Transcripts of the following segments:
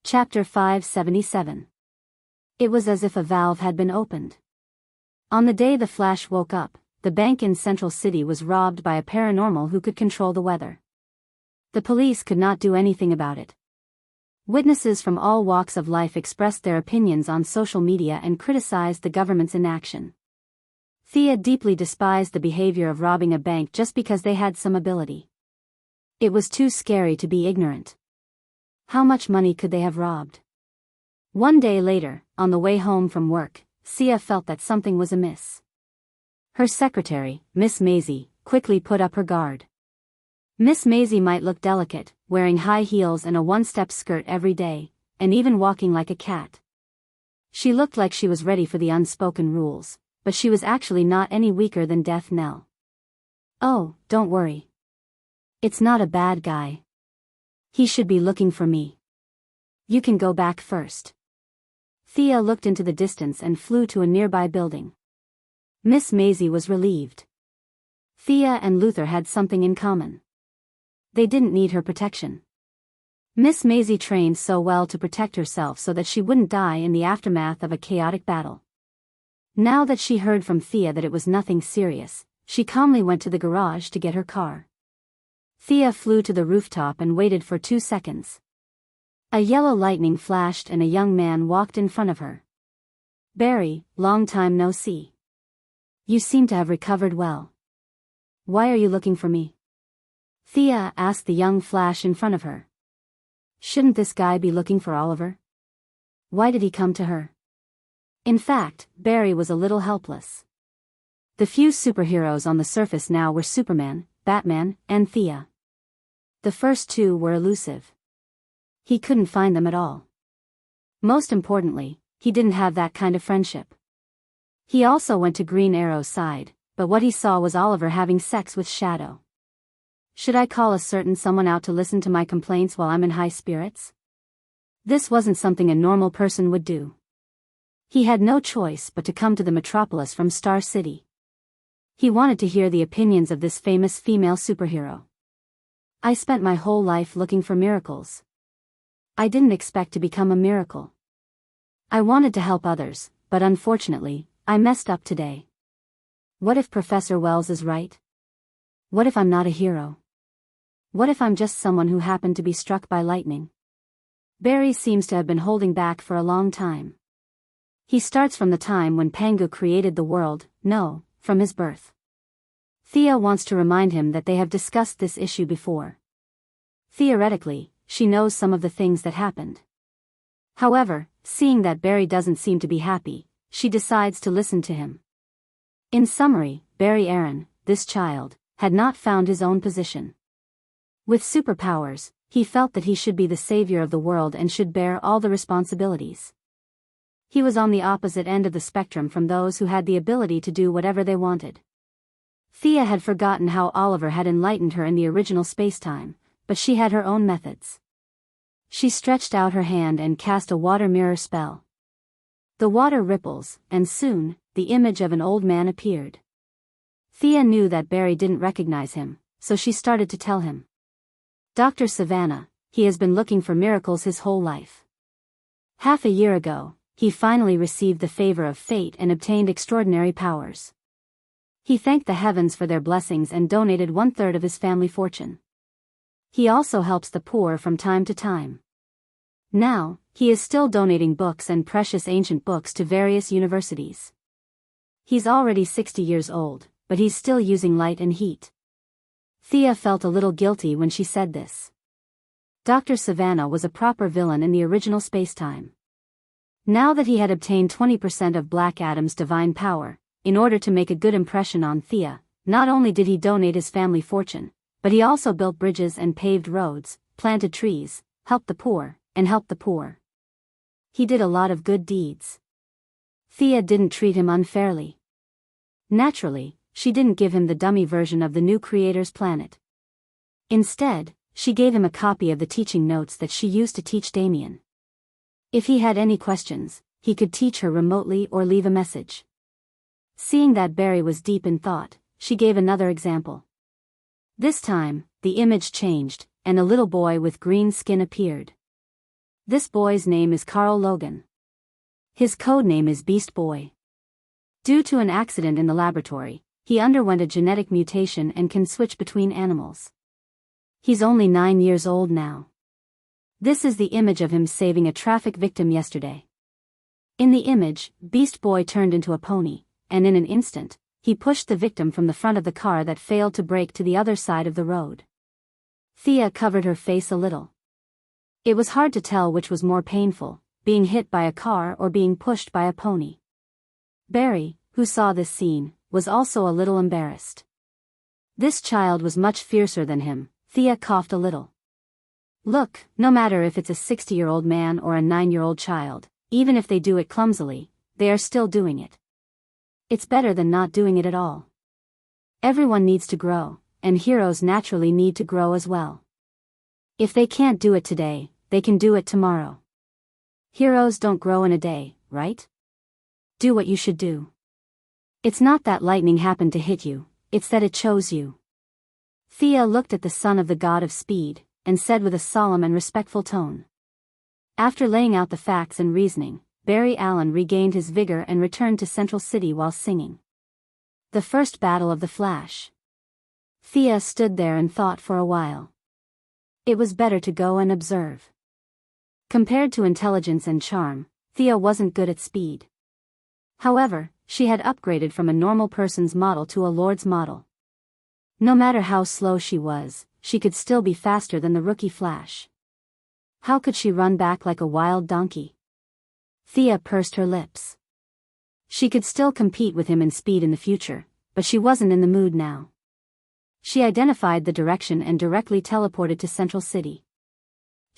Chapter 577. It was as if a valve had been opened. On the day the Flash woke up, the bank in Central City was robbed by a paranormal who could control the weather. The police could not do anything about it. Witnesses from all walks of life expressed their opinions on social media and criticized the government's inaction. Thea deeply despised the behavior of robbing a bank just because they had some ability. It was too scary to be ignorant. How much money could they have robbed? One day later, on the way home from work, Thea felt that something was amiss. Her secretary, Miss Maisie, quickly put up her guard. Miss Maisie might look delicate, wearing high heels and a one-step skirt every day, and even walking like a cat. She looked like she was ready for the unspoken rules, but she was actually not any weaker than Death Knell. "Oh, don't worry. It's not a bad guy. He should be looking for me. You can go back first." Thea looked into the distance and flew to a nearby building. Miss Maisie was relieved. Thea and Luther had something in common. They didn't need her protection. Miss Maisie trained so well to protect herself so that she wouldn't die in the aftermath of a chaotic battle. Now that she heard from Thea that it was nothing serious, she calmly went to the garage to get her car. Thea flew to the rooftop and waited for 2 seconds. A yellow lightning flashed and a young man walked in front of her. "Barry, long time no see. You seem to have recovered well. Why are you looking for me?" Thea asked the young flash in front of her. Shouldn't this guy be looking for Oliver? Why did he come to her? In fact, Barry was a little helpless. The few superheroes on the surface now were Superman, Batman, and Thea. The first two were elusive. He couldn't find them at all. Most importantly, he didn't have that kind of friendship. He also went to Green Arrow's side, but what he saw was Oliver having sex with Shadow. Should I call a certain someone out to listen to my complaints while I'm in high spirits? This wasn't something a normal person would do. He had no choice but to come to the metropolis from Star City. He wanted to hear the opinions of this famous female superhero. "I spent my whole life looking for miracles. I didn't expect to become a miracle. I wanted to help others, but unfortunately, I messed up today. What if Professor Wells is right? What if I'm not a hero? What if I'm just someone who happened to be struck by lightning?" Barry seems to have been holding back for a long time. He starts from the time when Pangu created the world, no, from his birth. Thea wants to remind him that they have discussed this issue before. Theoretically, she knows some of the things that happened. However, seeing that Barry doesn't seem to be happy, she decides to listen to him. In summary, Barry Aaron, this child, had not found his own position. With superpowers, he felt that he should be the savior of the world and should bear all the responsibilities. He was on the opposite end of the spectrum from those who had the ability to do whatever they wanted. Thea had forgotten how Oliver had enlightened her in the original spacetime, but she had her own methods. She stretched out her hand and cast a water mirror spell. The water ripples, and soon, the image of an old man appeared. Thea knew that Barry didn't recognize him, so she started to tell him. "Dr. Savannah, he has been looking for miracles his whole life. Half a year ago, he finally received the favor of fate and obtained extraordinary powers. He thanked the heavens for their blessings and donated 1/3 of his family fortune. He also helps the poor from time to time. Now, he is still donating books and precious ancient books to various universities. He's already 60 years old, but he's still using light and heat." Thea felt a little guilty when she said this. Dr. Savannah was a proper villain in the original spacetime. Now that he had obtained 20% of Black Adam's divine power, in order to make a good impression on Thea, not only did he donate his family fortune, but he also built bridges and paved roads, planted trees, helped the poor, and helped the poor. He did a lot of good deeds. Thea didn't treat him unfairly. Naturally, she didn't give him the dummy version of the new creator's planet. Instead, she gave him a copy of the teaching notes that she used to teach Damien. If he had any questions, he could teach her remotely or leave a message. Seeing that Barry was deep in thought, she gave another example. This time, the image changed, and a little boy with green skin appeared. This boy's name is Carl Logan. His code name is Beast Boy. Due to an accident in the laboratory, he underwent a genetic mutation and can switch between animals. He's only 9 years old now. This is the image of him saving a traffic victim yesterday. In the image, Beast Boy turned into a pony, and in an instant, he pushed the victim from the front of the car that failed to brake to the other side of the road. Thea covered her face a little. It was hard to tell which was more painful, being hit by a car or being pushed by a pony. Barry, who saw this scene, was also a little embarrassed. This child was much fiercer than him. Thea coughed a little. Look, no matter if it's a 60-year-old man or a 9-year-old child, even if they do it clumsily, they are still doing it. It's better than not doing it at all. Everyone needs to grow, and heroes naturally need to grow as well. If they can't do it today, they can do it tomorrow. Heroes don't grow in a day, right? Do what you should do. It's not that lightning happened to hit you, it's that it chose you. Thea looked at the son of the god of speed, and said with a solemn and respectful tone. After laying out the facts and reasoning, Barry Allen regained his vigor and returned to Central City while singing. The first battle of the Flash. Thea stood there and thought for a while. It was better to go and observe. Compared to intelligence and charm, Thea wasn't good at speed. However, she had upgraded from a normal person's model to a lord's model. No matter how slow she was, she could still be faster than the rookie Flash. How could she run back like a wild donkey? Thea pursed her lips. She could still compete with him in speed in the future, but she wasn't in the mood now. She identified the direction and directly teleported to Central City.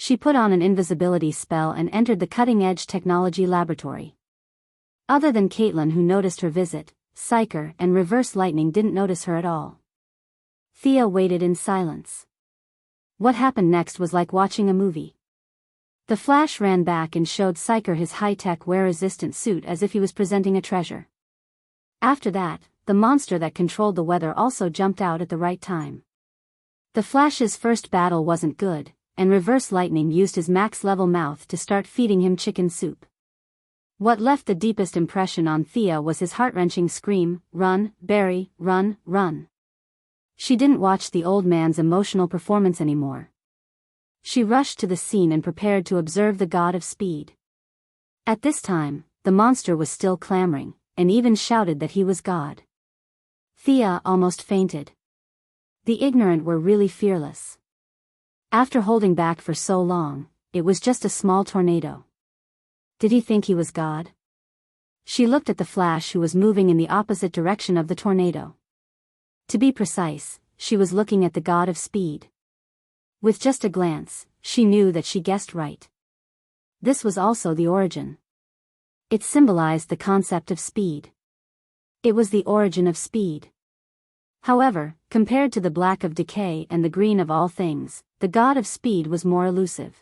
She put on an invisibility spell and entered the cutting-edge technology laboratory. Other than Caitlin, who noticed her visit, Psyker and Reverse Lightning didn't notice her at all. Thea waited in silence. What happened next was like watching a movie. The Flash ran back and showed Psyker his high-tech wear-resistant suit as if he was presenting a treasure. After that, the monster that controlled the weather also jumped out at the right time. The Flash's first battle wasn't good, and Reverse Lightning used his max-level mouth to start feeding him chicken soup. What left the deepest impression on Thea was his heart-wrenching scream, "Run, Barry, run, run." She didn't watch the old man's emotional performance anymore. She rushed to the scene and prepared to observe the god of speed. At this time, the monster was still clamoring, and even shouted that he was God. Thea almost fainted. The ignorant were really fearless. After holding back for so long, it was just a small tornado. Did he think he was God? She looked at the Flash, who was moving in the opposite direction of the tornado. To be precise, she was looking at the god of speed. With just a glance, she knew that she guessed right. This was also the origin. It symbolized the concept of speed. It was the origin of speed. However, compared to the black of decay and the green of all things, the god of speed was more elusive.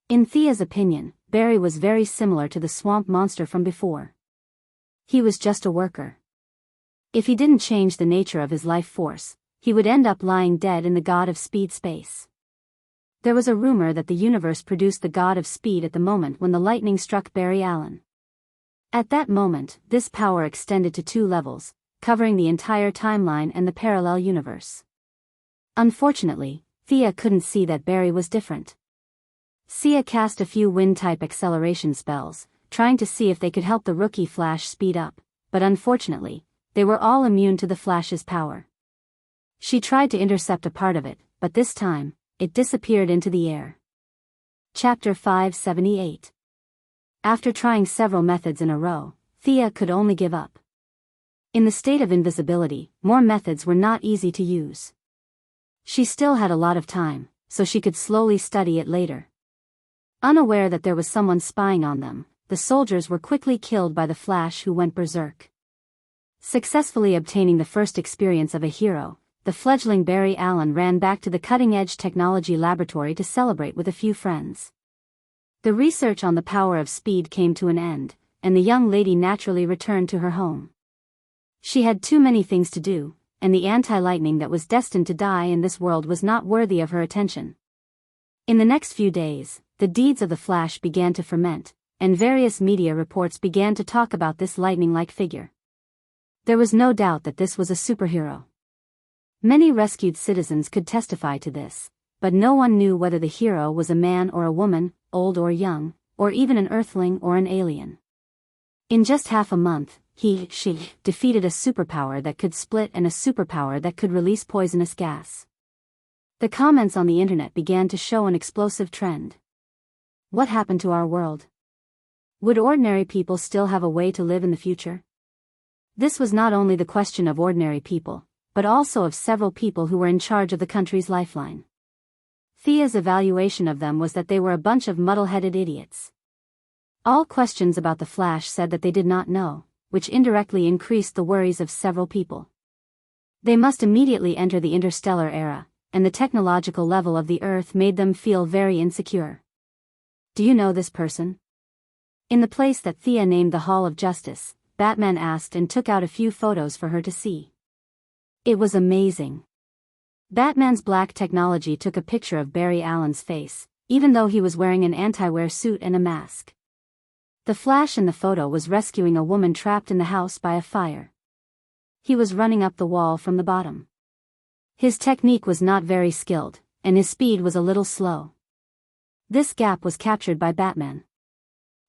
In Thea's opinion, Barry was very similar to the swamp monster from before. He was just a worker. If he didn't change the nature of his life force, he would end up lying dead in the god of speed space. There was a rumor that the universe produced the god of speed at the moment when the lightning struck Barry Allen. At that moment, this power extended to 2 levels, covering the entire timeline and the parallel universe. Unfortunately, Thea couldn't see that Barry was different. Thea cast a few wind-type acceleration spells, trying to see if they could help the rookie Flash speed up, but unfortunately, they were all immune to the Flash's power. She tried to intercept a part of it, but this time, it disappeared into the air. Chapter 578. After trying several methods in a row, Thea could only give up. In the state of invisibility, more methods were not easy to use. She still had a lot of time, so she could slowly study it later. Unaware that there was someone spying on them, the soldiers were quickly killed by the Flash, who went berserk. Successfully obtaining the first experience of a hero, the fledgling Barry Allen ran back to the cutting-edge technology laboratory to celebrate with a few friends. The research on the power of speed came to an end, and the young lady naturally returned to her home. She had too many things to do, and the anti-lightning that was destined to die in this world was not worthy of her attention. In the next few days, the deeds of the Flash began to ferment, and various media reports began to talk about this lightning-like figure. There was no doubt that this was a superhero. Many rescued citizens could testify to this, but no one knew whether the hero was a man or a woman, old or young, or even an earthling or an alien. In just half a month, she defeated a superpower that could split and a superpower that could release poisonous gas. The comments on the internet began to show an explosive trend. What happened to our world? Would ordinary people still have a way to live in the future? This was not only the question of ordinary people, but also of several people who were in charge of the country's lifeline. Thea's evaluation of them was that they were a bunch of muddle-headed idiots. All questions about the Flash said that they did not know, which indirectly increased the worries of several people. They must immediately enter the interstellar era, and the technological level of the Earth made them feel very insecure. Do you know this person? In the place that Thea named the Hall of Justice, Batman asked and took out a few photos for her to see. It was amazing. Batman's black technology took a picture of Barry Allen's face, even though he was wearing an anti-wear suit and a mask. The Flash in the photo was rescuing a woman trapped in the house by a fire. He was running up the wall from the bottom. His technique was not very skilled, and his speed was a little slow. This gap was captured by Batman.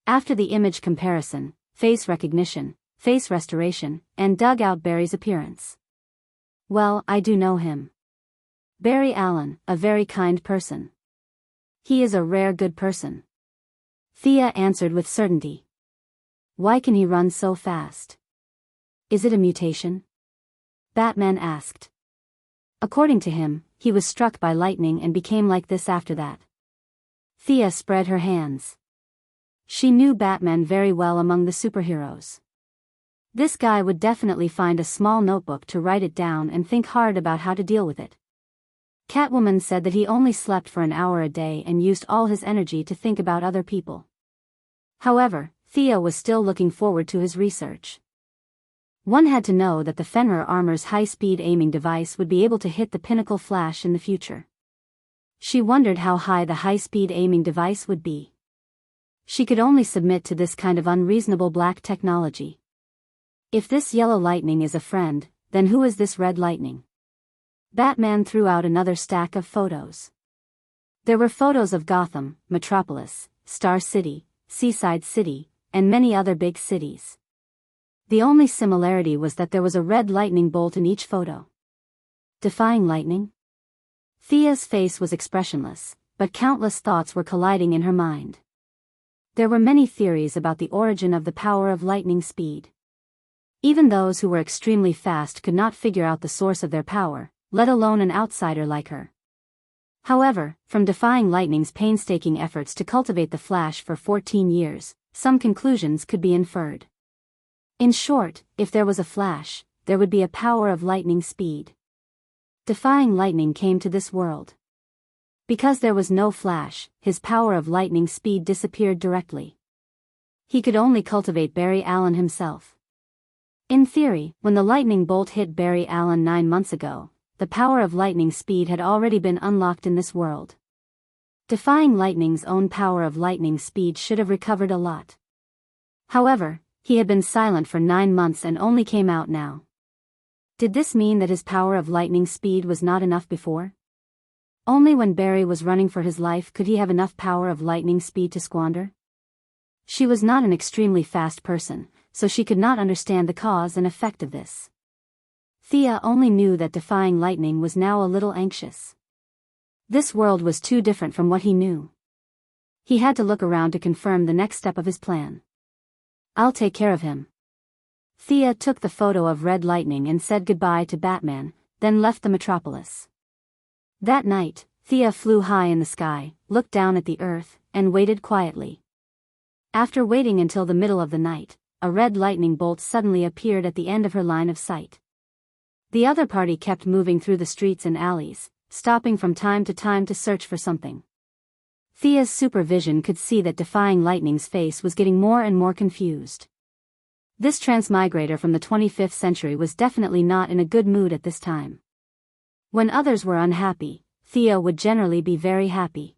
After the image comparison, face recognition, face restoration, and dug out Barry's appearance. Well, I do know him. Barry Allen, a very kind person. He is a rare good person. Thea answered with certainty. Why can he run so fast? Is it a mutation? Batman asked. According to him, he was struck by lightning and became like this after that. Thea spread her hands. She knew Batman very well among the superheroes. This guy would definitely find a small notebook to write it down and think hard about how to deal with it. Catwoman said that he only slept for an hour a day and used all his energy to think about other people. However, Thea was still looking forward to his research. One had to know that the Fenrir armor's high-speed aiming device would be able to hit the pinnacle Flash in the future. She wondered how high the high-speed aiming device would be. She could only submit to this kind of unreasonable black technology. If this yellow lightning is a friend, then who is this red lightning? Batman threw out another stack of photos. There were photos of Gotham, Metropolis, Star City, Seaside City, and many other big cities. The only similarity was that there was a red lightning bolt in each photo. Defying lightning? Thea's face was expressionless, but countless thoughts were colliding in her mind. There were many theories about the origin of the power of lightning speed. Even those who were extremely fast could not figure out the source of their power, let alone an outsider like her. However, from defying lightning's painstaking efforts to cultivate the Flash for 14 years, some conclusions could be inferred. In short, if there was a Flash, there would be a power of lightning speed. Defying lightning came to this world. Because there was no Flash, his power of lightning speed disappeared directly. He could only cultivate Barry Allen himself. In theory, when the lightning bolt hit Barry Allen 9 months ago, the power of lightning speed had already been unlocked in this world. Defying lightning's own power of lightning speed should have recovered a lot. However, he had been silent for 9 months and only came out now. Did this mean that his power of lightning speed was not enough before? Only when Barry was running for his life could he have enough power of lightning speed to squander? She was not an extremely fast person, so she could not understand the cause and effect of this. Thea only knew that defying lightning was now a little anxious. This world was too different from what he knew. He had to look around to confirm the next step of his plan. I'll take care of him. Thea took the photo of red lightning and said goodbye to Batman, then left the metropolis. That night, Thea flew high in the sky, looked down at the earth, and waited quietly. After waiting until the middle of the night, a red lightning bolt suddenly appeared at the end of her line of sight. The other party kept moving through the streets and alleys, stopping from time to time to search for something. Thea's supervision could see that defying lightning's face was getting more and more confused. This transmigrator from the 25th century was definitely not in a good mood at this time. When others were unhappy, Thea would generally be very happy.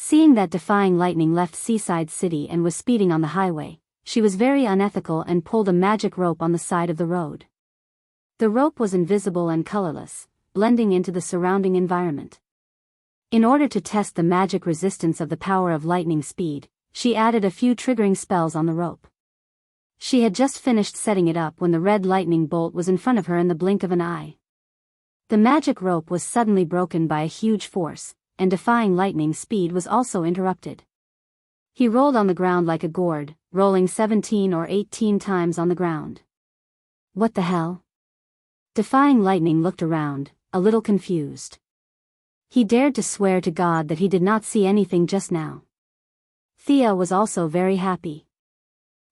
Seeing that defying lightning left Seaside City and was speeding on the highway, she was very unethical and pulled a magic rope on the side of the road. The rope was invisible and colorless, blending into the surrounding environment. In order to test the magic resistance of the power of lightning speed, she added a few triggering spells on the rope. She had just finished setting it up when the red lightning bolt was in front of her in the blink of an eye. The magic rope was suddenly broken by a huge force, and defying lightning speed was also interrupted. He rolled on the ground like a gourd, rolling 17 or 18 times on the ground. What the hell? Defying lightning looked around, a little confused. He dared to swear to God that he did not see anything just now. Thea was also very happy.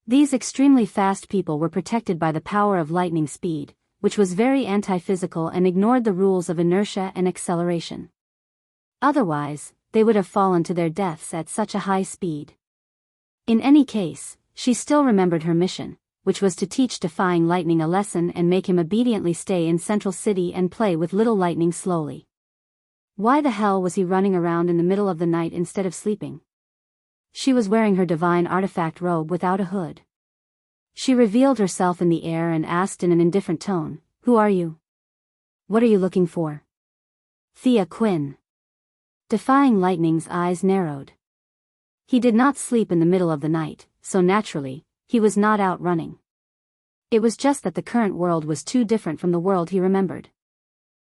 These extremely fast people were protected by the power of lightning speed, which was very anti-physical and ignored the rules of inertia and acceleration. Otherwise, they would have fallen to their deaths at such a high speed. In any case, she still remembered her mission, which was to teach defying lightning a lesson and make him obediently stay in Central City and play with little lightning slowly. Why the hell was he running around in the middle of the night instead of sleeping? She was wearing her divine artifact robe without a hood. She revealed herself in the air and asked in an indifferent tone, "Who are you? What are you looking for?" "Thea Quinn." Defying lightning's eyes narrowed. He did not sleep in the middle of the night, so naturally, he was not out running. It was just that the current world was too different from the world he remembered.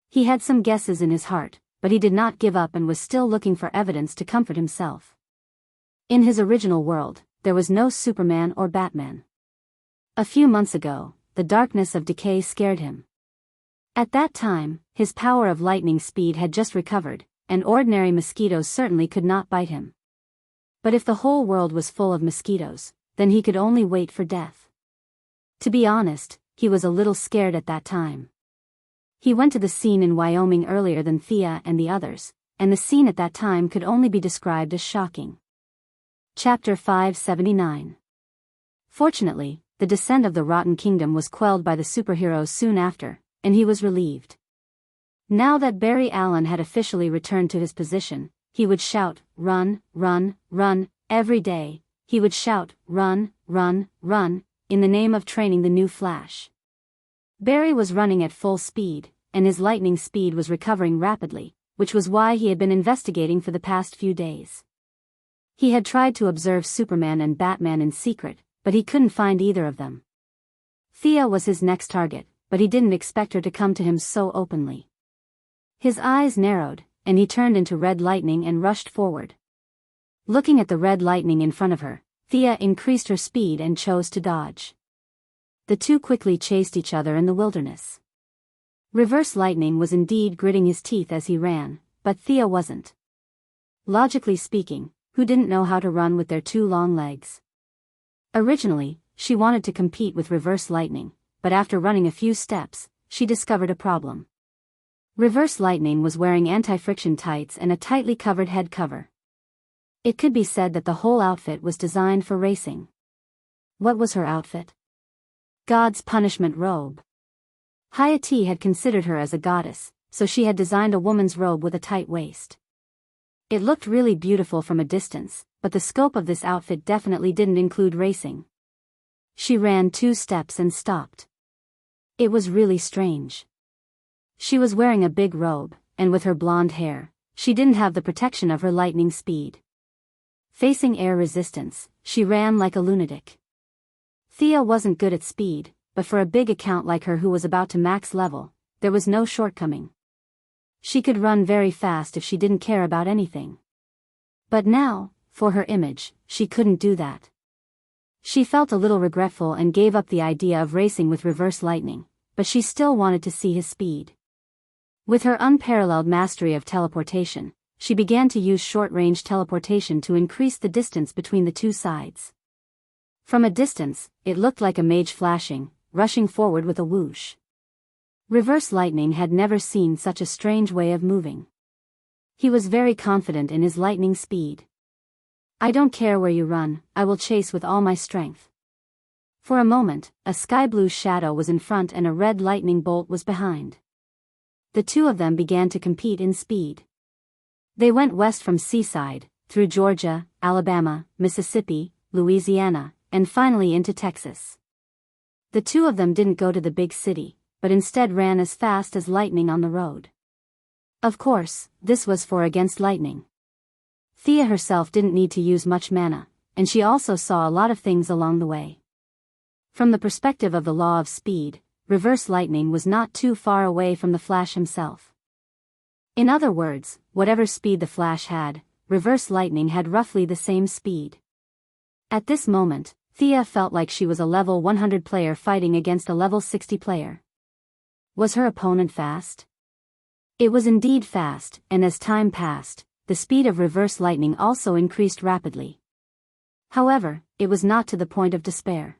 He had some guesses in his heart, but he did not give up and was still looking for evidence to comfort himself. In his original world, there was no Superman or Batman. A few months ago, the darkness of decay scared him. At that time, his power of lightning speed had just recovered, and ordinary mosquitoes certainly could not bite him. But if the whole world was full of mosquitoes, then he could only wait for death. To be honest, he was a little scared at that time. He went to the scene in Wyoming earlier than Thea and the others, and the scene at that time could only be described as shocking. Chapter 579. Fortunately, the descent of the Rotten Kingdom was quelled by the superheroes soon after, and he was relieved. Now that Barry Allen had officially returned to his position, he would shout, "Run, run, run," every day. He would shout, "Run, run, run," in the name of training the new Flash. Barry was running at full speed, and his lightning speed was recovering rapidly, which was why he had been investigating for the past few days. He had tried to observe Superman and Batman in secret, but he couldn't find either of them. Thea was his next target, but he didn't expect her to come to him so openly. His eyes narrowed, and he turned into red lightning and rushed forward. Looking at the red lightning in front of her, Thea increased her speed and chose to dodge. The two quickly chased each other in the wilderness. Reverse lightning was indeed gritting his teeth as he ran, but Thea wasn't. Logically speaking, who didn't know how to run with their two long legs? Originally, she wanted to compete with reverse lightning, but after running a few steps, she discovered a problem. Reverse lightning was wearing anti-friction tights and a tightly covered head cover. It could be said that the whole outfit was designed for racing. What was her outfit? God's punishment robe. Hayate had considered her as a goddess, so she had designed a woman's robe with a tight waist. It looked really beautiful from a distance, but the scope of this outfit definitely didn't include racing. She ran 2 steps and stopped. It was really strange. She was wearing a big robe, and with her blonde hair, she didn't have the protection of her lightning speed. Facing air resistance, she ran like a lunatic. Thea wasn't good at speed, but for a big account like her who was about to max level, there was no shortcoming. She could run very fast if she didn't care about anything. But now, for her image, she couldn't do that. She felt a little regretful and gave up the idea of racing with reverse lightning, but she still wanted to see his speed. With her unparalleled mastery of teleportation, she began to use short-range teleportation to increase the distance between the two sides. From a distance, it looked like a mage flashing, rushing forward with a whoosh. Reverse lightning had never seen such a strange way of moving. He was very confident in his lightning speed. "I don't care where you run, I will chase with all my strength." For a moment, a sky-blue shadow was in front and a red lightning bolt was behind. The two of them began to compete in speed. They went west from Seaside, through Georgia, Alabama, Mississippi, Louisiana, and finally into Texas. The two of them didn't go to the big city, but instead ran as fast as lightning on the road. Of course, this was for against lightning. Thea herself didn't need to use much mana, and she also saw a lot of things along the way. From the perspective of the law of speed, reverse lightning was not too far away from the Flash himself. In other words, whatever speed the Flash had, reverse lightning had roughly the same speed. At this moment, Thea felt like she was a level 100 player fighting against a level 60 player. Was her opponent fast? It was indeed fast, and as time passed, the speed of reverse lightning also increased rapidly. However, it was not to the point of despair.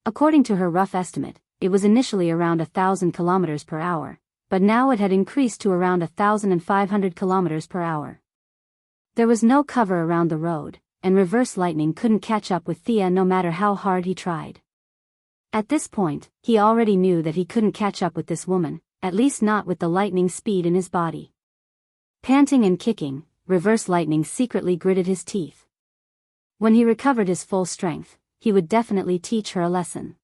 According to her rough estimate, it was initially around 1,000 kilometers per hour, but now it had increased to around 1,500 kilometers per hour. There was no cover around the road, and reverse lightning couldn't catch up with Thea no matter how hard he tried. At this point, he already knew that he couldn't catch up with this woman, at least not with the lightning speed in his body. Panting and kicking, reverse lightning secretly gritted his teeth. When he recovered his full strength, he would definitely teach her a lesson.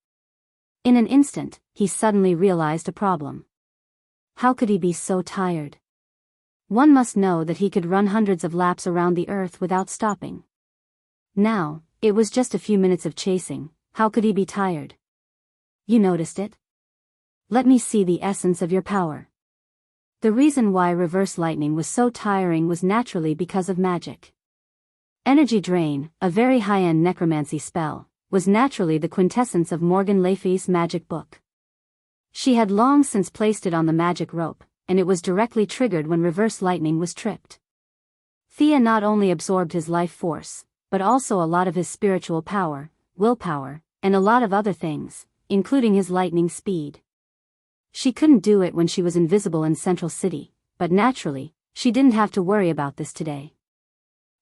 In an instant, he suddenly realized a problem. How could he be so tired? One must know that he could run hundreds of laps around the earth without stopping. Now, it was just a few minutes of chasing, how could he be tired? You noticed it? Let me see the essence of your power. The reason why reverse lightning was so tiring was naturally because of magic. Energy Drain, a very high-end necromancy spell, was naturally the quintessence of Morgan Le Fay's magic book. She had long since placed it on the magic rope, and it was directly triggered when reverse lightning was tripped. Thea not only absorbed his life force, but also a lot of his spiritual power, willpower, and a lot of other things, including his lightning speed. She couldn't do it when she was invisible in Central City, but naturally, she didn't have to worry about this today.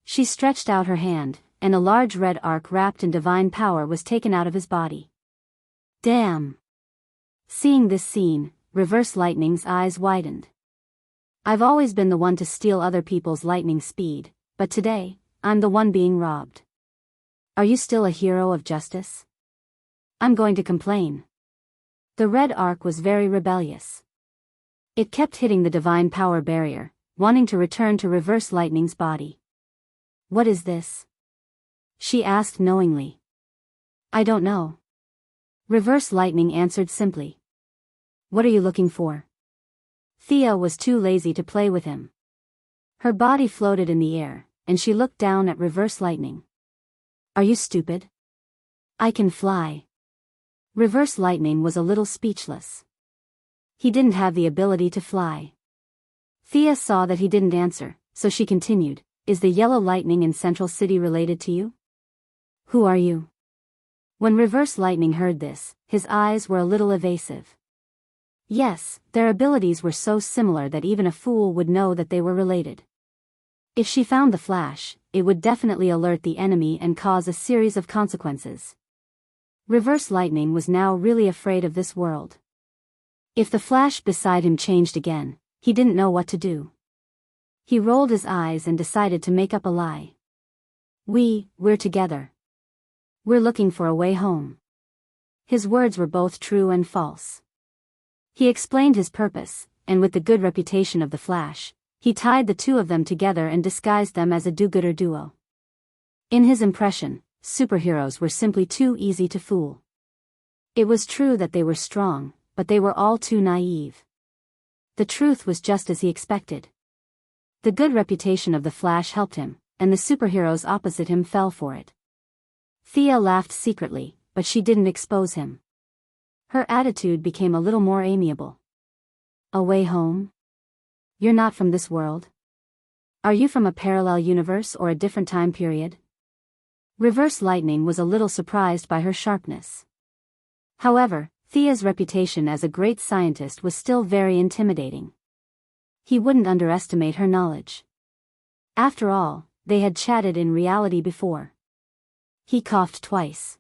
She stretched out her hand, and a large red arc wrapped in divine power was taken out of his body. Damn! Seeing this scene, reverse lightning's eyes widened. I've always been the one to steal other people's lightning speed, but today, I'm the one being robbed. Are you still a hero of justice? I'm going to complain. The red arc was very rebellious. It kept hitting the divine power barrier, wanting to return to reverse lightning's body. What is this? She asked knowingly. I don't know. Reverse lightning answered simply. What are you looking for? Thea was too lazy to play with him. Her body floated in the air, and she looked down at reverse lightning. Are you stupid? I can fly. Reverse lightning was a little speechless. He didn't have the ability to fly. Thea saw that he didn't answer, so she continued, Is the yellow lightning in Central City related to you? Who are you? When reverse lightning heard this, his eyes were a little evasive. Yes, their abilities were so similar that even a fool would know that they were related. If she found the Flash, it would definitely alert the enemy and cause a series of consequences. Reverse lightning was now really afraid of this world. If the Flash beside him changed again, he didn't know what to do. He rolled his eyes and decided to make up a lie. We're together. We're looking for a way home. His words were both true and false. He explained his purpose, and with the good reputation of the Flash, he tied the two of them together and disguised them as a do-gooder duo. In his impression, superheroes were simply too easy to fool. It was true that they were strong, but they were all too naive. The truth was just as he expected. The good reputation of the Flash helped him, and the superheroes opposite him fell for it. Thea laughed secretly, but she didn't expose him. Her attitude became a little more amiable. A way home? You're not from this world? Are you from a parallel universe or a different time period? Reverse lightning was a little surprised by her sharpness. However, Thea's reputation as a great scientist was still very intimidating. He wouldn't underestimate her knowledge. After all, they had chatted in reality before. He coughed twice.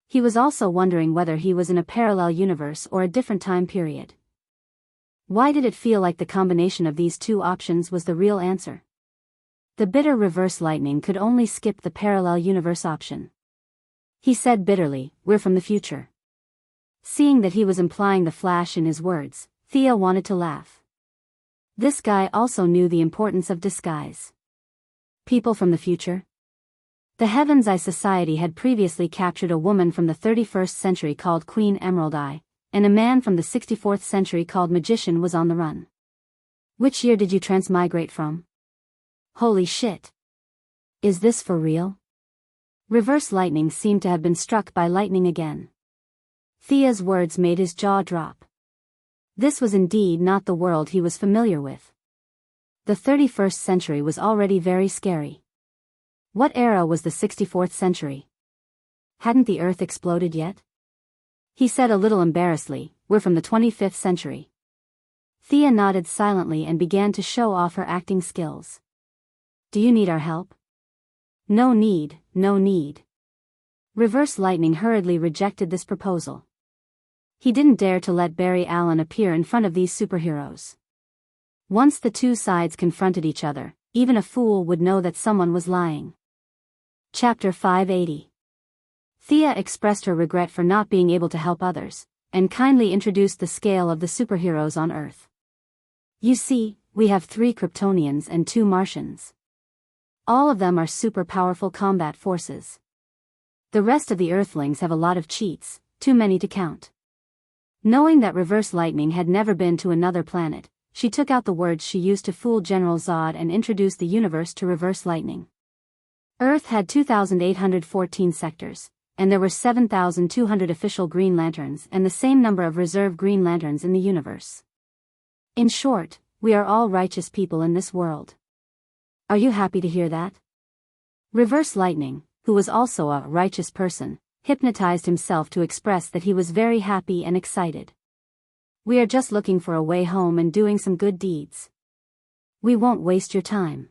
He was also wondering whether he was in a parallel universe or a different time period. Why did it feel like the combination of these two options was the real answer? The bitter reverse lightning could only skip the parallel universe option. He said bitterly, "We're from the future." Seeing that he was implying the Flash in his words, Thea wanted to laugh. This guy also knew the importance of disguise. People from the future? The Heaven's Eye Society had previously captured a woman from the 31st century called Queen Emerald Eye, and a man from the 64th century called Magician was on the run. Which year did you transmigrate from? Holy shit. Is this for real? Reverse lightning seemed to have been struck by lightning again. Thea's words made his jaw drop. This was indeed not the world he was familiar with. The 31st century was already very scary. What era was the 64th century? Hadn't the Earth exploded yet? He said a little embarrassedly, "We're from the 25th century." Thea nodded silently and began to show off her acting skills. "Do you need our help?" "No need, no need." Reverse lightning hurriedly rejected this proposal. He didn't dare to let Barry Allen appear in front of these superheroes. Once the two sides confronted each other, even a fool would know that someone was lying. Chapter 580. Thea expressed her regret for not being able to help others, and kindly introduced the scale of the superheroes on Earth. "You see, we have 3 Kryptonians and 2 Martians. All of them are super powerful combat forces. The rest of the Earthlings have a lot of cheats, too many to count." Knowing that reverse lightning had never been to another planet, she took out the words she used to fool General Zod and introduced the universe to reverse lightning. Earth had 2,814 sectors, and there were 7,200 official Green Lanterns and the same number of reserve Green Lanterns in the universe. In short, we are all righteous people in this world. Are you happy to hear that? Reverse lightning, who was also a righteous person, hypnotized himself to express that he was very happy and excited. "We are just looking for a way home and doing some good deeds. We won't waste your time."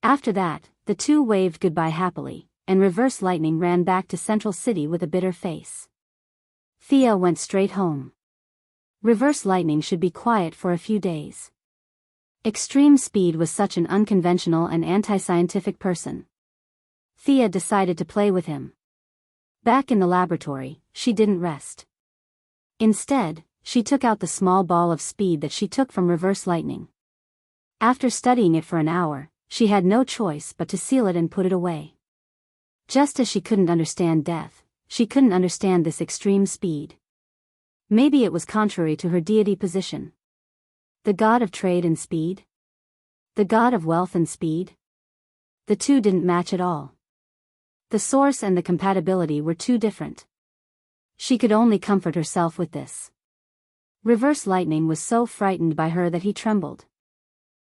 After that, the two waved goodbye happily, and reverse lightning ran back to Central City with a bitter face. Thea went straight home. Reverse lightning should be quiet for a few days. Extreme Speed was such an unconventional and anti-scientific person. Thea decided to play with him. Back in the laboratory, she didn't rest. Instead, she took out the small ball of speed that she took from reverse lightning. After studying it for an hour, she had no choice but to seal it and put it away. Just as she couldn't understand death, she couldn't understand this extreme speed. Maybe it was contrary to her deity position. The god of trade and speed? The god of wealth and speed? The two didn't match at all. The source and the compatibility were too different. She could only comfort herself with this. Reverse lightning was so frightened by her that he trembled.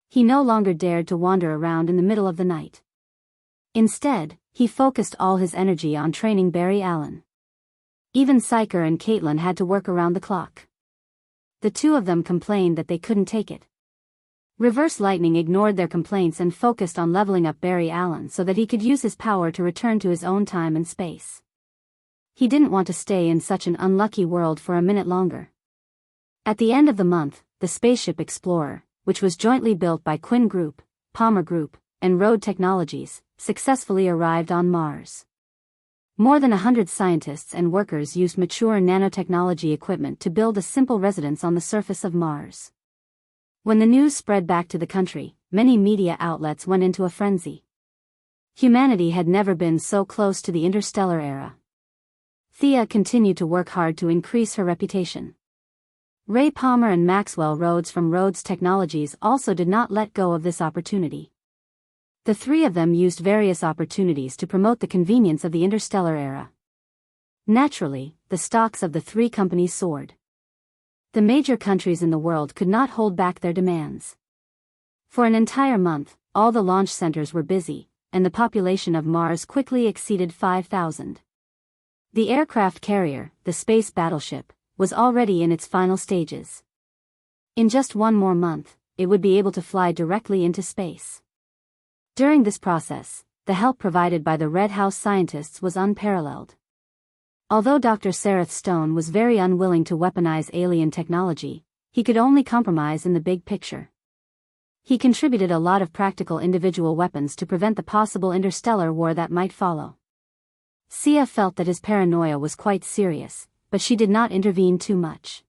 He no longer dared to wander around in the middle of the night. Instead, he focused all his energy on training Barry Allen. Even Psyker and Caitlin had to work around the clock. The two of them complained that they couldn't take it. Reverse lightning ignored their complaints and focused on leveling up Barry Allen so that he could use his power to return to his own time and space. He didn't want to stay in such an unlucky world for a minute longer. At the end of the month, the Spaceship Explorer, which was jointly built by Quinn Group, Palmer Group, and Road Technologies, successfully arrived on Mars. More than 100 scientists and workers used mature nanotechnology equipment to build a simple residence on the surface of Mars. When the news spread back to the country, many media outlets went into a frenzy. Humanity had never been so close to the interstellar era. Thea continued to work hard to increase her reputation. Ray Palmer and Maxwell Rhodes from Rhodes Technologies also did not let go of this opportunity. The three of them used various opportunities to promote the convenience of the interstellar era. Naturally, the stocks of the three companies soared. The major countries in the world could not hold back their demands. For an entire month, all the launch centers were busy, and the population of Mars quickly exceeded 5,000. The aircraft carrier, the space battleship, was already in its final stages. In just one more month, it would be able to fly directly into space. During this process, the help provided by the Red House scientists was unparalleled. Although Dr. Sareth Stone was very unwilling to weaponize alien technology, he could only compromise in the big picture. He contributed a lot of practical individual weapons to prevent the possible interstellar war that might follow. Thea felt that his paranoia was quite serious, but she did not intervene too much.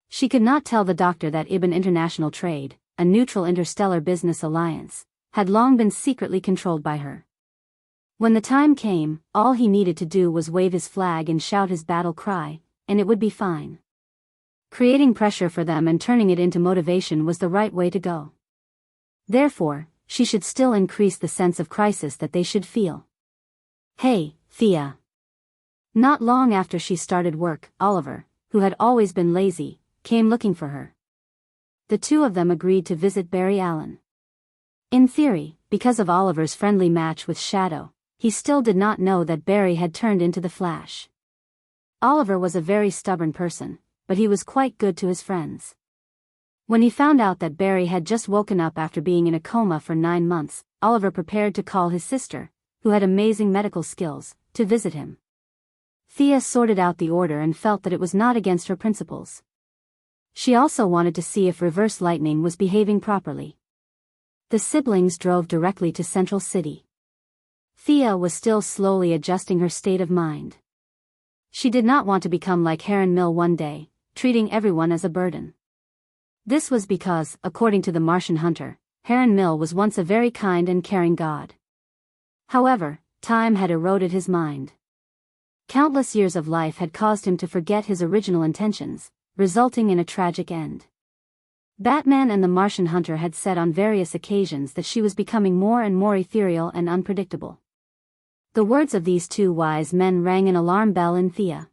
She could not tell the doctor that IBAN International Trade, a neutral interstellar business alliance, had long been secretly controlled by her. When the time came, all he needed to do was wave his flag and shout his battle cry, and it would be fine. Creating pressure for them and turning it into motivation was the right way to go. Therefore, she should still increase the sense of crisis that they should feel. Hey, Thea. Not long after she started work, Oliver, who had always been lazy, came looking for her. The two of them agreed to visit Barry Allen. In theory, because of Oliver's friendly match with Shadow, he still did not know that Barry had turned into the Flash. Oliver was a very stubborn person, but he was quite good to his friends. When he found out that Barry had just woken up after being in a coma for 9 months, Oliver prepared to call his sister, who had amazing medical skills, to visit him. Thea sorted out the order and felt that it was not against her principles. She also wanted to see if Reverse Lightning was behaving properly. The siblings drove directly to Central City. Thea was still slowly adjusting her state of mind. She did not want to become like Heron Mill one day, treating everyone as a burden. This was because, according to the Martian hunter, Heron Mill was once a very kind and caring god. However, time had eroded his mind. Countless years of life had caused him to forget his original intentions, resulting in a tragic end. Batman and the Martian hunter had said on various occasions that she was becoming more and more ethereal and unpredictable. The words of these two wise men rang an alarm bell in Thea.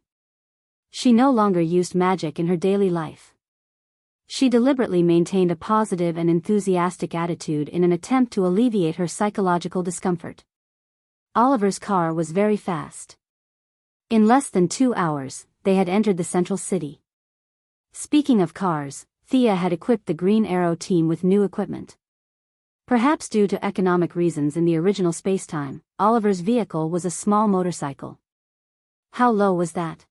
She no longer used magic in her daily life. She deliberately maintained a positive and enthusiastic attitude in an attempt to alleviate her psychological discomfort. Oliver's car was very fast. In less than 2 hours, they had entered the Central City. Speaking of cars, Thea had equipped the Green Arrow team with new equipment. Perhaps due to economic reasons in the original spacetime, Oliver's vehicle was a small motorcycle. How low was that?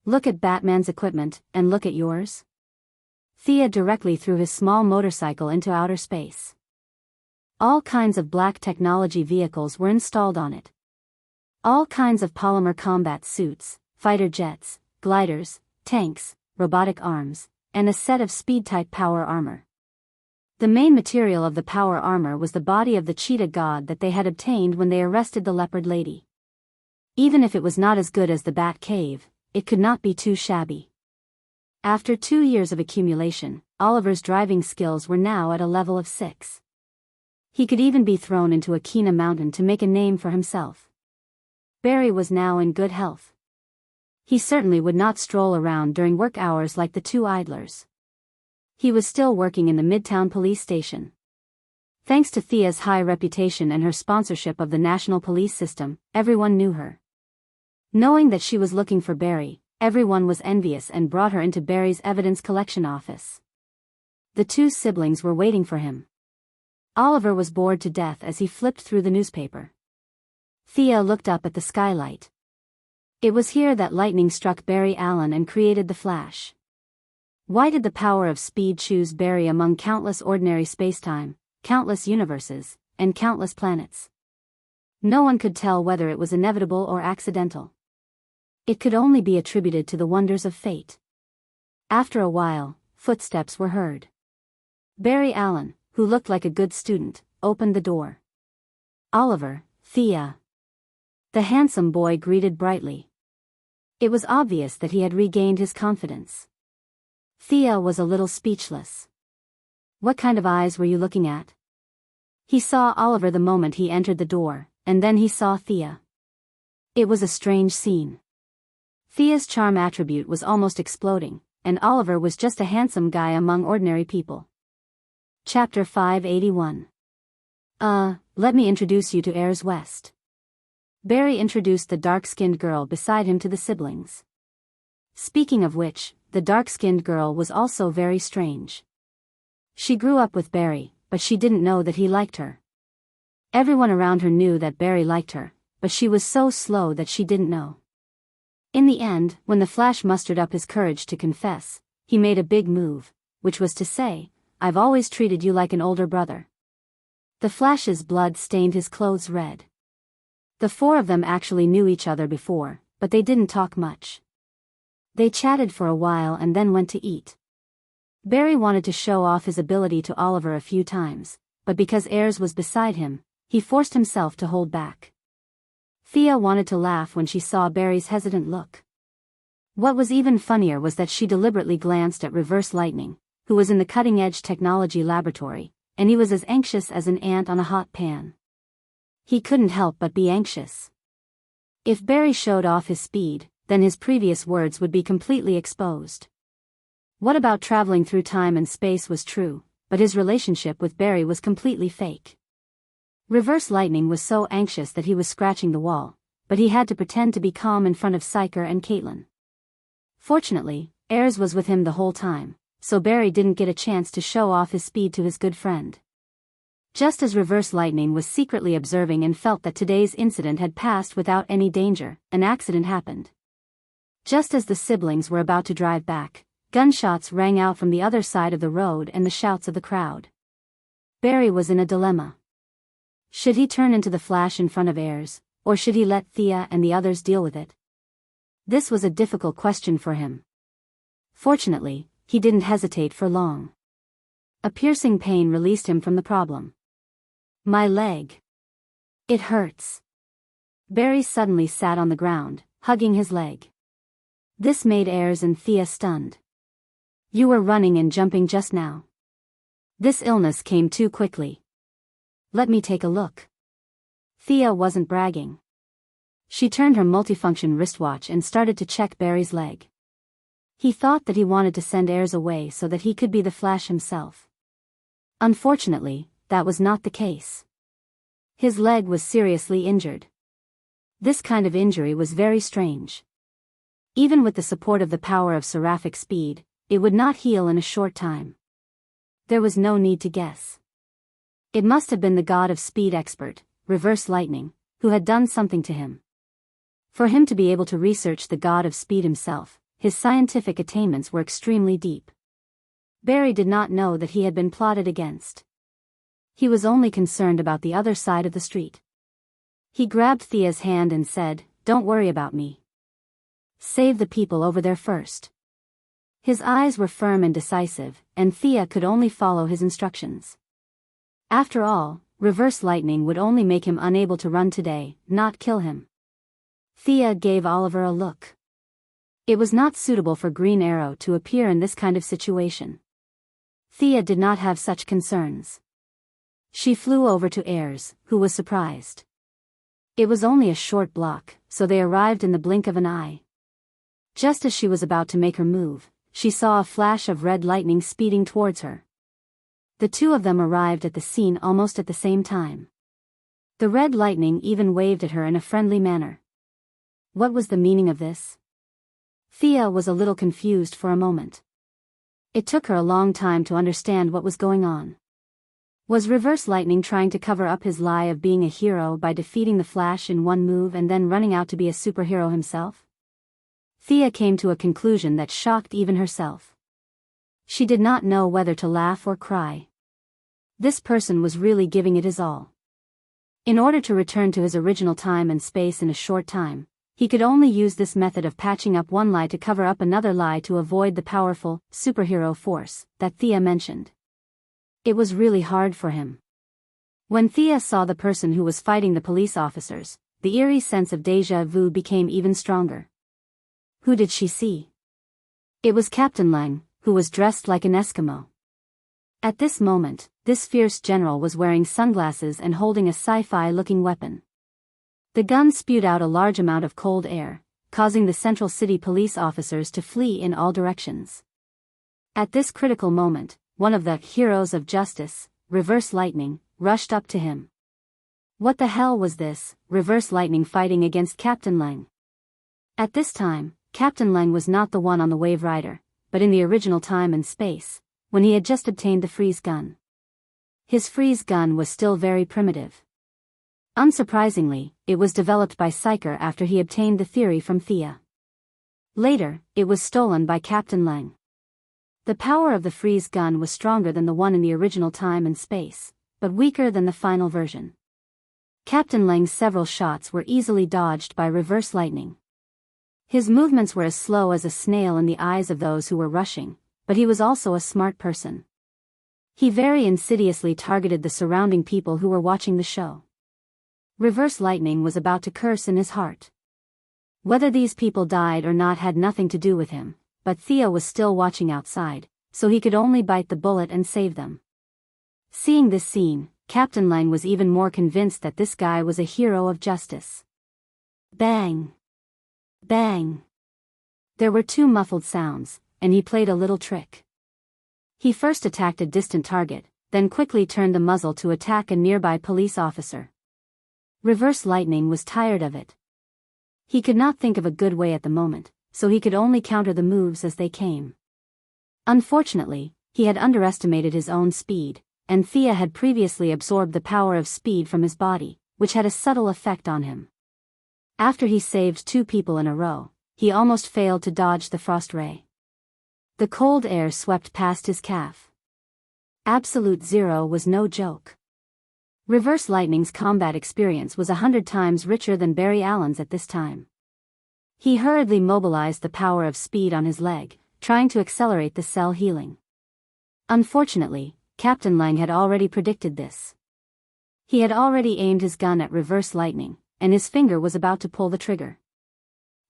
Look at Batman's equipment, and look at yours. Thea directly threw his small motorcycle into outer space. All kinds of black technology vehicles were installed on it. All kinds of polymer combat suits, fighter jets, gliders, tanks, robotic arms, and a set of speed-type power armor. The main material of the power armor was the body of the cheetah god that they had obtained when they arrested the leopard lady. Even if it was not as good as the Bat Cave, it could not be too shabby. After 2 years of accumulation, Oliver's driving skills were now at a level of 6. He could even be thrown into a Kena mountain to make a name for himself. Barry was now in good health. He certainly would not stroll around during work hours like the two idlers. He was still working in the Midtown police station. Thanks to Thea's high reputation and her sponsorship of the national police system, everyone knew her. Knowing that she was looking for Barry, everyone was envious and brought her into Barry's evidence collection office. The two siblings were waiting for him. Oliver was bored to death as he flipped through the newspaper. Thea looked up at the skylight. It was here that lightning struck Barry Allen and created the Flash. Why did the power of speed choose Barry among countless ordinary spacetime, countless universes, and countless planets? No one could tell whether it was inevitable or accidental. It could only be attributed to the wonders of fate. After a while, footsteps were heard. Barry Allen, who looked like a good student, opened the door. Oliver, Thea. The handsome boy greeted brightly. It was obvious that he had regained his confidence. Thea was a little speechless. What kind of eyes were you looking at? He saw Oliver the moment he entered the door, and then he saw Thea. It was a strange scene. Thea's charm attribute was almost exploding, and Oliver was just a handsome guy among ordinary people. Chapter 581. Let me introduce you to Ayers West. Barry introduced the dark-skinned girl beside him to the siblings. Speaking of which, the dark-skinned girl was also very strange. She grew up with Barry, but she didn't know that he liked her. Everyone around her knew that Barry liked her, but she was so slow that she didn't know. In the end, when the Flash mustered up his courage to confess, he made a big move, which was to say, I've always treated you like an older brother. The Flash's blood stained his clothes red. The four of them actually knew each other before, but they didn't talk much. They chatted for a while and then went to eat. Barry wanted to show off his ability to Oliver a few times, but because Ayres was beside him, he forced himself to hold back. Thea wanted to laugh when she saw Barry's hesitant look. What was even funnier was that she deliberately glanced at Reverse Lightning, who was in the cutting-edge technology laboratory, and he was as anxious as an ant on a hot pan. He couldn't help but be anxious. If Barry showed off his speed, then his previous words would be completely exposed. What about traveling through time and space was true, but his relationship with Barry was completely fake. Reverse Lightning was so anxious that he was scratching the wall, but he had to pretend to be calm in front of Psyker and Caitlin. Fortunately, Ayres was with him the whole time, so Barry didn't get a chance to show off his speed to his good friend. Just as Reverse Lightning was secretly observing and felt that today's incident had passed without any danger, an accident happened. Just as the siblings were about to drive back, gunshots rang out from the other side of the road and the shouts of the crowd. Barry was in a dilemma. Should he turn into the Flash in front of Ayres, or should he let Thea and the others deal with it? This was a difficult question for him. Fortunately, he didn't hesitate for long. A piercing pain released him from the problem. My leg. It hurts. Barry suddenly sat on the ground, hugging his leg. This made Ayres and Thea stunned. You were running and jumping just now. This illness came too quickly. Let me take a look. Thea wasn't bragging. She turned her multifunction wristwatch and started to check Barry's leg. He thought that he wanted to send Ayres away so that he could be the Flash himself. Unfortunately, that was not the case. His leg was seriously injured. This kind of injury was very strange. Even with the support of the power of seraphic speed, it would not heal in a short time. There was no need to guess. It must have been the god of speed expert, Reverse Lightning, who had done something to him. For him to be able to research the god of speed himself, his scientific attainments were extremely deep. Barry did not know that he had been plotted against. He was only concerned about the other side of the street. He grabbed Thea's hand and said, "Don't worry about me. Save the people over there first." His eyes were firm and decisive, and Thea could only follow his instructions. After all, Reverse Lightning would only make him unable to run today, not kill him. Thea gave Oliver a look. It was not suitable for Green Arrow to appear in this kind of situation. Thea did not have such concerns. She flew over to Ayres, who was surprised. It was only a short block, so they arrived in the blink of an eye. Just as she was about to make her move, she saw a flash of red lightning speeding towards her. The two of them arrived at the scene almost at the same time. The red lightning even waved at her in a friendly manner. What was the meaning of this? Thea was a little confused for a moment. It took her a long time to understand what was going on. Was Reverse Lightning trying to cover up his lie of being a hero by defeating the Flash in one move and then running out to be a superhero himself? Thea came to a conclusion that shocked even herself. She did not know whether to laugh or cry. This person was really giving it his all. In order to return to his original time and space in a short time, he could only use this method of patching up one lie to cover up another lie to avoid the powerful, superhero force that Thea mentioned. It was really hard for him. When Thea saw the person who was fighting the police officers, the eerie sense of déjà vu became even stronger. Who did she see? It was Captain Lang, who was dressed like an Eskimo. At this moment, this fierce general was wearing sunglasses and holding a sci-fi-looking weapon. The gun spewed out a large amount of cold air, causing the Central City police officers to flee in all directions. At this critical moment, one of the heroes of justice, Reverse Lightning, rushed up to him. What the hell was this, Reverse Lightning fighting against Captain Lang? At this time, Captain Lang was not the one on the Wave Rider, but in the original time and space, when he had just obtained the freeze gun. His freeze gun was still very primitive. Unsurprisingly, it was developed by Psyker after he obtained the theory from Thea. Later, it was stolen by Captain Lang. The power of the freeze gun was stronger than the one in the original time and space, but weaker than the final version. Captain Lang's several shots were easily dodged by reverse lightning. His movements were as slow as a snail in the eyes of those who were rushing, but he was also a smart person. He very insidiously targeted the surrounding people who were watching the show. Reverse lightning was about to curse in his heart. Whether these people died or not had nothing to do with him, but Thea was still watching outside, so he could only bite the bullet and save them. Seeing this scene, Captain Lang was even more convinced that this guy was a hero of justice. Bang! Bang! There were two muffled sounds, and he played a little trick. He first attacked a distant target, then quickly turned the muzzle to attack a nearby police officer. Reverse lightning was tired of it. He could not think of a good way at the moment, so he could only counter the moves as they came. Unfortunately, he had underestimated his own speed, and Thea had previously absorbed the power of speed from his body, which had a subtle effect on him. After he saved two people in a row, he almost failed to dodge the frost ray. The cold air swept past his calf. Absolute Zero was no joke. Reverse Lightning's combat experience was 100 times richer than Barry Allen's at this time. He hurriedly mobilized the power of speed on his leg, trying to accelerate the cell healing. Unfortunately, Captain Lang had already predicted this. He had already aimed his gun at Reverse Lightning, and his finger was about to pull the trigger.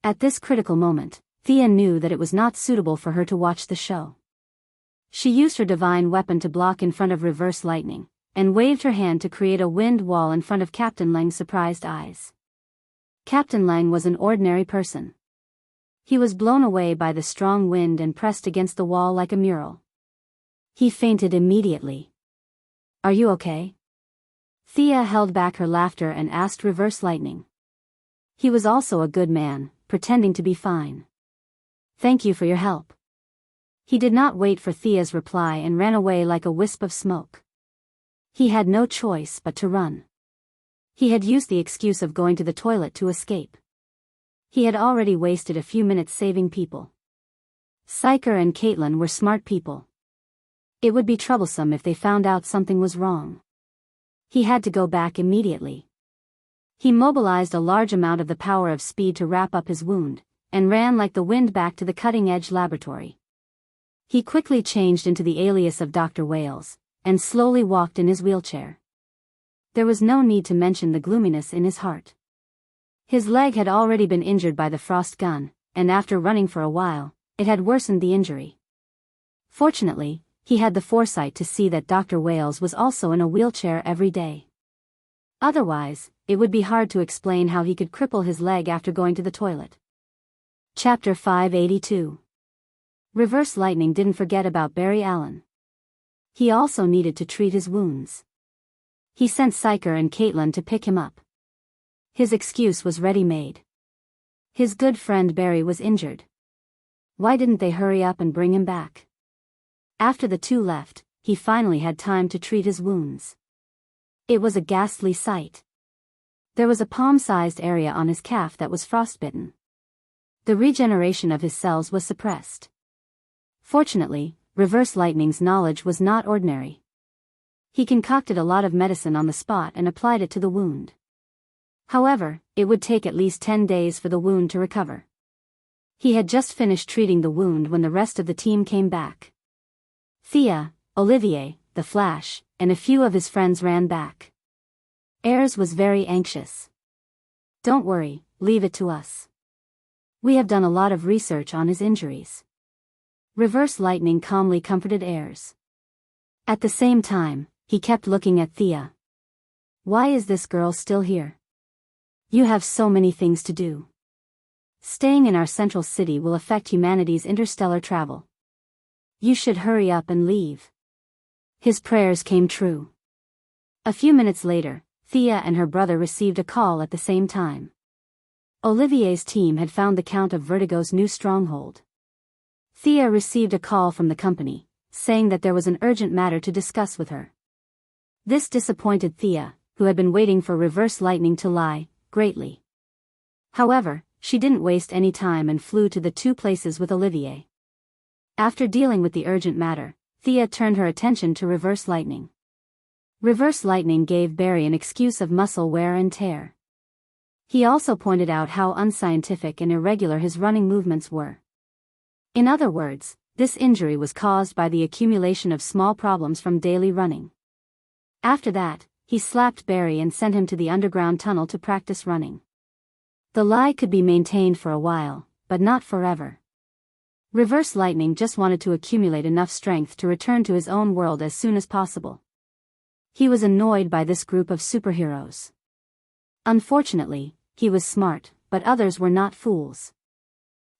At this critical moment, Thea knew that it was not suitable for her to watch the show. She used her divine weapon to block in front of Reverse Lightning, and waved her hand to create a wind wall in front of Captain Lang's surprised eyes. Captain Lang was an ordinary person. He was blown away by the strong wind and pressed against the wall like a mural. He fainted immediately. "Are you okay?" Thea held back her laughter and asked Reverse Lightning. He was also a good man, pretending to be fine. "Thank you for your help." He did not wait for Thea's reply and ran away like a wisp of smoke. He had no choice but to run. He had used the excuse of going to the toilet to escape. He had already wasted a few minutes saving people. Syker and Caitlin were smart people. It would be troublesome if they found out something was wrong. He had to go back immediately. He mobilized a large amount of the power of speed to wrap up his wound, and ran like the wind back to the cutting-edge laboratory. He quickly changed into the alias of Dr. Wales, and slowly walked in his wheelchair. There was no need to mention the gloominess in his heart. His leg had already been injured by the frost gun, and after running for a while, it had worsened the injury. Fortunately, he had the foresight to see that Dr. Wales was also in a wheelchair every day. Otherwise, it would be hard to explain how he could cripple his leg after going to the toilet. Chapter 582. Reverse Lightning didn't forget about Barry Allen. He also needed to treat his wounds. He sent Syker and Caitlin to pick him up. His excuse was ready-made. His good friend Barry was injured. Why didn't they hurry up and bring him back? After the two left, he finally had time to treat his wounds. It was a ghastly sight. There was a palm-sized area on his calf that was frostbitten. The regeneration of his cells was suppressed. Fortunately, Reverse Lightning's knowledge was not ordinary. He concocted a lot of medicine on the spot and applied it to the wound. However, it would take at least 10 days for the wound to recover. He had just finished treating the wound when the rest of the team came back. Thea, Olivier, the Flash, and a few of his friends ran back. Ayres was very anxious. "Don't worry, leave it to us. We have done a lot of research on his injuries." Reverse Lightning calmly comforted Ayres. At the same time, he kept looking at Thea. "Why is this girl still here? You have so many things to do. Staying in our central city will affect humanity's interstellar travel. You should hurry up and leave." His prayers came true. A few minutes later, Thea and her brother received a call at the same time. Olivier's team had found the Count of Vertigo's new stronghold. Thea received a call from the company, saying that there was an urgent matter to discuss with her. This disappointed Thea, who had been waiting for Reverse Lightning to lie, greatly. However, she didn't waste any time and flew to the two places with Olivier. After dealing with the urgent matter, Thea turned her attention to reverse lightning. Reverse lightning gave Barry an excuse of muscle wear and tear. He also pointed out how unscientific and irregular his running movements were. In other words, this injury was caused by the accumulation of small problems from daily running. After that, he slapped Barry and sent him to the underground tunnel to practice running. The lie could be maintained for a while, but not forever. Reverse lightning just wanted to accumulate enough strength to return to his own world as soon as possible. He was annoyed by this group of superheroes. Unfortunately, he was smart, but others were not fools.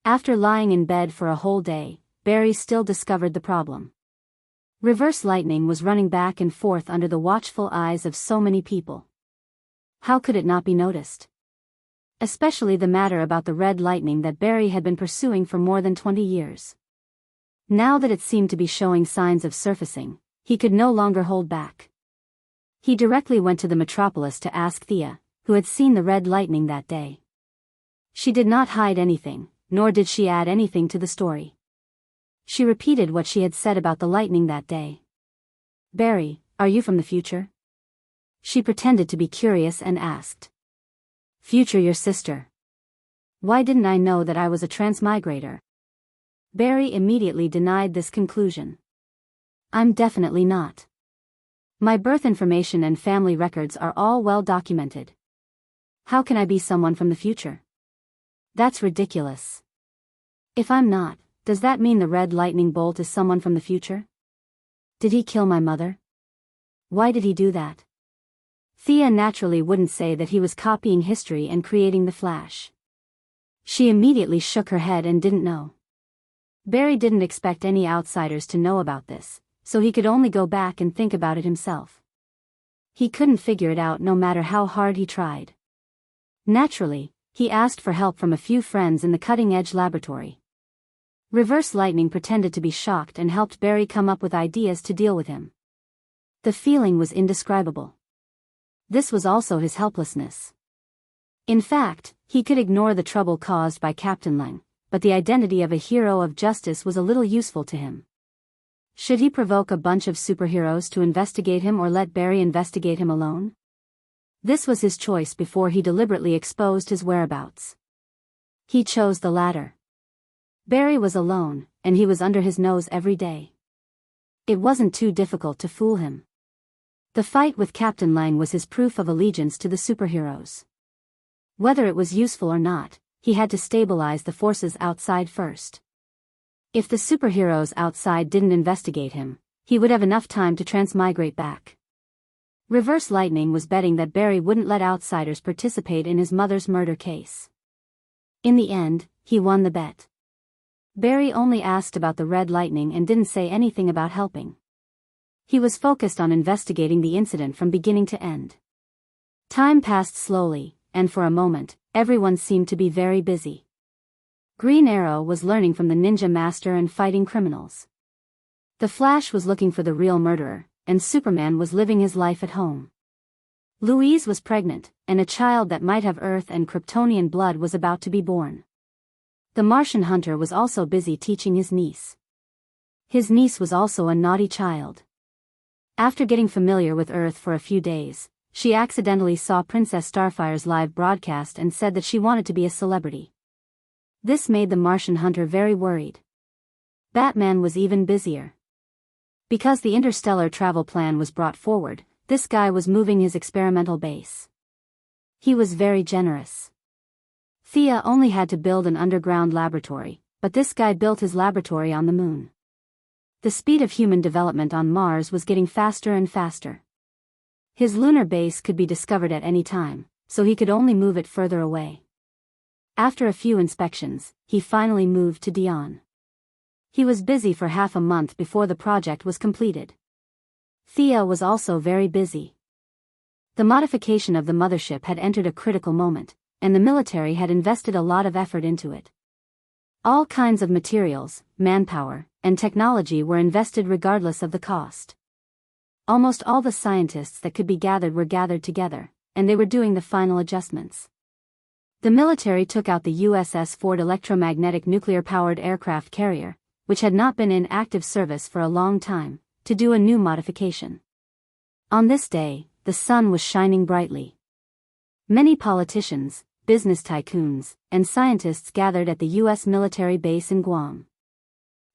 After lying in bed for a whole day, Barry still discovered the problem. Reverse lightning was running back and forth under the watchful eyes of so many people. How could it not be noticed? Especially the matter about the red lightning that Barry had been pursuing for more than 20 years. Now that it seemed to be showing signs of surfacing, he could no longer hold back. He directly went to the metropolis to ask Thea, who had seen the red lightning that day. She did not hide anything, nor did she add anything to the story. She repeated what she had said about the lightning that day. "Barry, are you from the future?" She pretended to be curious and asked. "Future your sister. Why didn't I know that I was a transmigrator?" Barry immediately denied this conclusion. "I'm definitely not. My birth information and family records are all well documented. How can I be someone from the future? That's ridiculous. If I'm not, does that mean the red lightning bolt is someone from the future? Did he kill my mother? Why did he do that?" Thea naturally wouldn't say that he was copying history and creating the Flash. She immediately shook her head and didn't know. Barry didn't expect any outsiders to know about this, so he could only go back and think about it himself. He couldn't figure it out no matter how hard he tried. Naturally, he asked for help from a few friends in the cutting-edge laboratory. Reverse lightning pretended to be shocked and helped Barry come up with ideas to deal with him. The feeling was indescribable. This was also his helplessness. In fact, he could ignore the trouble caused by Captain Lang, but the identity of a hero of justice was a little useful to him. Should he provoke a bunch of superheroes to investigate him or let Barry investigate him alone? This was his choice before he deliberately exposed his whereabouts. He chose the latter. Barry was alone, and he was under his nose every day. It wasn't too difficult to fool him. The fight with Captain Lang was his proof of allegiance to the superheroes. Whether it was useful or not, he had to stabilize the forces outside first. If the superheroes outside didn't investigate him, he would have enough time to transmigrate back. Reverse lightning was betting that Barry wouldn't let outsiders participate in his mother's murder case. In the end, he won the bet. Barry only asked about the red lightning and didn't say anything about helping. He was focused on investigating the incident from beginning to end. Time passed slowly, and for a moment, everyone seemed to be very busy. Green Arrow was learning from the ninja master and fighting criminals. The Flash was looking for the real murderer, and Superman was living his life at home. Louise was pregnant, and a child that might have Earth and Kryptonian blood was about to be born. The Martian hunter was also busy teaching his niece. His niece was also a naughty child. After getting familiar with Earth for a few days, she accidentally saw Princess Starfire's live broadcast and said that she wanted to be a celebrity. This made the Martian hunter very worried. Batman was even busier. Because the interstellar travel plan was brought forward, this guy was moving his experimental base. He was very generous. Thea only had to build an underground laboratory, but this guy built his laboratory on the moon. The speed of human development on Mars was getting faster and faster. His lunar base could be discovered at any time, so he could only move it further away. After a few inspections, he finally moved to Dion. He was busy for half a month before the project was completed. Thea was also very busy. The modification of the mothership had entered a critical moment, and the military had invested a lot of effort into it. All kinds of materials, manpower, and technology were invested regardless of the cost. Almost all the scientists that could be gathered were gathered together, and they were doing the final adjustments. The military took out the USS Ford electromagnetic nuclear-powered aircraft carrier, which had not been in active service for a long time, to do a new modification. On this day, the sun was shining brightly. Many politicians, business tycoons, and scientists gathered at the U.S. military base in Guam.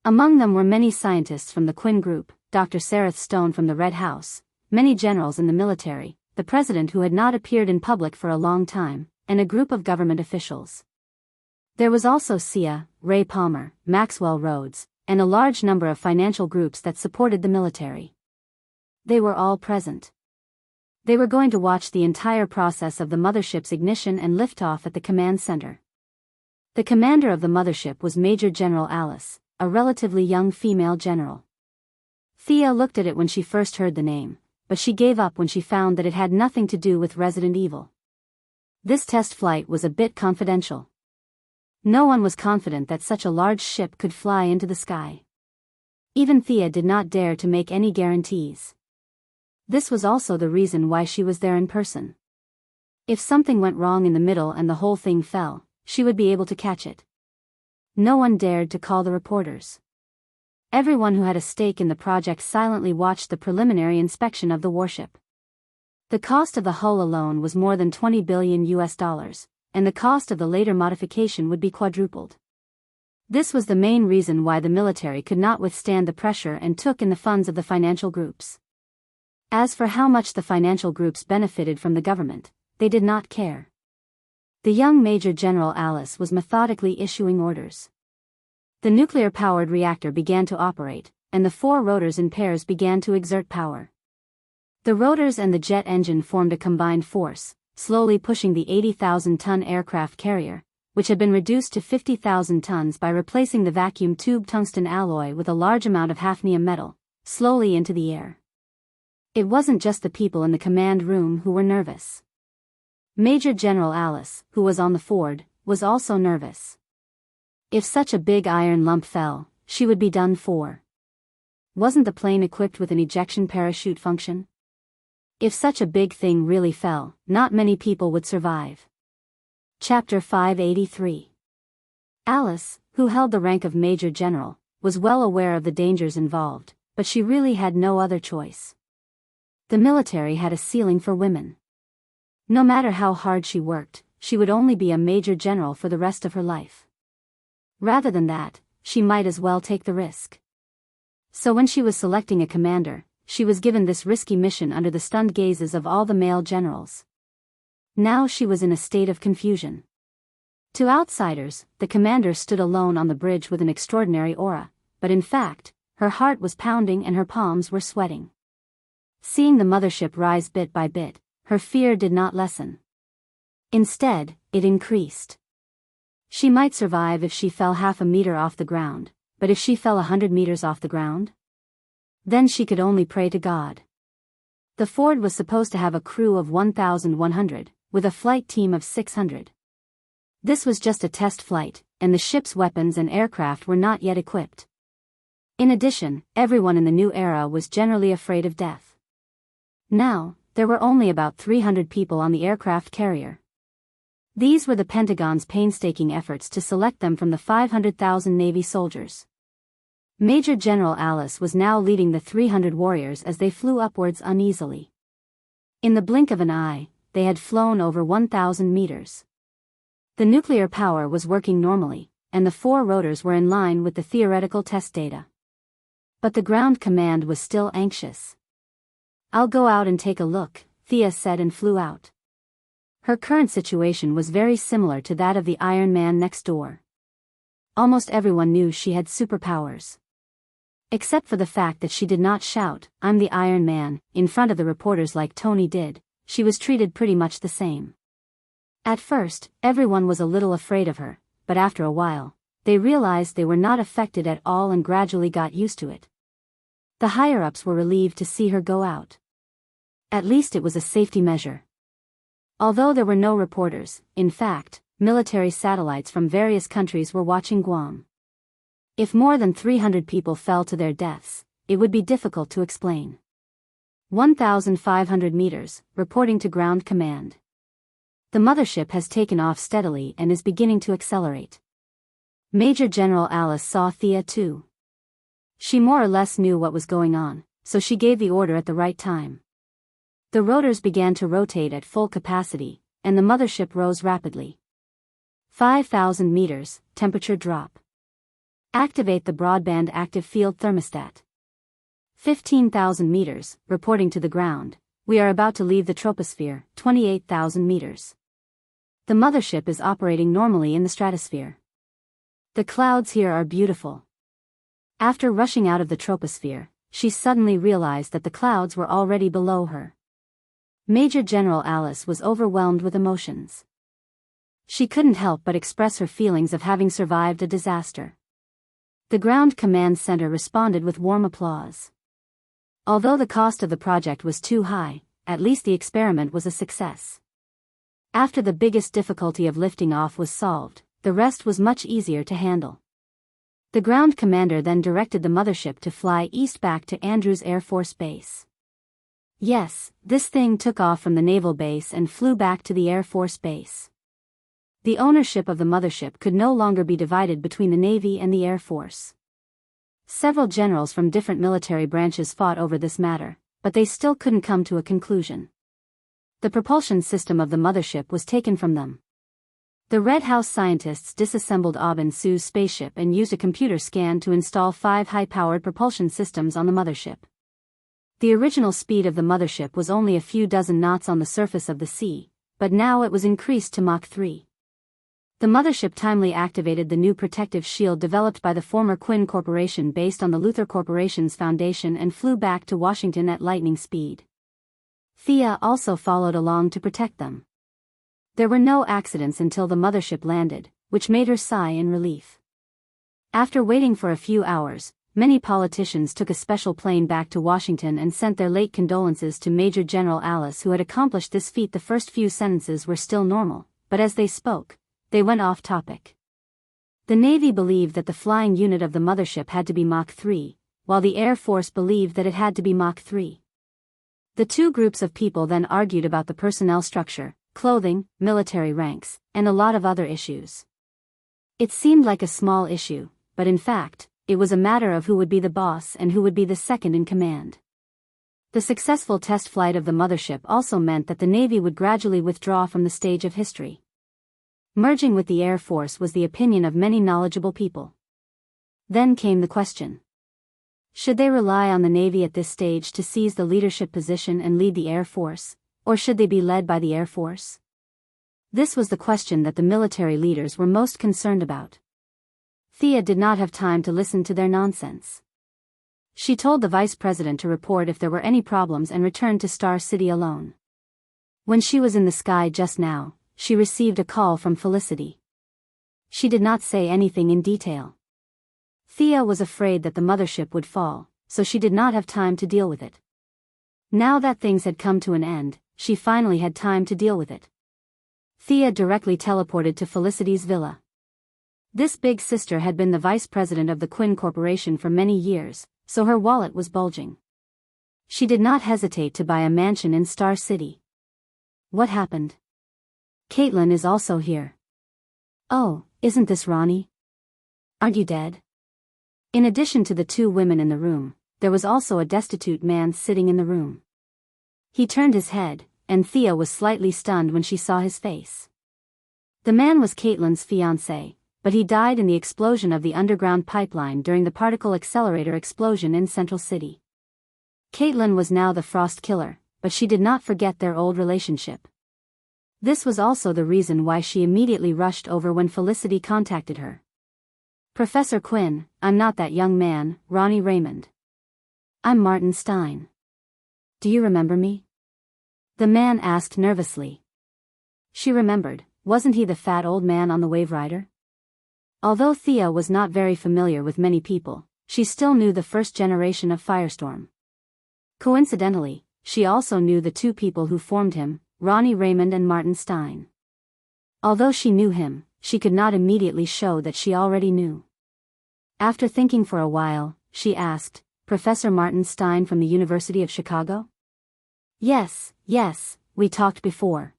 Among them were many scientists from the Quinn Group, Dr. Sareth Stone from the Red House, many generals in the military, the president who had not appeared in public for a long time, and a group of government officials. There was also Sia, Ray Palmer, Maxwell Rhodes, and a large number of financial groups that supported the military. They were all present. They were going to watch the entire process of the mothership's ignition and liftoff at the command center. The commander of the mothership was Major General Alice, a relatively young female general. Thea looked at it when she first heard the name, but she gave up when she found that it had nothing to do with Resident Evil. This test flight was a bit confidential. No one was confident that such a large ship could fly into the sky. Even Thea did not dare to make any guarantees. This was also the reason why she was there in person. If something went wrong in the middle and the whole thing fell, she would be able to catch it. No one dared to call the reporters. Everyone who had a stake in the project silently watched the preliminary inspection of the warship. The cost of the hull alone was more than $20 billion, and the cost of the later modification would be quadrupled. This was the main reason why the military could not withstand the pressure and took in the funds of the financial groups. As for how much the financial groups benefited from the government, they did not care. The young Major General Alice was methodically issuing orders. The nuclear-powered reactor began to operate, and the 4 rotors in pairs began to exert power. The rotors and the jet engine formed a combined force, slowly pushing the 80,000-ton aircraft carrier, which had been reduced to 50,000 tons by replacing the vacuum tube tungsten alloy with a large amount of hafnium metal, slowly into the air. It wasn't just the people in the command room who were nervous. Major General Alice, who was on the Ford, was also nervous. If such a big iron lump fell, she would be done for. Wasn't the plane equipped with an ejection parachute function? If such a big thing really fell, not many people would survive. Chapter 583. Alice, who held the rank of Major General, was well aware of the dangers involved, but she really had no other choice. The military had a ceiling for women. No matter how hard she worked, she would only be a Major General for the rest of her life. Rather than that, she might as well take the risk. So when she was selecting a commander, she was given this risky mission under the stunned gazes of all the male generals. Now she was in a state of confusion. To outsiders, the commander stood alone on the bridge with an extraordinary aura, but in fact, her heart was pounding and her palms were sweating. Seeing the mothership rise bit by bit, her fear did not lessen. Instead, it increased. She might survive if she fell half a meter off the ground, but if she fell 100 meters off the ground? Then she could only pray to God. The Ford was supposed to have a crew of 1,100, with a flight team of 600. This was just a test flight, and the ship's weapons and aircraft were not yet equipped. In addition, everyone in the new era was generally afraid of death. Now, there were only about 300 people on the aircraft carrier. These were the Pentagon's painstaking efforts to select them from the 500,000 Navy soldiers. Major General Alice was now leading the 300 warriors as they flew upwards uneasily. In the blink of an eye, they had flown over 1,000 meters. The nuclear power was working normally, and the 4 rotors were in line with the theoretical test data. But the ground command was still anxious. "I'll go out and take a look," Thea said and flew out. Her current situation was very similar to that of the Iron Man next door. Almost everyone knew she had superpowers. Except for the fact that she did not shout, "I'm the Iron Man," in front of the reporters like Tony did, she was treated pretty much the same. At first, everyone was a little afraid of her, but after a while, they realized they were not affected at all and gradually got used to it. The higher-ups were relieved to see her go out. At least it was a safety measure. Although there were no reporters, in fact, military satellites from various countries were watching Guam. If more than 300 people fell to their deaths, it would be difficult to explain. 1,500 meters, reporting to ground command. The mothership has taken off steadily and is beginning to accelerate. Major General Alice saw Thea too. She more or less knew what was going on, so she gave the order at the right time. The rotors began to rotate at full capacity, and the mothership rose rapidly. 5,000 meters, temperature drop. Activate the broadband active field thermostat. 15,000 meters, reporting to the ground. We are about to leave the troposphere, 28,000 meters. The mothership is operating normally in the stratosphere. The clouds here are beautiful. After rushing out of the troposphere, she suddenly realized that the clouds were already below her. Major General Alice was overwhelmed with emotions. She couldn't help but express her feelings of having survived a disaster. The Ground Command Center responded with warm applause. Although the cost of the project was too high, at least the experiment was a success. After the biggest difficulty of lifting off was solved, the rest was much easier to handle. The ground commander then directed the mothership to fly east back to Andrews Air Force Base. Yes, this thing took off from the naval base and flew back to the Air Force Base. The ownership of the mothership could no longer be divided between the Navy and the Air Force. Several generals from different military branches fought over this matter, but they still couldn't come to a conclusion. The propulsion system of the mothership was taken from them. The Red House scientists disassembled Aubin Su's spaceship and used a computer scan to install 5 high-powered propulsion systems on the mothership. The original speed of the mothership was only a few dozen knots on the surface of the sea, but now it was increased to Mach 3. The mothership timely activated the new protective shield developed by the former Quinn Corporation based on the Luther Corporation's foundation and flew back to Washington at lightning speed. Thea also followed along to protect them. There were no accidents until the mothership landed, which made her sigh in relief. After waiting for a few hours, many politicians took a special plane back to Washington and sent their late condolences to Major General Alice, who had accomplished this feat. The first few sentences were still normal, but as they spoke, they went off topic. The Navy believed that the flying unit of the mothership had to be Mach 3, while the Air Force believed that it had to be Mach 3. The two groups of people then argued about the personnel structure, clothing, military ranks, and a lot of other issues. It seemed like a small issue, but in fact, it was a matter of who would be the boss and who would be the second in command. The successful test flight of the mothership also meant that the Navy would gradually withdraw from the stage of history. Merging with the Air Force was the opinion of many knowledgeable people. Then came the question. Should they rely on the Navy at this stage to seize the leadership position and lead the Air Force, or should they be led by the Air Force? This was the question that the military leaders were most concerned about. Thea did not have time to listen to their nonsense. She told the vice president to report if there were any problems and returned to Star City alone. When she was in the sky just now, she received a call from Felicity. She did not say anything in detail. Thea was afraid that the mothership would fall, so she did not have time to deal with it. Now that things had come to an end, she finally had time to deal with it. Thea directly teleported to Felicity's villa. This big sister had been the vice president of the Quinn Corporation for many years, so her wallet was bulging. She did not hesitate to buy a mansion in Star City. What happened? Caitlin is also here. Oh, isn't this Ronnie? Aren't you dead? In addition to the two women in the room, there was also a destitute man sitting in the room. He turned his head, and Thea was slightly stunned when she saw his face. The man was Caitlin's fiancé, but he died in the explosion of the underground pipeline during the particle accelerator explosion in Central City. Caitlin was now the Frost Killer, but she did not forget their old relationship. This was also the reason why she immediately rushed over when Felicity contacted her. Professor Quinn, I'm not that young man, Ronnie Raymond. I'm Martin Stein. Do you remember me? The man asked nervously. She remembered, wasn't he the fat old man on the Wave Rider? Although Thea was not very familiar with many people, she still knew the first generation of Firestorm. Coincidentally, she also knew the two people who formed him, Ronnie Raymond and Martin Stein. Although she knew him, she could not immediately show that she already knew. After thinking for a while, she asked, Professor Martin Stein from the University of Chicago? Yes, we talked before.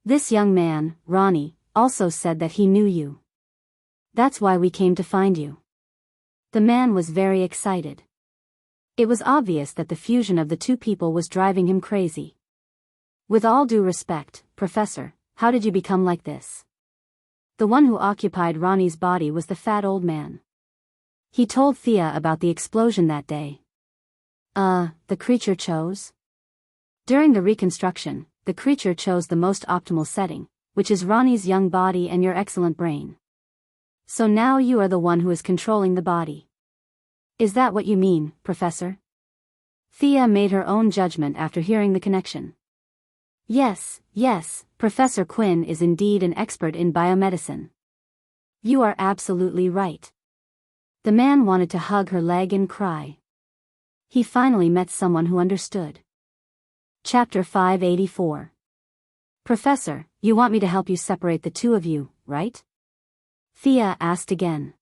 This young man, Ronnie, also said that he knew you. That's why we came to find you. The man was very excited. It was obvious that the fusion of the two people was driving him crazy. With all due respect, Professor, how did you become like this? The one who occupied Ronnie's body was the fat old man. He told Thea about the explosion that day. The creature chose? During the reconstruction, the creature chose the most optimal setting, which is Ronnie's young body and your excellent brain. So now you are the one who is controlling the body. Is that what you mean, Professor? Thea made her own judgment after hearing the connection. Yes, Professor Quinn is indeed an expert in biomedicine. You are absolutely right. The man wanted to hug her leg and cry. He finally met someone who understood. Chapter 584. Professor, you want me to help you separate the two of you, right? Thea asked again.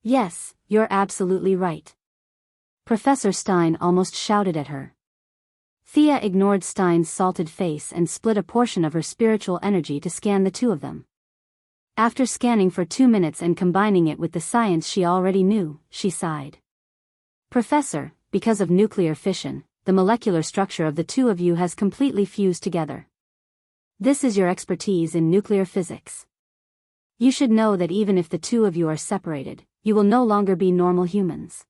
Yes, you're absolutely right. Professor Stein almost shouted at her. Thea ignored Stein's salted face and split a portion of her spiritual energy to scan the two of them. After scanning for 2 minutes and combining it with the science she already knew, she sighed. Professor, because of nuclear fission, the molecular structure of the two of you has completely fused together. This is your expertise in nuclear physics. You should know that even if the two of you are separated, you will no longer be normal humans.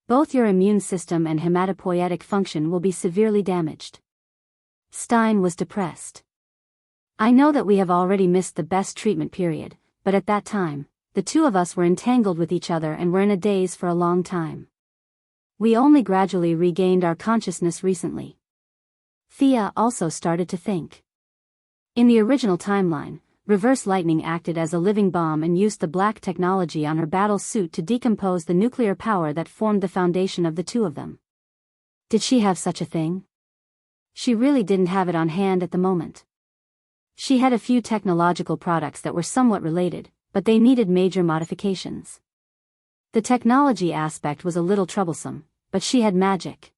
Both your immune system and hematopoietic function will be severely damaged. Stein was depressed. I know that we have already missed the best treatment period, but at that time, the two of us were entangled with each other and were in a daze for a long time. We only gradually regained our consciousness recently. Thea also started to think. In the original timeline, Reverse Lightning acted as a living bomb and used the black technology on her battle suit to decompose the nuclear power that formed the foundation of the two of them. Did she have such a thing? She really didn't have it on hand at the moment. She had a few technological products that were somewhat related, but they needed major modifications. The technology aspect was a little troublesome, but she had magic.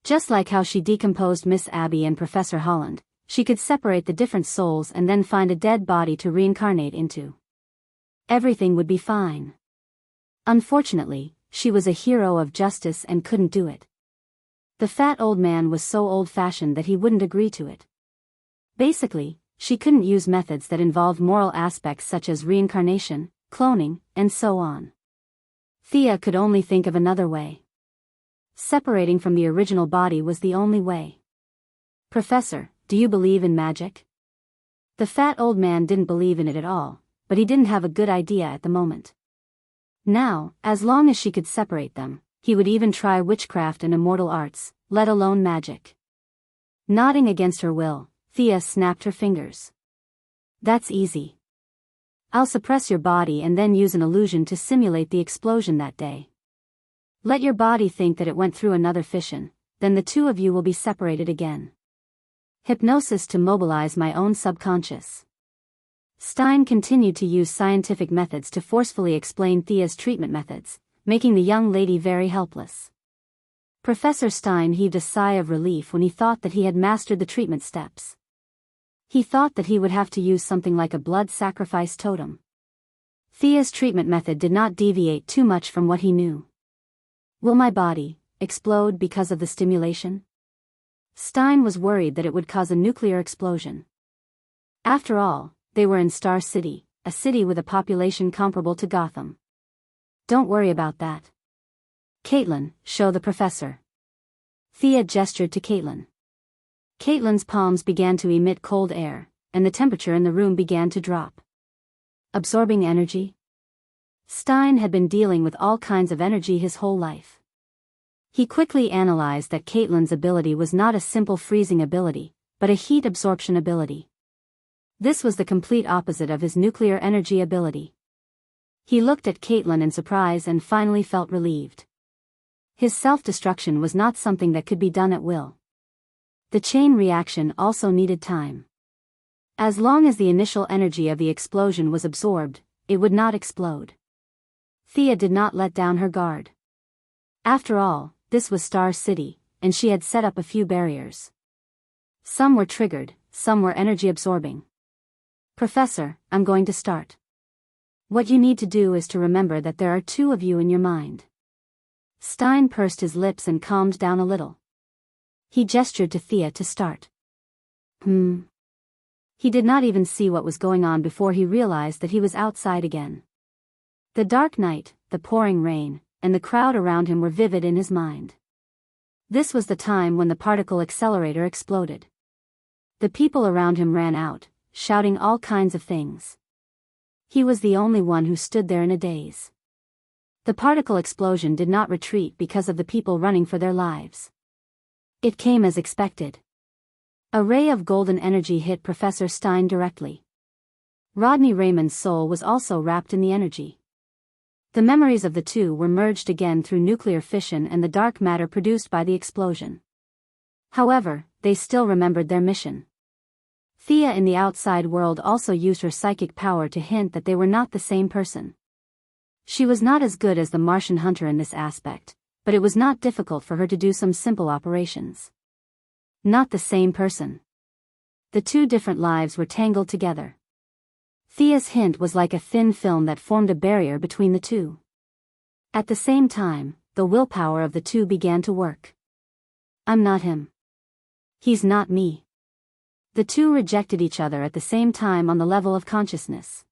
Just like how she decomposed Miss Abby and Professor Holland, she could separate the different souls and then find a dead body to reincarnate into. Everything would be fine. Unfortunately, she was a hero of justice and couldn't do it. The fat old man was so old-fashioned that he wouldn't agree to it. Basically, she couldn't use methods that involved moral aspects such as reincarnation, cloning, and so on. Thea could only think of another way. Separating from the original body was the only way. Professor, do you believe in magic? The fat old man didn't believe in it at all, but he didn't have a good idea at the moment. Now, as long as she could separate them, he would even try witchcraft and immortal arts, let alone magic. Nodding against her will, Thea snapped her fingers. That's easy. I'll suppress your body and then use an illusion to simulate the explosion that day. Let your body think that it went through another fission, then the two of you will be separated again. Hypnosis to mobilize my own subconscious. Stein continued to use scientific methods to forcefully explain Thea's treatment methods, making the young lady very helpless. Professor Stein heaved a sigh of relief when he thought that he had mastered the treatment steps. He thought that he would have to use something like a blood sacrifice totem. Thea's treatment method did not deviate too much from what he knew. Will my body explode because of the stimulation? Stein was worried that it would cause a nuclear explosion. After all, they were in Star City, a city with a population comparable to Gotham. Don't worry about that. Caitlin, show the professor. Thea gestured to Caitlin. Caitlin's palms began to emit cold air, and the temperature in the room began to drop. Absorbing energy? Stein had been dealing with all kinds of energy his whole life. He quickly analyzed that Caitlin's ability was not a simple freezing ability, but a heat absorption ability. This was the complete opposite of his nuclear energy ability. He looked at Caitlin in surprise and finally felt relieved. His self-destruction was not something that could be done at will. The chain reaction also needed time. As long as the initial energy of the explosion was absorbed, it would not explode. Thea did not let down her guard. After all, this was Star City, and she had set up a few barriers. Some were triggered, some were energy absorbing. Professor, I'm going to start. What you need to do is to remember that there are two of you in your mind. Stein pursed his lips and calmed down a little. He gestured to Thea to start. He did not even see what was going on before he realized that he was outside again. The dark night, the pouring rain, and the crowd around him were vivid in his mind. This was the time when the particle accelerator exploded. The people around him ran out, shouting all kinds of things. He was the only one who stood there in a daze. The particle explosion did not retreat because of the people running for their lives. It came as expected. A ray of golden energy hit Professor Stein directly. Rodney Raymond's soul was also wrapped in the energy. The memories of the two were merged again through nuclear fission and the dark matter produced by the explosion. However, they still remembered their mission. Thea in the outside world also used her psychic power to hint that they were not the same person. She was not as good as the Martian hunter in this aspect, but it was not difficult for her to do some simple operations. Not the same person. The two different lives were tangled together. Thea's hint was like a thin film that formed a barrier between the two. At the same time, the willpower of the two began to work. I'm not him. He's not me. The two rejected each other at the same time on the level of consciousness.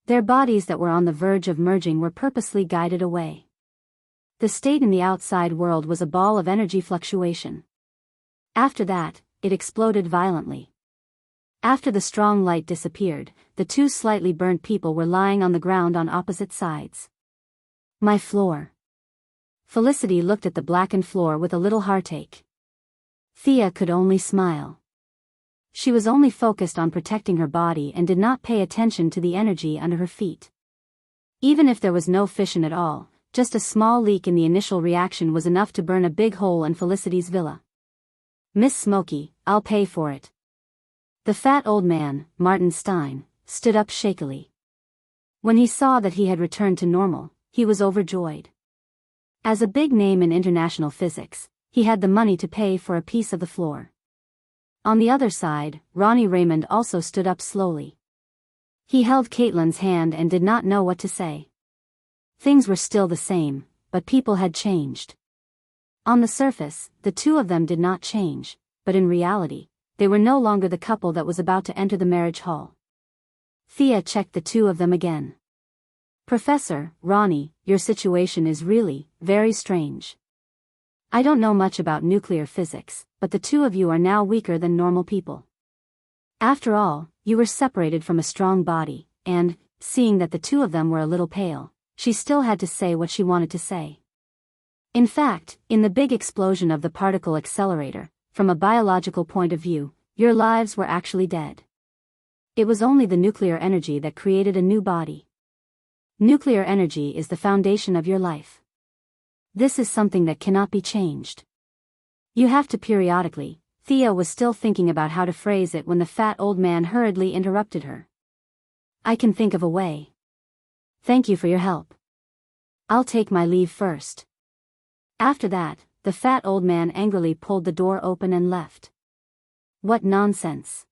Their bodies that were on the verge of merging were purposely guided away. The state in the outside world was a ball of energy fluctuation. After that, it exploded violently. After the strong light disappeared, the two slightly burnt people were lying on the ground on opposite sides. My floor. Felicity looked at the blackened floor with a little heartache. Thea could only smile. She was only focused on protecting her body and did not pay attention to the energy under her feet. Even if there was no fission at all, just a small leak in the initial reaction was enough to burn a big hole in Felicity's villa. Miss Smokey, I'll pay for it. The fat old man, Martin Stein, stood up shakily. When he saw that he had returned to normal, he was overjoyed. As a big name in international physics, he had the money to pay for a piece of the floor. On the other side, Ronnie Raymond also stood up slowly. He held Caitlin's hand and did not know what to say. Things were still the same, but people had changed. On the surface, the two of them did not change, but in reality, they were no longer the couple that was about to enter the marriage hall. Thea checked the two of them again. Professor, Ronnie, your situation is really, very strange. I don't know much about nuclear physics, but the two of you are now weaker than normal people. After all, you were separated from a strong body, and, seeing that the two of them were a little pale, she still had to say what she wanted to say. In fact, in the big explosion of the particle accelerator, from a biological point of view, your lives were actually dead. It was only the nuclear energy that created a new body. Nuclear energy is the foundation of your life. This is something that cannot be changed. You have to periodically. Thea was still thinking about how to phrase it when the fat old man hurriedly interrupted her. I can think of a way. Thank you for your help. I'll take my leave first. After that, the fat old man angrily pulled the door open and left. What nonsense.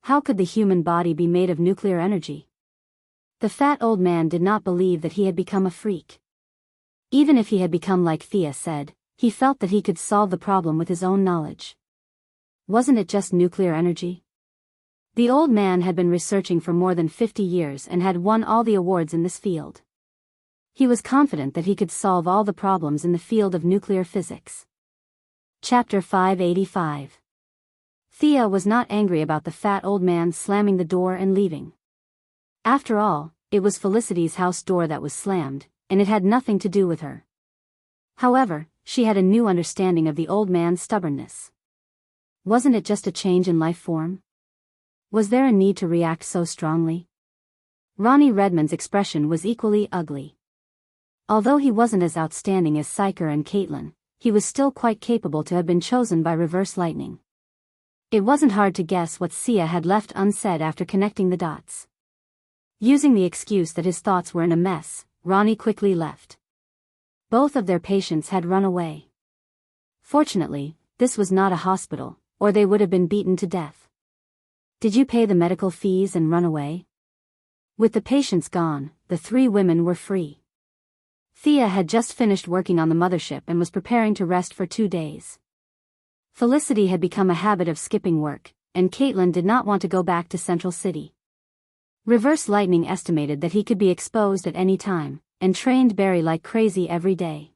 How could the human body be made of nuclear energy? The fat old man did not believe that he had become a freak. Even if he had become like Thea said, he felt that he could solve the problem with his own knowledge. Wasn't it just nuclear energy? The old man had been researching for more than 50 years and had won all the awards in this field. He was confident that he could solve all the problems in the field of nuclear physics. Chapter 585. Thea was not angry about the fat old man slamming the door and leaving. After all, it was Felicity's house door that was slammed, and it had nothing to do with her. However, she had a new understanding of the old man's stubbornness. Wasn't it just a change in life form? Was there a need to react so strongly? Ronnie Redmond's expression was equally ugly. Although he wasn't as outstanding as Syker and Caitlin, he was still quite capable to have been chosen by reverse lightning. It wasn't hard to guess what Sia had left unsaid after connecting the dots. Using the excuse that his thoughts were in a mess, Ronnie quickly left. Both of their patients had run away. Fortunately, this was not a hospital, or they would have been beaten to death. Did you pay the medical fees and run away? With the patients gone, the three women were free. Thea had just finished working on the mothership and was preparing to rest for 2 days. Felicity had become a habit of skipping work, and Caitlin did not want to go back to Central City. Reverse Lightning estimated that he could be exposed at any time, and trained Barry like crazy every day.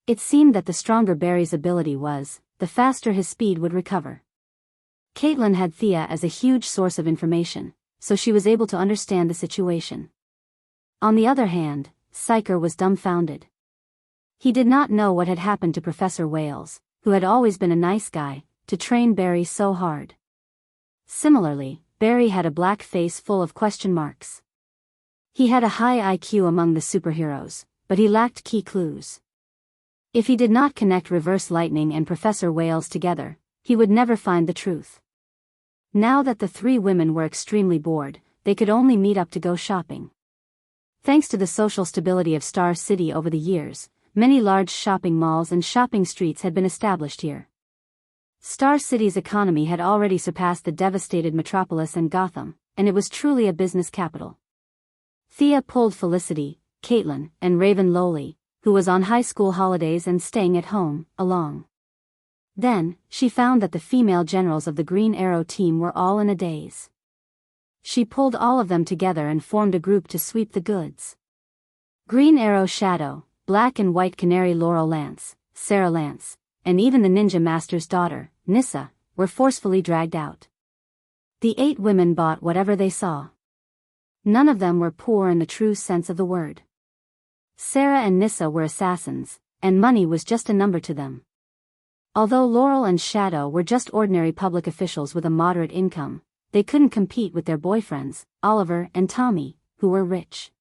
It seemed that the stronger Barry's ability was, the faster his speed would recover. Caitlin had Thea as a huge source of information, so she was able to understand the situation. On the other hand, Psyker was dumbfounded. He did not know what had happened to Professor Wales, who had always been a nice guy, to train Barry so hard. Similarly, Barry had a black face full of question marks. He had a high IQ among the superheroes, but he lacked key clues. If he did not connect Reverse Lightning and Professor Wales together, he would never find the truth. Now that the three women were extremely bored, they could only meet up to go shopping. Thanks to the social stability of Star City over the years, many large shopping malls and shopping streets had been established here. Star City's economy had already surpassed the devastated metropolis and Gotham, and it was truly a business capital. Thea pulled Felicity, Caitlin, and Raven Lowly, who was on high school holidays and staying at home, along. Then, she found that the female generals of the Green Arrow team were all in a daze. She pulled all of them together and formed a group to sweep the goods. Green Arrow Shadow, Black and White Canary Laurel Lance, Sarah Lance, and even the Ninja Master's daughter, Nissa, were forcefully dragged out. The 8 women bought whatever they saw. None of them were poor in the true sense of the word. Sarah and Nissa were assassins, and money was just a number to them. Although Laurel and Shadow were just ordinary public officials with a moderate income, they couldn't compete with their boyfriends, Oliver and Tommy, who were rich.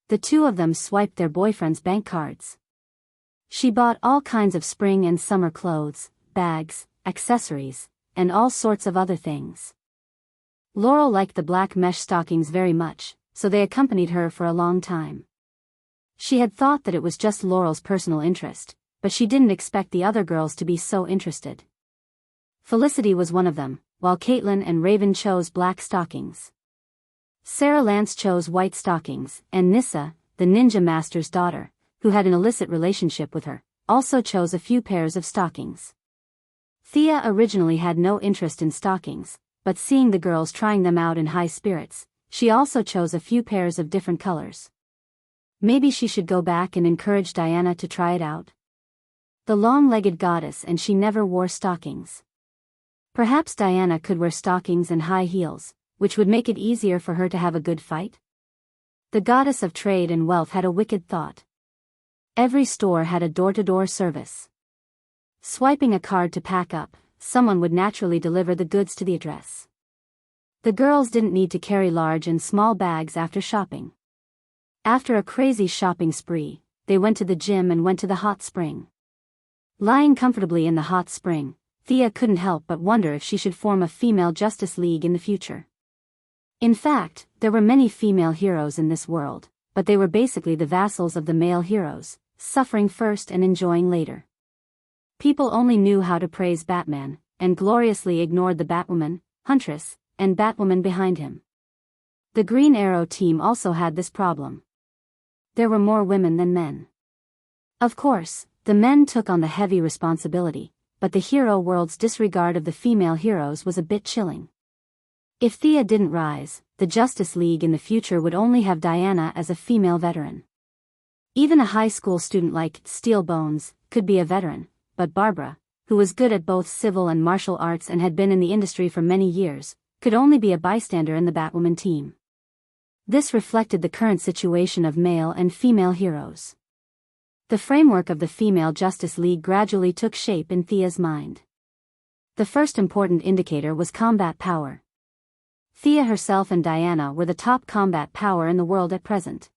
The two of them swiped their boyfriends' bank cards. She bought all kinds of spring and summer clothes, bags, accessories, and all sorts of other things. Laurel liked the black mesh stockings very much, so they accompanied her for a long time. She had thought that it was just Laurel's personal interest, but she didn't expect the other girls to be so interested. Felicity was one of them, while Caitlin and Raven chose black stockings. Sarah Lance chose white stockings, and Nissa, the Ninja Master's daughter, who had an illicit relationship with her, also chose a few pairs of stockings. Thea originally had no interest in stockings, but seeing the girls trying them out in high spirits, she also chose a few pairs of different colors. Maybe she should go back and encourage Diana to try it out. The long-legged goddess and she never wore stockings. Perhaps Diana could wear stockings and high heels, which would make it easier for her to have a good fight? The goddess of trade and wealth had a wicked thought. Every store had a door-to-door service. Swiping a card to pack up, someone would naturally deliver the goods to the address. The girls didn't need to carry large and small bags after shopping. After a crazy shopping spree, they went to the gym and went to the hot spring. Lying comfortably in the hot spring, Thea couldn't help but wonder if she should form a female Justice League in the future. In fact, there were many female heroes in this world, but they were basically the vassals of the male heroes, suffering first and enjoying later. People only knew how to praise Batman, and gloriously ignored the Batwoman, Huntress, and Batwoman behind him. The Green Arrow team also had this problem. There were more women than men. Of course, the men took on the heavy responsibility, but the hero world's disregard of the female heroes was a bit chilling. If Thea didn't rise, the Justice League in the future would only have Diana as a female veteran. Even a high school student like Steel Bones could be a veteran, but Barbara, who was good at both civil and martial arts and had been in the industry for many years, could only be a bystander in the Batwoman team. This reflected the current situation of male and female heroes. The framework of the female Justice League gradually took shape in Thea's mind. The first important indicator was combat power. Thea herself and Diana were the top combat power in the world at present.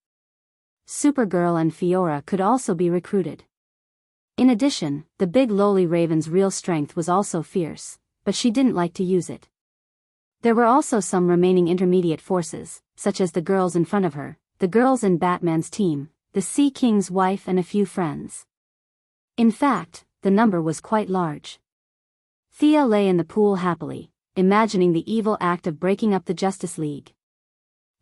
Supergirl and Fiora could also be recruited. In addition, the big lowly Raven's real strength was also fierce, but she didn't like to use it. There were also some remaining intermediate forces, such as the girls in front of her, the girls in Batman's team, the Sea King's wife and a few friends. In fact, the number was quite large. Thea lay in the pool happily, imagining the evil act of breaking up the Justice League.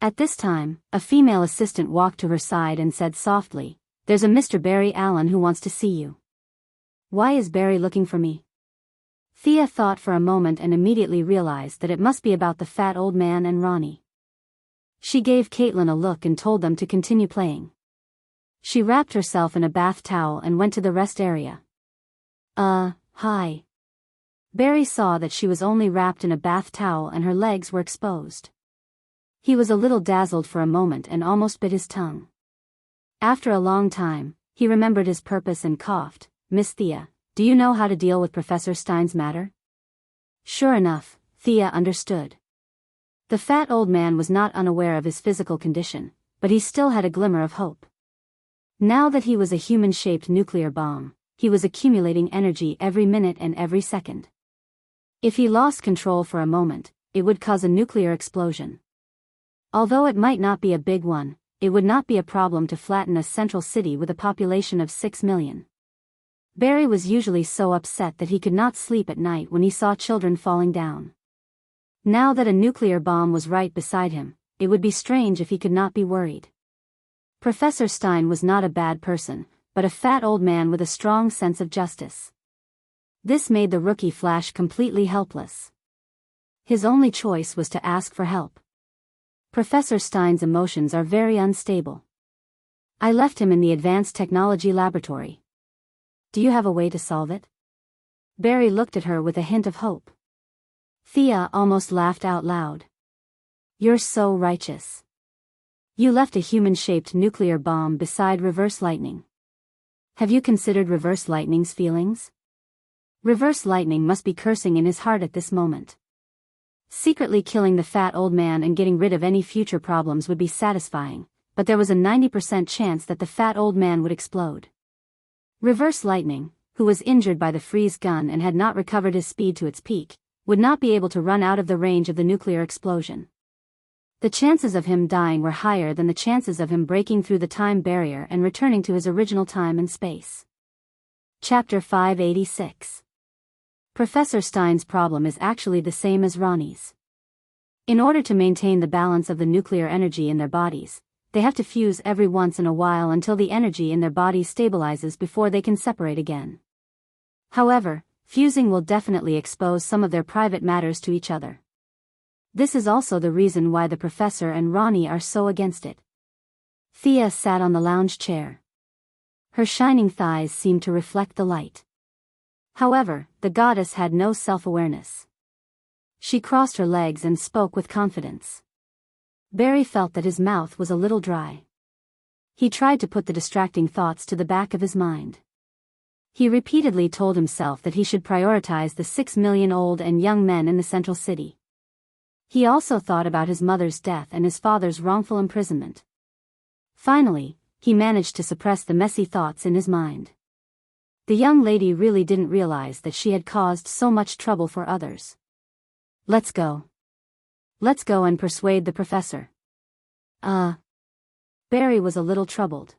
At this time, a female assistant walked to her side and said softly, "There's a Mr. Barry Allen who wants to see you." "Why is Barry looking for me?" Thea thought for a moment and immediately realized that it must be about the fat old man and Ronnie. She gave Caitlin a look and told them to continue playing. She wrapped herself in a bath towel and went to the rest area. Hi. Barry saw that she was only wrapped in a bath towel and her legs were exposed. He was a little dazzled for a moment and almost bit his tongue. After a long time, he remembered his purpose and coughed. "Miss Thea, do you know how to deal with Professor Stein's matter?" Sure enough, Thea understood. The fat old man was not unaware of his physical condition, but he still had a glimmer of hope. Now that he was a human-shaped nuclear bomb, he was accumulating energy every minute and every second. If he lost control for a moment, it would cause a nuclear explosion. Although it might not be a big one, it would not be a problem to flatten a central city with a population of 6 million. Barry was usually so upset that he could not sleep at night when he saw children falling down. Now that a nuclear bomb was right beside him, it would be strange if he could not be worried. Professor Stein was not a bad person, but a fat old man with a strong sense of justice. This made the rookie Flash completely helpless. His only choice was to ask for help. Professor Stein's emotions are very unstable. I left him in the Advanced Technology Laboratory. Do you have a way to solve it? Barry looked at her with a hint of hope. Thea almost laughed out loud. You're so righteous. You left a human-shaped nuclear bomb beside Reverse Lightning. Have you considered Reverse Lightning's feelings? Reverse Lightning must be cursing in his heart at this moment. Secretly killing the fat old man and getting rid of any future problems would be satisfying, but there was a 90% chance that the fat old man would explode. Reverse Lightning, who was injured by the freeze gun and had not recovered his speed to its peak, would not be able to run out of the range of the nuclear explosion. The chances of him dying were higher than the chances of him breaking through the time barrier and returning to his original time and space. Chapter 586. Professor Stein's problem is actually the same as Ronnie's. In order to maintain the balance of the nuclear energy in their bodies, they have to fuse every once in a while until the energy in their bodies stabilizes before they can separate again. However, fusing will definitely expose some of their private matters to each other. This is also the reason why the professor and Ronnie are so against it. Thea sat on the lounge chair. Her shining thighs seemed to reflect the light. However, the goddess had no self-awareness. She crossed her legs and spoke with confidence. Barry felt that his mouth was a little dry. He tried to put the distracting thoughts to the back of his mind. He repeatedly told himself that he should prioritize the 6 million old and young men in the central city. He also thought about his mother's death and his father's wrongful imprisonment. Finally, he managed to suppress the messy thoughts in his mind. The young lady really didn't realize that she had caused so much trouble for others. Let's go. Let's go and persuade the professor. Barry was a little troubled.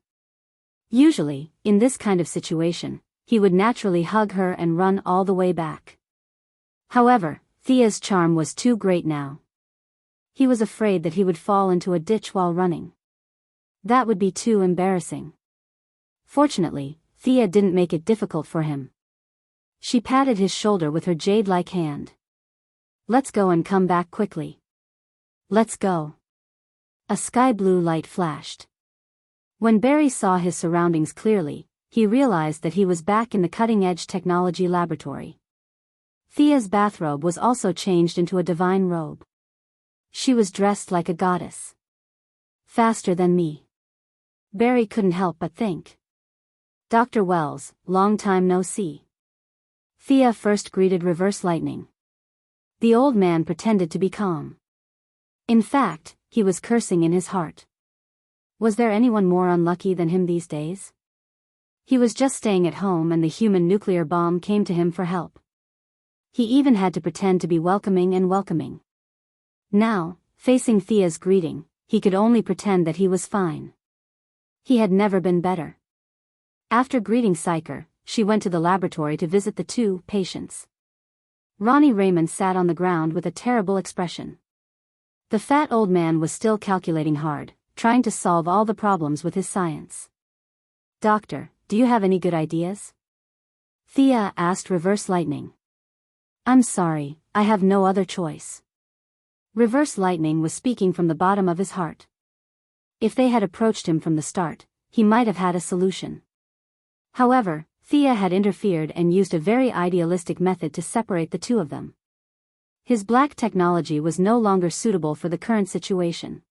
Usually, in this kind of situation, he would naturally hug her and run all the way back. However, Thea's charm was too great now. He was afraid that he would fall into a ditch while running. That would be too embarrassing. Fortunately, Thea didn't make it difficult for him. She patted his shoulder with her jade-like hand. Let's go and come back quickly. Let's go. A sky-blue light flashed. When Barry saw his surroundings clearly, he realized that he was back in the cutting-edge technology laboratory. Thea's bathrobe was also changed into a divine robe. She was dressed like a goddess. Faster than me. Barry couldn't help but think. Dr. Wells, long time no see. Thea first greeted Reverse Lightning. The old man pretended to be calm. In fact, he was cursing in his heart. Was there anyone more unlucky than him these days? He was just staying at home and the human nuclear bomb came to him for help. He even had to pretend to be welcoming and welcoming. Now, facing Thea's greeting, he could only pretend that he was fine. He had never been better. After greeting Psyker, she went to the laboratory to visit the 2 patients. Ronnie Raymond sat on the ground with a terrible expression. The fat old man was still calculating hard, trying to solve all the problems with his science. "Doctor, do you have any good ideas?" Thea asked Reverse Lightning. "I'm sorry, I have no other choice." Reverse Lightning was speaking from the bottom of his heart. If they had approached him from the start, he might have had a solution. However, Thea had interfered and used a very idealistic method to separate the two of them. His black technology was no longer suitable for the current situation.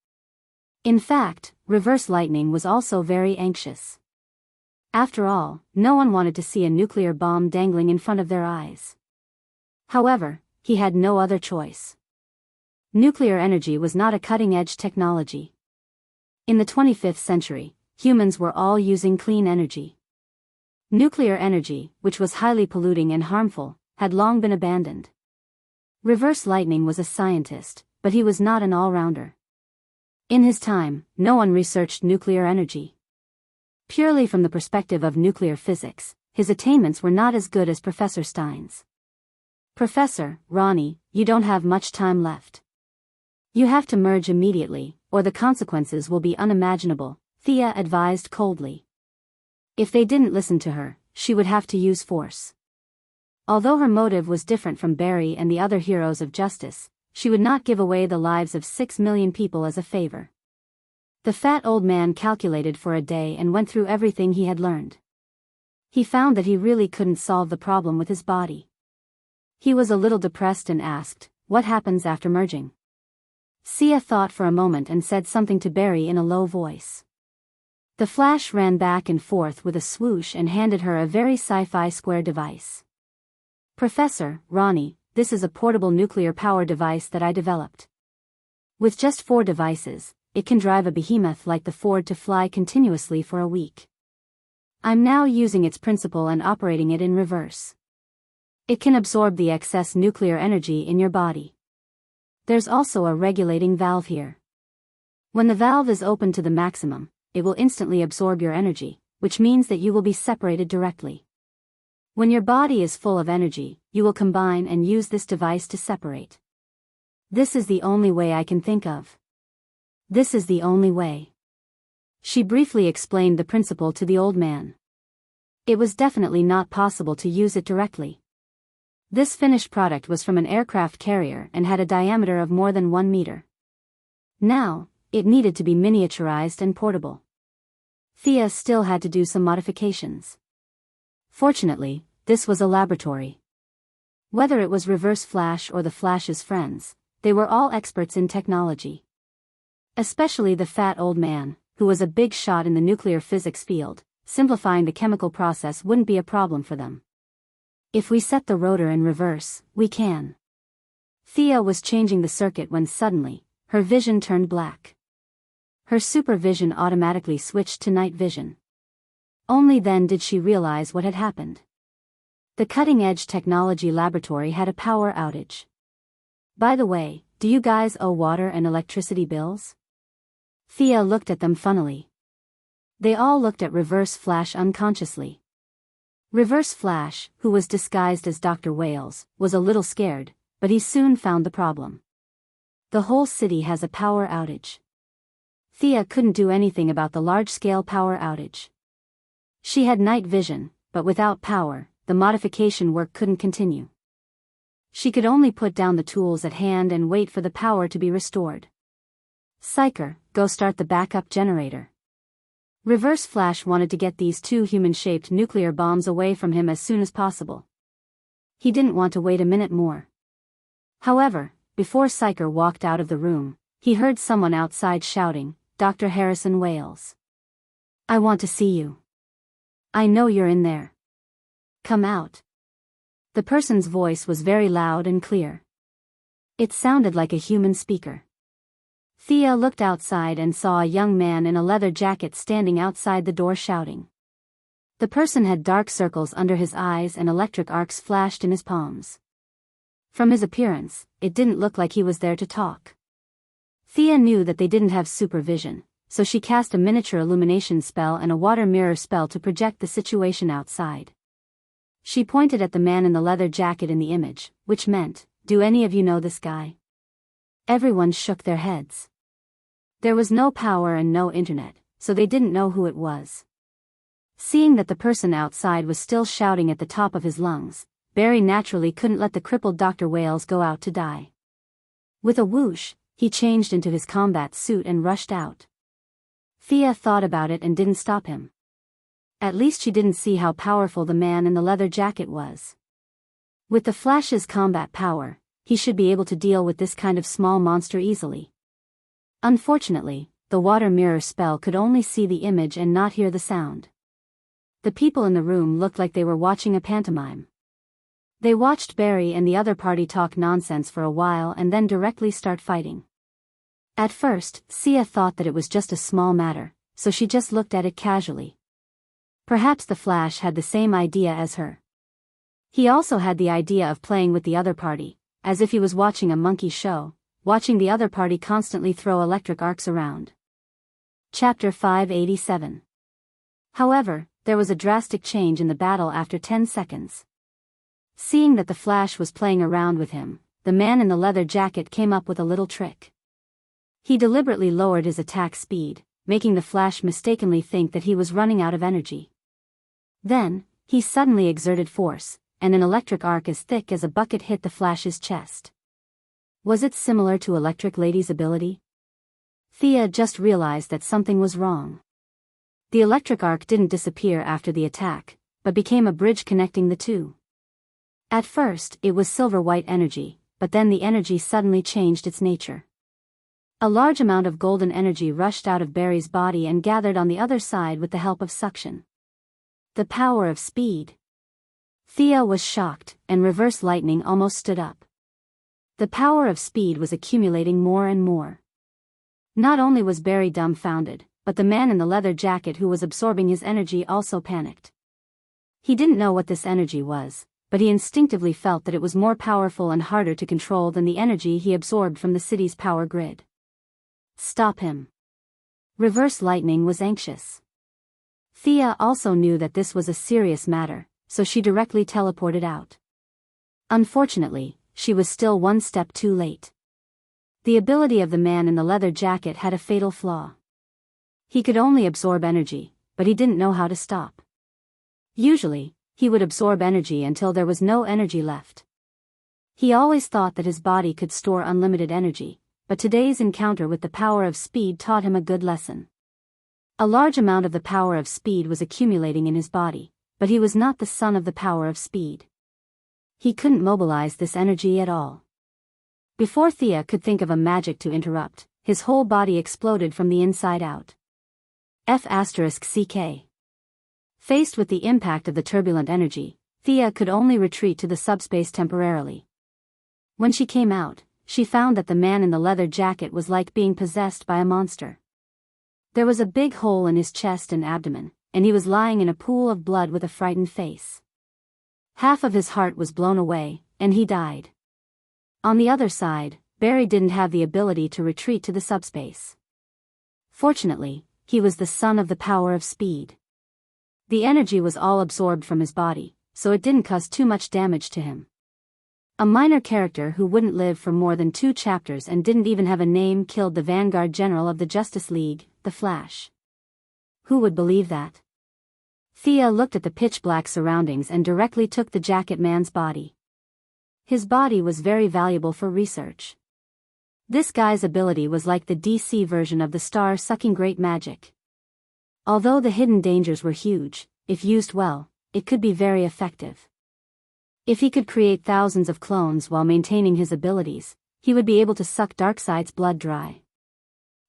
In fact, Reverse Lightning was also very anxious. After all, no one wanted to see a nuclear bomb dangling in front of their eyes. However, he had no other choice. Nuclear energy was not a cutting-edge technology. In the 25th century, humans were all using clean energy. Nuclear energy, which was highly polluting and harmful, had long been abandoned. Reverse Lightning was a scientist, but he was not an all-rounder. In his time, no one researched nuclear energy. Purely from the perspective of nuclear physics, his attainments were not as good as Professor Stein's. "Professor, Ronnie, you don't have much time left. You have to merge immediately, or the consequences will be unimaginable," Thea advised coldly. If they didn't listen to her, she would have to use force. Although her motive was different from Barry and the other heroes of justice, she would not give away the lives of 6 million people as a favor. The fat old man calculated for a day and went through everything he had learned. He found that he really couldn't solve the problem with his body. He was a little depressed and asked, "What happens after merging?" Thea thought for a moment and said something to Barry in a low voice. The Flash ran back and forth with a swoosh and handed her a very sci-fi square device. "Professor, Ronnie, this is a portable nuclear power device that I developed. With just 4 devices, it can drive a behemoth like the Ford to fly continuously for a week. I'm now using its principle and operating it in reverse. It can absorb the excess nuclear energy in your body. There's also a regulating valve here. When the valve is open to the maximum, it will instantly absorb your energy, which means that you will be separated directly. When your body is full of energy, you will combine and use this device to separate. This is the only way I can think of. This is the only way." She briefly explained the principle to the old man. It was definitely not possible to use it directly. This finished product was from an aircraft carrier and had a diameter of more than 1 meter. Now, it needed to be miniaturized and portable. Thea still had to do some modifications. Fortunately, this was a laboratory. Whether it was Reverse Flash or the Flash's friends, they were all experts in technology. Especially the fat old man, who was a big shot in the nuclear physics field. Simplifying the chemical process wouldn't be a problem for them. "If we set the rotor in reverse, we can." Thea was changing the circuit when suddenly, her vision turned black. Her supervision automatically switched to night vision. Only then did she realize what had happened. The cutting-edge technology laboratory had a power outage. "By the way, do you guys owe water and electricity bills?" Thea looked at them funnily. They all looked at Reverse Flash unconsciously. Reverse Flash, who was disguised as Dr. Wales, was a little scared, but he soon found the problem. "The whole city has a power outage." Thea couldn't do anything about the large-scale power outage. She had night vision, but without power, the modification work couldn't continue. She could only put down the tools at hand and wait for the power to be restored. "Psyker, go start the backup generator." Reverse Flash wanted to get these 2 human-shaped nuclear bombs away from him as soon as possible. He didn't want to wait a minute more. However, before Psyker walked out of the room, he heard someone outside shouting, "Dr. Harrison Wales. I want to see you. I know you're in there. Come out." The person's voice was very loud and clear. It sounded like a human speaker. Thea looked outside and saw a young man in a leather jacket standing outside the door shouting. The person had dark circles under his eyes and electric arcs flashed in his palms. From his appearance, it didn't look like he was there to talk. Thea knew that they didn't have supervision, so she cast a miniature illumination spell and a water mirror spell to project the situation outside. She pointed at the man in the leather jacket in the image, which meant, "Do any of you know this guy?" Everyone shook their heads. There was no power and no internet, so they didn't know who it was. Seeing that the person outside was still shouting at the top of his lungs, Barry naturally couldn't let the crippled Dr. Wales go out to die. With a whoosh, he changed into his combat suit and rushed out. Thea thought about it and didn't stop him. At least she didn't see how powerful the man in the leather jacket was. With the Flash's combat power, he should be able to deal with this kind of small monster easily. Unfortunately, the water mirror spell could only see the image and not hear the sound. The people in the room looked like they were watching a pantomime. They watched Barry and the other party talk nonsense for a while and then directly start fighting. At first, Sia thought that it was just a small matter, so she just looked at it casually. Perhaps the Flash had the same idea as her. He also had the idea of playing with the other party, as if he was watching a monkey show, watching the other party constantly throw electric arcs around. Chapter 587. However, there was a drastic change in the battle after 10 seconds. Seeing that the Flash was playing around with him, the man in the leather jacket came up with a little trick. He deliberately lowered his attack speed, making the Flash mistakenly think that he was running out of energy. Then, he suddenly exerted force, and an electric arc as thick as a bucket hit the Flash's chest. Was it similar to Electric Lady's ability? Thea just realized that something was wrong. The electric arc didn't disappear after the attack, but became a bridge connecting the two. At first, it was silver-white energy, but then the energy suddenly changed its nature. A large amount of golden energy rushed out of Barry's body and gathered on the other side with the help of suction. The power of speed. Thea was shocked, and Reverse Lightning almost stood up. The power of speed was accumulating more and more. Not only was Barry dumbfounded, but the man in the leather jacket who was absorbing his energy also panicked. He didn't know what this energy was, but he instinctively felt that it was more powerful and harder to control than the energy he absorbed from the city's power grid. Stop him. Reverse Lightning was anxious. Thea also knew that this was a serious matter, so she directly teleported out. Unfortunately, she was still one step too late. The ability of the man in the leather jacket had a fatal flaw. He could only absorb energy, but he didn't know how to stop. Usually, he would absorb energy until there was no energy left. He always thought that his body could store unlimited energy, but today's encounter with the power of speed taught him a good lesson. A large amount of the power of speed was accumulating in his body, but he was not the son of the power of speed. He couldn't mobilize this energy at all. Before Thea could think of a magic to interrupt, his whole body exploded from the inside out. F***CK. Faced with the impact of the turbulent energy, Thea could only retreat to the subspace temporarily. When she came out, she found that the man in the leather jacket was like being possessed by a monster. There was a big hole in his chest and abdomen, and he was lying in a pool of blood with a frightened face. Half of his heart was blown away, and he died. On the other side, Barry didn't have the ability to retreat to the subspace. Fortunately, he was the son of the power of speed. The energy was all absorbed from his body, so it didn't cause too much damage to him. A minor character who wouldn't live for more than 2 chapters and didn't even have a name killed the Vanguard General of the Justice League, the Flash. Who would believe that? Thea looked at the pitch-black surroundings and directly took the jacket man's body. His body was very valuable for research. This guy's ability was like the DC version of the star-sucking great magic. Although the hidden dangers were huge, if used well, it could be very effective. If he could create thousands of clones while maintaining his abilities, he would be able to suck Darkseid's blood dry.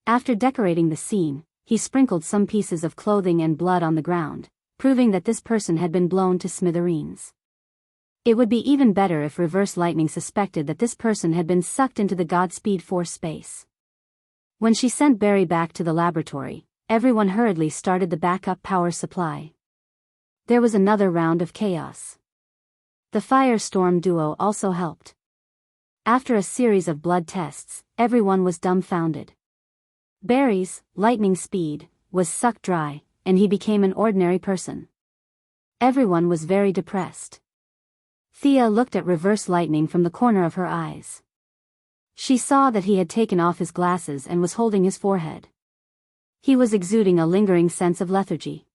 After decorating the scene, he sprinkled some pieces of clothing and blood on the ground, proving that this person had been blown to smithereens. It would be even better if Reverse Lightning suspected that this person had been sucked into the Godspeed Force space. When she sent Barry back to the laboratory, everyone hurriedly started the backup power supply. There was another round of chaos. The Firestorm duo also helped. After a series of blood tests, everyone was dumbfounded. Barry's lightning speed was sucked dry, and he became an ordinary person. Everyone was very depressed. Thea looked at Reverse Lightning from the corner of her eyes. She saw that he had taken off his glasses and was holding his forehead. He was exuding a lingering sense of lethargy.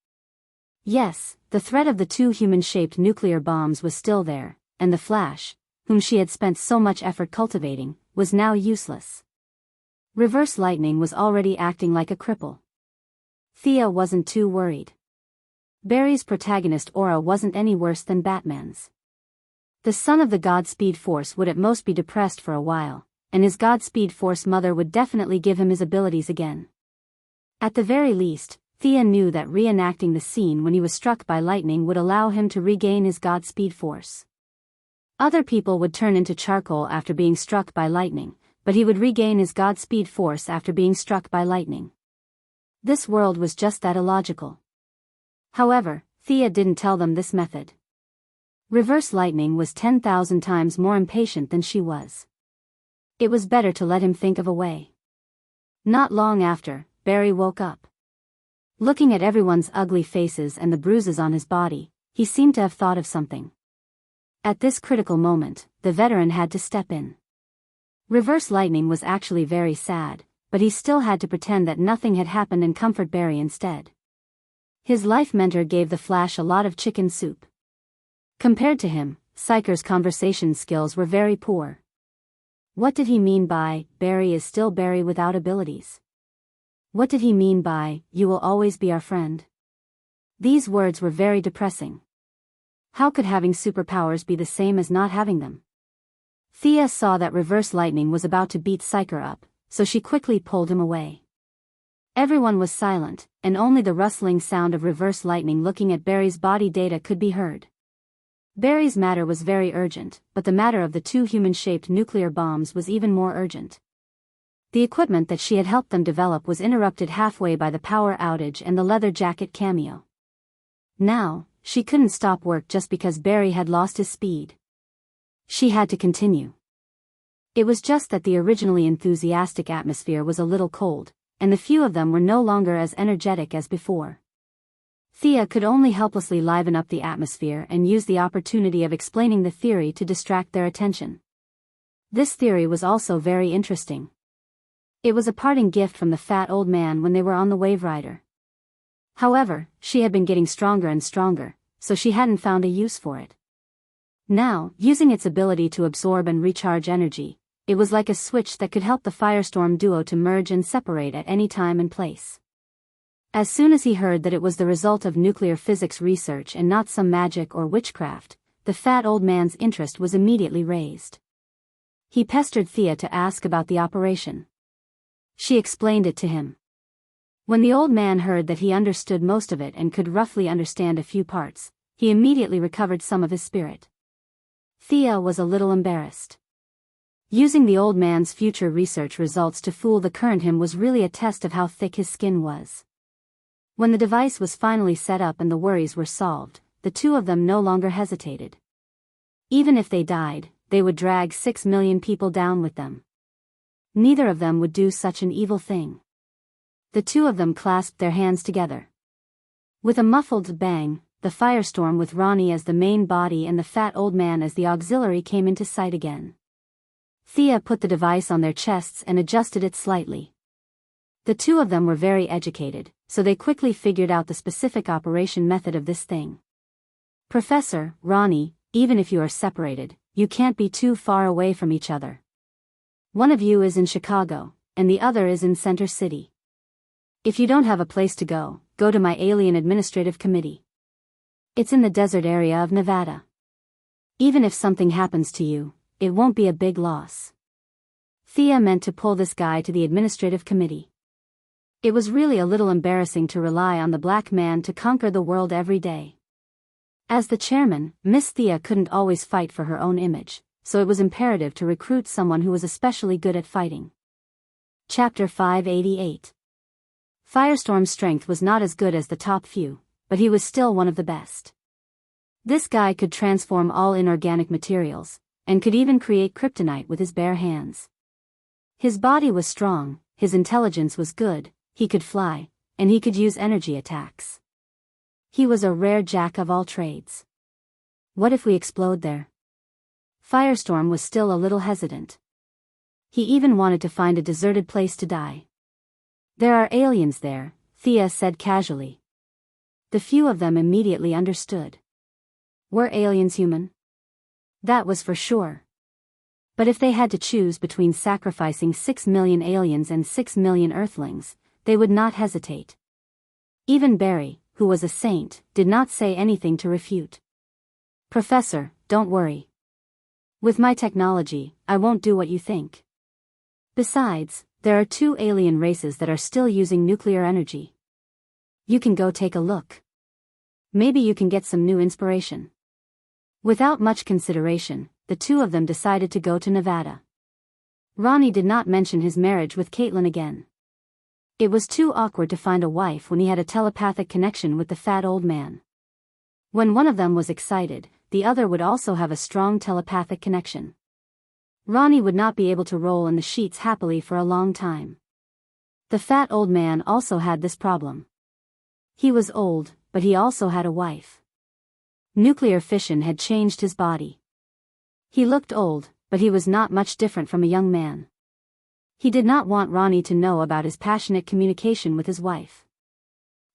Yes, the threat of the two human-shaped nuclear bombs was still there, and the Flash, whom she had spent so much effort cultivating, was now useless. Reverse Lightning was already acting like a cripple. Thea wasn't too worried. Barry's protagonist aura wasn't any worse than Batman's. The son of the Godspeed Force would at most be depressed for a while, and his Godspeed Force mother would definitely give him his abilities again. At the very least, Thea knew that reenacting the scene when he was struck by lightning would allow him to regain his Godspeed Force. Other people would turn into charcoal after being struck by lightning, but he would regain his Godspeed Force after being struck by lightning. This world was just that illogical. However, Thea didn't tell them this method. Reverse Lightning was 10,000 times more impatient than she was. It was better to let him think of a way. Not long after, Barry woke up. Looking at everyone's ugly faces and the bruises on his body, he seemed to have thought of something. At this critical moment, the veteran had to step in. Reverse Lightning was actually very sad, but he still had to pretend that nothing had happened and comfort Barry instead. His life mentor gave the Flash a lot of chicken soup. Compared to him, Psycher's conversation skills were very poor. What did he mean by, Barry is still Barry without abilities? What did he mean by, you will always be our friend? These words were very depressing. How could having superpowers be the same as not having them? Thea saw that Reverse Lightning was about to beat Psycher up, so she quickly pulled him away. Everyone was silent, and only the rustling sound of Reverse Lightning looking at Barry's body data could be heard. Barry's matter was very urgent, but the matter of the two human-shaped nuclear bombs was even more urgent. The equipment that she had helped them develop was interrupted halfway by the power outage and the leather jacket cameo. Now, she couldn't stop work just because Barry had lost his speed. She had to continue. It was just that the originally enthusiastic atmosphere was a little cold, and the few of them were no longer as energetic as before. Thea could only helplessly liven up the atmosphere and use the opportunity of explaining the theory to distract their attention. This theory was also very interesting. It was a parting gift from the fat old man when they were on the Wave Rider. However, she had been getting stronger and stronger, so she hadn't found a use for it. Now, using its ability to absorb and recharge energy, it was like a switch that could help the Firestorm duo to merge and separate at any time and place. As soon as he heard that it was the result of nuclear physics research and not some magic or witchcraft, the fat old man's interest was immediately raised. He pestered Thea to ask about the operation. She explained it to him. When the old man heard that he understood most of it and could roughly understand a few parts, he immediately recovered some of his spirit. Thea was a little embarrassed. Using the old man's future research results to fool the current him was really a test of how thick his skin was. When the device was finally set up and the worries were solved, the two of them no longer hesitated. Even if they died, they would drag 6 million people down with them. Neither of them would do such an evil thing. The two of them clasped their hands together. With a muffled bang, the Firestorm with Ronnie as the main body and the fat old man as the auxiliary came into sight again. Thea put the device on their chests and adjusted it slightly. The two of them were very educated, so they quickly figured out the specific operation method of this thing. Professor, Ronnie, even if you are separated, you can't be too far away from each other. One of you is in Chicago, and the other is in Center City. If you don't have a place to go, go to my Alien Administrative Committee. It's in the desert area of Nevada. Even if something happens to you, it won't be a big loss. Thea meant to pull this guy to the administrative committee. It was really a little embarrassing to rely on the black man to conquer the world every day. As the chairman, Miss Thea couldn't always fight for her own image, so it was imperative to recruit someone who was especially good at fighting. Chapter 588. Firestorm's strength was not as good as the top few, but he was still one of the best. This guy could transform all inorganic materials, and could even create kryptonite with his bare hands. His body was strong, his intelligence was good, he could fly, and he could use energy attacks. He was a rare jack of all trades. What if we explode there? Firestorm was still a little hesitant. He even wanted to find a deserted place to die. "There are aliens there," Thea said casually. The few of them immediately understood. Were aliens human? That was for sure. But if they had to choose between sacrificing 6 million aliens and 6 million Earthlings, they would not hesitate. Even Barry, who was a saint, did not say anything to refute. "Professor, don't worry. With my technology, I won't do what you think. Besides, there are 2 alien races that are still using nuclear energy. You can go take a look. Maybe you can get some new inspiration." Without much consideration, the 2 of them decided to go to Nevada. Ronnie did not mention his marriage with Caitlin again. It was too awkward to find a wife when he had a telepathic connection with the fat old man. When one of them was excited, the other would also have a strong telepathic connection. Ronnie would not be able to roll in the sheets happily for a long time. The fat old man also had this problem. He was old, but he also had a wife. Nuclear fission had changed his body. He looked old, but he was not much different from a young man. He did not want Ronnie to know about his passionate communication with his wife.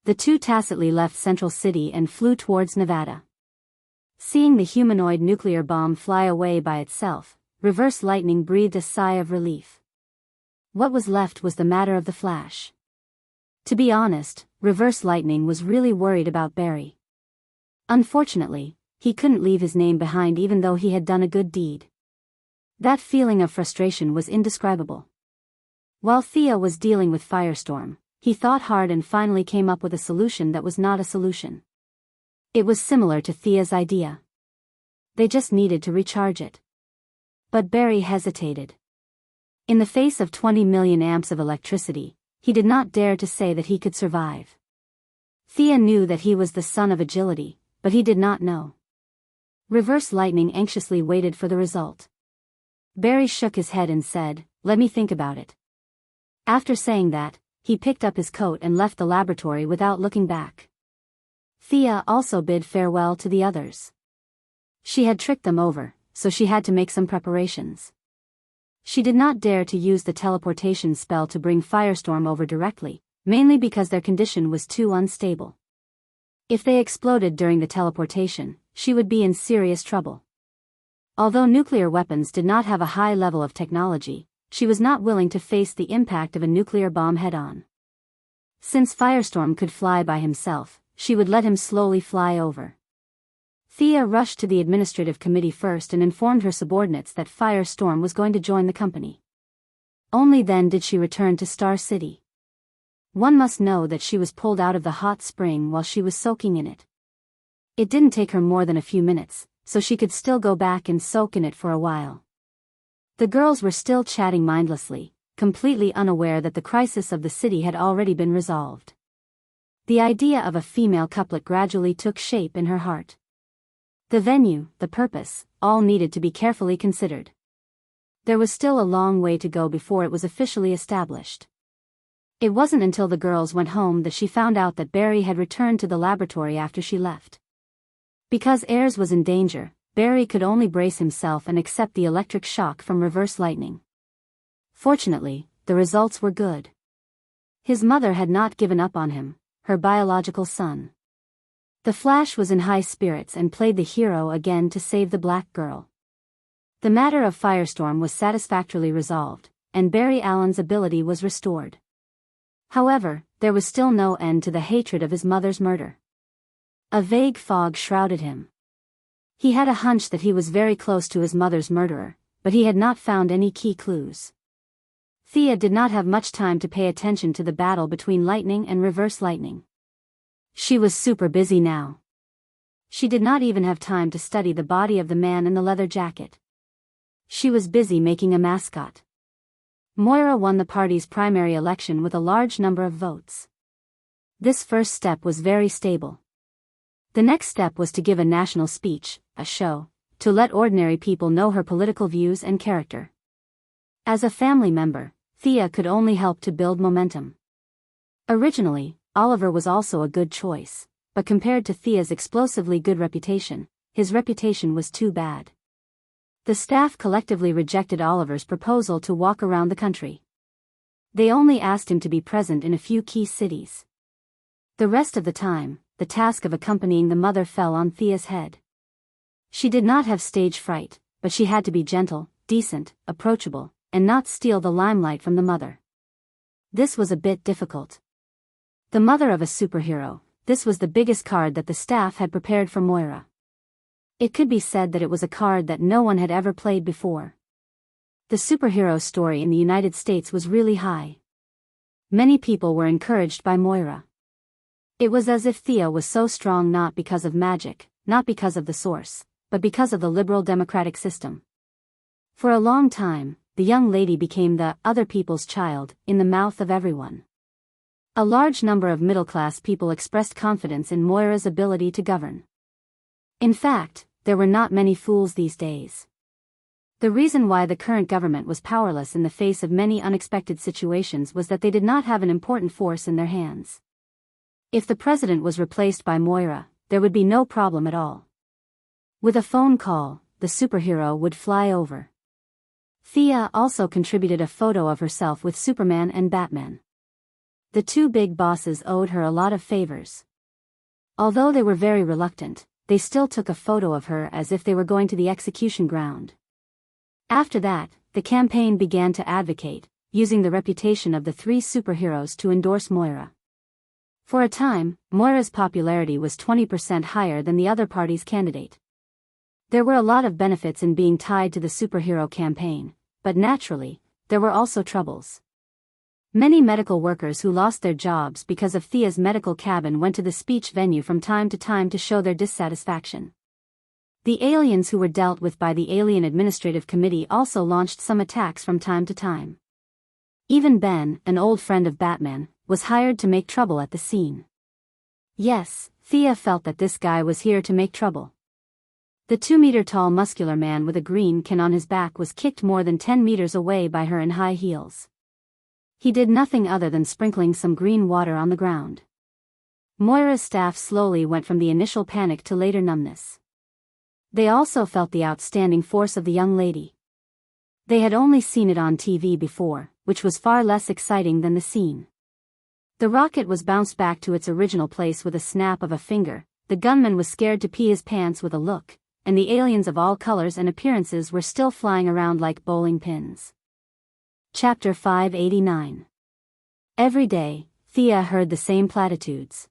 The 2 tacitly left Central City and flew towards Nevada. Seeing the humanoid nuclear bomb fly away by itself, Reverse Lightning breathed a sigh of relief. What was left was the matter of the Flash. To be honest, Reverse Lightning was really worried about Barry. Unfortunately, he couldn't leave his name behind even though he had done a good deed. That feeling of frustration was indescribable. While Thea was dealing with Firestorm, he thought hard and finally came up with a solution that was not a solution. It was similar to Thea's idea. They just needed to recharge it. But Barry hesitated. In the face of 20 million amps of electricity, he did not dare to say that he could survive. Thea knew that he was the son of agility, but he did not know. Reverse Lightning anxiously waited for the result. Barry shook his head and said, "Let me think about it." After saying that, he picked up his coat and left the laboratory without looking back. Thea also bid farewell to the others. She had tricked them over, so she had to make some preparations. She did not dare to use the teleportation spell to bring Firestorm over directly, mainly because their condition was too unstable. If they exploded during the teleportation, she would be in serious trouble. Although nuclear weapons did not have a high level of technology, she was not willing to face the impact of a nuclear bomb head-on. Since Firestorm could fly by himself, she would let him slowly fly over. Thea rushed to the administrative committee first and informed her subordinates that Firestorm was going to join the company. Only then did she return to Star City. One must know that she was pulled out of the hot spring while she was soaking in it. It didn't take her more than a few minutes, so she could still go back and soak in it for a while. The girls were still chatting mindlessly, completely unaware that the crisis of the city had already been resolved. The idea of a female couplet gradually took shape in her heart. The venue, the purpose, all needed to be carefully considered. There was still a long way to go before it was officially established. It wasn't until the girls went home that she found out that Barry had returned to the laboratory after she left. Because Ayers was in danger, Barry could only brace himself and accept the electric shock from Reverse Lightning. Fortunately, the results were good. His mother had not given up on him, her biological son. The Flash was in high spirits and played the hero again to save the black girl. The matter of Firestorm was satisfactorily resolved, and Barry Allen's ability was restored. However, there was still no end to the hatred of his mother's murder. A vague fog shrouded him. He had a hunch that he was very close to his mother's murderer, but he had not found any key clues. Thea did not have much time to pay attention to the battle between Lightning and Reverse Lightning. She was super busy now. She did not even have time to study the body of the man in the leather jacket. She was busy making a mascot. Moira won the party's primary election with a large number of votes. This first step was very stable. The next step was to give a national speech, a show, to let ordinary people know her political views and character. As a family member, Thea could only help to build momentum. Originally, Oliver was also a good choice, but compared to Thea's explosively good reputation, his reputation was too bad. The staff collectively rejected Oliver's proposal to walk around the country. They only asked him to be present in a few key cities. The rest of the time, the task of accompanying the mother fell on Thea's head. She did not have stage fright, but she had to be gentle, decent, approachable, and not steal the limelight from the mother. This was a bit difficult. The mother of a superhero, this was the biggest card that the staff had prepared for Moira. It could be said that it was a card that no one had ever played before. The superhero story in the United States was really high. Many people were encouraged by Moira. It was as if Thea was so strong not because of magic, not because of the source, but because of the liberal democratic system. For a long time, the young lady became the other people's child in the mouth of everyone. A large number of middle-class people expressed confidence in Moira's ability to govern. In fact, there were not many fools these days. The reason why the current government was powerless in the face of many unexpected situations was that they did not have an important force in their hands. If the president was replaced by Moira, there would be no problem at all. With a phone call, the superhero would fly over. Thea also contributed a photo of herself with Superman and Batman. The two big bosses owed her a lot of favors. Although they were very reluctant, they still took a photo of her as if they were going to the execution ground. After that, the campaign began to advocate, using the reputation of the three superheroes to endorse Moira. For a time, Moira's popularity was 20% higher than the other party's candidate. There were a lot of benefits in being tied to the superhero campaign, but naturally, there were also troubles. Many medical workers who lost their jobs because of Thea's medical cabin went to the speech venue from time to show their dissatisfaction. The aliens who were dealt with by the Alien Administrative Committee also launched some attacks from time to time. Even Ben, an old friend of Batman, was hired to make trouble at the scene. Yes, Thea felt that this guy was here to make trouble. The 2-meter-tall muscular man with a green can on his back was kicked more than 10 meters away by her in high heels. He did nothing other than sprinkling some green water on the ground. Moira's staff slowly went from the initial panic to later numbness. They also felt the outstanding force of the young lady. They had only seen it on TV before, which was far less exciting than the scene. The rocket was bounced back to its original place with a snap of a finger, the gunman was scared to pee his pants with a look, and the aliens of all colors and appearances were still flying around like bowling pins. Chapter 589. Every day, Thea heard the same platitudes.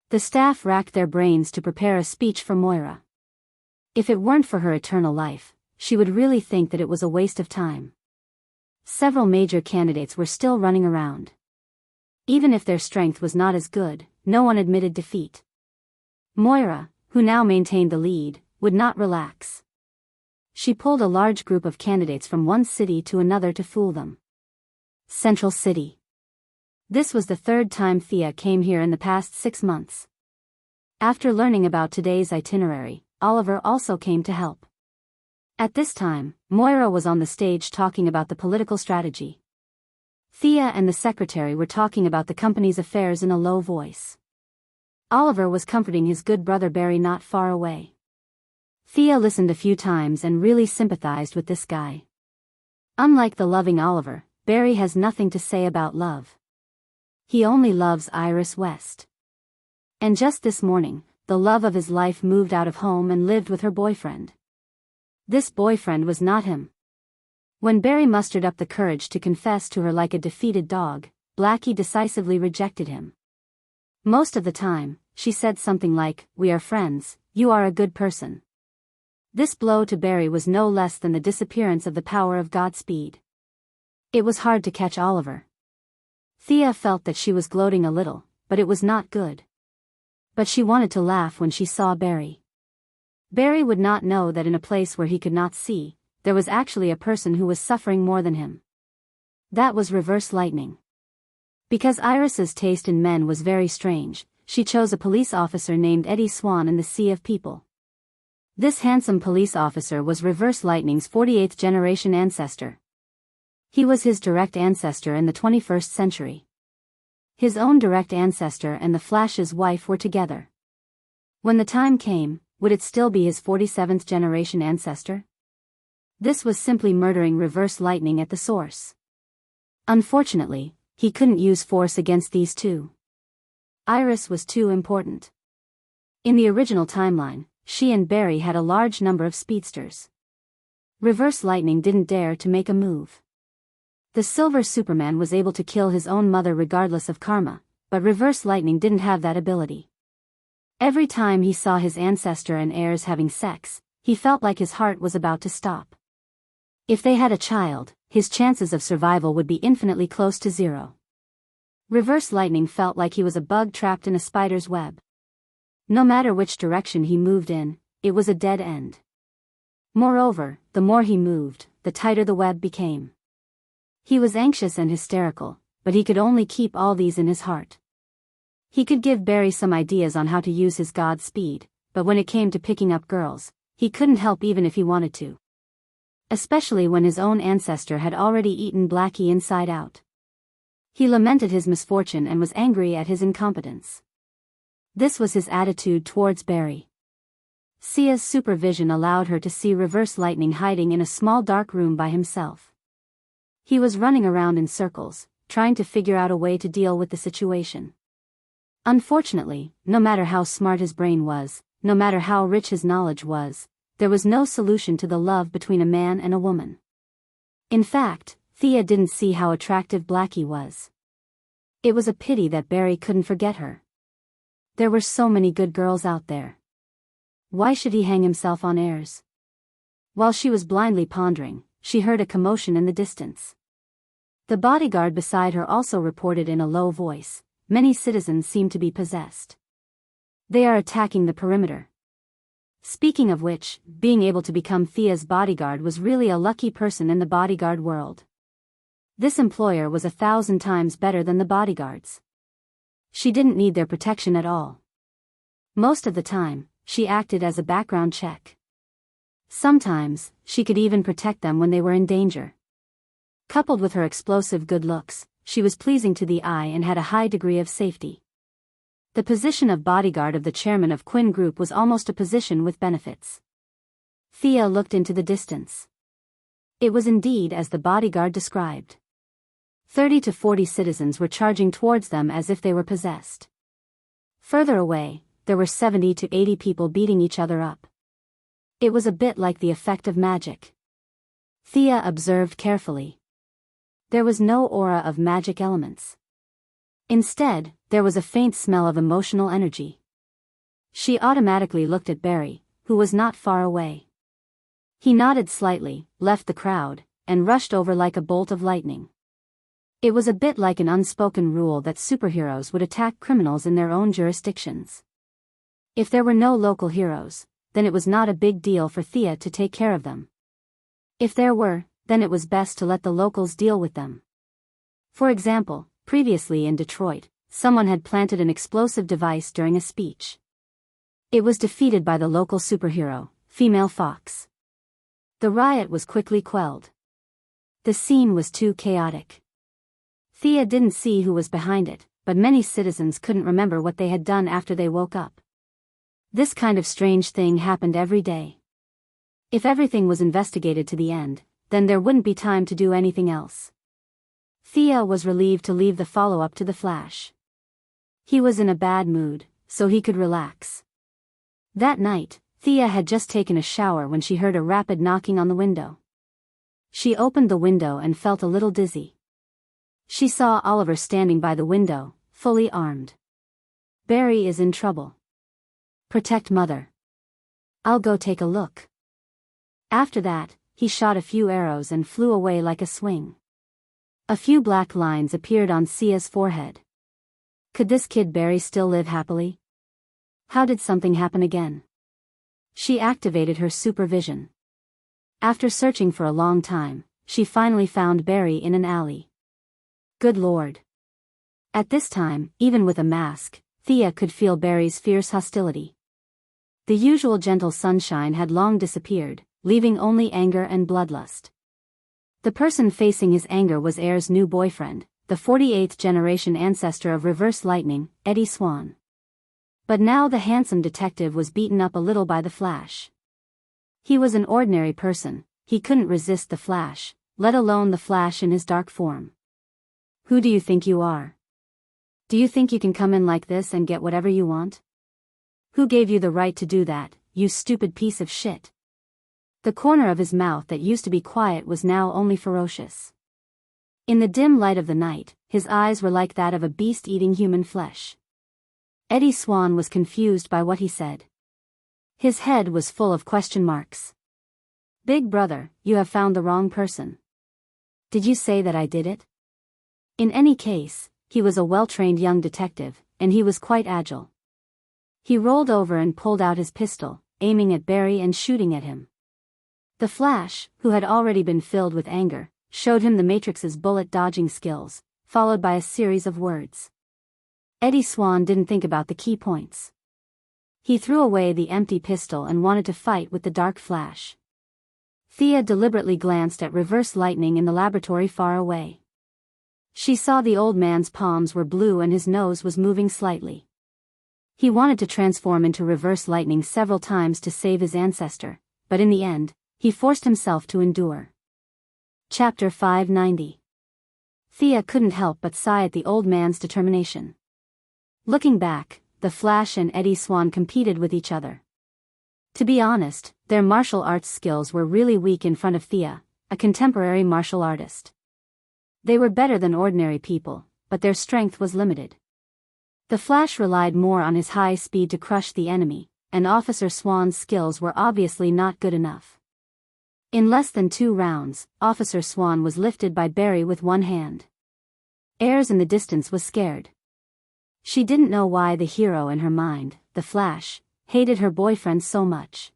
The staff racked their brains to prepare a speech for Moira. If it weren't for her eternal life, she would really think that it was a waste of time. Several major candidates were still running around. Even if their strength was not as good, no one admitted defeat. Moira, who now maintained the lead, would not relax. She pulled a large group of candidates from one city to another to fool them. Central City. This was the third time Thea came here in the past 6 months. After learning about today's itinerary, Oliver also came to help. At this time, Moira was on the stage talking about the political strategy. Thea and the secretary were talking about the company's affairs in a low voice. Oliver was comforting his good brother Barry not far away. Thea listened a few times and really sympathized with this guy. Unlike the loving Oliver, Barry has nothing to say about love. He only loves Iris West. And just this morning, the love of his life moved out of home and lived with her boyfriend. This boyfriend was not him. When Barry mustered up the courage to confess to her like a defeated dog, Blackie decisively rejected him. Most of the time, she said something like, "We are friends, you are a good person." This blow to Barry was no less than the disappearance of the power of Godspeed. It was hard to catch Oliver. Thea felt that she was gloating a little, but it was not good. But she wanted to laugh when she saw Barry. Barry would not know that in a place where he could not see, there was actually a person who was suffering more than him. That was Reverse Lightning. Because Iris's taste in men was very strange, she chose a police officer named Eddie Swan in the Sea of People. This handsome police officer was Reverse Lightning's 48th generation ancestor. He was his direct ancestor in the 21st century. His own direct ancestor and the Flash's wife were together. When the time came, would it still be his 47th generation ancestor? This was simply murdering reverse lightning at the source. Unfortunately, he couldn't use force against these two. Iris was too important. In the original timeline, she and Barry had a large number of speedsters. Reverse lightning didn't dare to make a move. The Silver Superman was able to kill his own mother regardless of karma, but reverse lightning didn't have that ability. Every time he saw his ancestor and heirs having sex, he felt like his heart was about to stop. If they had a child, his chances of survival would be infinitely close to zero. Reverse lightning felt like he was a bug trapped in a spider's web. No matter which direction he moved in, it was a dead end. Moreover, the more he moved, the tighter the web became. He was anxious and hysterical, but he could only keep all these in his heart. He could give Barry some ideas on how to use his god speed, but when it came to picking up girls, he couldn't help even if he wanted to. Especially when his own ancestor had already eaten Blackie inside out. He lamented his misfortune and was angry at his incompetence. This was his attitude towards Barry. Sia's supervision allowed her to see reverse lightning hiding in a small dark room by himself. He was running around in circles, trying to figure out a way to deal with the situation. Unfortunately, no matter how smart his brain was, no matter how rich his knowledge was, there was no solution to the love between a man and a woman. In fact, Thea didn't see how attractive Blackie was. It was a pity that Barry couldn't forget her. There were so many good girls out there. Why should he hang himself on heirs? While she was blindly pondering, she heard a commotion in the distance. The bodyguard beside her also reported in a low voice, "Many citizens seem to be possessed. They are attacking the perimeter." Speaking of which, being able to become Thea's bodyguard was really a lucky person in the bodyguard world. This employer was 1,000 times better than the bodyguards. She didn't need their protection at all. Most of the time, she acted as a background check. Sometimes, she could even protect them when they were in danger. Coupled with her explosive good looks, she was pleasing to the eye and had a high degree of safety. The position of bodyguard of the chairman of Quinn Group was almost a position with benefits. Thea looked into the distance. It was indeed as the bodyguard described. 30 to 40 citizens were charging towards them as if they were possessed. Further away, there were 70 to 80 people beating each other up. It was a bit like the effect of magic. Thea observed carefully. There was no aura of magic elements. Instead, there was a faint smell of emotional energy. She automatically looked at Barry, who was not far away. He nodded slightly, left the crowd, and rushed over like a bolt of lightning. It was a bit like an unspoken rule that superheroes would attack criminals in their own jurisdictions. If there were no local heroes, then it was not a big deal for Thea to take care of them. If there were, then it was best to let the locals deal with them. For example, previously in Detroit, someone had planted an explosive device during a speech. It was defeated by the local superhero, Female Fox. The riot was quickly quelled. The scene was too chaotic. Thea didn't see who was behind it, but many citizens couldn't remember what they had done after they woke up. This kind of strange thing happened every day. If everything was investigated to the end, then there wouldn't be time to do anything else. Thea was relieved to leave the follow-up to the Flash. He was in a bad mood, so he could relax. That night, Thea had just taken a shower when she heard a rapid knocking on the window. She opened the window and felt a little dizzy. She saw Oliver standing by the window, fully armed. "Barry is in trouble. Protect Mother. I'll go take a look." After that, he shot a few arrows and flew away like a swing. A few black lines appeared on Sia's forehead. Could this kid Barry still live happily? How did something happen again? She activated her supervision. After searching for a long time, she finally found Barry in an alley. Good Lord. At this time, even with a mask, Thea could feel Barry's fierce hostility. The usual gentle sunshine had long disappeared, leaving only anger and bloodlust. The person facing his anger was Air's new boyfriend, the 48th generation ancestor of Reverse Lightning, Eddie Swan. But now the handsome detective was beaten up a little by the Flash. He was an ordinary person, he couldn't resist the Flash, let alone the Flash in his dark form. "Who do you think you are? Do you think you can come in like this and get whatever you want? Who gave you the right to do that, you stupid piece of shit?" The corner of his mouth that used to be quiet was now only ferocious. In the dim light of the night, his eyes were like that of a beast eating human flesh. Eddie Swan was confused by what he said. His head was full of question marks. "Big brother, you have found the wrong person. Did you say that I did it?" In any case, he was a well-trained young detective, and he was quite agile. He rolled over and pulled out his pistol, aiming at Barry and shooting at him. The Flash, who had already been filled with anger, showed him the Matrix's bullet-dodging skills, followed by a series of words. Eddie Swan didn't think about the key points. He threw away the empty pistol and wanted to fight with the dark Flash. Thea deliberately glanced at Reverse Lightning in the laboratory far away. She saw the old man's palms were blue and his nose was moving slightly. He wanted to transform into Reverse Lightning several times to save his ancestor, but in the end, he forced himself to endure. Chapter 590. Thea couldn't help but sigh at the old man's determination. Looking back, the Flash and Eddie Swan competed with each other. To be honest, their martial arts skills were really weak in front of Thea, a contemporary martial artist. They were better than ordinary people, but their strength was limited. The Flash relied more on his high speed to crush the enemy, and Officer Swan's skills were obviously not good enough. In less than 2 rounds, Officer Swan was lifted by Barry with one hand. Ayres in the distance was scared. She didn't know why the hero in her mind, the Flash, hated her boyfriend so much.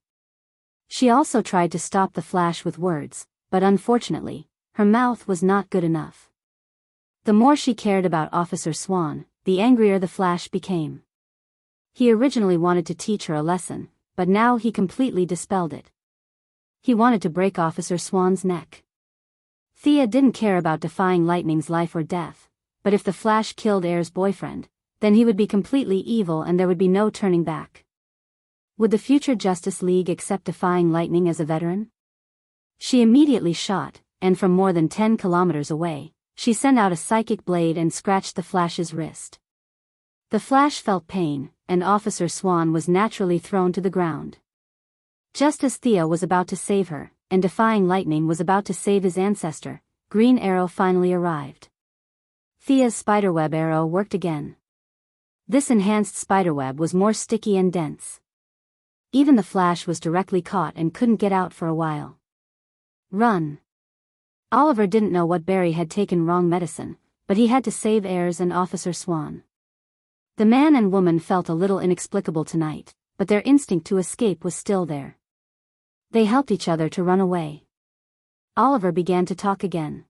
She also tried to stop the Flash with words, but unfortunately, her mouth was not good enough. The more she cared about Officer Swan, the angrier the Flash became. He originally wanted to teach her a lesson, but now he completely dispelled it. He wanted to break Officer Swan's neck. Thea didn't care about defying Lightning's life or death, but if the Flash killed Ayres' boyfriend, then he would be completely evil and there would be no turning back. Would the future Justice League accept defying Lightning as a veteran? She immediately shot, and from more than 10 kilometers away, she sent out a psychic blade and scratched the Flash's wrist. The Flash felt pain, and Officer Swan was naturally thrown to the ground. Just as Thea was about to save her, and defying Lightning was about to save his ancestor, Green Arrow finally arrived. Thea's spiderweb arrow worked again. This enhanced spiderweb was more sticky and dense. Even the Flash was directly caught and couldn't get out for a while. Run! Oliver didn't know what Barry had taken wrong medicine, but he had to save Ayres and Officer Swan. The man and woman felt a little inexplicable tonight, but their instinct to escape was still there. They helped each other to run away. Oliver began to talk again.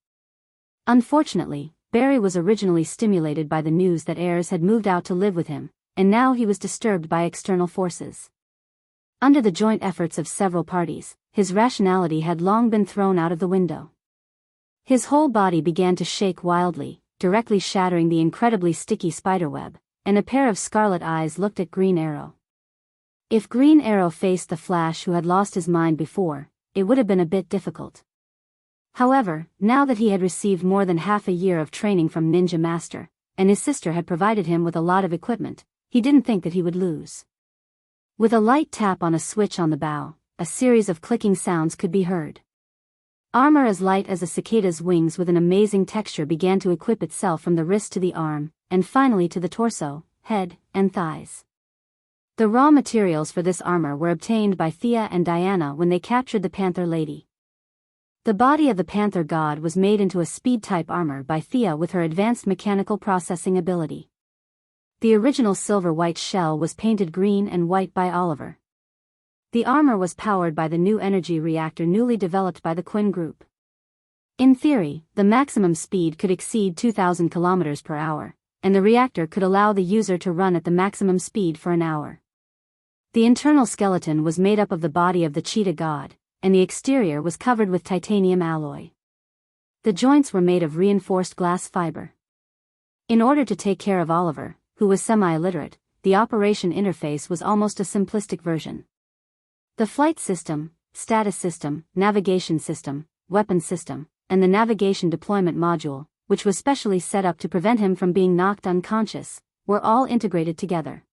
Unfortunately, Barry was originally stimulated by the news that Ayres had moved out to live with him, and now he was disturbed by external forces. Under the joint efforts of several parties, his rationality had long been thrown out of the window. His whole body began to shake wildly, directly shattering the incredibly sticky spiderweb, and a pair of scarlet eyes looked at Green Arrow. If Green Arrow faced the Flash who had lost his mind before, it would have been a bit difficult. However, now that he had received more than half a year of training from Ninja Master, and his sister had provided him with a lot of equipment, he didn't think that he would lose. With a light tap on a switch on the bow, a series of clicking sounds could be heard. Armor as light as a cicada's wings with an amazing texture began to equip itself from the wrist to the arm, and finally to the torso, head, and thighs. The raw materials for this armor were obtained by Thea and Diana when they captured the Panther Lady. The body of the Panther God was made into a speed-type armor by Thea with her advanced mechanical processing ability. The original silver-white shell was painted green and white by Oliver. The armor was powered by the new energy reactor newly developed by the Quinn Group. In theory, the maximum speed could exceed 2,000 km per hour, and the reactor could allow the user to run at the maximum speed for an hour. The internal skeleton was made up of the body of the Cheetah God, and the exterior was covered with titanium alloy. The joints were made of reinforced glass fiber. In order to take care of Oliver, who was semi-illiterate, the operation interface was almost a simplistic version. The flight system, status system, navigation system, weapon system, and the navigation deployment module, which was specially set up to prevent him from being knocked unconscious, were all integrated together.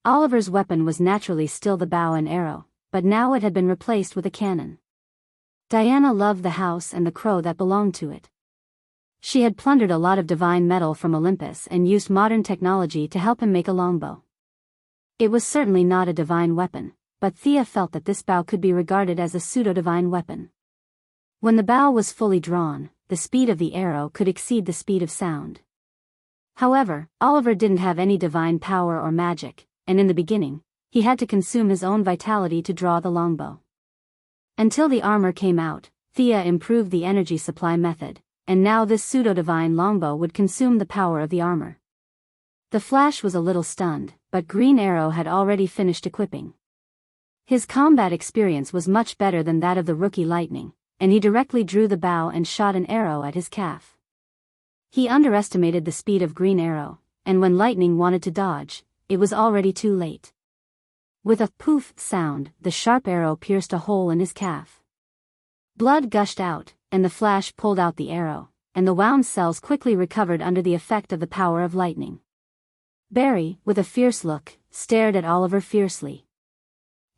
Oliver's weapon was naturally still the bow and arrow, but now it had been replaced with a cannon. Diana loved the house and the crow that belonged to it. She had plundered a lot of divine metal from Olympus and used modern technology to help him make a longbow. It was certainly not a divine weapon, but Thea felt that this bow could be regarded as a pseudo-divine weapon. When the bow was fully drawn, the speed of the arrow could exceed the speed of sound. However, Oliver didn't have any divine power or magic, and in the beginning, he had to consume his own vitality to draw the longbow. Until the armor came out, Thea improved the energy supply method, and now this pseudo-divine longbow would consume the power of the armor. The Flash was a little stunned, but Green Arrow had already finished equipping. His combat experience was much better than that of the rookie Lightning, and he directly drew the bow and shot an arrow at his calf. He underestimated the speed of Green Arrow, and when Lightning wanted to dodge, it was already too late. With a poof sound, the sharp arrow pierced a hole in his calf. Blood gushed out, and the Flash pulled out the arrow, and the wound cells quickly recovered under the effect of the power of lightning. Barry, with a fierce look, stared at Oliver fiercely.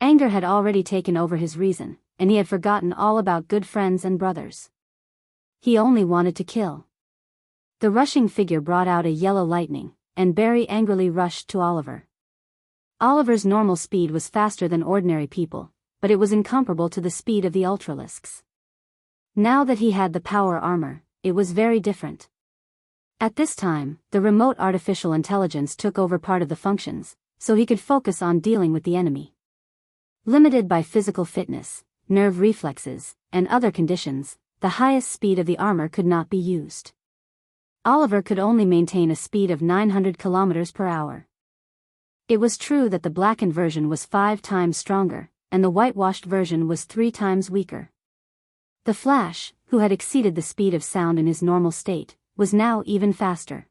Anger had already taken over his reason, and he had forgotten all about good friends and brothers. He only wanted to kill. The rushing figure brought out a yellow lightning, and Barry angrily rushed to Oliver. Oliver's normal speed was faster than ordinary people, but it was incomparable to the speed of the Ultralisks. Now that he had the power armor, it was very different. At this time, the remote artificial intelligence took over part of the functions, so he could focus on dealing with the enemy. Limited by physical fitness, nerve reflexes, and other conditions, the highest speed of the armor could not be used. Oliver could only maintain a speed of 900 kilometers per hour. It was true that the blackened version was 5 times stronger, and the whitewashed version was 3 times weaker. The Flash, who had exceeded the speed of sound in his normal state, was now even faster.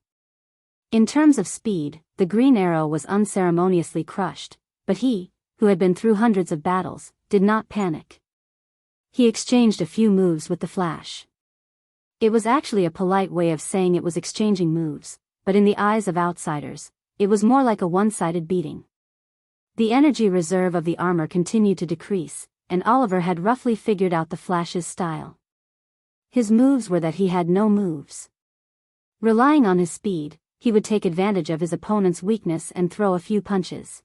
In terms of speed, the Green Arrow was unceremoniously crushed, but he, who had been through hundreds of battles, did not panic. He exchanged a few moves with the Flash. It was actually a polite way of saying it was exchanging moves, but in the eyes of outsiders, it was more like a one-sided beating. The energy reserve of the armor continued to decrease, and Oliver had roughly figured out the Flash's style. His moves were that he had no moves. Relying on his speed, he would take advantage of his opponent's weakness and throw a few punches.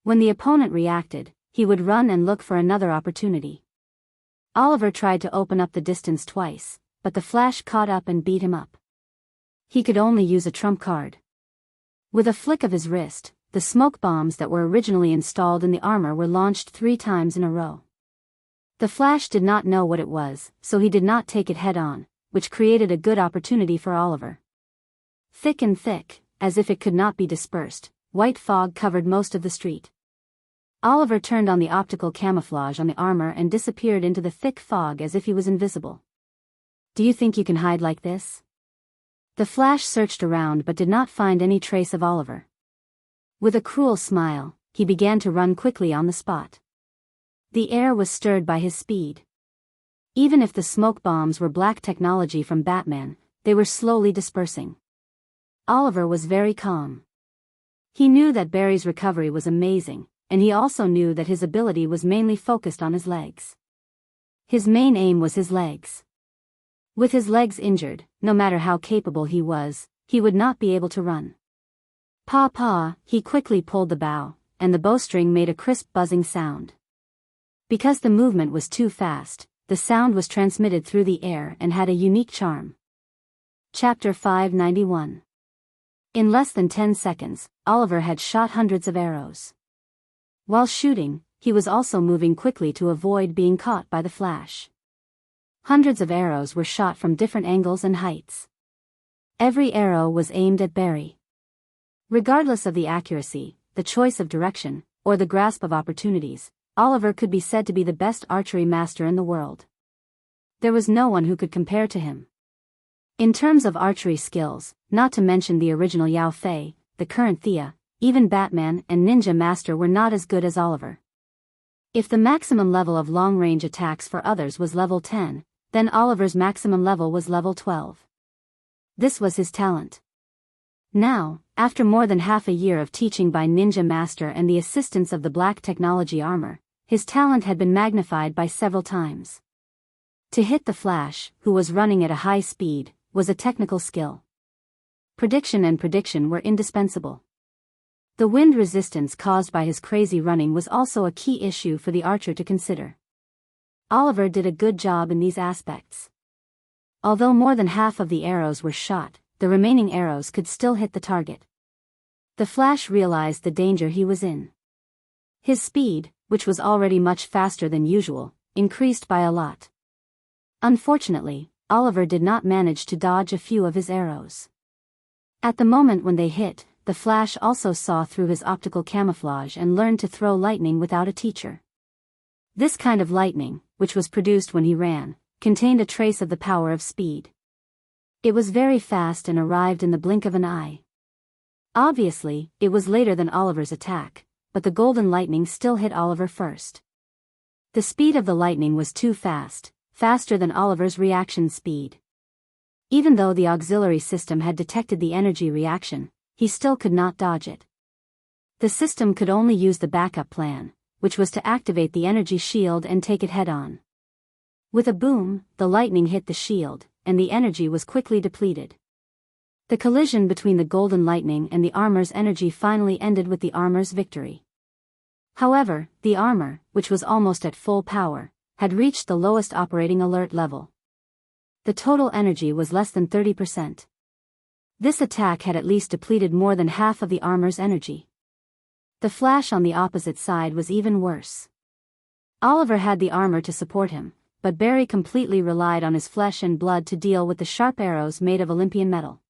When the opponent reacted, he would run and look for another opportunity. Oliver tried to open up the distance twice, but the Flash caught up and beat him up. He could only use a trump card. With a flick of his wrist, the smoke bombs that were originally installed in the armor were launched 3 times in a row. The Flash did not know what it was, so he did not take it head-on, which created a good opportunity for Oliver. Thick and thick, as if it could not be dispersed, white fog covered most of the street. Oliver turned on the optical camouflage on the armor and disappeared into the thick fog as if he was invisible. "Do you think you can hide like this?" The Flash searched around but did not find any trace of Oliver. With a cruel smile, he began to run quickly on the spot. The air was stirred by his speed. Even if the smoke bombs were black technology from Batman, they were slowly dispersing. Oliver was very calm. He knew that Barry's recovery was amazing, and he also knew that his ability was mainly focused on his legs. His main aim was his legs. With his legs injured, no matter how capable he would not be able to run. Paw, he quickly pulled the bow, and the bowstring made a crisp buzzing sound. Because the movement was too fast, the sound was transmitted through the air and had a unique charm. Chapter 591. In less than 10 seconds, Oliver had shot hundreds of arrows. While shooting, he was also moving quickly to avoid being caught by the Flash. Hundreds of arrows were shot from different angles and heights. Every arrow was aimed at Barry. Regardless of the accuracy, the choice of direction, or the grasp of opportunities, Oliver could be said to be the best archery master in the world. There was no one who could compare to him. In terms of archery skills, not to mention the original Yao Fei, the current Thea, even Batman and Ninja Master were not as good as Oliver. If the maximum level of long-range attacks for others was level 10, then Oliver's maximum level was level 12. This was his talent. Now, after more than half a year of teaching by Ninja Master and the assistance of the black technology armor, his talent had been magnified by several times. To hit the Flash, who was running at a high speed, was a technical skill. Prediction and prediction were indispensable. The wind resistance caused by his crazy running was also a key issue for the archer to consider. Oliver did a good job in these aspects. Although more than half of the arrows were shot, the remaining arrows could still hit the target. The Flash realized the danger he was in. His speed, which was already much faster than usual, increased by a lot. Unfortunately, Oliver did not manage to dodge a few of his arrows. At the moment when they hit, the Flash also saw through his optical camouflage and learned to throw lightning without a teacher. This kind of lightning, which was produced when he ran, contained a trace of the power of speed. It was very fast and arrived in the blink of an eye. Obviously, it was later than Oliver's attack, but the golden lightning still hit Oliver first. The speed of the lightning was too fast, faster than Oliver's reaction speed. Even though the auxiliary system had detected the energy reaction, he still could not dodge it. The system could only use the backup plan, which was to activate the energy shield and take it head-on. With a boom, the lightning hit the shield, and the energy was quickly depleted. The collision between the golden lightning and the armor's energy finally ended with the armor's victory. However, the armor, which was almost at full power, had reached the lowest operating alert level. The total energy was less than 30%. This attack had at least depleted more than half of the armor's energy. The Flash on the opposite side was even worse. Oliver had the armor to support him, but Barry completely relied on his flesh and blood to deal with the sharp arrows made of Olympian metal.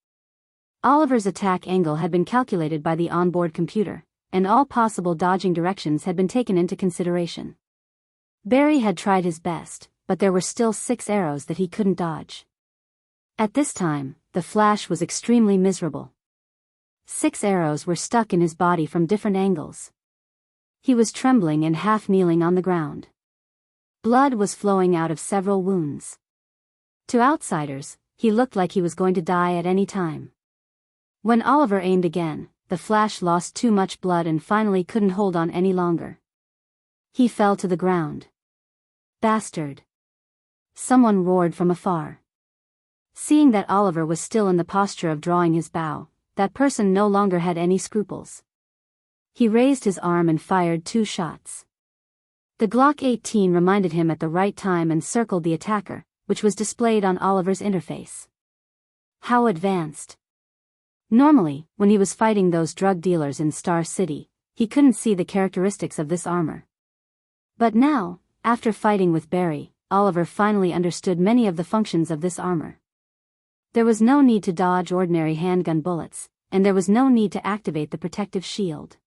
Oliver's attack angle had been calculated by the onboard computer, and all possible dodging directions had been taken into consideration. Barry had tried his best, but there were still 6 arrows that he couldn't dodge. At this time, the Flash was extremely miserable. 6 arrows were stuck in his body from different angles. He was trembling and half kneeling on the ground. Blood was flowing out of several wounds. To outsiders, he looked like he was going to die at any time. When Oliver aimed again, the Flash lost too much blood and finally couldn't hold on any longer. He fell to the ground. "Bastard!" Someone roared from afar. Seeing that Oliver was still in the posture of drawing his bow, that person no longer had any scruples. He raised his arm and fired 2 shots. The Glock 18 reminded him at the right time and circled the attacker, which was displayed on Oliver's interface. How advanced! Normally, when he was fighting those drug dealers in Star City, he couldn't see the characteristics of this armor. But now, after fighting with Barry, Oliver finally understood many of the functions of this armor. There was no need to dodge ordinary handgun bullets, and there was no need to activate the protective shield.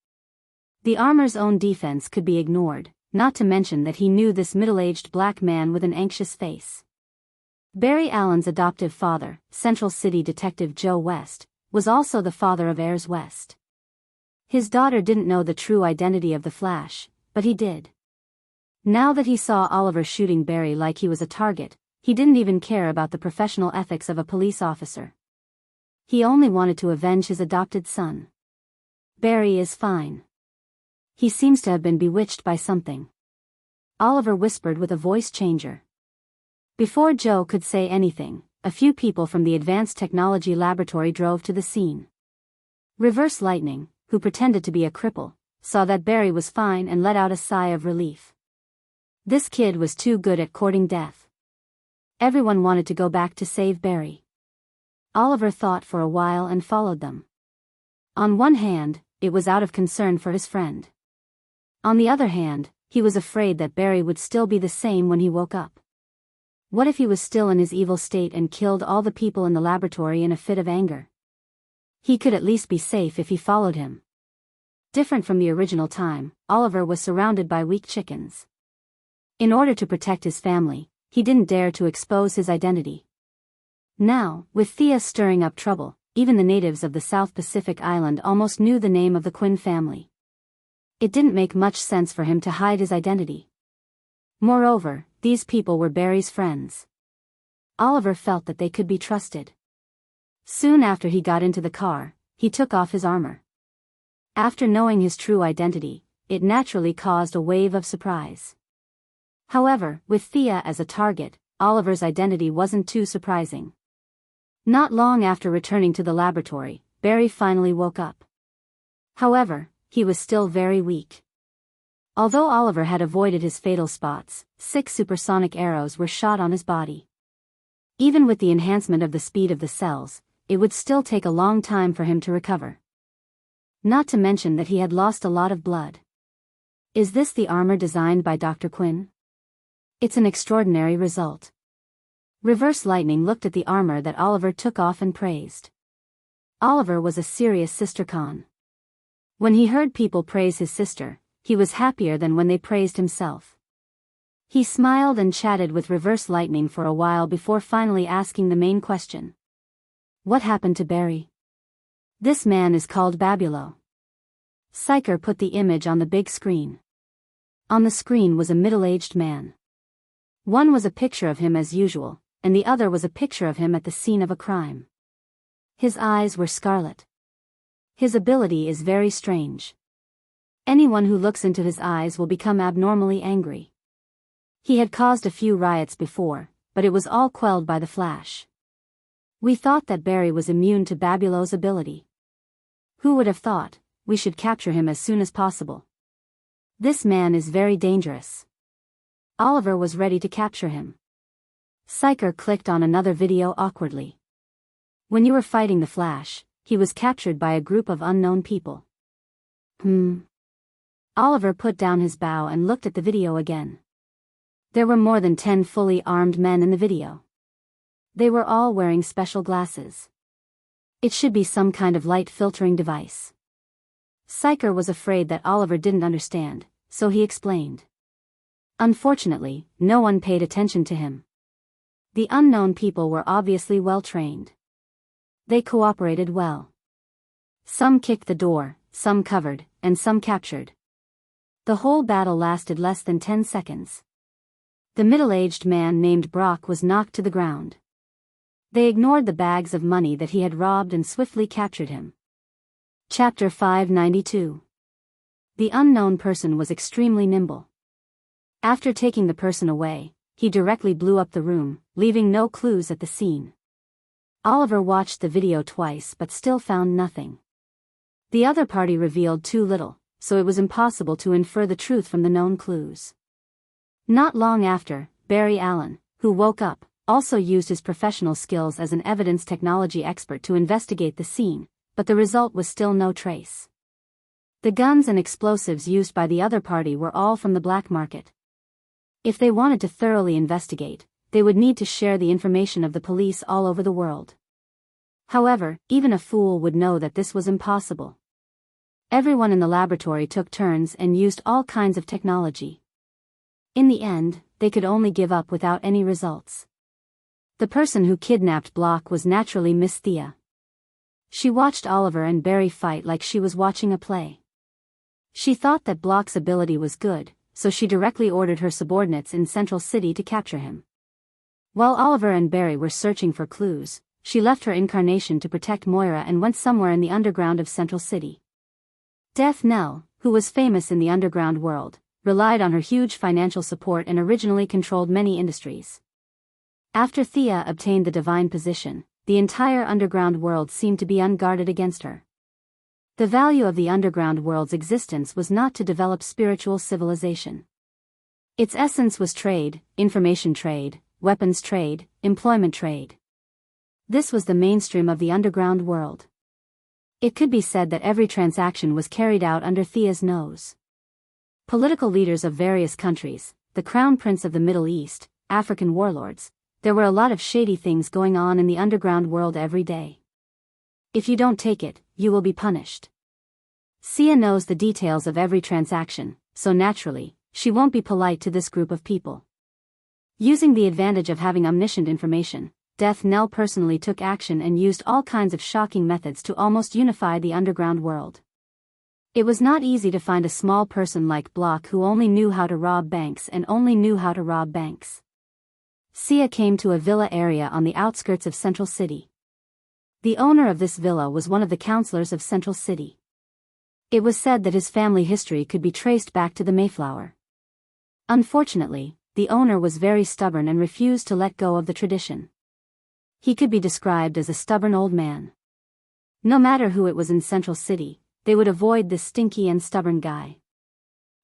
The armor's own defense could be ignored, not to mention that he knew this middle-aged black man with an anxious face. Barry Allen's adoptive father, Central City Detective Joe West, was also the father of Ayers West. His daughter didn't know the true identity of the Flash, but he did. Now that he saw Oliver shooting Barry like he was a target, he didn't even care about the professional ethics of a police officer. He only wanted to avenge his adopted son. "Barry is fine. He seems to have been bewitched by something," Oliver whispered with a voice changer. Before Joe could say anything, a few people from the Advanced Technology Laboratory drove to the scene. Reverse Lightning, who pretended to be a cripple, saw that Barry was fine and let out a sigh of relief. This kid was too good at courting death. Everyone wanted to go back to save Barry. Oliver thought for a while and followed them. On one hand, it was out of concern for his friend. On the other hand, he was afraid that Barry would still be the same when he woke up. What if he was still in his evil state and killed all the people in the laboratory in a fit of anger? He could at least be safe if he followed him. Different from the original time, Oliver was surrounded by weak chickens. In order to protect his family, he didn't dare to expose his identity. Now, with Thea stirring up trouble, even the natives of the South Pacific Island almost knew the name of the Quinn family. It didn't make much sense for him to hide his identity. Moreover, these people were Barry's friends. Oliver felt that they could be trusted. Soon after he got into the car, he took off his armor. After knowing his true identity, it naturally caused a wave of surprise. However, with Thea as a target, Oliver's identity wasn't too surprising. Not long after returning to the laboratory, Barry finally woke up. However, he was still very weak. Although Oliver had avoided his fatal spots, 6 supersonic arrows were shot on his body. Even with the enhancement of the speed of the cells, it would still take a long time for him to recover. Not to mention that he had lost a lot of blood. Is this the armor designed by Dr. Quinn? It's an extraordinary result. Reverse Lightning looked at the armor that Oliver took off and praised. Oliver was a serious sister con. When he heard people praise his sister, he was happier than when they praised himself. He smiled and chatted with Reverse Lightning for a while before finally asking the main question. What happened to Barry? This man is called Babulo. Psyker put the image on the big screen. On the screen was a middle-aged man. One was a picture of him as usual, and the other was a picture of him at the scene of a crime. His eyes were scarlet. His ability is very strange. Anyone who looks into his eyes will become abnormally angry. He had caused a few riots before, but it was all quelled by the flash. We thought that Barry was immune to Babulo's ability. Who would have thought? We should capture him as soon as possible. This man is very dangerous. Oliver was ready to capture him. Psyker clicked on another video awkwardly. When you were fighting the Flash, he was captured by a group of unknown people. Oliver put down his bow and looked at the video again. There were more than 10 fully armed men in the video. They were all wearing special glasses. It should be some kind of light filtering device. Psyker was afraid that Oliver didn't understand, so he explained. Unfortunately, no one paid attention to him. The unknown people were obviously well trained. They cooperated well. Some kicked the door, some covered, and some captured. The whole battle lasted less than 10 seconds. The middle-aged man named Brock was knocked to the ground. They ignored the bags of money that he had robbed and swiftly captured him. Chapter 592. The unknown person was extremely nimble. After taking the person away, he directly blew up the room, leaving no clues at the scene. Oliver watched the video twice but still found nothing. The other party revealed too little, so it was impossible to infer the truth from the known clues. Not long after, Barry Allen, who woke up, also used his professional skills as an evidence technology expert to investigate the scene, but the result was still no trace. The guns and explosives used by the other party were all from the black market. If they wanted to thoroughly investigate, they would need to share the information of the police all over the world. However, even a fool would know that this was impossible. Everyone in the laboratory took turns and used all kinds of technology. In the end, they could only give up without any results. The person who kidnapped Block was naturally Miss Thea. She watched Oliver and Barry fight like she was watching a play. She thought that Block's ability was good, so she directly ordered her subordinates in Central City to capture him. While Oliver and Barry were searching for clues, she left her incarnation to protect Moira and went somewhere in the underground of Central City. Death Knell, who was famous in the underground world, relied on her huge financial support and originally controlled many industries. After Thea obtained the divine position, the entire underground world seemed to be unguarded against her. The value of the underground world's existence was not to develop spiritual civilization. Its essence was trade, information trade, weapons trade, employment trade. This was the mainstream of the underground world. It could be said that every transaction was carried out under Thea's nose. Political leaders of various countries, the Crown Prince of the Middle East, African warlords, there were a lot of shady things going on in the underground world every day. If you don't take it, you will be punished. Sia knows the details of every transaction, so naturally, she won't be polite to this group of people. Using the advantage of having omniscient information, Death Knell personally took action and used all kinds of shocking methods to almost unify the underground world. It was not easy to find a small person like Block who only knew how to rob banks and only knew how to rob banks. Thea came to a villa area on the outskirts of Central City. The owner of this villa was one of the councilors of Central City. It was said that his family history could be traced back to the Mayflower. Unfortunately, the owner was very stubborn and refused to let go of the tradition. He could be described as a stubborn old man. No matter who it was in Central City, they would avoid this stinky and stubborn guy.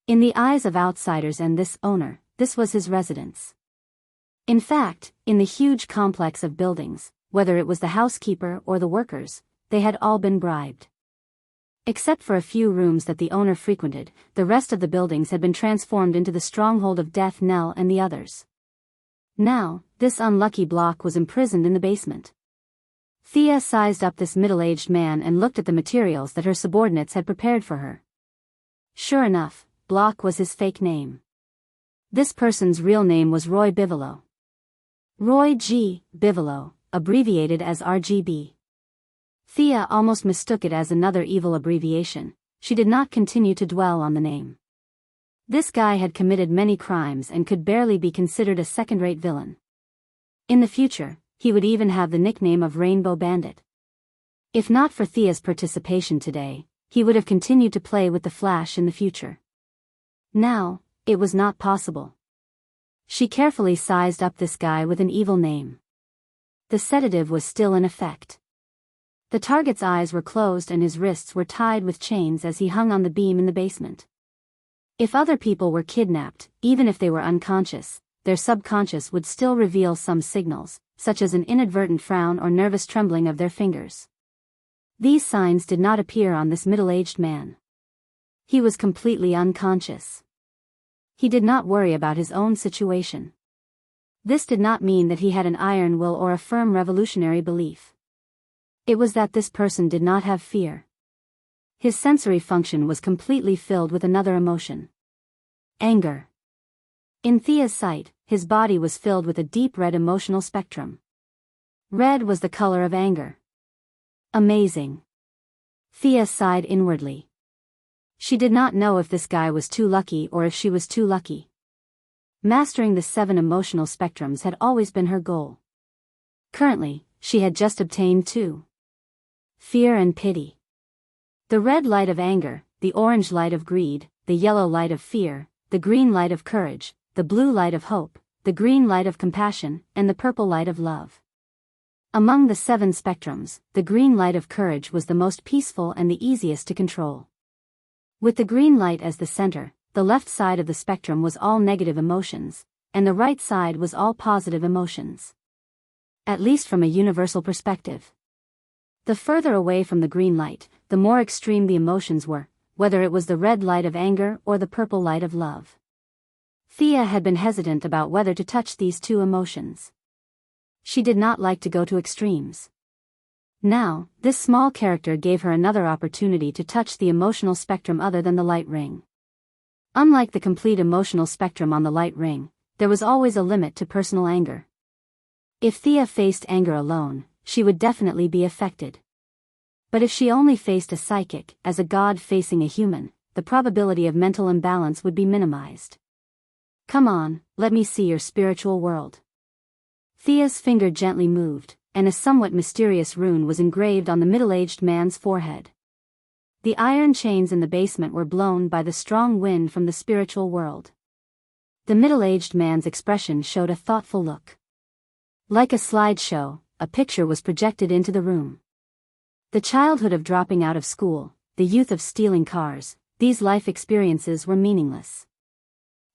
In the eyes of outsiders and this owner, this was his residence. In fact, in the huge complex of buildings, whether it was the housekeeper or the workers, they had all been bribed. Except for a few rooms that the owner frequented, the rest of the buildings had been transformed into the stronghold of Death Knell and the others. Now, this unlucky Block was imprisoned in the basement. Thea sized up this middle-aged man and looked at the materials that her subordinates had prepared for her. Sure enough, Block was his fake name. This person's real name was Roy Bigelow. Roy G. Bigelow, abbreviated as RGB. Thea almost mistook it as another evil abbreviation. She did not continue to dwell on the name. This guy had committed many crimes and could barely be considered a second-rate villain. In the future, he would even have the nickname of Rainbow Bandit. If not for Thea's participation today, he would have continued to play with the Flash in the future. Now, it was not possible. She carefully sized up this guy with an evil name. The sedative was still in effect. The target's eyes were closed and his wrists were tied with chains as he hung on the beam in the basement. If other people were kidnapped, even if they were unconscious, their subconscious would still reveal some signals, such as an inadvertent frown or nervous trembling of their fingers. These signs did not appear on this middle-aged man. He was completely unconscious. He did not worry about his own situation. This did not mean that he had an iron will or a firm revolutionary belief. It was that this person did not have fear. His sensory function was completely filled with another emotion. Anger. In Thea's sight, his body was filled with a deep red emotional spectrum. Red was the color of anger. Amazing. Thea sighed inwardly. She did not know if this guy was too lucky or if she was too lucky. Mastering the 7 emotional spectrums had always been her goal. Currently, she had just obtained 2. Fear and pity. The red light of anger, the orange light of greed, the yellow light of fear, the green light of courage, the blue light of hope, the green light of compassion, and the purple light of love. Among the 7 spectrums, the green light of courage was the most peaceful and the easiest to control. With the green light as the center, the left side of the spectrum was all negative emotions, and the right side was all positive emotions. At least from a universal perspective. The further away from the green light, the more extreme the emotions were, whether it was the red light of anger or the purple light of love. Thea had been hesitant about whether to touch these 2 emotions. She did not like to go to extremes. Now, this small character gave her another opportunity to touch the emotional spectrum other than the light ring. Unlike the complete emotional spectrum on the light ring, there was always a limit to personal anger. If Thea faced anger alone, she would definitely be affected. But if she only faced a psychic, as a god facing a human, the probability of mental imbalance would be minimized. Come on, let me see your spiritual world. Thea's finger gently moved, and a somewhat mysterious rune was engraved on the middle-aged man's forehead. The iron chains in the basement were blown by the strong wind from the spiritual world. The middle-aged man's expression showed a thoughtful look. Like a slideshow, a picture was projected into the room. The childhood of dropping out of school, the youth of stealing cars, these life experiences were meaningless.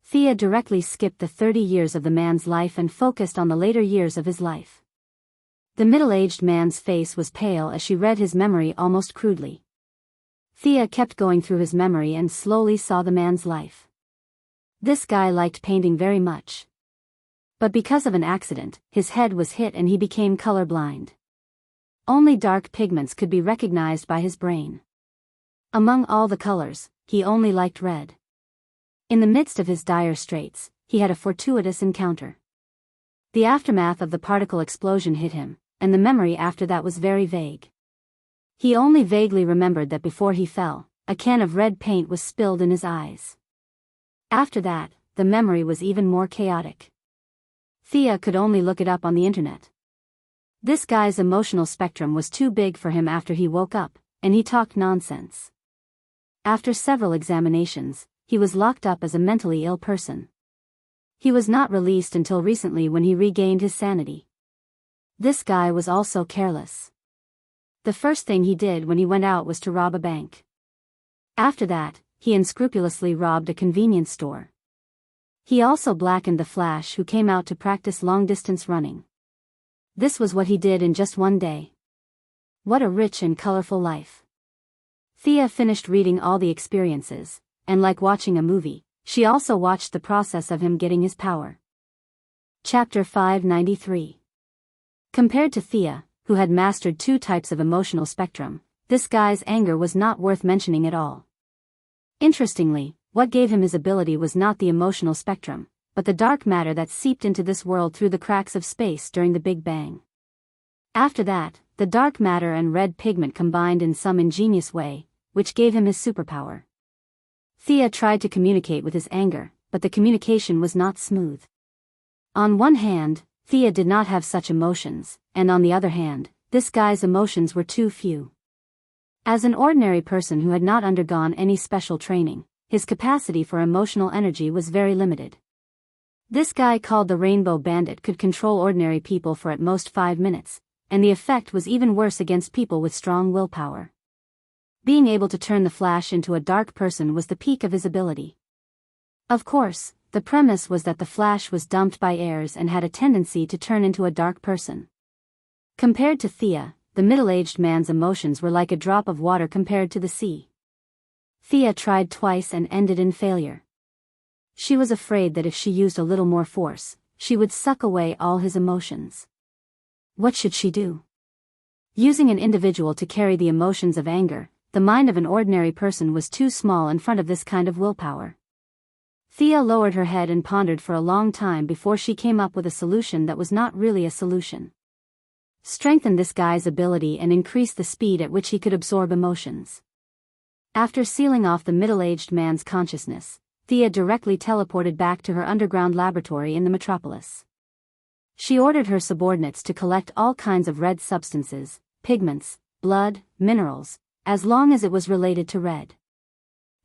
Thea directly skipped the 30 years of the man's life and focused on the later years of his life. The middle-aged man's face was pale as she read his memory almost crudely. Thea kept going through his memory and slowly saw the man's life. This guy liked painting very much. But because of an accident, his head was hit and he became colorblind. Only dark pigments could be recognized by his brain. Among all the colors, he only liked red. In the midst of his dire straits, he had a fortuitous encounter. The aftermath of the particle explosion hit him, and the memory after that was very vague. He only vaguely remembered that before he fell, a can of red paint was spilled in his eyes. After that, the memory was even more chaotic. Thea could only look it up on the internet. This guy's emotional spectrum was too big for him after he woke up, and he talked nonsense. After several examinations, he was locked up as a mentally ill person. He was not released until recently when he regained his sanity. This guy was also careless. The first thing he did when he went out was to rob a bank. After that, he unscrupulously robbed a convenience store. He also blackened the Flash, who came out to practice long-distance running. This was what he did in just one day. What a rich and colorful life. Thea finished reading all the experiences, and like watching a movie, she also watched the process of him getting his power. Chapter 593. Compared to Thea, who had mastered 2 types of emotional spectrum, this guy's anger was not worth mentioning at all. Interestingly, what gave him his ability was not the emotional spectrum, but the dark matter that seeped into this world through the cracks of space during the Big Bang. After that, the dark matter and red pigment combined in some ingenious way, which gave him his superpower. Thea tried to communicate with his anger, but the communication was not smooth. On one hand, Thea did not have such emotions, and on the other hand, this guy's emotions were too few. As an ordinary person who had not undergone any special training, his capacity for emotional energy was very limited. This guy called the Rainbow Bandit could control ordinary people for at most 5 minutes, and the effect was even worse against people with strong willpower. Being able to turn the Flash into a dark person was the peak of his ability. Of course, the premise was that the Flash was dumped by heirs and had a tendency to turn into a dark person. Compared to Thea, the middle-aged man's emotions were like a drop of water compared to the sea. Thea tried twice and ended in failure. She was afraid that if she used a little more force, she would suck away all his emotions. What should she do? Using an individual to carry the emotions of anger, the mind of an ordinary person was too small in front of this kind of willpower. Thea lowered her head and pondered for a long time before she came up with a solution that was not really a solution. Strengthen this guy's ability and increase the speed at which he could absorb emotions. After sealing off the middle-aged man's consciousness, Thea directly teleported back to her underground laboratory in the metropolis. She ordered her subordinates to collect all kinds of red substances, pigments, blood, minerals, as long as it was related to red.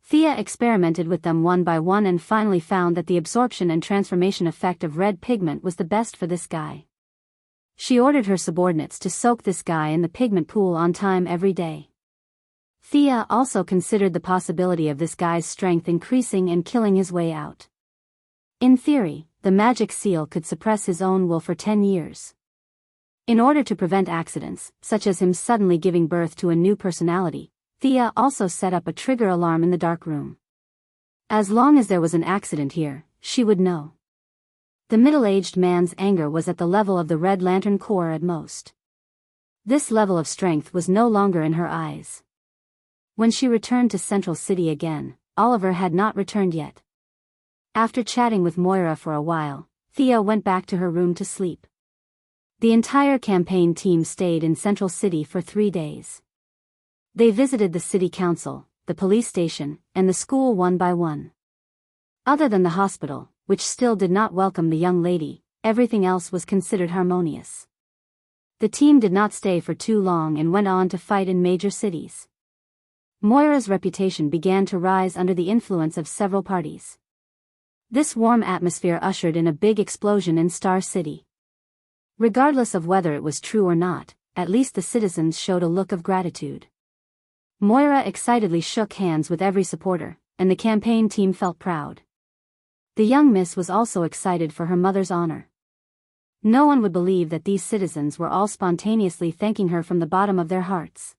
Thea experimented with them one by one and finally found that the absorption and transformation effect of red pigment was the best for this guy. She ordered her subordinates to soak this guy in the pigment pool on time every day. Thea also considered the possibility of this guy's strength increasing and killing his way out. In theory, the magic seal could suppress his own will for 10 years. In order to prevent accidents, such as him suddenly giving birth to a new personality, Thea also set up a trigger alarm in the dark room. As long as there was an accident here, she would know. The middle-aged man's anger was at the level of the Red Lantern Corps at most. This level of strength was no longer in her eyes. When she returned to Central City again, Oliver had not returned yet. After chatting with Moira for a while, Thea went back to her room to sleep. The entire campaign team stayed in Central City for 3 days. They visited the city council, the police station, and the school one by one. Other than the hospital, which still did not welcome the young lady, everything else was considered harmonious. The team did not stay for too long and went on to fight in major cities. Moira's reputation began to rise under the influence of several parties. This warm atmosphere ushered in a big explosion in Star City. Regardless of whether it was true or not, at least the citizens showed a look of gratitude. Moira excitedly shook hands with every supporter, and the campaign team felt proud. The young miss was also excited for her mother's honor. No one would believe that these citizens were all spontaneously thanking her from the bottom of their hearts.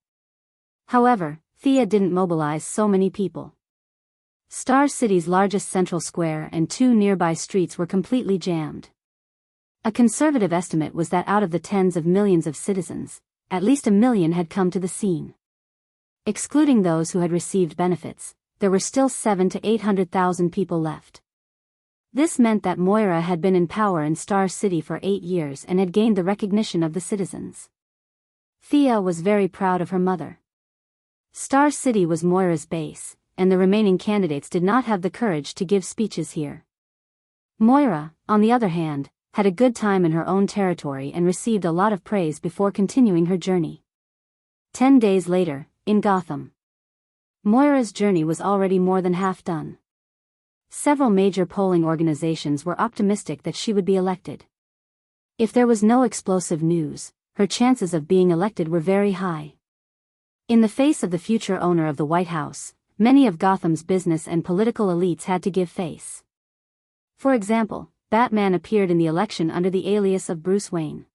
However, Thea didn't mobilize so many people. Star City's largest central square and 2 nearby streets were completely jammed. A conservative estimate was that out of the tens of millions of citizens, at least 1 million had come to the scene. Excluding those who had received benefits, there were still 700,000 to 800,000 people left. This meant that Moira had been in power in Star City for 8 years and had gained the recognition of the citizens. Thea was very proud of her mother. Star City was Moira's base, and the remaining candidates did not have the courage to give speeches here. Moira, on the other hand, had a good time in her own territory and received a lot of praise before continuing her journey. 10 days later, in Gotham. Moira's journey was already more than half done. Several major polling organizations were optimistic that she would be elected. If there was no explosive news, her chances of being elected were very high. In the face of the future owner of the White House, many of Gotham's business and political elites had to give face. For example, Batman appeared in the election under the alias of Bruce Wayne.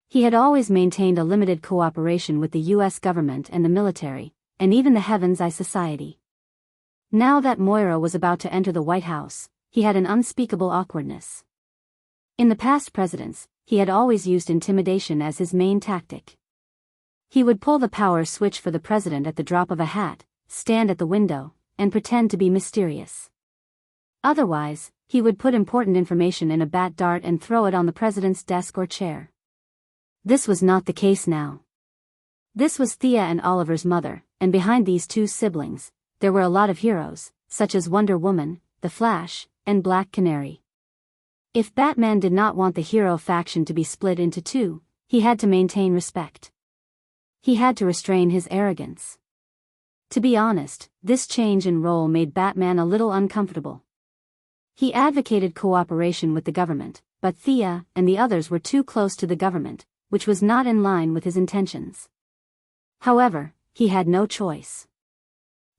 He had always maintained a limited cooperation with the U.S. government and the military, and even the Heaven's Eye Society. Now that Moira was about to enter the White House, he had an unspeakable awkwardness. In the past presidents, he had always used intimidation as his main tactic. He would pull the power switch for the president at the drop of a hat, stand at the window, and pretend to be mysterious. Otherwise, he would put important information in a bat dart and throw it on the president's desk or chair. This was not the case now. This was Thea and Oliver's mother, and behind these two siblings, there were a lot of heroes, such as Wonder Woman, The Flash, and Black Canary. If Batman did not want the hero faction to be split into two, he had to maintain respect. He had to restrain his arrogance. To be honest, this change in role made Batman a little uncomfortable. He advocated cooperation with the government, but Thea and the others were too close to the government, which was not in line with his intentions. However, he had no choice.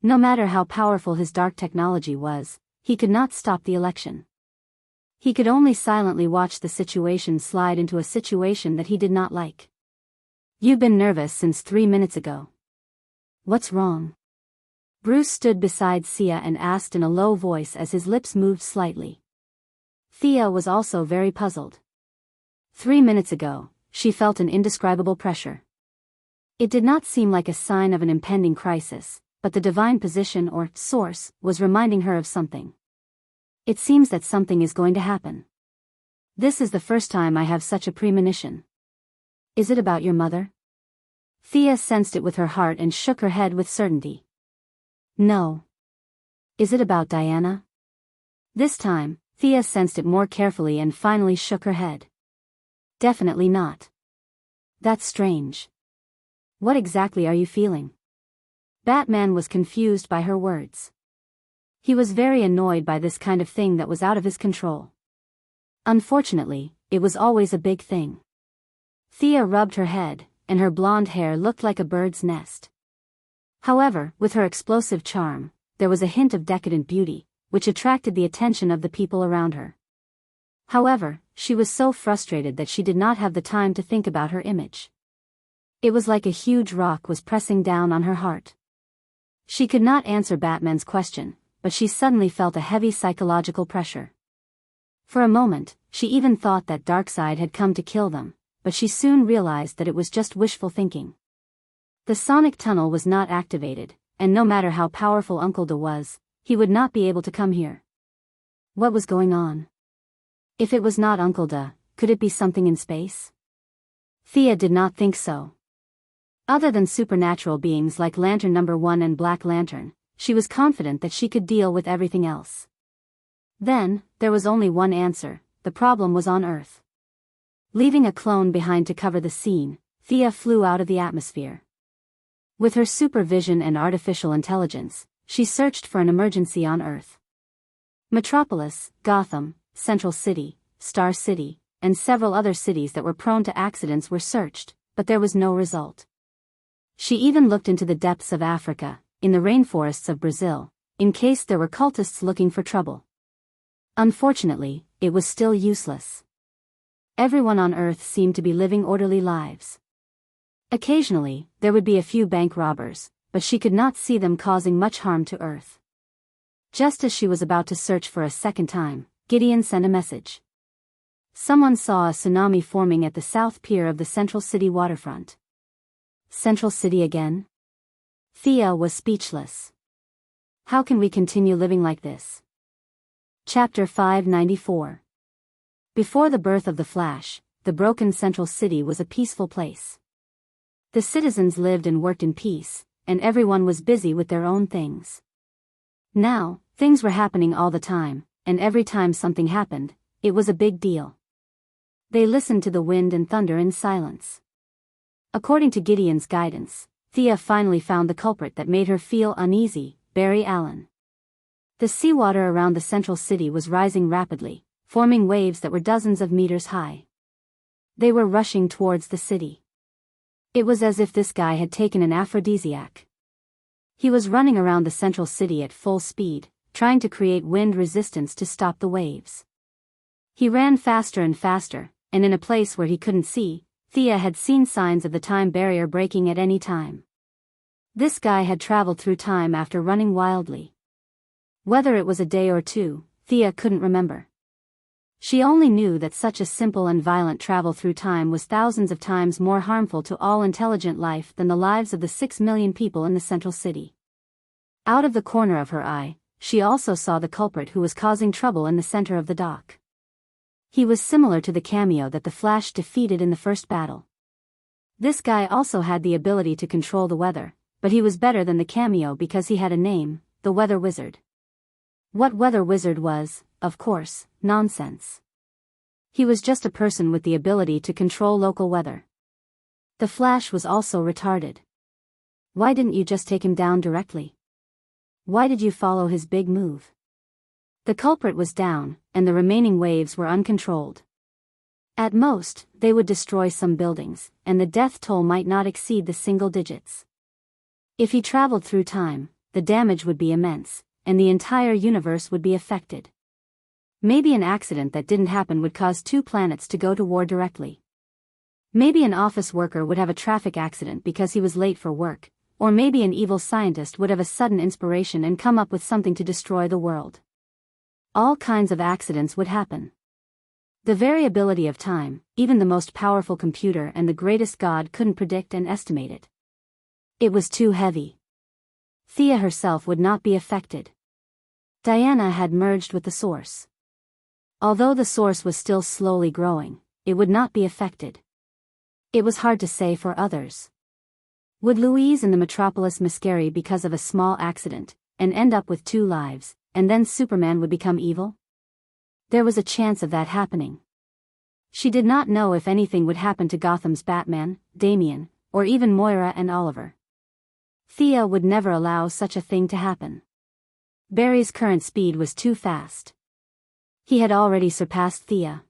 No matter how powerful his dark technology was, he could not stop the election. He could only silently watch the situation slide into a situation that he did not like. "You've been nervous since 3 minutes ago. What's wrong?" Bruce stood beside Thea and asked in a low voice as his lips moved slightly. Thea was also very puzzled. 3 minutes ago, she felt an indescribable pressure. It did not seem like a sign of an impending crisis, but the divine position or source was reminding her of something. It seems that something is going to happen. This is the first time I have such a premonition. Is it about your mother? Thea sensed it with her heart and shook her head with certainty. No. Is it about Diana? This time, Thea sensed it more carefully and finally shook her head. Definitely not. That's strange. What exactly are you feeling? Batman was confused by her words. He was very annoyed by this kind of thing that was out of his control. Unfortunately, it was always a big thing. Thea rubbed her head, and her blonde hair looked like a bird's nest. However, with her explosive charm, there was a hint of decadent beauty, which attracted the attention of the people around her. However, she was so frustrated that she did not have the time to think about her image. It was like a huge rock was pressing down on her heart. She could not answer Batman's question, but she suddenly felt a heavy psychological pressure. For a moment, she even thought that Darkseid had come to kill them, but she soon realized that it was just wishful thinking. The sonic tunnel was not activated, and no matter how powerful Uncle Da was, he would not be able to come here. What was going on? If it was not Uncle Da, could it be something in space? Thea did not think so. Other than supernatural beings like Lantern No. 1 and Black Lantern, she was confident that she could deal with everything else. Then, there was only one answer: the problem was on Earth. Leaving a clone behind to cover the scene, Thea flew out of the atmosphere. With her supervision and artificial intelligence, she searched for an emergency on Earth. Metropolis, Gotham, Central City, Star City, and several other cities that were prone to accidents were searched, but there was no result. She even looked into the depths of Africa, in the rainforests of Brazil, in case there were cultists looking for trouble. Unfortunately, it was still useless. Everyone on Earth seemed to be living orderly lives. Occasionally, there would be a few bank robbers, but she could not see them causing much harm to Earth. Just as she was about to search for a second time, Gideon sent a message. Someone saw a tsunami forming at the south pier of the Central City waterfront. Central City again? Thea was speechless. How can we continue living like this? Chapter 594. Before the birth of the Flash, the broken Central City was a peaceful place. The citizens lived and worked in peace, and everyone was busy with their own things. Now, things were happening all the time, and every time something happened, it was a big deal. They listened to the wind and thunder in silence. According to Gideon's guidance, Thea finally found the culprit that made her feel uneasy, Barry Allen. The seawater around the central city was rising rapidly, forming waves that were dozens of meters high. They were rushing towards the city. It was as if this guy had taken an aphrodisiac. He was running around the central city at full speed, trying to create wind resistance to stop the waves. He ran faster and faster, and in a place where he couldn't see, Thea had seen signs of the time barrier breaking at any time. This guy had traveled through time after running wildly. Whether it was a day or two, Thea couldn't remember. She only knew that such a simple and violent travel through time was thousands of times more harmful to all intelligent life than the lives of the 6 million people in the central city. Out of the corner of her eye, she also saw the culprit who was causing trouble in the center of the dock. He was similar to the cameo that the Flash defeated in the first battle. This guy also had the ability to control the weather, but he was better than the cameo because he had a name, the Weather Wizard. What Weather Wizard was, of course, nonsense. He was just a person with the ability to control local weather. The Flash was also retarded. Why didn't you just take him down directly? Why did you follow his big move? The culprit was down, and the remaining waves were uncontrolled. At most, they would destroy some buildings, and the death toll might not exceed the single digits. If he traveled through time, the damage would be immense, and the entire universe would be affected. Maybe an accident that didn't happen would cause 2 planets to go to war directly. Maybe an office worker would have a traffic accident because he was late for work, or maybe an evil scientist would have a sudden inspiration and come up with something to destroy the world. All kinds of accidents would happen. The variability of time, even the most powerful computer and the greatest god couldn't predict and estimate it. It was too heavy. Thea herself would not be affected. Diana had merged with the source. Although the source was still slowly growing, it would not be affected. It was hard to say for others. Would Louise and the Metropolis miscarry because of a small accident, and end up with 2 lives, and then Superman would become evil? There was a chance of that happening. She did not know if anything would happen to Gotham's Batman, Damian, or even Moira and Oliver. Thea would never allow such a thing to happen. Barry's current speed was too fast. He had already surpassed Thea.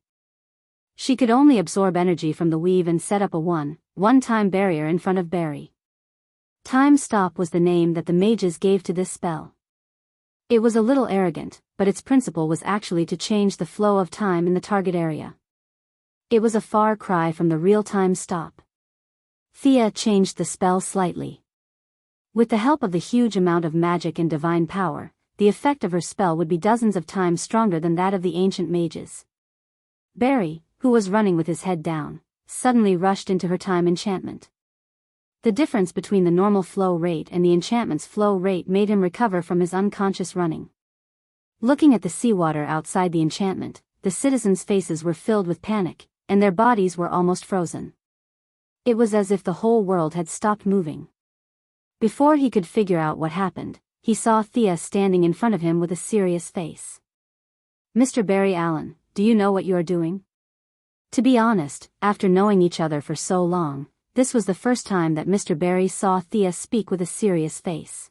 She could only absorb energy from the weave and set up a one-time barrier in front of Barry. Time Stop was the name that the mages gave to this spell. It was a little arrogant, but its principle was actually to change the flow of time in the target area. It was a far cry from the real Time Stop. Thea changed the spell slightly. With the help of the huge amount of magic and divine power, the effect of her spell would be dozens of times stronger than that of the ancient mages. Barry, who was running with his head down, suddenly rushed into her time enchantment. The difference between the normal flow rate and the enchantment's flow rate made him recover from his unconscious running. Looking at the seawater outside the enchantment, the citizens' faces were filled with panic, and their bodies were almost frozen. It was as if the whole world had stopped moving. Before he could figure out what happened, he saw Thea standing in front of him with a serious face. "Mr. Barry Allen, do you know what you are doing?" To be honest, after knowing each other for so long, this was the first time that Mr. Barry saw Thea speak with a serious face.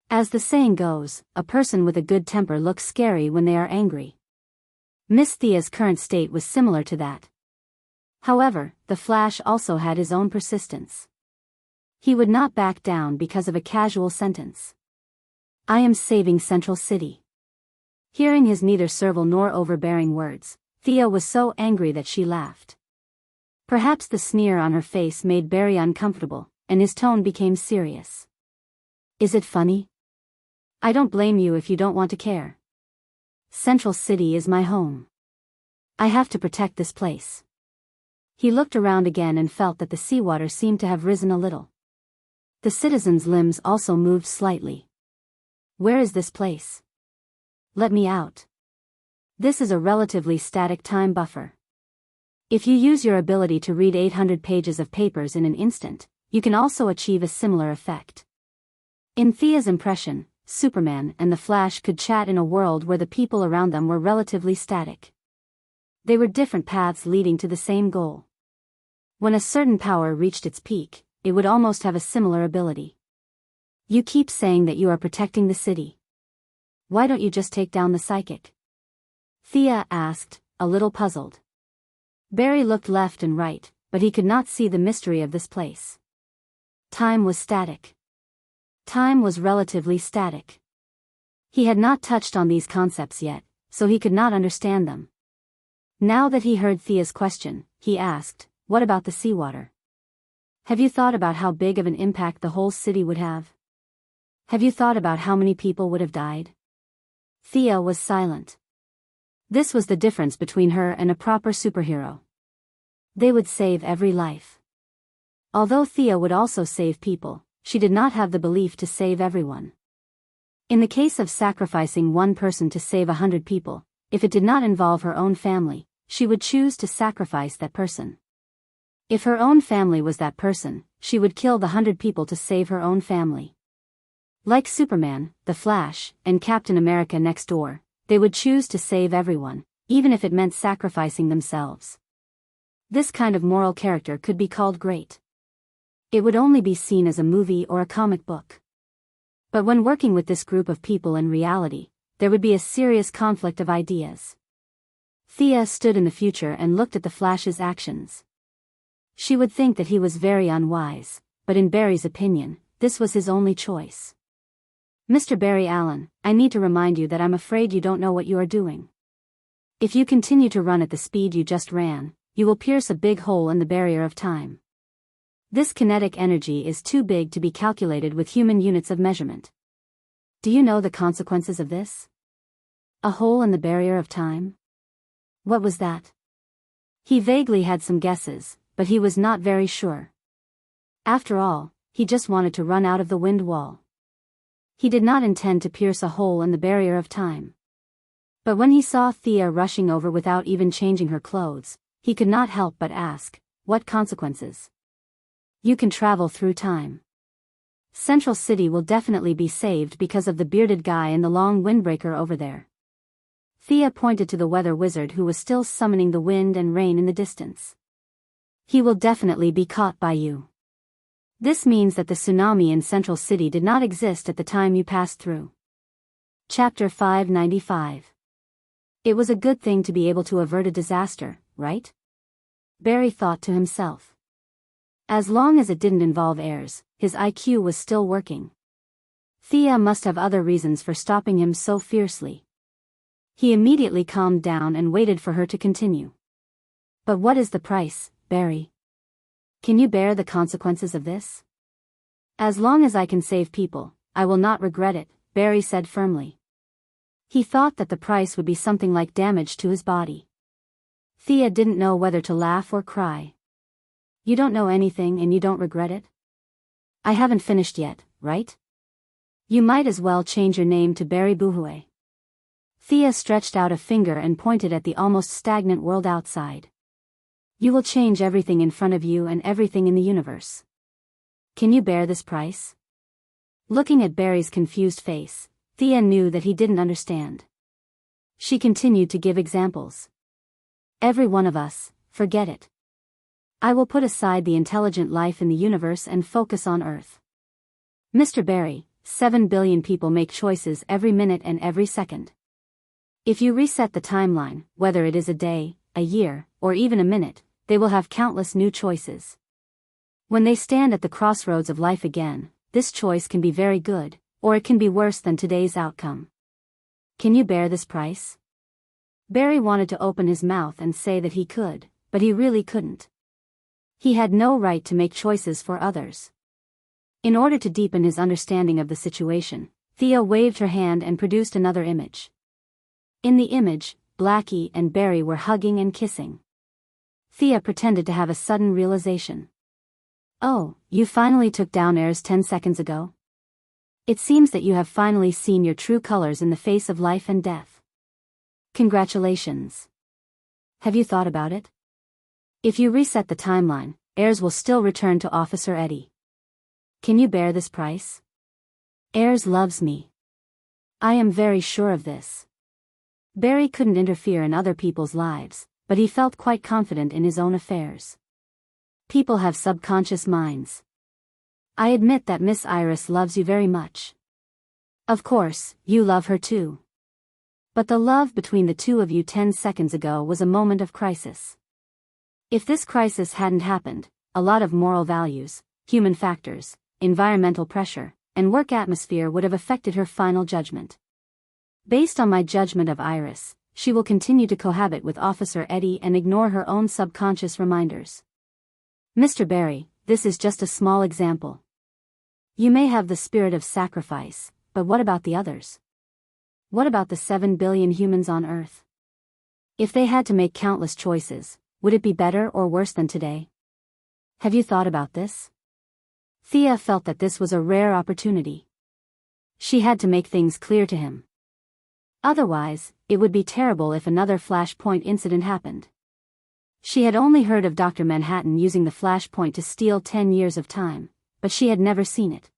As the saying goes, a person with a good temper looks scary when they are angry. Miss Thea's current state was similar to that. However, the Flash also had his own persistence. He would not back down because of a casual sentence. "I am saving Central City." Hearing his neither servile nor overbearing words, Thea was so angry that she laughed. Perhaps the sneer on her face made Barry uncomfortable, and his tone became serious. "Is it funny? I don't blame you if you don't want to care. Central City is my home. I have to protect this place." He looked around again and felt that the seawater seemed to have risen a little. The citizens' limbs also moved slightly. "Where is this place? Let me out." This is a relatively static time buffer. If you use your ability to read 800 pages of papers in an instant, you can also achieve a similar effect. In Thea's impression, Superman and the Flash could chat in a world where the people around them were relatively static. They were different paths leading to the same goal. When a certain power reached its peak, it would almost have a similar ability. You keep saying that you are protecting the city. Why don't you just take down the psychic? Thea asked, a little puzzled. Barry looked left and right, but he could not see the mystery of this place. Time was static. Time was relatively static. He had not touched on these concepts yet, so he could not understand them. Now that he heard Thea's question, he asked, what about the seawater? Have you thought about how big of an impact the whole city would have? Have you thought about how many people would have died? Thea was silent. This was the difference between her and a proper superhero. They would save every life. Although Thea would also save people, she did not have the belief to save everyone. In the case of sacrificing one person to save 100 people, if it did not involve her own family, she would choose to sacrifice that person. If her own family was that person, she would kill the 100 people to save her own family. Like Superman, the Flash, and Captain America next door, they would choose to save everyone, even if it meant sacrificing themselves. This kind of moral character could be called great. It would only be seen as a movie or a comic book. But when working with this group of people in reality, there would be a serious conflict of ideas. Thea stood in the future and looked at the Flash's actions. She would think that he was very unwise, but in Barry's opinion, this was his only choice. Mr. Barry Allen, I need to remind you that I'm afraid you don't know what you are doing. If you continue to run at the speed you just ran, you will pierce a big hole in the barrier of time. This kinetic energy is too big to be calculated with human units of measurement. Do you know the consequences of this? A hole in the barrier of time? What was that? He vaguely had some guesses, but he was not very sure. After all, he just wanted to run out of the wind wall. He did not intend to pierce a hole in the barrier of time. But when he saw Thea rushing over without even changing her clothes, he could not help but ask, what consequences? You can travel through time. Central City will definitely be saved because of the bearded guy in the long windbreaker over there. Thea pointed to the weather wizard who was still summoning the wind and rain in the distance. He will definitely be caught by you. This means that the tsunami in Central City did not exist at the time you passed through. Chapter 595. It was a good thing to be able to avert a disaster, right? Barry thought to himself. As long as it didn't involve heirs, his IQ was still working. Thea must have other reasons for stopping him so fiercely. He immediately calmed down and waited for her to continue. But what is the price, Barry? Can you bear the consequences of this? As long as I can save people, I will not regret it, Barry said firmly. He thought that the price would be something like damage to his body. Thea didn't know whether to laugh or cry. You don't know anything and you don't regret it? I haven't finished yet, right? You might as well change your name to Barry Boohooey. Thea stretched out a finger and pointed at the almost stagnant world outside. You will change everything in front of you and everything in the universe. Can you bear this price? Looking at Barry's confused face, Thea knew that he didn't understand. She continued to give examples. Every one of us, forget it. I will put aside the intelligent life in the universe and focus on Earth. Mr. Barry, 7 billion people make choices every minute and every second. If you reset the timeline, whether it is a day, a year, or even a minute, they will have countless new choices. When they stand at the crossroads of life again, this choice can be very good, or it can be worse than today's outcome. Can you bear this price? Barry wanted to open his mouth and say that he could, but he really couldn't. He had no right to make choices for others. In order to deepen his understanding of the situation, Thea waved her hand and produced another image. In the image, Blackie and Barry were hugging and kissing. Thea pretended to have a sudden realization. Oh, you finally took down heirs 10 seconds ago? It seems that you have finally seen your true colors in the face of life and death. Congratulations. Have you thought about it? If you reset the timeline, heirs will still return to Officer Eddie. Can you bear this price? Ayres loves me. I am very sure of this. Barry couldn't interfere in other people's lives, but he felt quite confident in his own affairs. People have subconscious minds. I admit that Miss Iris loves you very much. Of course, you love her too. But the love between the two of you 10 seconds ago was a moment of crisis. If this crisis hadn't happened, a lot of moral values, human factors, environmental pressure, and work atmosphere would have affected her final judgment. Based on my judgment of Iris, she will continue to cohabit with Officer Eddie and ignore her own subconscious reminders. Mr. Barry, this is just a small example. You may have the spirit of sacrifice, but what about the others? What about the 7 billion humans on Earth? If they had to make countless choices, would it be better or worse than today? Have you thought about this? Thea felt that this was a rare opportunity. She had to make things clear to him. Otherwise, it would be terrible if another Flashpoint incident happened. She had only heard of Dr. Manhattan using the Flashpoint to steal 10 years of time, but she had never seen it.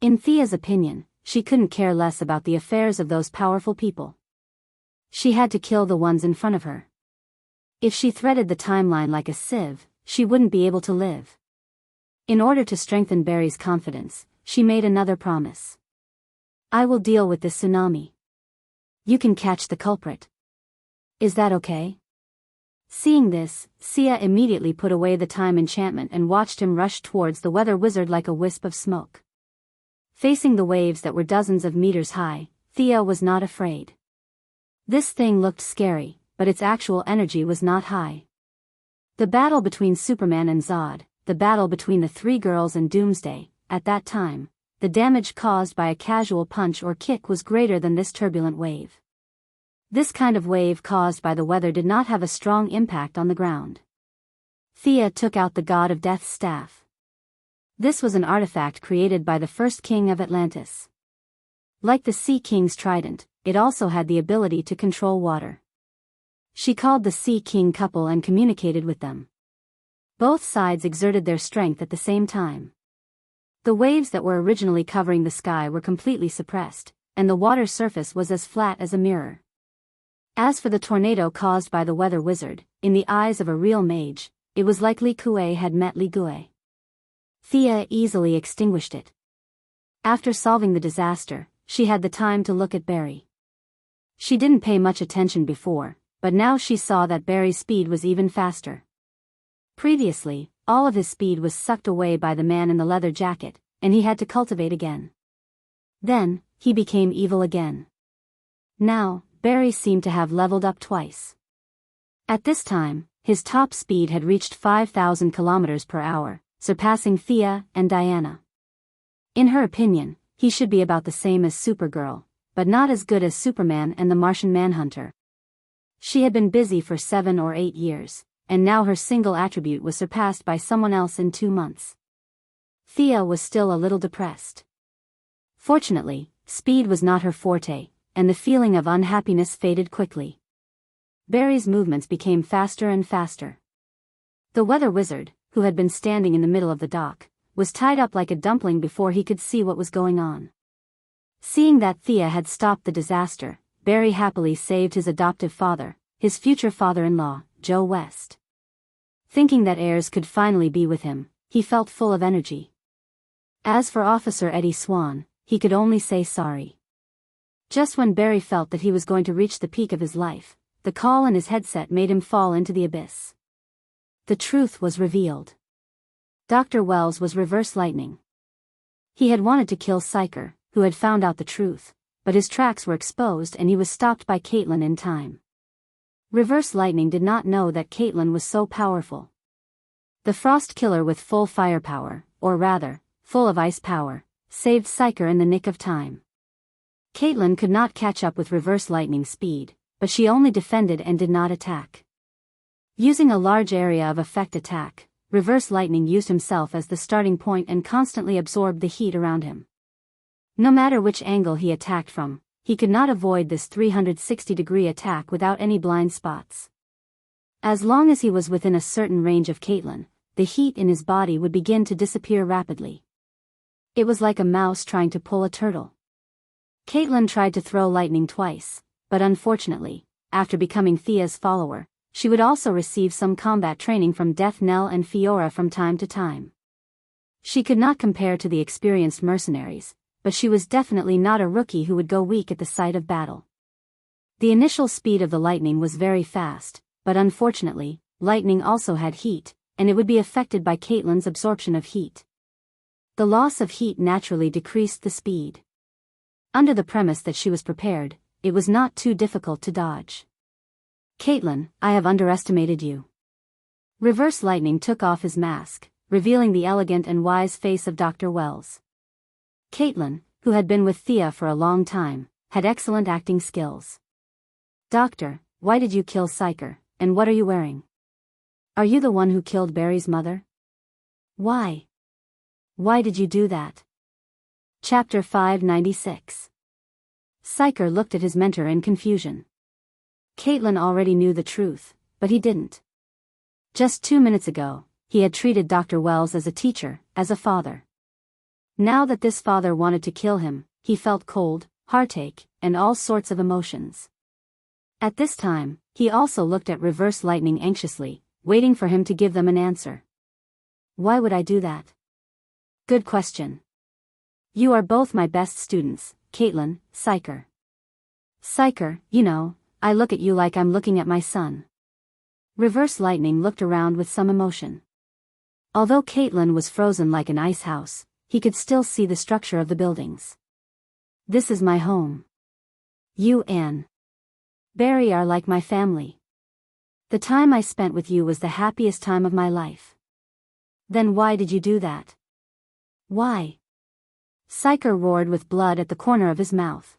In Thea's opinion, she couldn't care less about the affairs of those powerful people. She had to kill the ones in front of her. If she threaded the timeline like a sieve, she wouldn't be able to live. In order to strengthen Barry's confidence, she made another promise. I will deal with this tsunami. You can catch the culprit. Is that okay? Seeing this, Sia immediately put away the time enchantment and watched him rush towards the weather wizard like a wisp of smoke. Facing the waves that were dozens of meters high, Thea was not afraid. This thing looked scary, but its actual energy was not high. The battle between Superman and Zod, the battle between the three girls and Doomsday, at that time, the damage caused by a casual punch or kick was greater than this turbulent wave. This kind of wave caused by the weather did not have a strong impact on the ground. Thea took out the God of Death's staff. This was an artifact created by the first king of Atlantis. Like the Sea King's trident, it also had the ability to control water. She called the Sea King couple and communicated with them. Both sides exerted their strength at the same time. The waves that were originally covering the sky were completely suppressed, and the water surface was as flat as a mirror. As for the tornado caused by the weather wizard, in the eyes of a real mage, it was like Li Kuei had met Li Gui. Thea easily extinguished it. After solving the disaster, she had the time to look at Barry. She didn't pay much attention before, but now she saw that Barry's speed was even faster. Previously, all of his speed was sucked away by the man in the leather jacket, and he had to cultivate again. Then, he became evil again. Now, Barry seemed to have leveled up twice. At this time, his top speed had reached 5,000 kilometers per hour, surpassing Thea and Diana. In her opinion, he should be about the same as Supergirl, but not as good as Superman and the Martian Manhunter. She had been busy for 7 or 8 years, and now her single attribute was surpassed by someone else in 2 months. Thea was still a little depressed. Fortunately, speed was not her forte, and the feeling of unhappiness faded quickly. Barry's movements became faster and faster. The weather wizard, who had been standing in the middle of the dock, was tied up like a dumpling before he could see what was going on. Seeing that Thea had stopped the disaster, Barry happily saved his adoptive father, his future father-in-law, Joe West. Thinking that Ayres could finally be with him, he felt full of energy. As for Officer Eddie Swan, he could only say sorry. Just when Barry felt that he was going to reach the peak of his life, the call in his headset made him fall into the abyss. The truth was revealed. Dr. Wells was Reverse Lightning. He had wanted to kill Psyker, who had found out the truth, but his tracks were exposed and he was stopped by Caitlin in time. Reverse Lightning did not know that Caitlin was so powerful. The Frost Killer with full firepower, or rather, full of ice power, saved Psyker in the nick of time. Caitlin could not catch up with Reverse Lightning's speed, but she only defended and did not attack. Using a large area of effect attack, Reverse Lightning used himself as the starting point and constantly absorbed the heat around him. No matter which angle he attacked from, he could not avoid this 360-degree attack without any blind spots. As long as he was within a certain range of Caitlin, the heat in his body would begin to disappear rapidly. It was like a mouse trying to pull a turtle. Caitlin tried to throw lightning twice, but unfortunately, after becoming Thea's follower, she would also receive some combat training from Death Knell and Fiora from time to time. She could not compare to the experienced mercenaries, but she was definitely not a rookie who would go weak at the sight of battle. The initial speed of the lightning was very fast, but unfortunately, lightning also had heat, and it would be affected by Caitlin's absorption of heat. The loss of heat naturally decreased the speed. Under the premise that she was prepared, it was not too difficult to dodge. Caitlin, I have underestimated you. Reverse Lightning took off his mask, revealing the elegant and wise face of Dr. Wells. Caitlin, who had been with Thea for a long time, had excellent acting skills. Doctor, why did you kill Psyker, and what are you wearing? Are you the one who killed Barry's mother? Why? Why did you do that? Chapter 596. Psyker looked at his mentor in confusion. Caitlin already knew the truth, but he didn't. Just 2 minutes ago, he had treated Dr. Wells as a teacher, as a father. Now that this father wanted to kill him, he felt cold, heartache, and all sorts of emotions. At this time, he also looked at Reverse Lightning anxiously, waiting for him to give them an answer. Why would I do that? Good question. You are both my best students, Caitlin, Psyker. Psyker, you know, I look at you like I'm looking at my son. Reverse Lightning looked around with some emotion. Although Caitlin was frozen like an ice house, he could still see the structure of the buildings. This is my home. You and Barry are like my family. The time I spent with you was the happiest time of my life. Then why did you do that? Why? Psyker roared with blood at the corner of his mouth.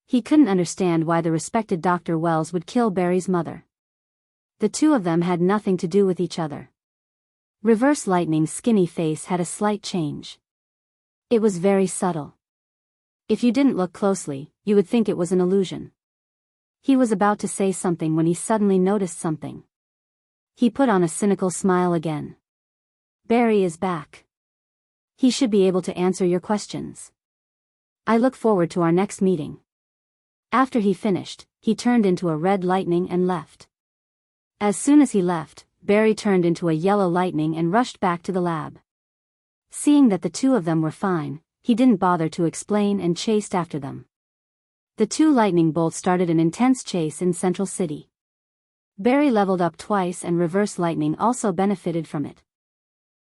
He couldn't understand why the respected Dr. Wells would kill Barry's mother. The two of them had nothing to do with each other. Reverse Lightning's skinny face had a slight change. It was very subtle. If you didn't look closely, you would think it was an illusion. He was about to say something when he suddenly noticed something. He put on a cynical smile again. Barry is back. He should be able to answer your questions. I look forward to our next meeting. After he finished, he turned into a red lightning and left. As soon as he left, Barry turned into a yellow lightning and rushed back to the lab. Seeing that the two of them were fine, he didn't bother to explain and chased after them. The two lightning bolts started an intense chase in Central City. Barry leveled up twice and Reverse Lightning also benefited from it.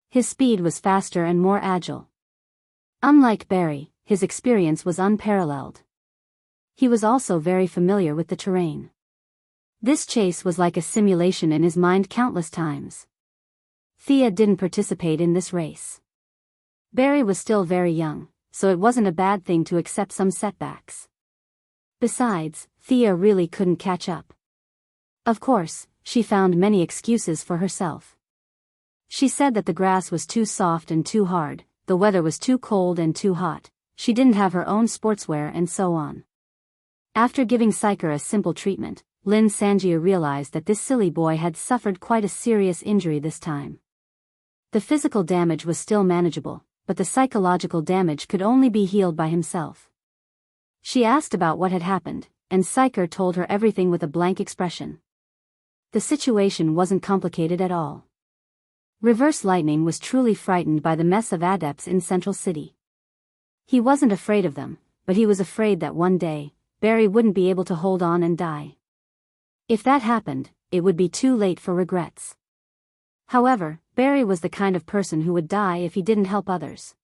His speed was faster and more agile. Unlike Barry, his experience was unparalleled. He was also very familiar with the terrain. This chase was like a simulation in his mind countless times. Thea didn't participate in this race. Barry was still very young, so it wasn't a bad thing to accept some setbacks. Besides, Thea really couldn't catch up. Of course, she found many excuses for herself. She said that the grass was too soft and too hard, the weather was too cold and too hot, she didn't have her own sportswear and so on. After giving Psyker a simple treatment, Lin Sanjia realized that this silly boy had suffered quite a serious injury this time. The physical damage was still manageable, but the psychological damage could only be healed by himself. She asked about what had happened, and Psyker told her everything with a blank expression. The situation wasn't complicated at all. Reverse Lightning was truly frightened by the mess of adepts in Central City. He wasn't afraid of them, but he was afraid that one day, Barry wouldn't be able to hold on and die. If that happened, it would be too late for regrets. However, Barry was the kind of person who would die if he didn't help others.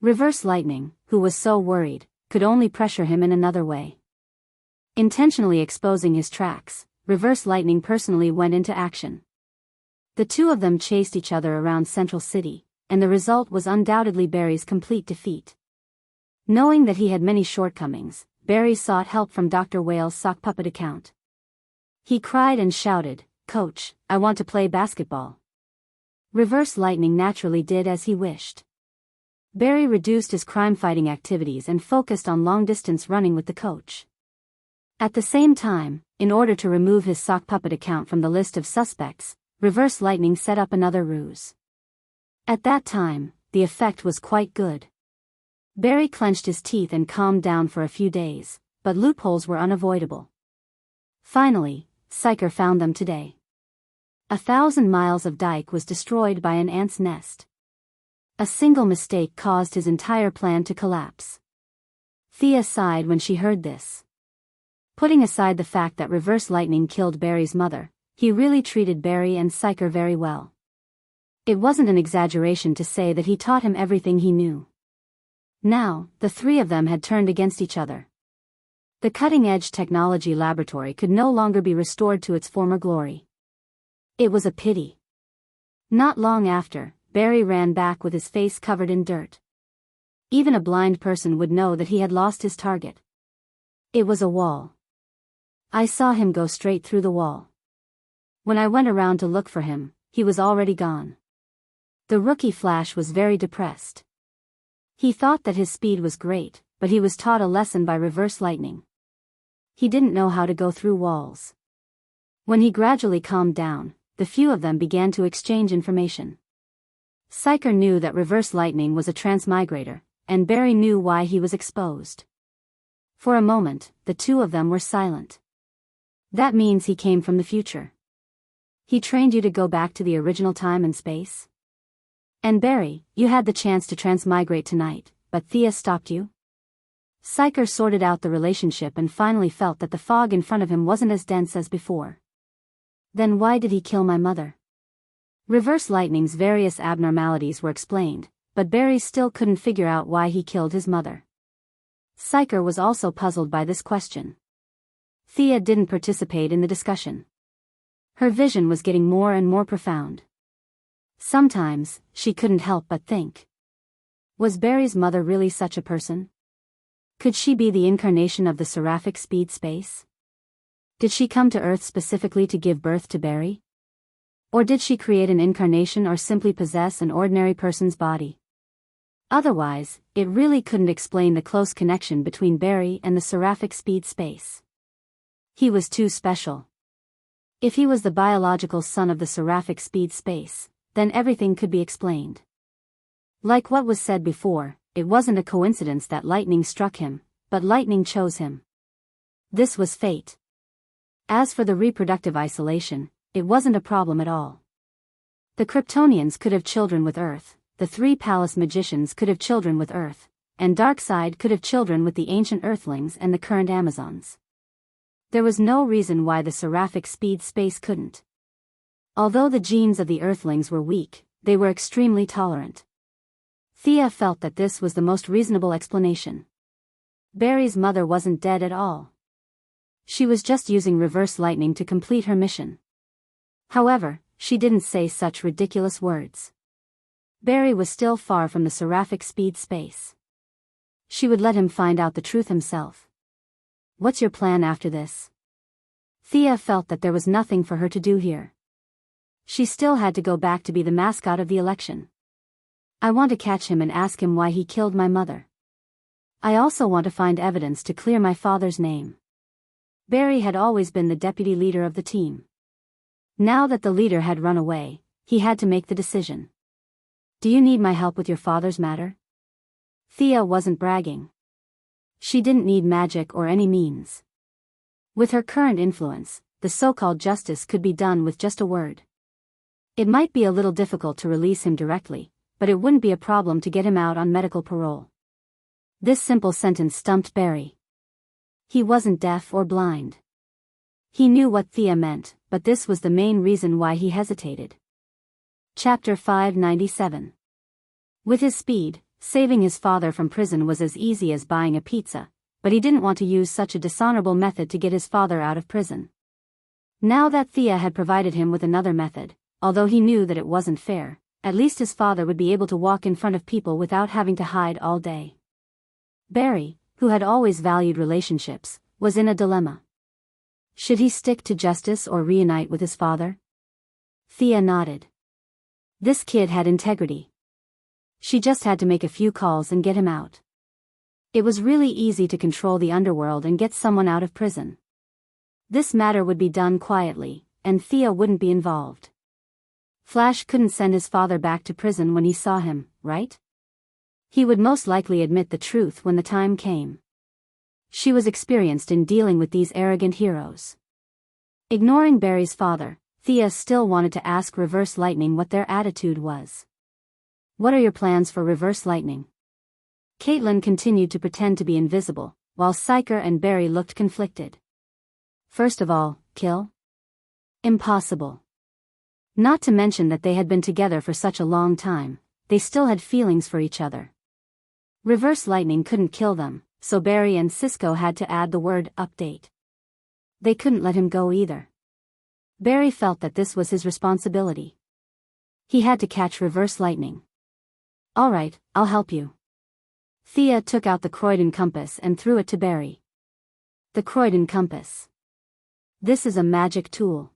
Reverse Lightning, who was so worried, could only pressure him in another way. Intentionally exposing his tracks, Reverse Lightning personally went into action. The two of them chased each other around Central City, and the result was undoubtedly Barry's complete defeat. Knowing that he had many shortcomings, Barry sought help from Dr. Whale's sock puppet account. He cried and shouted, "Coach, I want to play basketball." Reverse Lightning naturally did as he wished. Barry reduced his crime-fighting activities and focused on long-distance running with the coach. At the same time, in order to remove his sock puppet account from the list of suspects, Reverse Lightning set up another ruse. At that time, the effect was quite good. Barry clenched his teeth and calmed down for a few days, but loopholes were unavoidable. Finally, Psyker found them today. 1,000 miles of dike was destroyed by an ant's nest. A single mistake caused his entire plan to collapse. Thea sighed when she heard this. Putting aside the fact that reverse lightning killed Barry's mother, he really treated Barry and Psyker very well. It wasn't an exaggeration to say that he taught him everything he knew. Now, the three of them had turned against each other. The cutting-edge technology laboratory could no longer be restored to its former glory. It was a pity. Not long after, Barry ran back with his face covered in dirt. Even a blind person would know that he had lost his target. It was a wall. I saw him go straight through the wall. When I went around to look for him, he was already gone. The rookie Flash was very depressed. He thought that his speed was great, but he was taught a lesson by reverse lightning. He didn't know how to go through walls. When he gradually calmed down, the few of them began to exchange information. Psyker knew that reverse lightning was a transmigrator, and Barry knew why he was exposed. For a moment, the two of them were silent. That means he came from the future. He trained you to go back to the original time and space? And Barry, you had the chance to transmigrate tonight, but Thea stopped you? Psyker sorted out the relationship and finally felt that the fog in front of him wasn't as dense as before. Then why did he kill my mother? Reverse lightning's various abnormalities were explained, but Barry still couldn't figure out why he killed his mother. Psyker was also puzzled by this question. Thea didn't participate in the discussion. Her vision was getting more and more profound. Sometimes, she couldn't help but think. Was Barry's mother really such a person? Could she be the incarnation of the seraphic speed space? Did she come to Earth specifically to give birth to Barry? Or did she create an incarnation or simply possess an ordinary person's body? Otherwise, it really couldn't explain the close connection between Barry and the seraphic speed space. He was too special. If he was the biological son of the seraphic speed space, then everything could be explained. Like what was said before, it wasn't a coincidence that lightning struck him, but lightning chose him. This was fate. As for the reproductive isolation, it wasn't a problem at all. The Kryptonians could have children with Earth, the three palace magicians could have children with Earth, and Darkseid could have children with the ancient Earthlings and the current Amazons. There was no reason why the seraphic speed space couldn't. Although the genes of the Earthlings were weak, they were extremely tolerant. Thea felt that this was the most reasonable explanation. Barry's mother wasn't dead at all. She was just using reverse lightning to complete her mission. However, she didn't say such ridiculous words. Barry was still far from the seraphic speed space. She would let him find out the truth himself. What's your plan after this? Thea felt that there was nothing for her to do here. She still had to go back to be the mascot of the election. I want to catch him and ask him why he killed my mother. I also want to find evidence to clear my father's name. Barry had always been the deputy leader of the team. Now that the leader had run away, he had to make the decision. Do you need my help with your father's matter? Thea wasn't bragging. She didn't need magic or any means. With her current influence, the so-called justice could be done with just a word. It might be a little difficult to release him directly, but it wouldn't be a problem to get him out on medical parole. This simple sentence stumped Barry. He wasn't deaf or blind. He knew what Thea meant, but this was the main reason why he hesitated. Chapter 597. With his speed, saving his father from prison was as easy as buying a pizza, but he didn't want to use such a dishonorable method to get his father out of prison. Now that Thea had provided him with another method, although he knew that it wasn't fair, at least his father would be able to walk in front of people without having to hide all day. Barry, who had always valued relationships, was in a dilemma. Should he stick to justice or reunite with his father? Thea nodded. This kid had integrity. She just had to make a few calls and get him out. It was really easy to control the underworld and get someone out of prison. This matter would be done quietly, and Thea wouldn't be involved. Flash couldn't send his father back to prison when he saw him, right? He would most likely admit the truth when the time came. She was experienced in dealing with these arrogant heroes. Ignoring Barry's father, Thea still wanted to ask Reverse Lightning what their attitude was. "What are your plans for Reverse Lightning?" Caitlin continued to pretend to be invisible, while Psyker and Barry looked conflicted. "First of all, kill? Impossible. Not to mention that they had been together for such a long time, they still had feelings for each other. Reverse Lightning couldn't kill them, so Barry and Cisco had to add the word update. They couldn't let him go either. Barry felt that this was his responsibility. He had to catch Reverse Lightning. "All right, I'll help you." Thea took out the Croydon compass and threw it to Barry. The Croydon compass. This is a magic tool.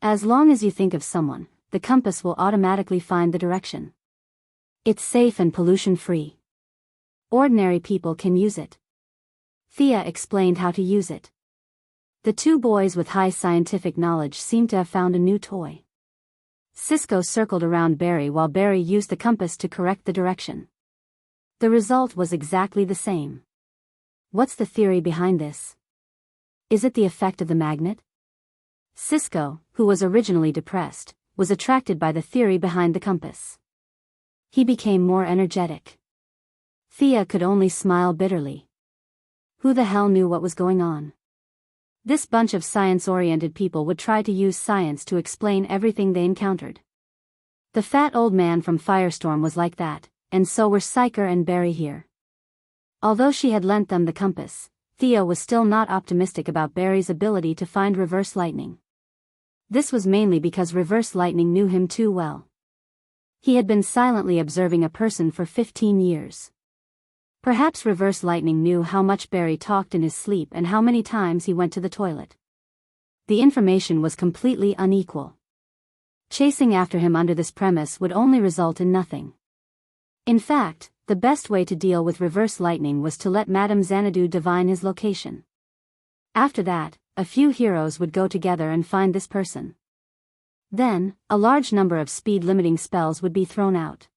As long as you think of someone, the compass will automatically find the direction. It's safe and pollution-free. Ordinary people can use it. Thea explained how to use it. The two boys with high scientific knowledge seemed to have found a new toy. Cisco circled around Barry while Barry used the compass to correct the direction. The result was exactly the same. What's the theory behind this? Is it the effect of the magnet? Cisco, who was originally depressed, was attracted by the theory behind the compass. He became more energetic. Thea could only smile bitterly. Who the hell knew what was going on? This bunch of science-oriented people would try to use science to explain everything they encountered. The fat old man from Firestorm was like that, and so were Psyker and Barry here. Although she had lent them the compass, Thea was still not optimistic about Barry's ability to find Reverse Lightning. This was mainly because Reverse Lightning knew him too well. He had been silently observing a person for 15 years. Perhaps Reverse Lightning knew how much Barry talked in his sleep and how many times he went to the toilet. The information was completely unequal. Chasing after him under this premise would only result in nothing. In fact, the best way to deal with Reverse Lightning was to let Madame Xanadu divine his location. After that, a few heroes would go together and find this person. Then, a large number of speed-limiting spells would be thrown out.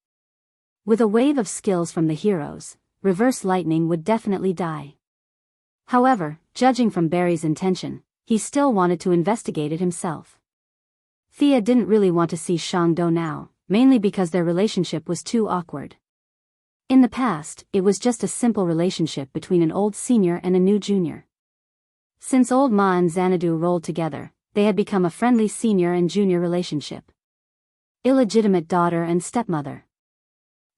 With a wave of skills from the heroes, Reverse Lightning would definitely die. However, judging from Barry's intention, he still wanted to investigate it himself. Thea didn't really want to see Shangdo now, mainly because their relationship was too awkward. In the past, it was just a simple relationship between an old senior and a new junior. Since old Ma and Xanadu rolled together, they had become a friendly senior and junior relationship. Illegitimate daughter and stepmother.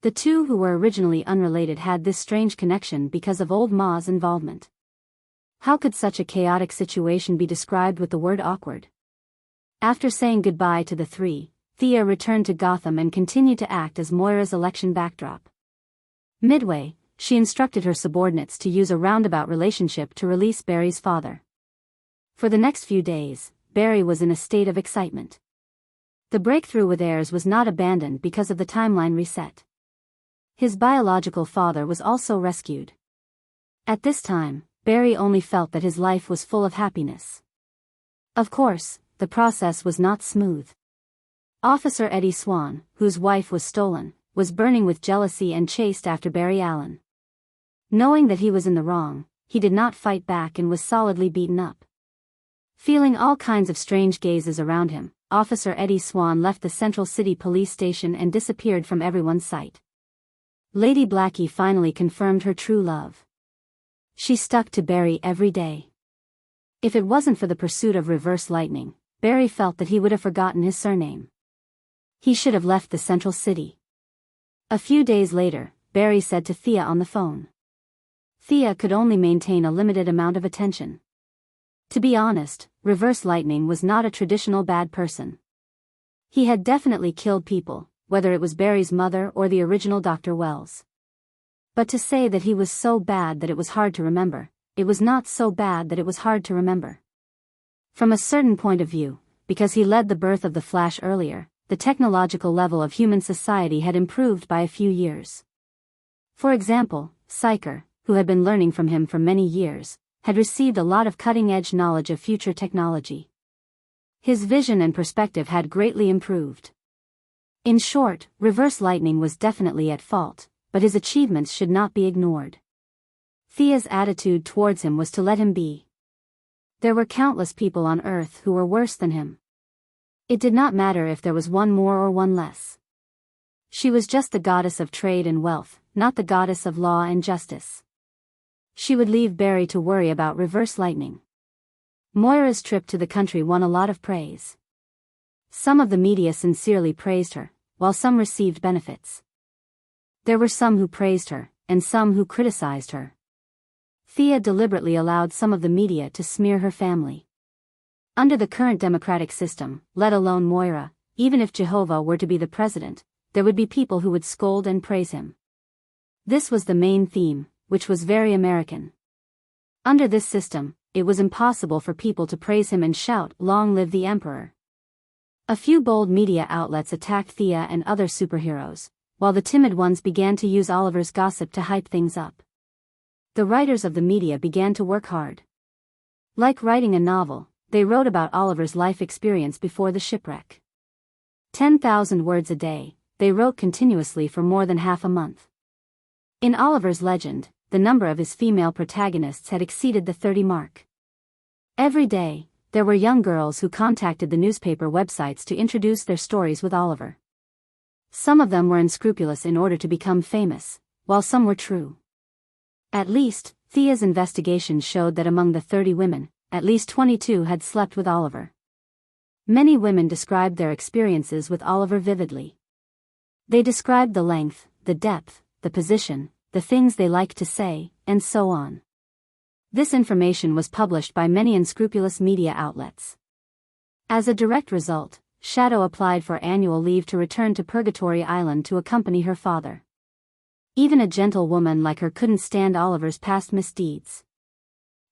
The two who were originally unrelated had this strange connection because of old Ma's involvement. How could such a chaotic situation be described with the word awkward? After saying goodbye to the three, Thea returned to Gotham and continued to act as Moira's election backdrop. Midway, she instructed her subordinates to use a roundabout relationship to release Barry's father. For the next few days, Barry was in a state of excitement. The breakthrough with heirs was not abandoned because of the timeline reset. His biological father was also rescued. At this time, Barry only felt that his life was full of happiness. Of course, the process was not smooth. Officer Eddie Swan, whose wife was stolen, was burning with jealousy and chased after Barry Allen. Knowing that he was in the wrong, he did not fight back and was solidly beaten up. Feeling all kinds of strange gazes around him, Officer Eddie Swan left the Central City Police Station and disappeared from everyone's sight. Lady Blackie finally confirmed her true love. She stuck to Barry every day. If it wasn't for the pursuit of Reverse Lightning, Barry felt that he would have forgotten his surname. He should have left the Central City. A few days later, Barry said to Thea on the phone. Thea could only maintain a limited amount of attention. To be honest, Reverse Lightning was not a traditional bad person. He had definitely killed people, whether it was Barry's mother or the original Dr. Wells. But to say that he was so bad that it was hard to remember, it was not so bad that it was hard to remember. From a certain point of view, because he led the birth of the Flash earlier, the technological level of human society had improved by a few years. For example, Psyker, who had been learning from him for many years, had received a lot of cutting-edge knowledge of future technology. His vision and perspective had greatly improved. In short, Reverse Lightning was definitely at fault, but his achievements should not be ignored. Thea's attitude towards him was to let him be. There were countless people on Earth who were worse than him. It did not matter if there was one more or one less. She was just the goddess of trade and wealth, not the goddess of law and justice. She would leave Barry to worry about reverse lightning. Moira's trip to the country won a lot of praise. Some of the media sincerely praised her, while some received benefits. There were some who praised her, and some who criticized her. Thea deliberately allowed some of the media to smear her family. Under the current democratic system, let alone Moira, even if Jehovah were to be the president, there would be people who would scold and praise him. This was the main theme, which was very American. Under this system, it was impossible for people to praise him and shout, "Long live the Emperor." A few bold media outlets attacked Thea and other superheroes, while the timid ones began to use Oliver's gossip to hype things up. The writers of the media began to work hard. Like writing a novel, they wrote about Oliver's life experience before the shipwreck. 10,000 words a day, they wrote continuously for more than half a month. In Oliver's legend, the number of his female protagonists had exceeded the 30 mark. Every day, there were young girls who contacted the newspaper websites to introduce their stories with Oliver. Some of them were unscrupulous in order to become famous, while some were true. At least, Thea's investigation showed that among the 30 women, at least 22 had slept with Oliver. Many women described their experiences with Oliver vividly. They described the length, the depth, the position, the things they liked to say, and so on. This information was published by many unscrupulous media outlets. As a direct result, Shadow applied for annual leave to return to Purgatory Island to accompany her father. Even a gentle woman like her couldn't stand Oliver's past misdeeds.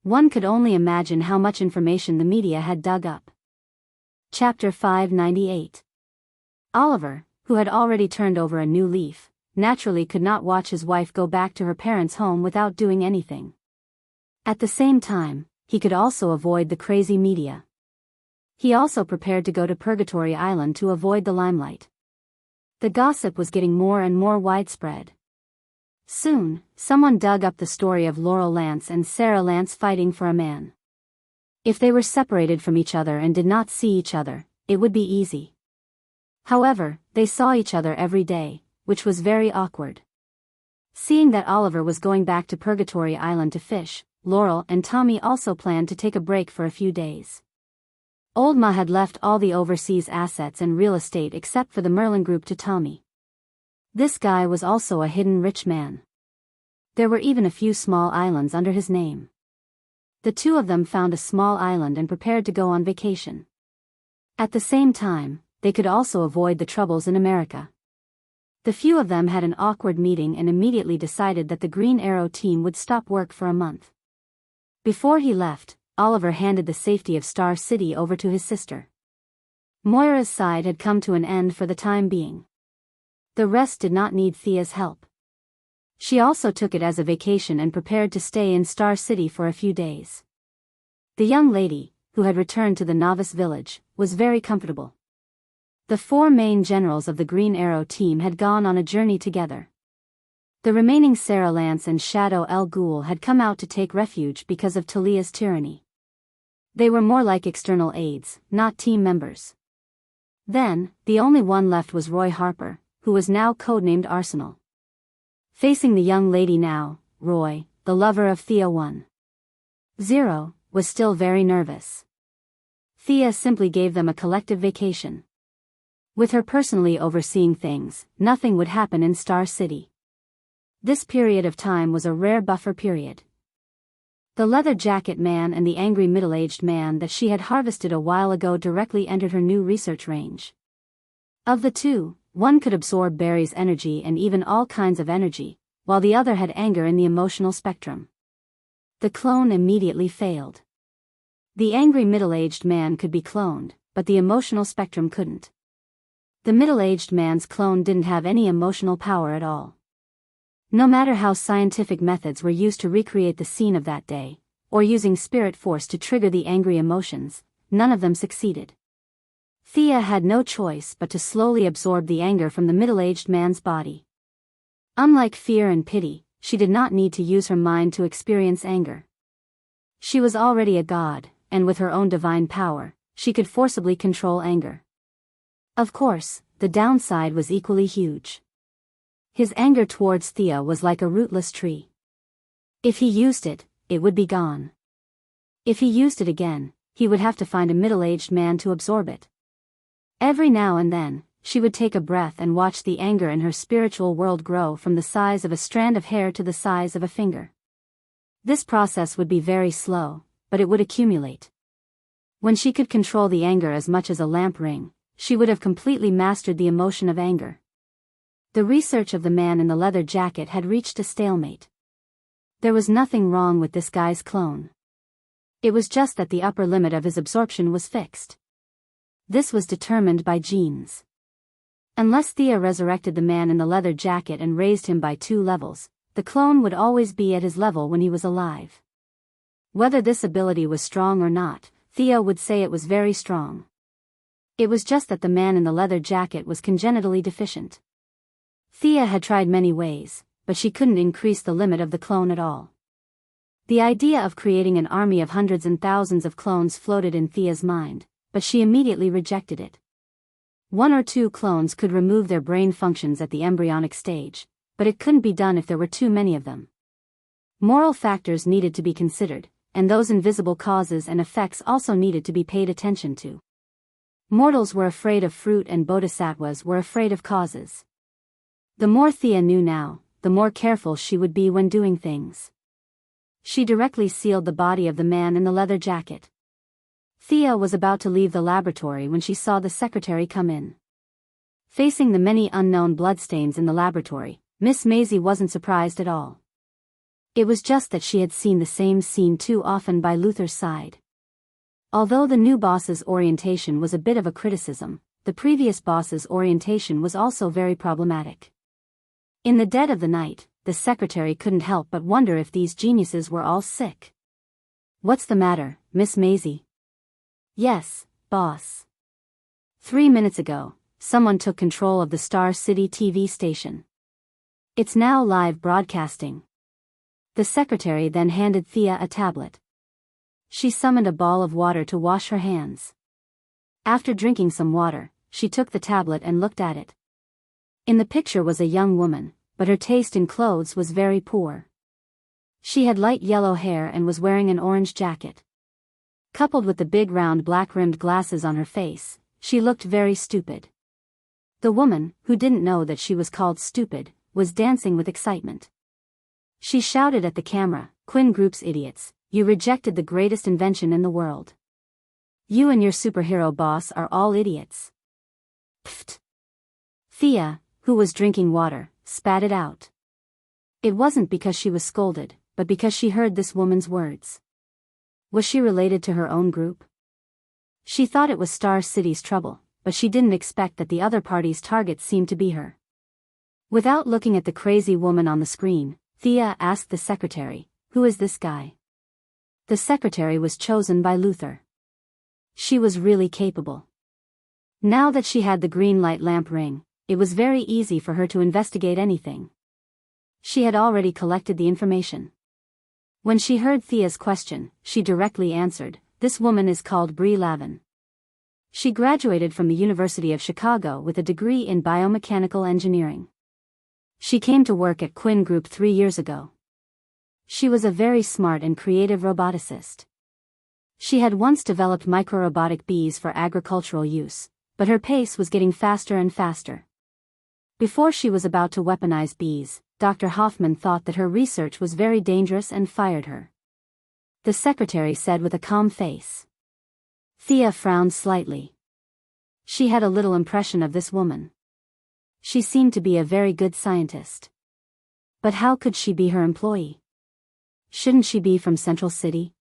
One could only imagine how much information the media had dug up. Chapter 598. Oliver, who had already turned over a new leaf, naturally could not watch his wife go back to her parents' home without doing anything. At the same time, he could also avoid the crazy media. He also prepared to go to Purgatory Island to avoid the limelight. The gossip was getting more and more widespread. Soon, someone dug up the story of Laurel Lance and Sarah Lance fighting for a man. If they were separated from each other and did not see each other, it would be easy. However, they saw each other every day, which was very awkward. Seeing that Oliver was going back to Purgatory Island to fish, Laurel and Tommy also planned to take a break for a few days. Old Ma had left all the overseas assets and real estate except for the Merlin Group to Tommy. This guy was also a hidden rich man. There were even a few small islands under his name. The two of them found a small island and prepared to go on vacation. At the same time, they could also avoid the troubles in America. The few of them had an awkward meeting and immediately decided that the Green Arrow team would stop work for a month. Before he left, Oliver handed the safety of Star City over to his sister. Moira's side had come to an end for the time being. The rest did not need Thea's help. She also took it as a vacation and prepared to stay in Star City for a few days. The young lady, who had returned to the novice village, was very comfortable. The four main generals of the Green Arrow team had gone on a journey together. The remaining Sarah Lance and Shadow El Ghul had come out to take refuge because of Talia's tyranny. They were more like external aides, not team members. Then, the only one left was Roy Harper, who was now codenamed Arsenal. Facing the young lady now, Roy, the lover of Thea 1.0, was still very nervous. Thea simply gave them a collective vacation. With her personally overseeing things, nothing would happen in Star City. This period of time was a rare buffer period. The leather jacket man and the angry middle-aged man that she had harvested a while ago directly entered her new research range. Of the two, one could absorb Barry's energy and even all kinds of energy, while the other had anger in the emotional spectrum. The clone immediately failed. The angry middle-aged man could be cloned, but the emotional spectrum couldn't. The middle-aged man's clone didn't have any emotional power at all. No matter how scientific methods were used to recreate the scene of that day, or using spirit force to trigger the angry emotions, none of them succeeded. Thea had no choice but to slowly absorb the anger from the middle-aged man's body. Unlike fear and pity, she did not need to use her mind to experience anger. She was already a god, and with her own divine power, she could forcibly control anger. Of course, the downside was equally huge. His anger towards Thea was like a rootless tree. If he used it, it would be gone. If he used it again, he would have to find a middle-aged man to absorb it. Every now and then, she would take a breath and watch the anger in her spiritual world grow from the size of a strand of hair to the size of a finger. This process would be very slow, but it would accumulate. When she could control the anger as much as a lamp ring, she would have completely mastered the emotion of anger. The research of the man in the leather jacket had reached a stalemate. There was nothing wrong with this guy's clone. It was just that the upper limit of his absorption was fixed. This was determined by genes. Unless Thea resurrected the man in the leather jacket and raised him by 2 levels, the clone would always be at his level when he was alive. Whether this ability was strong or not, Thea would say it was very strong. It was just that the man in the leather jacket was congenitally deficient. Thea had tried many ways, but she couldn't increase the limit of the clone at all. The idea of creating an army of hundreds and thousands of clones floated in Thea's mind, but she immediately rejected it. 1 or 2 clones could remove their brain functions at the embryonic stage, but it couldn't be done if there were too many of them. Moral factors needed to be considered, and those invisible causes and effects also needed to be paid attention to. Mortals were afraid of fruit and bodhisattvas were afraid of causes. The more Thea knew now, the more careful she would be when doing things. She directly sealed the body of the man in the leather jacket. Thea was about to leave the laboratory when she saw the secretary come in. Facing the many unknown bloodstains in the laboratory, Miss Maisie wasn't surprised at all. It was just that she had seen the same scene too often by Luther's side. Although the new boss's orientation was a bit of a criticism, the previous boss's orientation was also very problematic. In the dead of the night, the secretary couldn't help but wonder if these geniuses were all sick. "What's the matter, Miss Maisie?" "Yes, boss. 3 minutes ago, someone took control of the Star City TV station. It's now live broadcasting." The secretary then handed Thea a tablet. She summoned a ball of water to wash her hands. After drinking some water, she took the tablet and looked at it. In the picture was a young woman, but her taste in clothes was very poor. She had light yellow hair and was wearing an orange jacket. Coupled with the big round black-rimmed glasses on her face, she looked very stupid. The woman, who didn't know that she was called stupid, was dancing with excitement. She shouted at the camera, "Quinn Group's idiots, you rejected the greatest invention in the world. You and your superhero boss are all idiots." Pfft. Thea, who was drinking water, spat it out. It wasn't because she was scolded, but because she heard this woman's words. Was she related to her own group? She thought it was Star City's trouble, but she didn't expect that the other party's target seemed to be her. Without looking at the crazy woman on the screen, Thea asked the secretary, "Who is this guy?" The secretary was chosen by Luther. She was really capable. Now that she had the green light lamp ring, it was very easy for her to investigate anything. She had already collected the information. When she heard Thea's question, she directly answered, "This woman is called Brie Lavin. She graduated from the University of Chicago with a degree in biomechanical engineering. She came to work at Quinn Group 3 years ago. She was a very smart and creative roboticist. She had once developed microrobotic bees for agricultural use, but her pace was getting faster and faster. Before she was about to weaponize bees, Dr. Hoffman thought that her research was very dangerous and fired her." The secretary said with a calm face. Thea frowned slightly. She had a little impression of this woman. She seemed to be a very good scientist. But how could she be her employee? Shouldn't she be from Central City?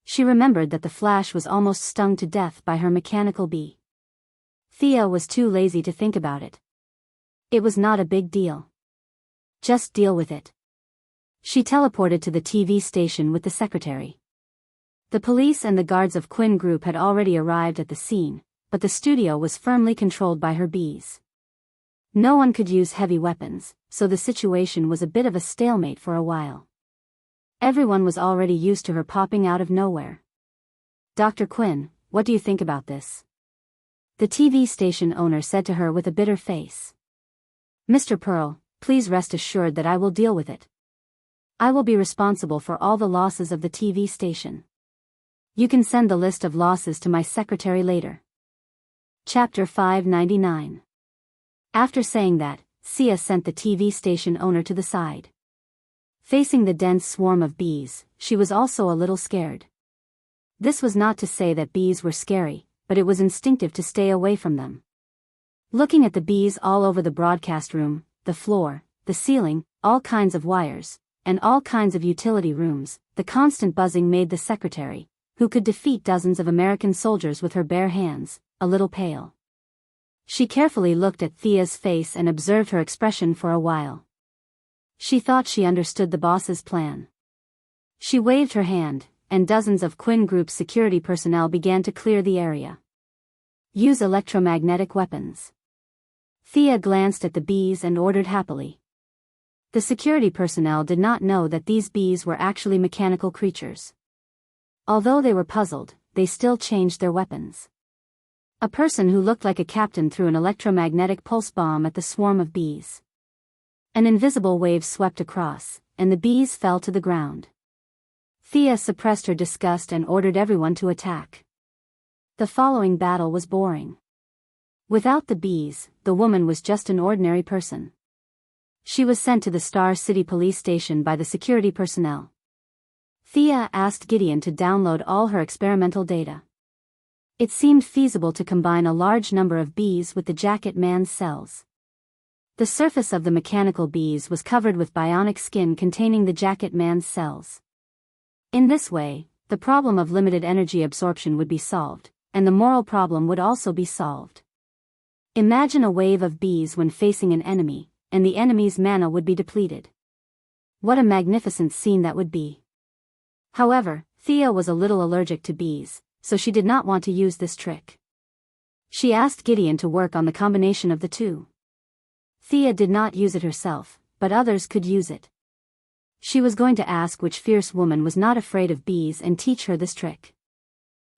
She remembered that the Flash was almost stung to death by her mechanical bee. Thea was too lazy to think about it. It was not a big deal. Just deal with it. She teleported to the TV station with the secretary. The police and the guards of Quinn Group had already arrived at the scene, but the studio was firmly controlled by her bees. No one could use heavy weapons, so the situation was a bit of a stalemate for a while. Everyone was already used to her popping out of nowhere. "Dr. Quinn, what do you think about this?" the TV station owner said to her with a bitter face. "Mr. Pearl, please rest assured that I will deal with it. I will be responsible for all the losses of the TV station. You can send the list of losses to my secretary later." Chapter 599. After saying that, Thea sent the TV station owner to the side. Facing the dense swarm of bees, she was also a little scared. This was not to say that bees were scary, but it was instinctive to stay away from them. Looking at the bees all over the broadcast room, the floor, the ceiling, all kinds of wires, and all kinds of utility rooms, the constant buzzing made the secretary, who could defeat dozens of American soldiers with her bare hands, a little pale. She carefully looked at Thea's face and observed her expression for a while. She thought she understood the boss's plan. She waved her hand, and dozens of Quinn Group's security personnel began to clear the area. "Use electromagnetic weapons." Thea glanced at the bees and ordered happily. The security personnel did not know that these bees were actually mechanical creatures. Although they were puzzled, they still changed their weapons. A person who looked like a captain threw an electromagnetic pulse bomb at the swarm of bees. An invisible wave swept across, and the bees fell to the ground. Thea suppressed her disgust and ordered everyone to attack. The following battle was boring. Without the bees, the woman was just an ordinary person. She was sent to the Star City police station by the security personnel. Thea asked Gideon to download all her experimental data. It seemed feasible to combine a large number of bees with the Jacket Man's cells. The surface of the mechanical bees was covered with bionic skin containing the Jacket Man's cells. In this way, the problem of limited energy absorption would be solved, and the moral problem would also be solved. Imagine a wave of bees when facing an enemy, and the enemy's mana would be depleted. What a magnificent scene that would be. However, Thea was a little allergic to bees, so she did not want to use this trick. She asked Gideon to work on the combination of the two. Thea did not use it herself, but others could use it. She was going to ask which fierce woman was not afraid of bees and teach her this trick.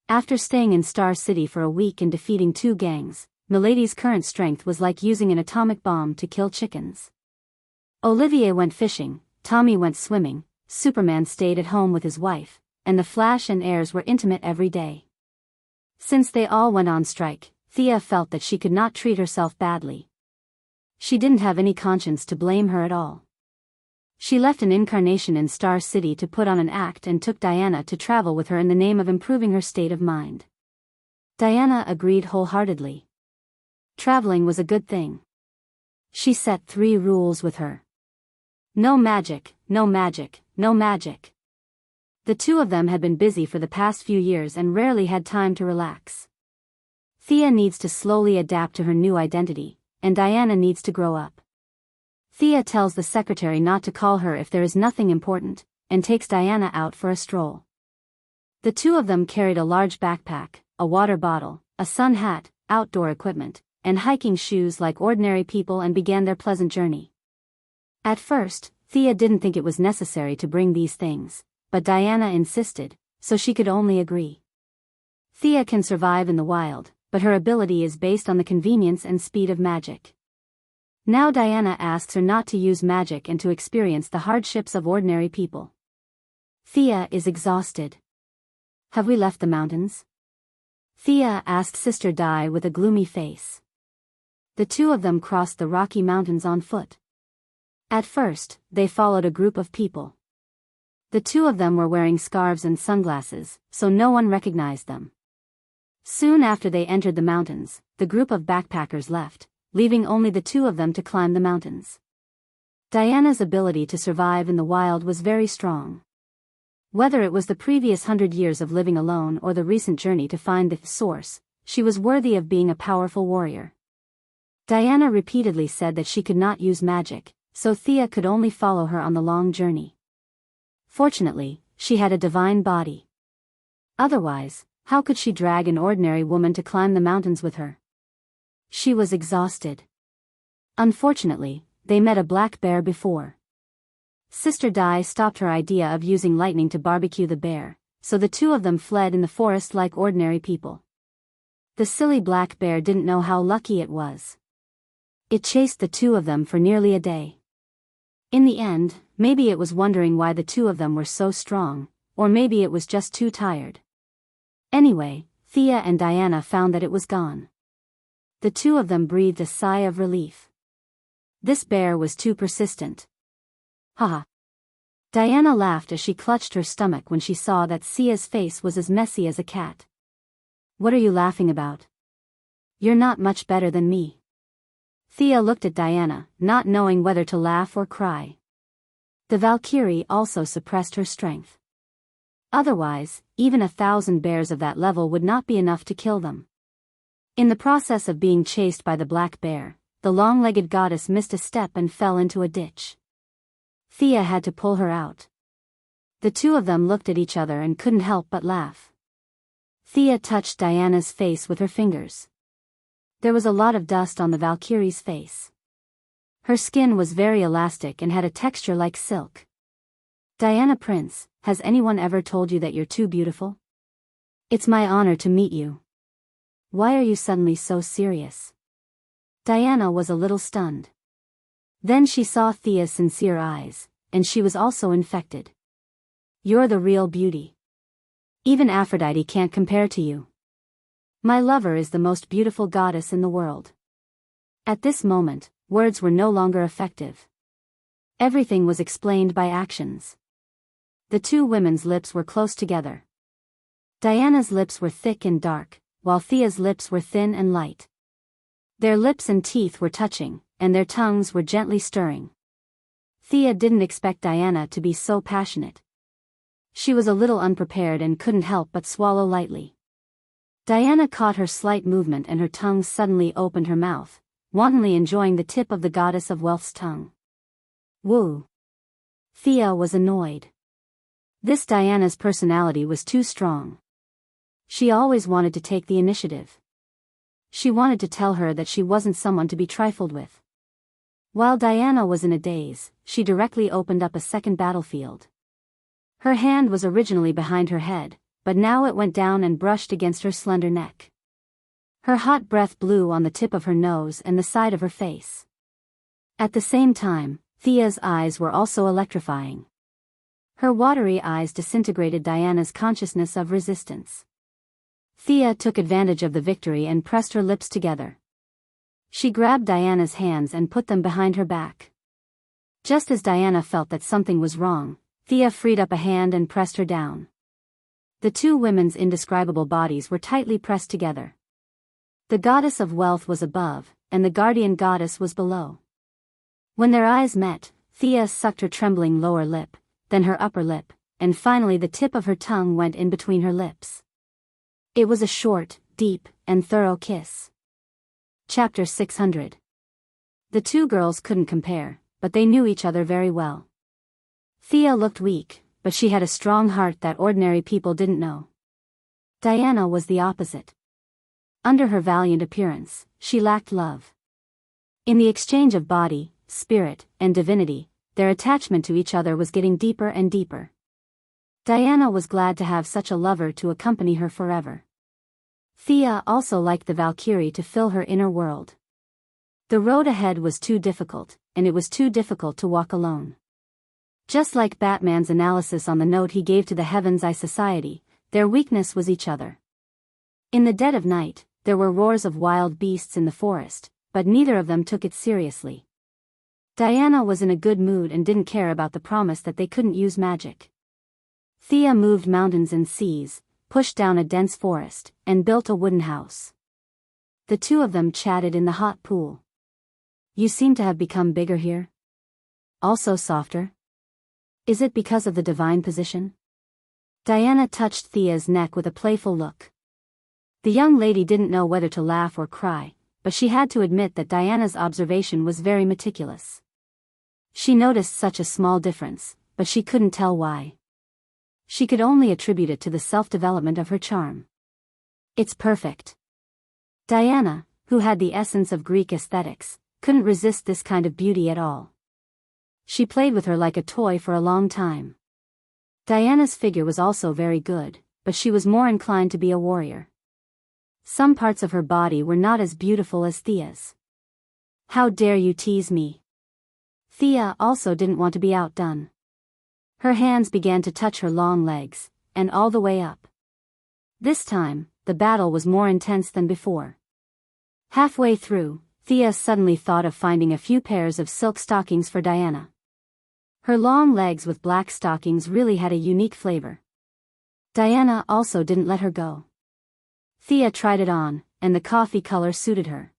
After staying in Star City for a week and defeating 2 gangs, Milady's current strength was like using an atomic bomb to kill chickens. Olivier went fishing, Tommy went swimming, Superman stayed at home with his wife, and the Flash and heirs were intimate every day. Since they all went on strike, Thea felt that she could not treat herself badly. She didn't have any conscience to blame her at all. She left an incarnation in Star City to put on an act and took Diana to travel with her in the name of improving her state of mind. Diana agreed wholeheartedly. Traveling was a good thing. She set 3 rules with her. No magic, no magic, no magic. The 2 of them had been busy for the past few years and rarely had time to relax. Thea needs to slowly adapt to her new identity, and Diana needs to grow up. Thea tells the secretary not to call her if there is nothing important, and takes Diana out for a stroll. The 2 of them carried a large backpack, a water bottle, a sun hat, outdoor equipment, and hiking shoes like ordinary people and began their pleasant journey. At first, Thea didn't think it was necessary to bring these things, but Diana insisted, so she could only agree. Thea can survive in the wild, but her ability is based on the convenience and speed of magic. Now Diana asks her not to use magic and to experience the hardships of ordinary people. Thea is exhausted. Have we left the mountains? Thea asked Sister Di with a gloomy face. The 2 of them crossed the Rocky Mountains on foot. At first, they followed a group of people. The 2 of them were wearing scarves and sunglasses, so no one recognized them. Soon after they entered the mountains, the group of backpackers left, leaving only the 2 of them to climb the mountains. Diana's ability to survive in the wild was very strong. Whether it was the previous 100 years of living alone or the recent journey to find the source, she was worthy of being a powerful warrior. Diana repeatedly said that she could not use magic, so Thea could only follow her on the long journey. Fortunately, she had a divine body. Otherwise, how could she drag an ordinary woman to climb the mountains with her? She was exhausted. Unfortunately, they met a black bear before. Sister Di stopped her idea of using lightning to barbecue the bear, so the two of them fled in the forest like ordinary people. The silly black bear didn't know how lucky it was. It chased the two of them for nearly a day. In the end, maybe it was wondering why the two of them were so strong, or maybe it was just too tired. Anyway, Thea and Diana found that it was gone. The two of them breathed a sigh of relief. This bear was too persistent. Haha. Diana laughed as she clutched her stomach when she saw that Thea's face was as messy as a cat. What are you laughing about? You're not much better than me. Thea looked at Diana, not knowing whether to laugh or cry. The Valkyrie also suppressed her strength. Otherwise, even 1,000 bears of that level would not be enough to kill them. In the process of being chased by the black bear, the long-legged goddess missed a step and fell into a ditch. Thea had to pull her out. The two of them looked at each other and couldn't help but laugh. Thea touched Diana's face with her fingers. There was a lot of dust on the Valkyrie's face. Her skin was very elastic and had a texture like silk. Diana Prince, has anyone ever told you that you're too beautiful? It's my honor to meet you. Why are you suddenly so serious? Diana was a little stunned. Then she saw Thea's sincere eyes, and she was also infected. You're the real beauty. Even Aphrodite can't compare to you. My lover is the most beautiful goddess in the world. At this moment, words were no longer effective. Everything was explained by actions. The two women's lips were close together. Diana's lips were thick and dark, while Thea's lips were thin and light. Their lips and teeth were touching, and their tongues were gently stirring. Thea didn't expect Diana to be so passionate. She was a little unprepared and couldn't help but swallow lightly. Diana caught her slight movement and her tongue suddenly opened her mouth, wantonly enjoying the tip of the goddess of wealth's tongue. Woo! Thea was annoyed. This Diana's personality was too strong. She always wanted to take the initiative. She wanted to tell her that she wasn't someone to be trifled with. While Diana was in a daze, she directly opened up a second battlefield. Her hand was originally behind her head, but now it went down and brushed against her slender neck. Her hot breath blew on the tip of her nose and the side of her face. At the same time, Thea's eyes were also electrifying. Her watery eyes disintegrated Diana's consciousness of resistance. Thea took advantage of the victory and pressed her lips together. She grabbed Diana's hands and put them behind her back. Just as Diana felt that something was wrong, Thea freed up a hand and pressed her down. The two women's indescribable bodies were tightly pressed together. The goddess of wealth was above, and the guardian goddess was below. When their eyes met, Thea sucked her trembling lower lip, then her upper lip, and finally the tip of her tongue went in between her lips. It was a short, deep, and thorough kiss. Chapter 600. The two girls couldn't compare, but they knew each other very well. Thea looked weak, but she had a strong heart that ordinary people didn't know. Diana was the opposite. Under her valiant appearance, she lacked love. In the exchange of body, spirit, and divinity, their attachment to each other was getting deeper and deeper. Diana was glad to have such a lover to accompany her forever. Thea also liked the Valkyrie to fill her inner world. The road ahead was too difficult, and it was too difficult to walk alone. Just like Batman's analysis on the note he gave to the Heaven's Eye Society, their weakness was each other. In the dead of night, there were roars of wild beasts in the forest, but neither of them took it seriously. Diana was in a good mood and didn't care about the promise that they couldn't use magic. Thea moved mountains and seas, pushed down a dense forest, and built a wooden house. The two of them chatted in the hot pool. You seem to have become bigger here. Also softer. Is it because of the divine position? Diana touched Thea's neck with a playful look. The young lady didn't know whether to laugh or cry, but she had to admit that Diana's observation was very meticulous. She noticed such a small difference, but she couldn't tell why. She could only attribute it to the self-development of her charm. It's perfect. Diana, who had the essence of Greek aesthetics, couldn't resist this kind of beauty at all. She played with her like a toy for a long time. Diana's figure was also very good, but she was more inclined to be a warrior. Some parts of her body were not as beautiful as Thea's. "How dare you tease me?" Thea also didn't want to be outdone. Her hands began to touch her long legs, and all the way up. This time, the battle was more intense than before. Halfway through, Thea suddenly thought of finding a few pairs of silk stockings for Diana. Her long legs with black stockings really had a unique flavor. Diana also didn't let her go. Thea tried it on, and the coffee color suited her.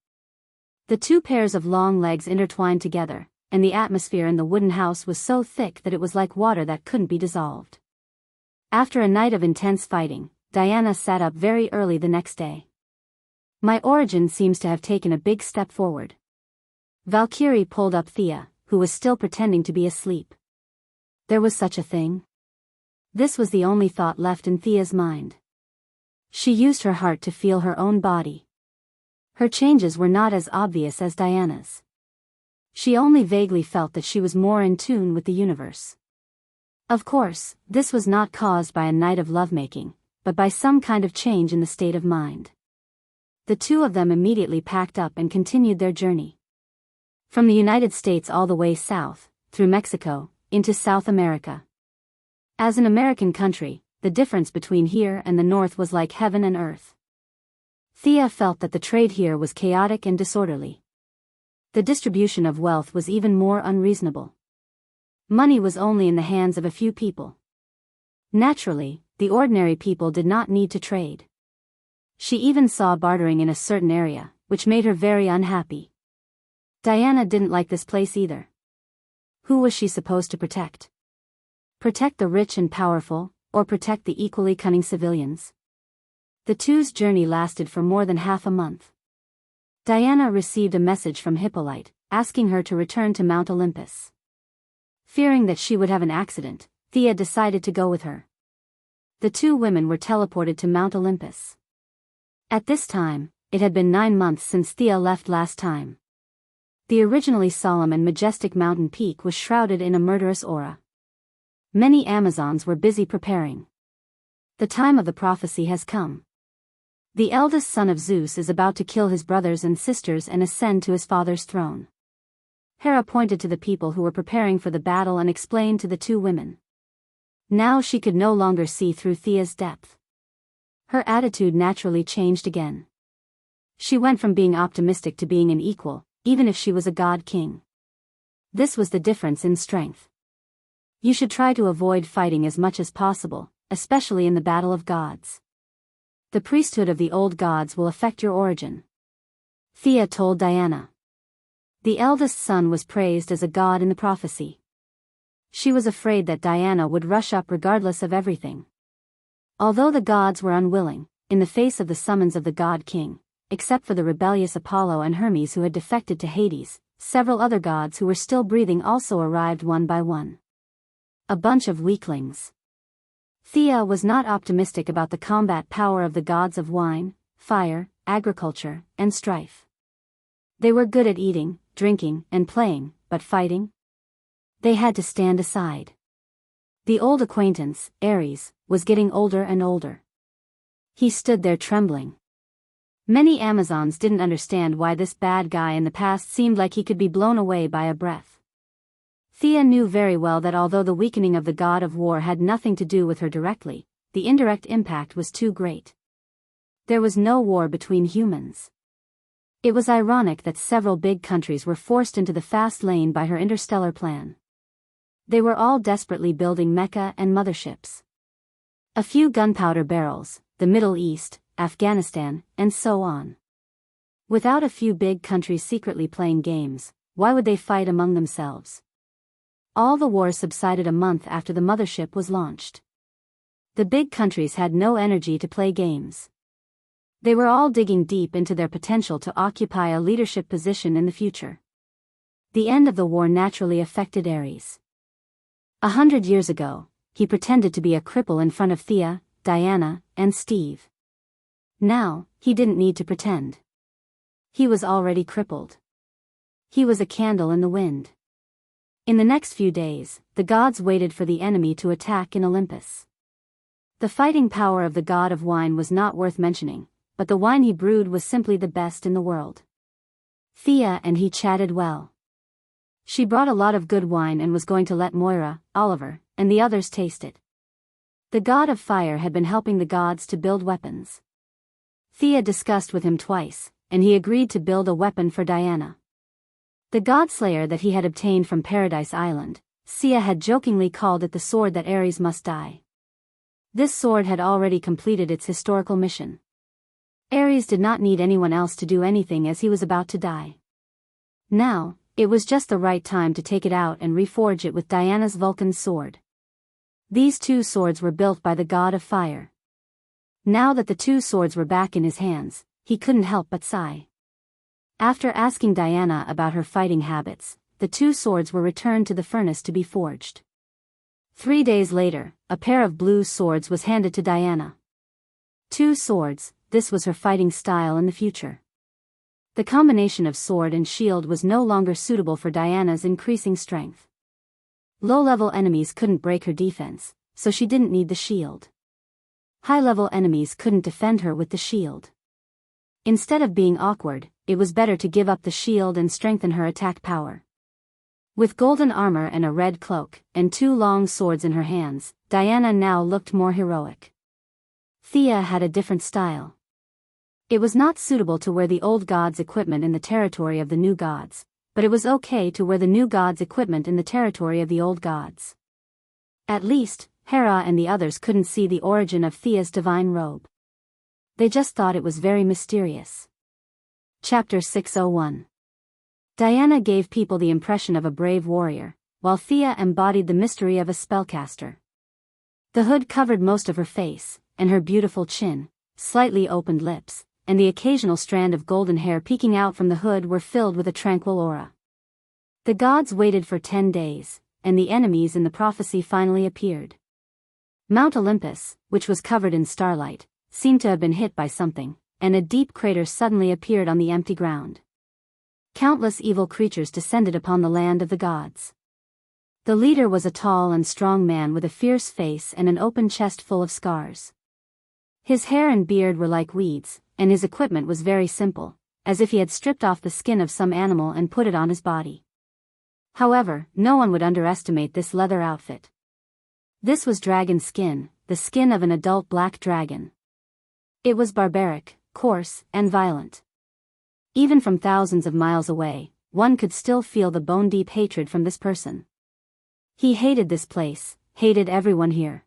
The two pairs of long legs intertwined together, and the atmosphere in the wooden house was so thick that it was like water that couldn't be dissolved. After a night of intense fighting, Diana sat up very early the next day. "My origin seems to have taken a big step forward." Valkyrie pulled up Thea, who was still pretending to be asleep. There was such a thing? This was the only thought left in Thea's mind. She used her heart to feel her own body. Her changes were not as obvious as Diana's. She only vaguely felt that she was more in tune with the universe. Of course, this was not caused by a night of lovemaking, but by some kind of change in the state of mind. The two of them immediately packed up and continued their journey. From the United States all the way south, through Mexico, into South America. As an American country, the difference between here and the north was like heaven and earth. Thea felt that the trade here was chaotic and disorderly. The distribution of wealth was even more unreasonable. Money was only in the hands of a few people. Naturally, the ordinary people did not need to trade. She even saw bartering in a certain area, which made her very unhappy. Diana didn't like this place either. Who was she supposed to protect? Protect the rich and powerful, or protect the equally cunning civilians? The two's journey lasted for more than half a month. Diana received a message from Hippolyte, asking her to return to Mount Olympus. Fearing that she would have an accident, Thea decided to go with her. The two women were teleported to Mount Olympus. At this time, it had been 9 months since Thea left last time. The originally solemn and majestic mountain peak was shrouded in a murderous aura. Many Amazons were busy preparing. The time of the prophecy has come. The eldest son of Zeus is about to kill his brothers and sisters and ascend to his father's throne. Hera pointed to the people who were preparing for the battle and explained to the two women. Now she could no longer see through Thea's depth. Her attitude naturally changed again. She went from being optimistic to being an equal, even if she was a god king. This was the difference in strength. You should try to avoid fighting as much as possible, especially in the battle of gods. The priesthood of the old gods will affect your origin. Thea told Diana. The eldest son was praised as a god in the prophecy. She was afraid that Diana would rush up regardless of everything. Although the gods were unwilling, in the face of the summons of the god king, except for the rebellious Apollo and Hermes who had defected to Hades, several other gods who were still breathing also arrived one by one. A bunch of weaklings. Thea was not optimistic about the combat power of the gods of wine, fire, agriculture, and strife. They were good at eating, drinking, and playing, but fighting? They had to stand aside. The old acquaintance, Ares, was getting older and older. He stood there trembling. Many Amazons didn't understand why this bad guy in the past seemed like he could be blown away by a breath. Thea knew very well that although the weakening of the god of war had nothing to do with her directly, the indirect impact was too great. There was no war between humans. It was ironic that several big countries were forced into the fast lane by her interstellar plan. They were all desperately building mecha and motherships. A few gunpowder barrels, the Middle East, Afghanistan, and so on. Without a few big countries secretly playing games, why would they fight among themselves? All the wars subsided a month after the mothership was launched. The big countries had no energy to play games. They were all digging deep into their potential to occupy a leadership position in the future. The end of the war naturally affected Ares. 100 years ago, he pretended to be a cripple in front of Thea, Diana, and Steve. Now, he didn't need to pretend. He was already crippled. He was a candle in the wind. In the next few days, the gods waited for the enemy to attack in Olympus. The fighting power of the god of wine was not worth mentioning, but the wine he brewed was simply the best in the world. Thea and he chatted well. She brought a lot of good wine and was going to let Moira, Oliver, and the others taste it. The god of fire had been helping the gods to build weapons. Thea discussed with him twice, and he agreed to build a weapon for Diana. The godslayer that he had obtained from Paradise Island, Sia had jokingly called it the sword that Ares must die. This sword had already completed its historical mission. Ares did not need anyone else to do anything as he was about to die. Now, it was just the right time to take it out and reforge it with Diana's Vulcan's sword. These two swords were built by the god of fire. Now that the two swords were back in his hands, he couldn't help but sigh. After asking Diana about her fighting habits, the two swords were returned to the furnace to be forged. 3 days later, a pair of blue swords was handed to Diana. 2 swords, this was her fighting style in the future. The combination of sword and shield was no longer suitable for Diana's increasing strength. Low-level enemies couldn't break her defense, so she didn't need the shield. High-level enemies couldn't defend her with the shield. Instead of being awkward, it was better to give up the shield and strengthen her attack power. With golden armor and a red cloak, and 2 long swords in her hands, Diana now looked more heroic. Thea had a different style. It was not suitable to wear the old gods' equipment in the territory of the new gods, but it was okay to wear the new gods' equipment in the territory of the old gods. At least, Hera and the others couldn't see the origin of Thea's divine robe. They just thought it was very mysterious. Chapter 601. Diana gave people the impression of a brave warrior, while Thea embodied the mystery of a spellcaster. The hood covered most of her face, and her beautiful chin, slightly opened lips, and the occasional strand of golden hair peeking out from the hood were filled with a tranquil aura. The gods waited for 10 days, and the enemies in the prophecy finally appeared. Mount Olympus, which was covered in starlight, seemed to have been hit by something, and a deep crater suddenly appeared on the empty ground. Countless evil creatures descended upon the land of the gods. The leader was a tall and strong man with a fierce face and an open chest full of scars. His hair and beard were like weeds, and his equipment was very simple, as if he had stripped off the skin of some animal and put it on his body. However, no one would underestimate this leather outfit. This was dragon skin, the skin of an adult black dragon. It was barbaric, coarse, and violent. Even from thousands of miles away, one could still feel the bone-deep hatred from this person. He hated this place, hated everyone here.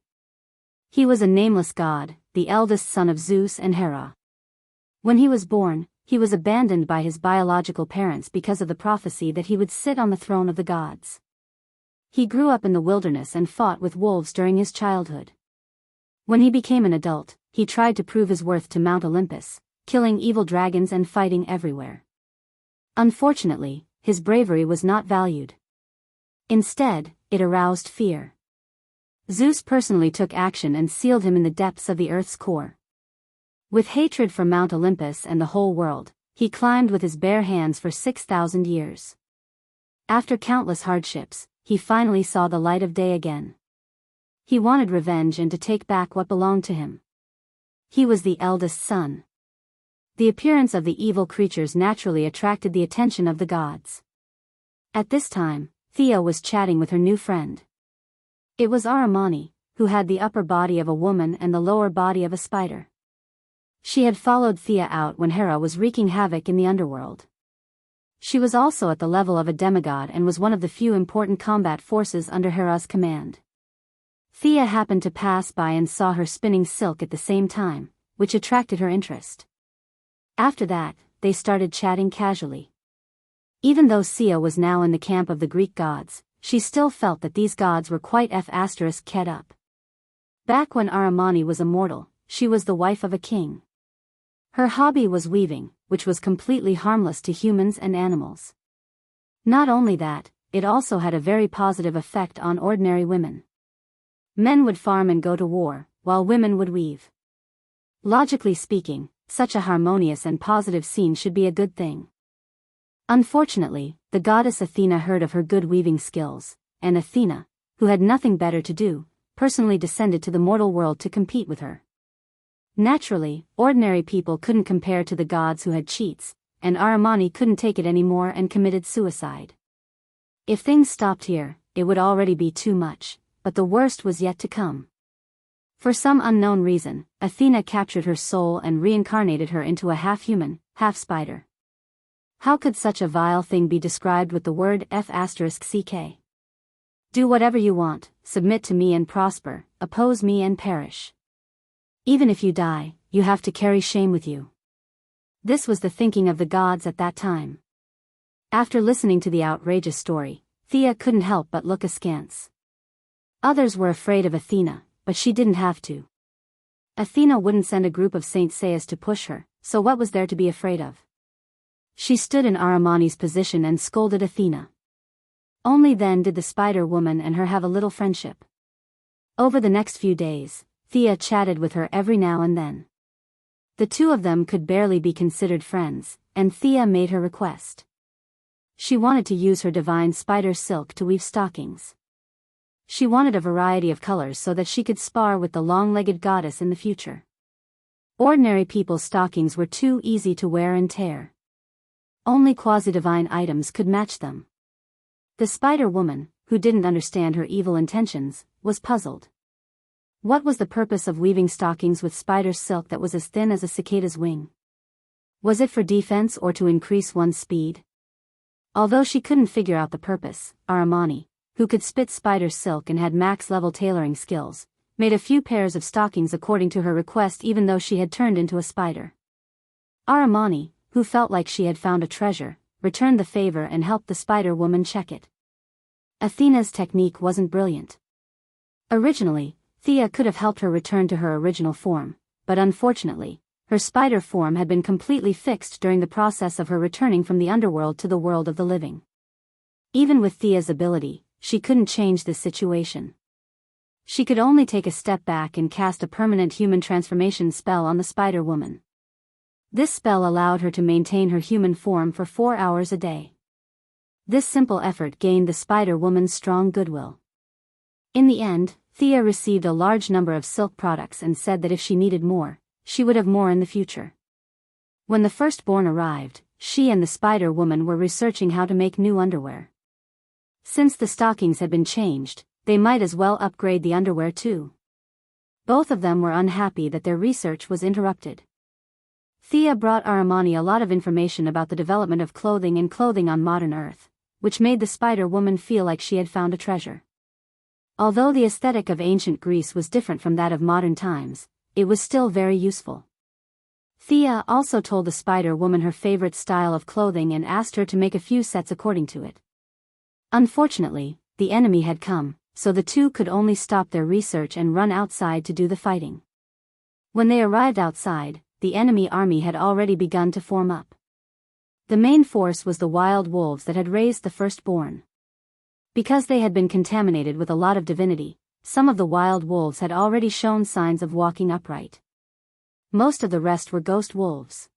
He was a nameless god, the eldest son of Zeus and Hera. When he was born, he was abandoned by his biological parents because of the prophecy that he would sit on the throne of the gods. He grew up in the wilderness and fought with wolves during his childhood. When he became an adult, he tried to prove his worth to Mount Olympus, killing evil dragons and fighting everywhere. Unfortunately, his bravery was not valued. Instead, it aroused fear. Zeus personally took action and sealed him in the depths of the earth's core. With hatred for Mount Olympus and the whole world, he climbed with his bare hands for 6,000 years. After countless hardships, he finally saw the light of day again. He wanted revenge and to take back what belonged to him. He was the eldest son. The appearance of the evil creatures naturally attracted the attention of the gods. At this time, Thea was chatting with her new friend. It was Aramani, who had the upper body of a woman and the lower body of a spider. She had followed Thea out when Hera was wreaking havoc in the underworld. She was also at the level of a demigod and was one of the few important combat forces under Hera's command. Thea happened to pass by and saw her spinning silk at the same time, which attracted her interest. After that, they started chatting casually. Even though Sia was now in the camp of the Greek gods, she still felt that these gods were quite ked up. Back when Aramani was immortal, she was the wife of a king. Her hobby was weaving, which was completely harmless to humans and animals. Not only that, it also had a very positive effect on ordinary women. Men would farm and go to war, while women would weave. Logically speaking, such a harmonious and positive scene should be a good thing. Unfortunately, the goddess Athena heard of her good weaving skills, and Athena, who had nothing better to do, personally descended to the mortal world to compete with her. Naturally, ordinary people couldn't compare to the gods who had cheats, and Aramani couldn't take it anymore and committed suicide. If things stopped here, it would already be too much, but the worst was yet to come. For some unknown reason, Athena captured her soul and reincarnated her into a half-human, half-spider. How could such a vile thing be described with the word F***ck? Do whatever you want, submit to me and prosper, oppose me and perish. Even if you die, you have to carry shame with you. This was the thinking of the gods at that time. After listening to the outrageous story, Thea couldn't help but look askance. Others were afraid of Athena, but she didn't have to. Athena wouldn't send a group of Saint Seias to push her, so what was there to be afraid of? She stood in Aramani's position and scolded Athena. Only then did the spider woman and her have a little friendship. Over the next few days, Thea chatted with her every now and then. The two of them could barely be considered friends, and Thea made her request. She wanted to use her divine spider silk to weave stockings. She wanted a variety of colors so that she could spar with the long-legged goddess in the future. Ordinary people's stockings were too easy to wear and tear. Only quasi-divine items could match them. The spider woman, who didn't understand her evil intentions, was puzzled. What was the purpose of weaving stockings with spider silk that was as thin as a cicada's wing? Was it for defense or to increase one's speed? Although she couldn't figure out the purpose, Aramani, who could spit spider silk and had max-level tailoring skills, made a few pairs of stockings according to her request even though she had turned into a spider. Aramani, who felt like she had found a treasure, returned the favor and helped the spider woman check it. Athena's technique wasn't brilliant. Originally, Thea could have helped her return to her original form, but unfortunately, her spider form had been completely fixed during the process of her returning from the underworld to the world of the living. Even with Thea's ability, she couldn't change this situation. She could only take a step back and cast a permanent human transformation spell on the spider woman. This spell allowed her to maintain her human form for 4 hours a day. This simple effort gained the spider woman's strong goodwill. In the end, Thea received a large number of silk products and said that if she needed more, she would have more in the future. When the firstborn arrived, she and the spider woman were researching how to make new underwear. Since the stockings had been changed, they might as well upgrade the underwear too. Both of them were unhappy that their research was interrupted. Thea brought Aramani a lot of information about the development of clothing and clothing on modern Earth, which made the spider woman feel like she had found a treasure. Although the aesthetic of ancient Greece was different from that of modern times, it was still very useful. Thea also told the spider woman her favorite style of clothing and asked her to make a few sets according to it. Unfortunately, the enemy had come, so the two could only stop their research and run outside to do the fighting. When they arrived outside, the enemy army had already begun to form up. The main force was the wild wolves that had raised the firstborn. Because they had been contaminated with a lot of divinity, some of the wild wolves had already shown signs of walking upright. Most of the rest were ghost wolves.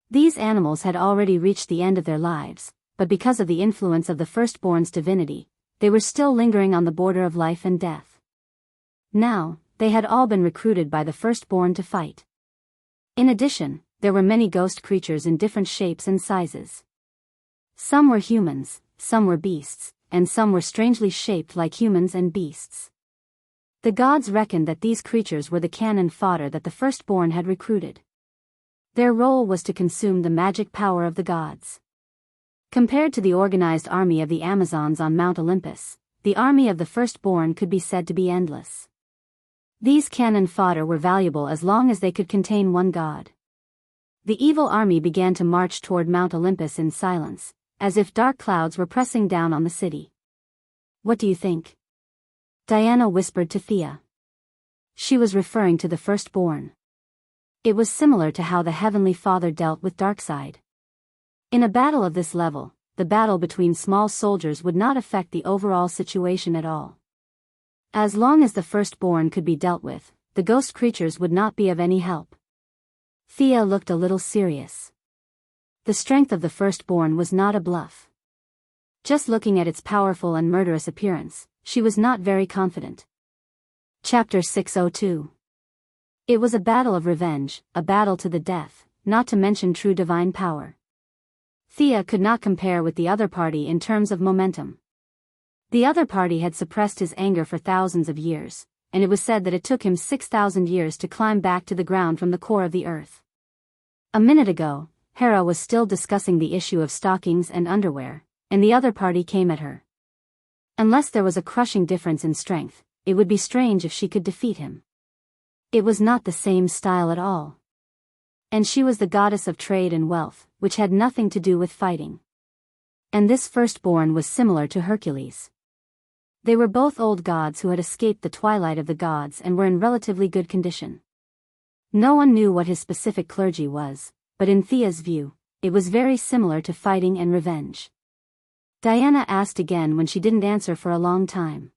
These animals had already reached the end of their lives, but because of the influence of the firstborn's divinity, they were still lingering on the border of life and death. Now, they had all been recruited by the firstborn to fight. In addition, there were many ghost creatures in different shapes and sizes. Some were humans, some were beasts, and some were strangely shaped like humans and beasts. The gods reckoned that these creatures were the cannon fodder that the firstborn had recruited. Their role was to consume the magic power of the gods. Compared to the organized army of the Amazons on Mount Olympus, the army of the firstborn could be said to be endless. These cannon fodder were valuable as long as they could contain one god. The evil army began to march toward Mount Olympus in silence, as if dark clouds were pressing down on the city. "What do you think?" Diana whispered to Thea. She was referring to the firstborn. It was similar to how the Heavenly Father dealt with Darkseid. In a battle of this level, the battle between small soldiers would not affect the overall situation at all. As long as the firstborn could be dealt with, the ghost creatures would not be of any help. Thea looked a little serious. The strength of the firstborn was not a bluff. Just looking at its powerful and murderous appearance, she was not very confident. Chapter 602. It was a battle of revenge, a battle to the death, not to mention true divine power. Thea could not compare with the other party in terms of momentum. The other party had suppressed his anger for thousands of years, and it was said that it took him 6,000 years to climb back to the ground from the core of the earth. A minute ago, Hera was still discussing the issue of stockings and underwear, and the other party came at her. Unless there was a crushing difference in strength, it would be strange if she could defeat him. It was not the same style at all. And she was the goddess of trade and wealth, which had nothing to do with fighting. And this firstborn was similar to Hercules. They were both old gods who had escaped the twilight of the gods and were in relatively good condition. No one knew what his specific clergy was, but in Thea's view, it was very similar to fighting and revenge. Diana asked again when she didn't answer for a long time.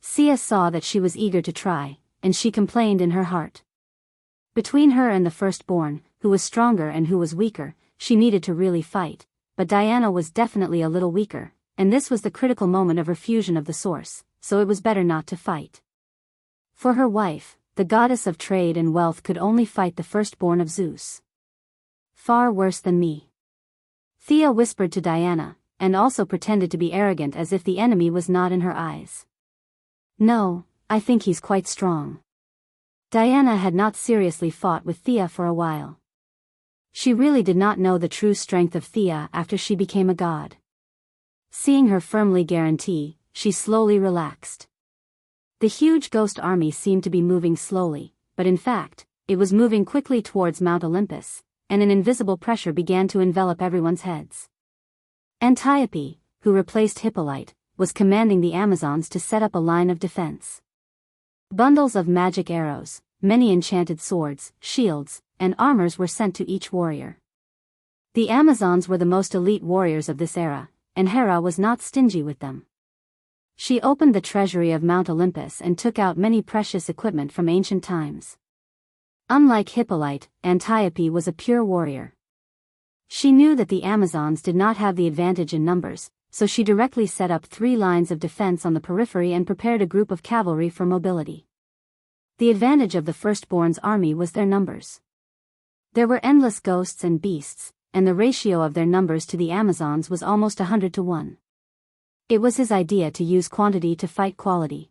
Sia saw that she was eager to try, and she complained in her heart. Between her and the firstborn, who was stronger and who was weaker, she needed to really fight, but Diana was definitely a little weaker, and this was the critical moment of her fusion of the source, so it was better not to fight. For her wife, the goddess of trade and wealth could only fight the firstborn of Zeus. Far worse than me. Thea whispered to Diana, and also pretended to be arrogant as if the enemy was not in her eyes. No, I think he's quite strong. Diana had not seriously fought with Thea for a while. She really did not know the true strength of Thea after she became a god. Seeing her firmly guarantee, she slowly relaxed. The huge ghost army seemed to be moving slowly, but in fact, it was moving quickly towards Mount Olympus, and an invisible pressure began to envelop everyone's heads. Antiope, who replaced Hippolyte, was commanding the Amazons to set up a line of defense. Bundles of magic arrows, many enchanted swords, shields, and armors were sent to each warrior. The Amazons were the most elite warriors of this era, and Hera was not stingy with them. She opened the treasury of Mount Olympus and took out many precious equipment from ancient times. Unlike Hippolyte, Antiope was a pure warrior. She knew that the Amazons did not have the advantage in numbers, so she directly set up 3 lines of defense on the periphery and prepared a group of cavalry for mobility. The advantage of the firstborn's army was their numbers. There were endless ghosts and beasts, and the ratio of their numbers to the Amazons was almost 100 to 1. It was his idea to use quantity to fight quality.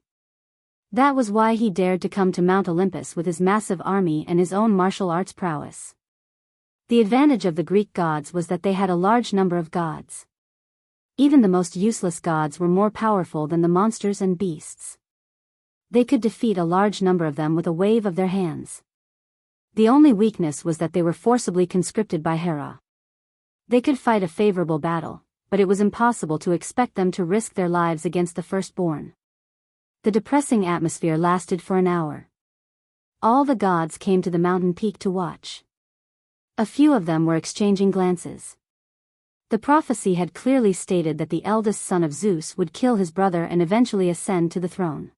That was why he dared to come to Mount Olympus with his massive army and his own martial arts prowess. The advantage of the Greek gods was that they had a large number of gods. Even the most useless gods were more powerful than the monsters and beasts. They could defeat a large number of them with a wave of their hands. The only weakness was that they were forcibly conscripted by Hera. They could fight a favorable battle, but it was impossible to expect them to risk their lives against the firstborn. The depressing atmosphere lasted for an hour. All the gods came to the mountain peak to watch. A few of them were exchanging glances. The prophecy had clearly stated that the eldest son of Zeus would kill his brother and eventually ascend to the throne.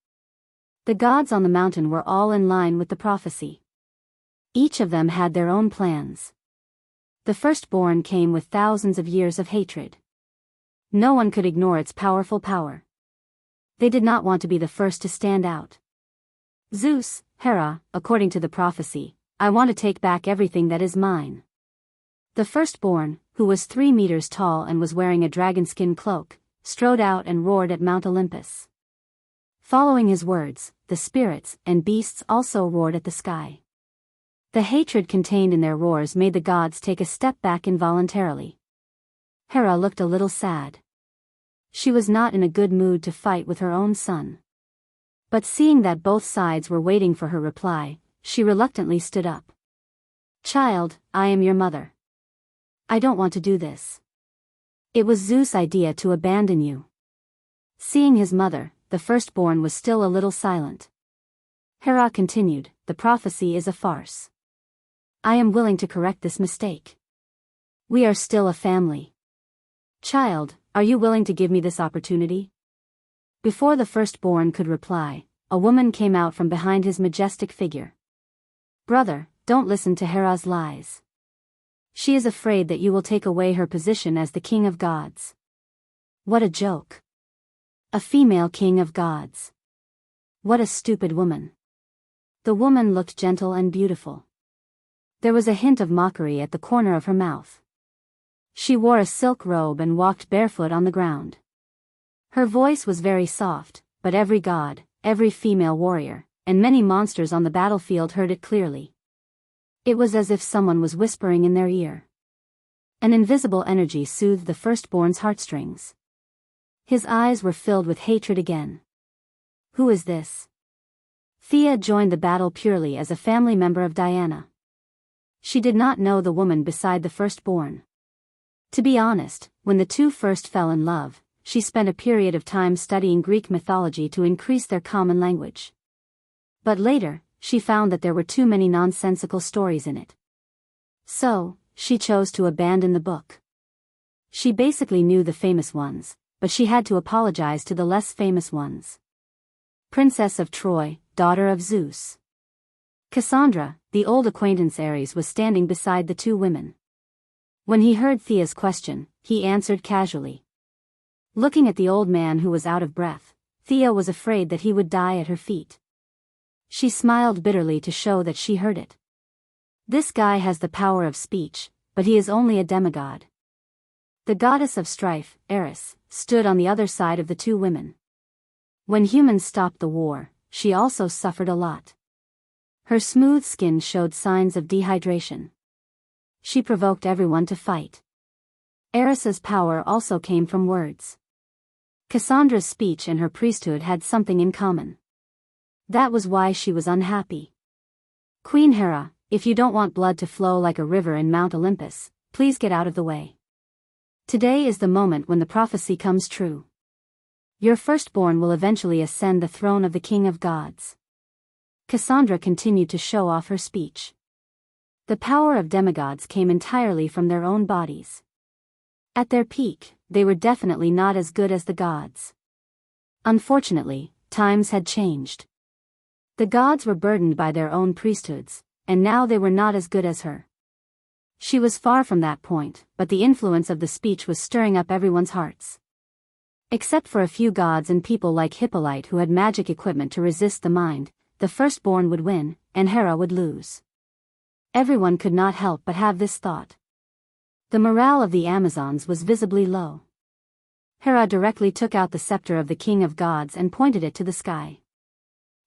The gods on the mountain were all in line with the prophecy. Each of them had their own plans. The firstborn came with thousands of years of hatred. No one could ignore its powerful power. They did not want to be the first to stand out. Zeus, Hera, according to the prophecy, I want to take back everything that is mine. The firstborn, who was 3 meters tall and was wearing a dragonskin cloak, strode out and roared at Mount Olympus. Following his words, the spirits and beasts also roared at the sky. The hatred contained in their roars made the gods take a step back involuntarily. Hera looked a little sad. She was not in a good mood to fight with her own son. But seeing that both sides were waiting for her reply, she reluctantly stood up. Child, I am your mother. I don't want to do this. It was Zeus' idea to abandon you. Seeing his mother, the firstborn was still a little silent. Hera continued, the prophecy is a farce. I am willing to correct this mistake. We are still a family. Child, are you willing to give me this opportunity? Before the firstborn could reply, a woman came out from behind his majestic figure. Brother, don't listen to Hera's lies. She is afraid that you will take away her position as the king of gods. What a joke. A female king of gods. What a stupid woman. The woman looked gentle and beautiful. There was a hint of mockery at the corner of her mouth. She wore a silk robe and walked barefoot on the ground. Her voice was very soft, but every god, every female warrior, and many monsters on the battlefield heard it clearly. It was as if someone was whispering in their ear. An invisible energy soothed the firstborn's heartstrings. His eyes were filled with hatred again. Who is this? Thea joined the battle purely as a family member of Diana. She did not know the woman beside the firstborn. To be honest, when the two first fell in love, she spent a period of time studying Greek mythology to increase their common language. But later, she found that there were too many nonsensical stories in it. So, she chose to abandon the book. She basically knew the famous ones, but she had to apologize to the less famous ones. Princess of Troy, daughter of Zeus. Cassandra, the old acquaintance Ares, was standing beside the two women. When he heard Thea's question, he answered casually. Looking at the old man who was out of breath, Thea was afraid that he would die at her feet. She smiled bitterly to show that she heard it. This guy has the power of speech, but he is only a demigod. The goddess of strife, Eris, stood on the other side of the two women. When humans stopped the war, she also suffered a lot. Her smooth skin showed signs of dehydration. She provoked everyone to fight. Eris's power also came from words. Cassandra's speech and her priesthood had something in common. That was why she was unhappy. Queen Hera, if you don't want blood to flow like a river in Mount Olympus, please get out of the way. Today is the moment when the prophecy comes true. Your firstborn will eventually ascend the throne of the king of gods. Cassandra continued to show off her speech. The power of demigods came entirely from their own bodies. At their peak, they were definitely not as good as the gods. Unfortunately, times had changed. The gods were burdened by their own priesthoods, and now they were not as good as her. She was far from that point, but the influence of the speech was stirring up everyone's hearts. Except for a few gods and people like Hippolyte who had magic equipment to resist the mind, the firstborn would win, and Hera would lose. Everyone could not help but have this thought. The morale of the Amazons was visibly low. Hera directly took out the scepter of the king of gods and pointed it to the sky.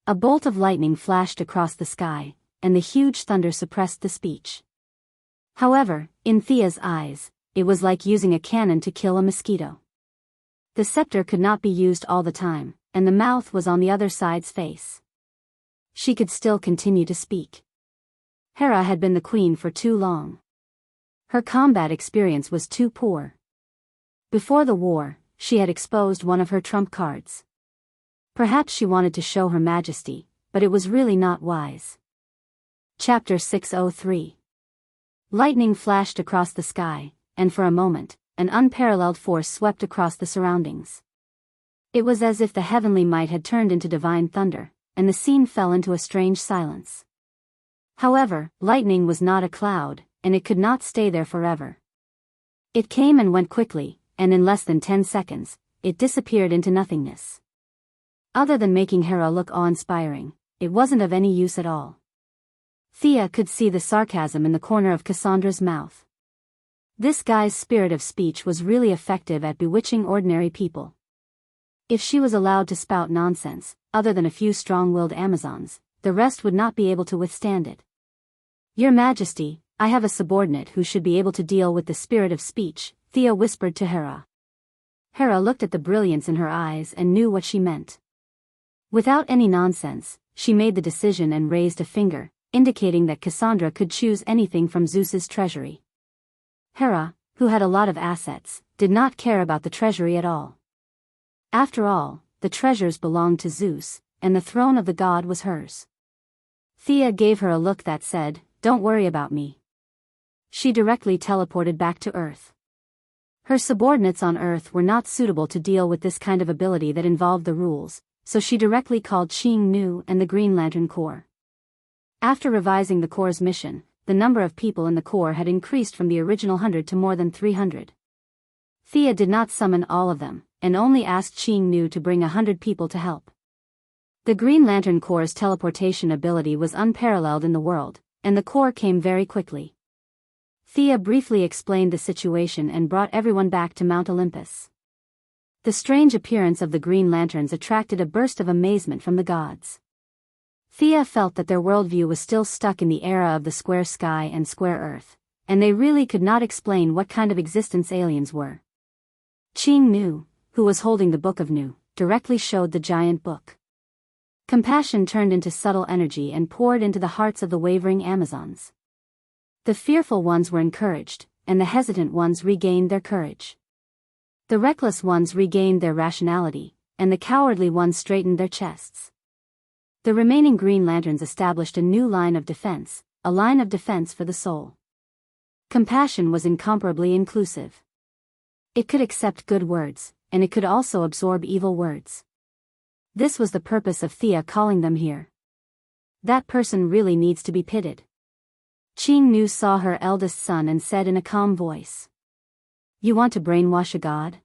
A bolt of lightning flashed across the sky, and the huge thunder suppressed the speech. However, in Thea's eyes, it was like using a cannon to kill a mosquito. The scepter could not be used all the time, and the mouth was on the other side's face. She could still continue to speak. Hera had been the queen for too long. Her combat experience was too poor. Before the war, she had exposed one of her trump cards. Perhaps she wanted to show her majesty, but it was really not wise. Chapter 603. Lightning flashed across the sky, and for a moment, an unparalleled force swept across the surroundings. It was as if the heavenly might had turned into divine thunder, and the scene fell into a strange silence. However, lightning was not a cloud, and it could not stay there forever. It came and went quickly, and in less than 10 seconds, it disappeared into nothingness. Other than making Hera look awe-inspiring, it wasn't of any use at all. Thea could see the sarcasm in the corner of Cassandra's mouth. This guy's spirit of speech was really effective at bewitching ordinary people. If she was allowed to spout nonsense, other than a few strong-willed Amazons, the rest would not be able to withstand it. Your Majesty, I have a subordinate who should be able to deal with the spirit of speech, Thea whispered to Hera. Hera looked at the brilliance in her eyes and knew what she meant. Without any nonsense, she made the decision and raised a finger, indicating that Cassandra could choose anything from Zeus's treasury. Hera, who had a lot of assets, did not care about the treasury at all. After all, the treasures belonged to Zeus, and the throne of the god was hers. Thea gave her a look that said, "Don't worry about me." She directly teleported back to Earth. Her subordinates on Earth were not suitable to deal with this kind of ability that involved the rules, so she directly called Xing Nu and the Green Lantern Corps. After revising the Corps' mission, the number of people in the Corps had increased from the original 100 to more than 300. Thea did not summon all of them, and only asked Qing Nu to bring 100 people to help. The Green Lantern Corps' teleportation ability was unparalleled in the world, and the Corps came very quickly. Thea briefly explained the situation and brought everyone back to Mount Olympus. The strange appearance of the Green Lanterns attracted a burst of amazement from the gods. Thea felt that their worldview was still stuck in the era of the square sky and square earth, and they really could not explain what kind of existence aliens were. Qing Nu, who was holding the Book of Nu, directly showed the giant book. Compassion turned into subtle energy and poured into the hearts of the wavering Amazons. The fearful ones were encouraged, and the hesitant ones regained their courage. The reckless ones regained their rationality, and the cowardly ones straightened their chests. The remaining Green Lanterns established a new line of defense, a line of defense for the soul. Compassion was incomparably inclusive. It could accept good words, and it could also absorb evil words. This was the purpose of Thea calling them here. That person really needs to be pitted. Qing Nu saw her eldest son and said in a calm voice, "You want to brainwash a god?"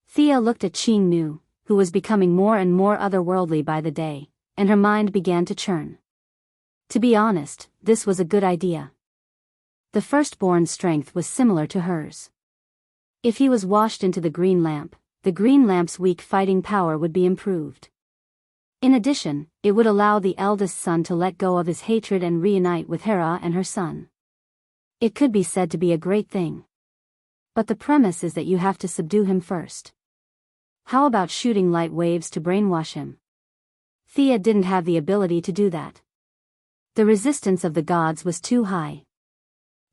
Thea looked at Qing Nu, who was becoming more and more otherworldly by the day, and her mind began to churn. To be honest, this was a good idea. The firstborn's strength was similar to hers. If he was washed into the green lamp, the green lamp's weak fighting power would be improved. In addition, it would allow the eldest son to let go of his hatred and reunite with Hera and her son. It could be said to be a great thing. But the premise is that you have to subdue him first. How about shooting light waves to brainwash him? Thea didn't have the ability to do that. The resistance of the gods was too high.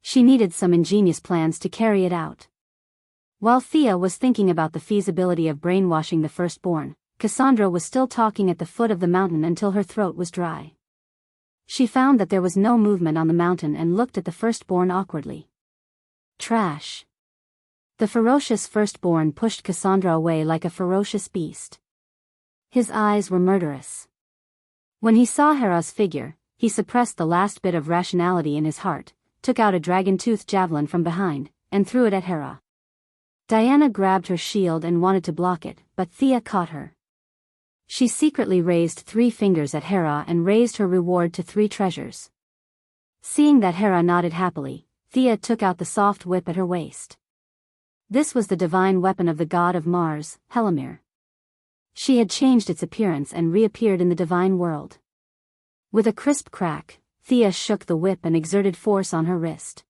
She needed some ingenious plans to carry it out. While Thea was thinking about the feasibility of brainwashing the firstborn, Cassandra was still talking at the foot of the mountain until her throat was dry. She found that there was no movement on the mountain and looked at the firstborn awkwardly. Trash. The ferocious firstborn pushed Cassandra away like a ferocious beast. His eyes were murderous. When he saw Hera's figure, he suppressed the last bit of rationality in his heart, took out a dragon-toothed javelin from behind, and threw it at Hera. Diana grabbed her shield and wanted to block it, but Thea caught her. She secretly raised 3 fingers at Hera and raised her reward to 3 treasures. Seeing that Hera nodded happily, Thea took out the soft whip at her waist. This was the divine weapon of the god of Mars, Helamir. She had changed its appearance and reappeared in the divine world. With a crisp crack, Thea shook the whip and exerted force on her wrist.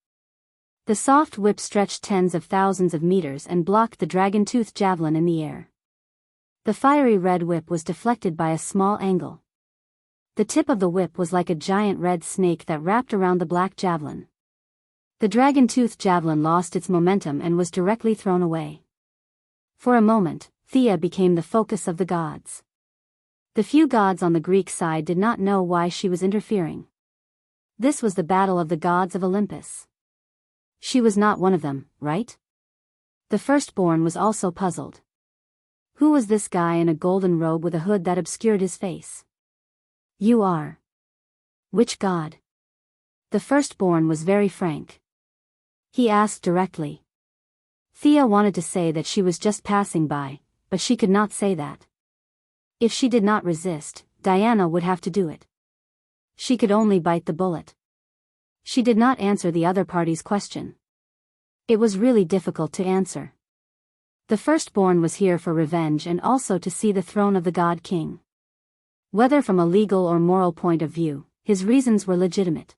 The soft whip stretched tens of thousands of meters and blocked the dragon-toothed javelin in the air. The fiery red whip was deflected by a small angle. The tip of the whip was like a giant red snake that wrapped around the black javelin. The dragon-toothed javelin lost its momentum and was directly thrown away. For a moment, Thea became the focus of the gods. The few gods on the Greek side did not know why she was interfering. This was the battle of the gods of Olympus. She was not one of them, right? The firstborn was also puzzled. Who was this guy in a golden robe with a hood that obscured his face? You are. Which god? The firstborn was very frank. He asked directly. Thea wanted to say that she was just passing by, but she could not say that. If she did not resist, Diana would have to do it. She could only bite the bullet. She did not answer the other party's question. It was really difficult to answer. The firstborn was here for revenge and also to see the throne of the god king. Whether from a legal or moral point of view, his reasons were legitimate.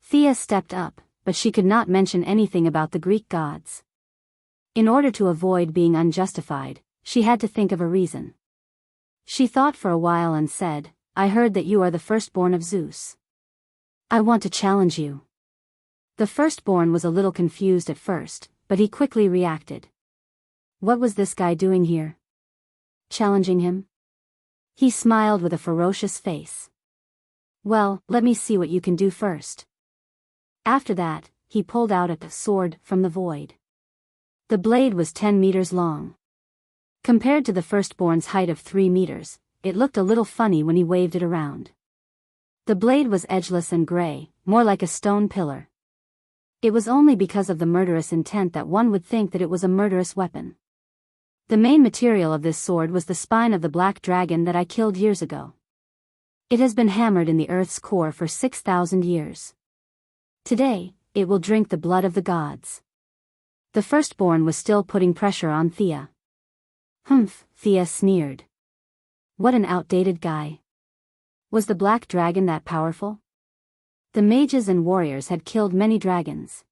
Thea stepped up, but she could not mention anything about the Greek gods. In order to avoid being unjustified, she had to think of a reason. She thought for a while and said, "I heard that you are the firstborn of Zeus. I want to challenge you." The firstborn was a little confused at first, but he quickly reacted. What was this guy doing here? Challenging him? He smiled with a ferocious face. Well, let me see what you can do first. After that, he pulled out a sword from the void. The blade was 10 meters long. Compared to the firstborn's height of 3 meters, it looked a little funny when he waved it around. The blade was edgeless and gray, more like a stone pillar. It was only because of the murderous intent that one would think that it was a murderous weapon. The main material of this sword was the spine of the black dragon that I killed years ago. It has been hammered in the earth's core for 6,000 years. Today, it will drink the blood of the gods. The firstborn was still putting pressure on Thea. Humph, Thea sneered. What an outdated guy. Was the black dragon that powerful? The mages and warriors had killed many dragons.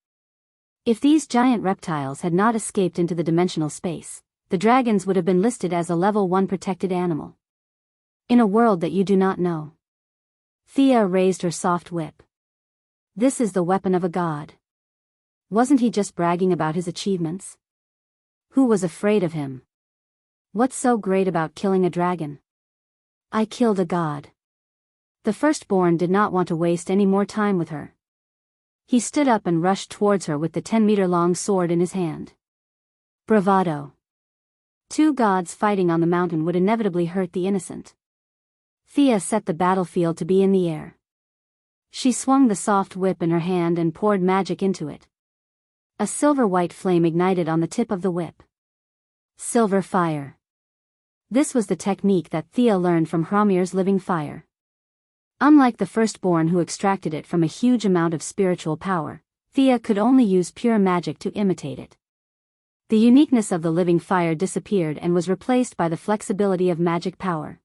If these giant reptiles had not escaped into the dimensional space, the dragons would have been listed as a level 1 protected animal. In a world that you do not know. Thea raised her soft whip. This is the weapon of a god. Wasn't he just bragging about his achievements? Who was afraid of him? What's so great about killing a dragon? I killed a god. The firstborn did not want to waste any more time with her. He stood up and rushed towards her with the 10-meter-long sword in his hand. Bravado. 2 gods fighting on the mountain would inevitably hurt the innocent. Thea set the battlefield to be in the air. She swung the soft whip in her hand and poured magic into it. A silver-white flame ignited on the tip of the whip. Silver fire. This was the technique that Thea learned from Hromir's living fire. Unlike the firstborn who extracted it from a huge amount of spiritual power, Thea could only use pure magic to imitate it. The uniqueness of the living fire disappeared and was replaced by the flexibility of magic power.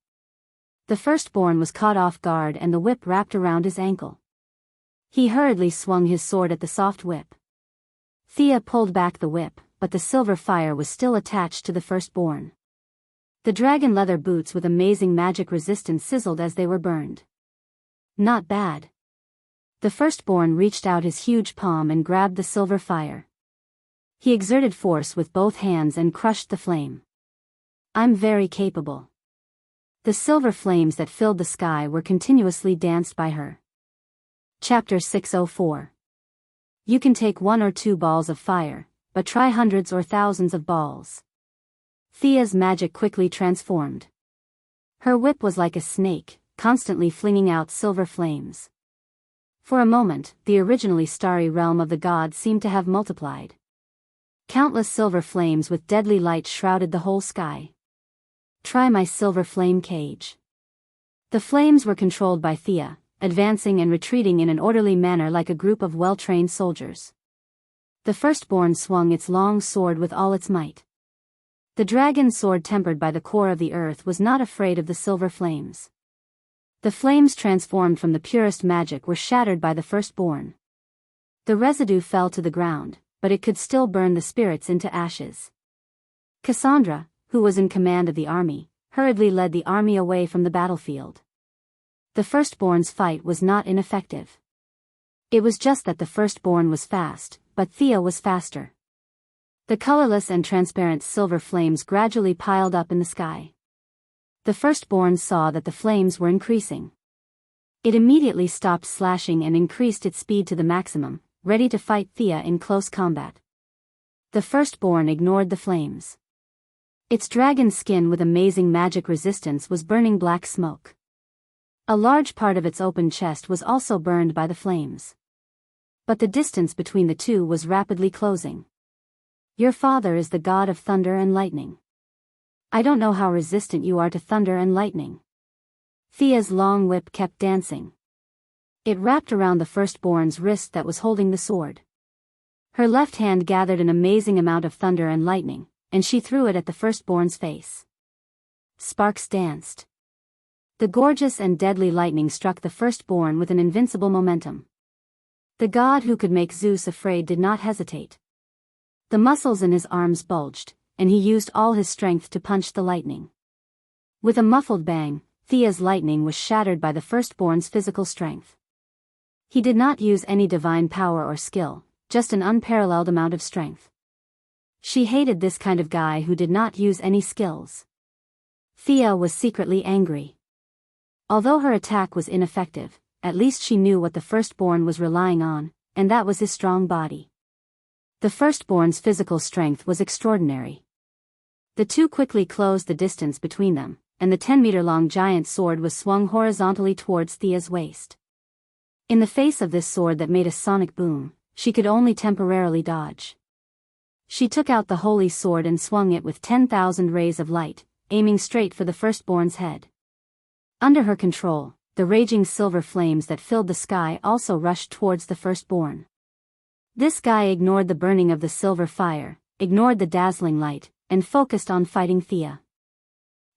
The firstborn was caught off guard and the whip wrapped around his ankle. He hurriedly swung his sword at the soft whip. Thea pulled back the whip, but the silver fire was still attached to the firstborn. The dragon leather boots with amazing magic resistance sizzled as they were burned. Not bad. The firstborn reached out his huge palm and grabbed the silver fire. He exerted force with both hands and crushed the flame. I'm very capable. The silver flames that filled the sky were continuously danced by her. Chapter 604. You can take 1 or 2 balls of fire, but try hundreds or thousands of balls. Thea's magic quickly transformed. Her whip was like a snake, constantly flinging out silver flames. For a moment, the originally starry realm of the gods seemed to have multiplied. Countless silver flames with deadly light shrouded the whole sky. Try my silver flame cage. The flames were controlled by Thea, advancing and retreating in an orderly manner like a group of well-trained soldiers. The firstborn swung its long sword with all its might. The dragon's sword, tempered by the core of the earth, was not afraid of the silver flames. The flames transformed from the purest magic were shattered by the firstborn. The residue fell to the ground, but it could still burn the spirits into ashes. Cassandra, who was in command of the army, hurriedly led the army away from the battlefield. The firstborn's fight was not ineffective. It was just that the firstborn was fast, but Thea was faster. The colorless and transparent silver flames gradually piled up in the sky. The firstborn saw that the flames were increasing. It immediately stopped slashing and increased its speed to the maximum, ready to fight Thea in close combat. The firstborn ignored the flames. Its dragon skin with amazing magic resistance was burning black smoke. A large part of its open chest was also burned by the flames. But the distance between the two was rapidly closing. Your father is the god of thunder and lightning. I don't know how resistant you are to thunder and lightning. Thea's long whip kept dancing. It wrapped around the firstborn's wrist that was holding the sword. Her left hand gathered an amazing amount of thunder and lightning, and she threw it at the firstborn's face. Sparks danced. The gorgeous and deadly lightning struck the firstborn with an invincible momentum. The god who could make Zeus afraid did not hesitate. The muscles in his arms bulged, and he used all his strength to punch the lightning. With a muffled bang, Thea's lightning was shattered by the firstborn's physical strength. He did not use any divine power or skill, just an unparalleled amount of strength. She hated this kind of guy who did not use any skills. Thea was secretly angry. Although her attack was ineffective, at least she knew what the firstborn was relying on, and that was his strong body. The firstborn's physical strength was extraordinary. The two quickly closed the distance between them, and the 10-meter-long giant sword was swung horizontally towards Thea's waist. In the face of this sword that made a sonic boom, she could only temporarily dodge. She took out the holy sword and swung it with 10,000 rays of light, aiming straight for the firstborn's head. Under her control, the raging silver flames that filled the sky also rushed towards the firstborn. This guy ignored the burning of the silver fire, ignored the dazzling light, and focused on fighting Thea.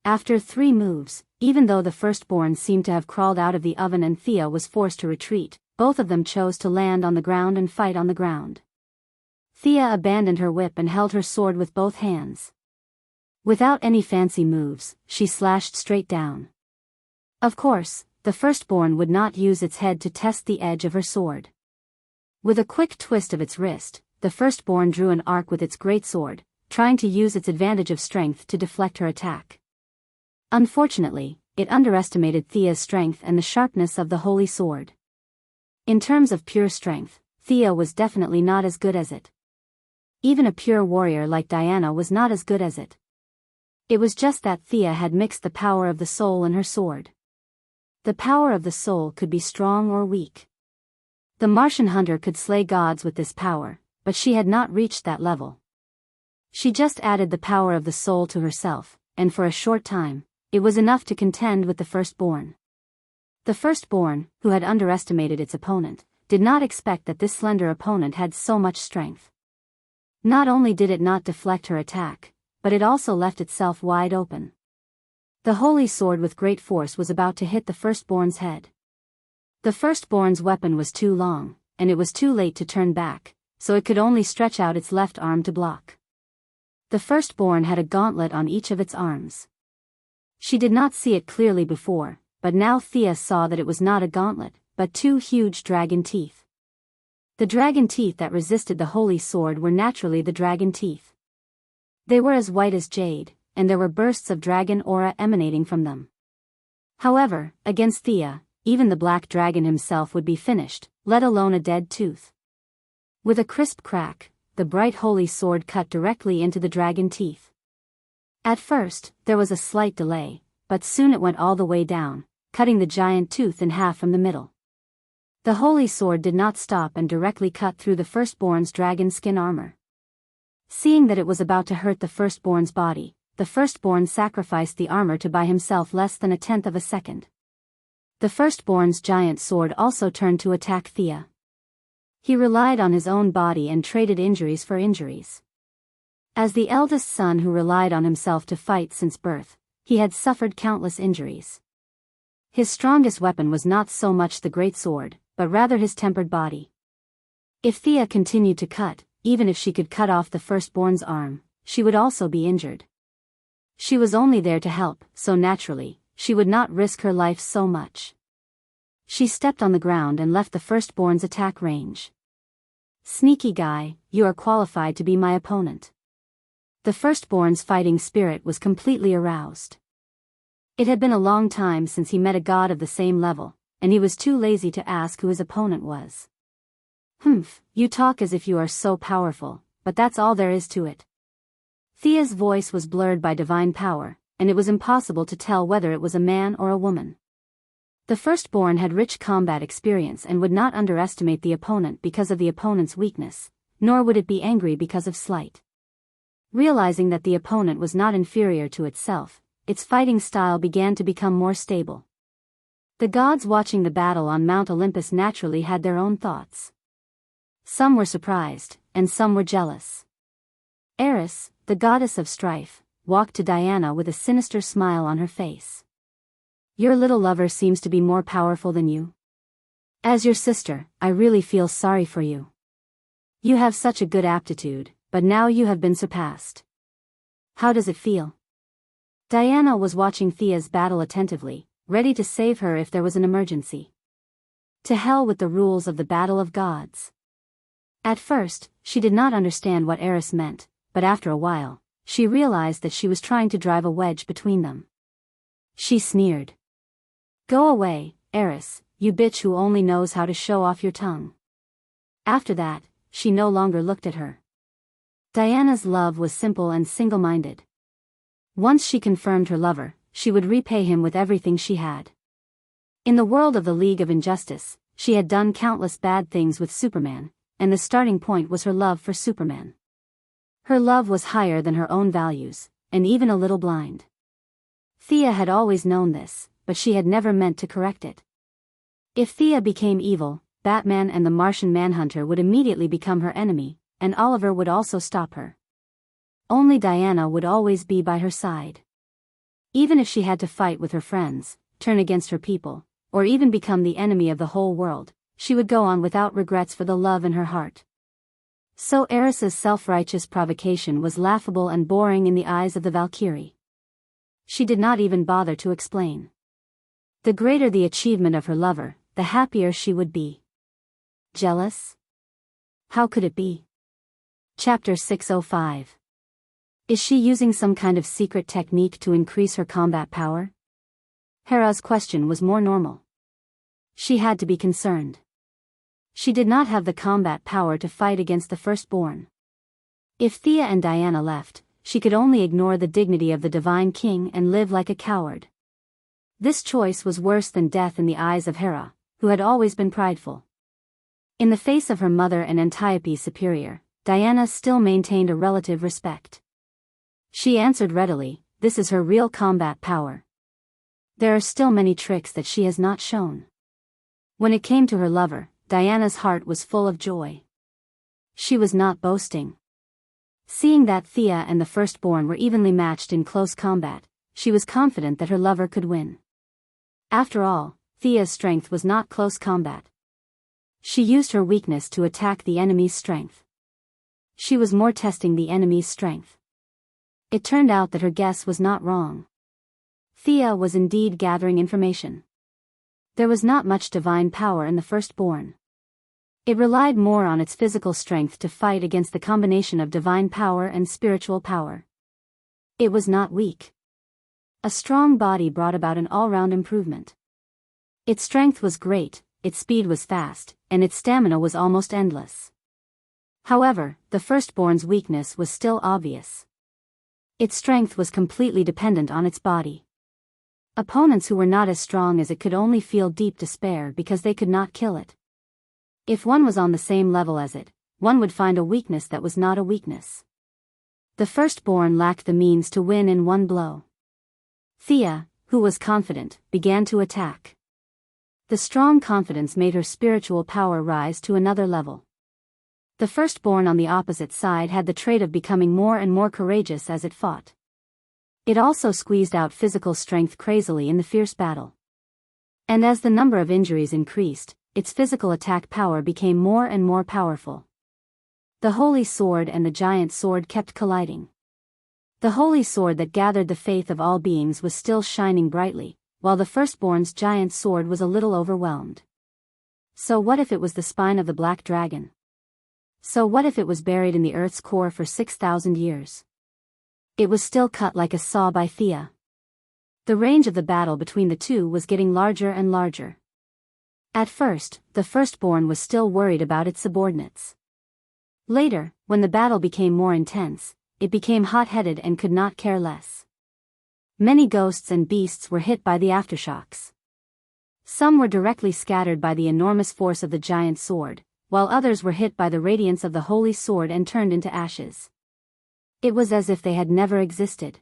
After 3 moves, even though the firstborn seemed to have crawled out of the oven and Thea was forced to retreat, both of them chose to land on the ground and fight on the ground. Thea abandoned her whip and held her sword with both hands. Without any fancy moves, she slashed straight down. Of course, the firstborn would not use its head to test the edge of her sword. With a quick twist of its wrist, the firstborn drew an arc with its greatsword, trying to use its advantage of strength to deflect her attack. Unfortunately, it underestimated Thea's strength and the sharpness of the holy sword. In terms of pure strength, Thea was definitely not as good as it. Even a pure warrior like Diana was not as good as it. It was just that Thea had mixed the power of the soul in her sword. The power of the soul could be strong or weak. The Martian hunter could slay gods with this power, but she had not reached that level. She just added the power of the soul to herself, and for a short time, it was enough to contend with the firstborn. The firstborn, who had underestimated its opponent, did not expect that this slender opponent had so much strength. Not only did it not deflect her attack, but it also left itself wide open. The holy sword with great force was about to hit the firstborn's head. The firstborn's weapon was too long, and it was too late to turn back, so it could only stretch out its left arm to block. The firstborn had a gauntlet on each of its arms. She did not see it clearly before, but now Thea saw that it was not a gauntlet, but 2 huge dragon teeth. The dragon teeth that resisted the holy sword were naturally the dragon teeth. They were as white as jade, and there were bursts of dragon aura emanating from them. However, against Thea, even the black dragon himself would be finished, let alone a dead tooth. With a crisp crack, the bright holy sword cut directly into the dragon teeth. At first, there was a slight delay, but soon it went all the way down, cutting the giant tooth in half from the middle. The holy sword did not stop and directly cut through the firstborn's dragon skin armor. Seeing that it was about to hurt the firstborn's body, the firstborn sacrificed the armor to buy himself less than 1/10 of a second. The firstborn's giant sword also turned to attack Thea. He relied on his own body and traded injuries for injuries. As the eldest son who relied on himself to fight since birth, he had suffered countless injuries. His strongest weapon was not so much the great sword, but rather his tempered body. If Thea continued to cut, even if she could cut off the firstborn's arm, she would also be injured. She was only there to help, so naturally, she would not risk her life so much. She stepped on the ground and left the firstborn's attack range. Sneaky guy, you are qualified to be my opponent. The firstborn's fighting spirit was completely aroused. It had been a long time since he met a god of the same level, and he was too lazy to ask who his opponent was. Humph, you talk as if you are so powerful, but that's all there is to it. Thea's voice was blurred by divine power, and it was impossible to tell whether it was a man or a woman. The firstborn had rich combat experience and would not underestimate the opponent because of the opponent's weakness, nor would it be angry because of slight. Realizing that the opponent was not inferior to itself, its fighting style began to become more stable. The gods watching the battle on Mount Olympus naturally had their own thoughts. Some were surprised, and some were jealous. Eris, the goddess of strife, walked to Diana with a sinister smile on her face. Your little lover seems to be more powerful than you. As your sister, I really feel sorry for you. You have such a good aptitude, but now you have been surpassed. How does it feel? Diana was watching Thea's battle attentively, ready to save her if there was an emergency. To hell with the rules of the battle of gods. At first, she did not understand what Eris meant, but after a while, she realized that she was trying to drive a wedge between them. She sneered. Go away, Eris, you bitch who only knows how to show off your tongue. After that, she no longer looked at her. Diana's love was simple and single-minded. Once she confirmed her lover, she would repay him with everything she had. In the world of the League of Injustice, she had done countless bad things with Superman, and the starting point was her love for Superman. Her love was higher than her own values, and even a little blind. Thea had always known this, but she had never meant to correct it. If Thea became evil, Batman and the Martian Manhunter would immediately become her enemy, and Oliver would also stop her. Only Diana would always be by her side. Even if she had to fight with her friends, turn against her people, or even become the enemy of the whole world, she would go on without regrets for the love in her heart. So Eris's self-righteous provocation was laughable and boring in the eyes of the Valkyrie. She did not even bother to explain. The greater the achievement of her lover, the happier she would be. Jealous? How could it be? Chapter 605. Is she using some kind of secret technique to increase her combat power? Hera's question was more normal. She had to be concerned. She did not have the combat power to fight against the Firstborn. If Thea and Diana left, she could only ignore the dignity of the Divine King and live like a coward. This choice was worse than death in the eyes of Hera, who had always been prideful. In the face of her mother and Antiope's superior, Diana still maintained a relative respect. She answered readily, this is her real combat power. There are still many tricks that she has not shown. When it came to her lover, Diana's heart was full of joy. She was not boasting. Seeing that Thea and the Firstborn were evenly matched in close combat, she was confident that her lover could win. After all, Thea's strength was not close combat. She used her weakness to attack the enemy's strength. She was more testing the enemy's strength. It turned out that her guess was not wrong. Thea was indeed gathering information. There was not much divine power in the Firstborn. It relied more on its physical strength to fight against the combination of divine power and spiritual power. It was not weak. A strong body brought about an all-round improvement. Its strength was great, its speed was fast, and its stamina was almost endless. However, the Firstborn's weakness was still obvious. Its strength was completely dependent on its body. Opponents who were not as strong as it could only feel deep despair because they could not kill it. If one was on the same level as it, one would find a weakness that was not a weakness. The Firstborn lacked the means to win in one blow. Thea, who was confident, began to attack. The strong confidence made her spiritual power rise to another level. The Firstborn on the opposite side had the trait of becoming more and more courageous as it fought. It also squeezed out physical strength crazily in the fierce battle. And as the number of injuries increased, its physical attack power became more and more powerful. The Holy Sword and the Giant Sword kept colliding. The Holy Sword that gathered the faith of all beings was still shining brightly, while the Firstborn's Giant Sword was a little overwhelmed. So what if it was the spine of the Black Dragon? So what if it was buried in the Earth's core for 6,000 years? It was still cut like a saw by Thea. The range of the battle between the two was getting larger and larger. At first, the Firstborn was still worried about its subordinates. Later, when the battle became more intense, it became hot-headed and could not care less. Many ghosts and beasts were hit by the aftershocks. Some were directly scattered by the enormous force of the giant sword, while others were hit by the radiance of the holy sword and turned into ashes. It was as if they had never existed.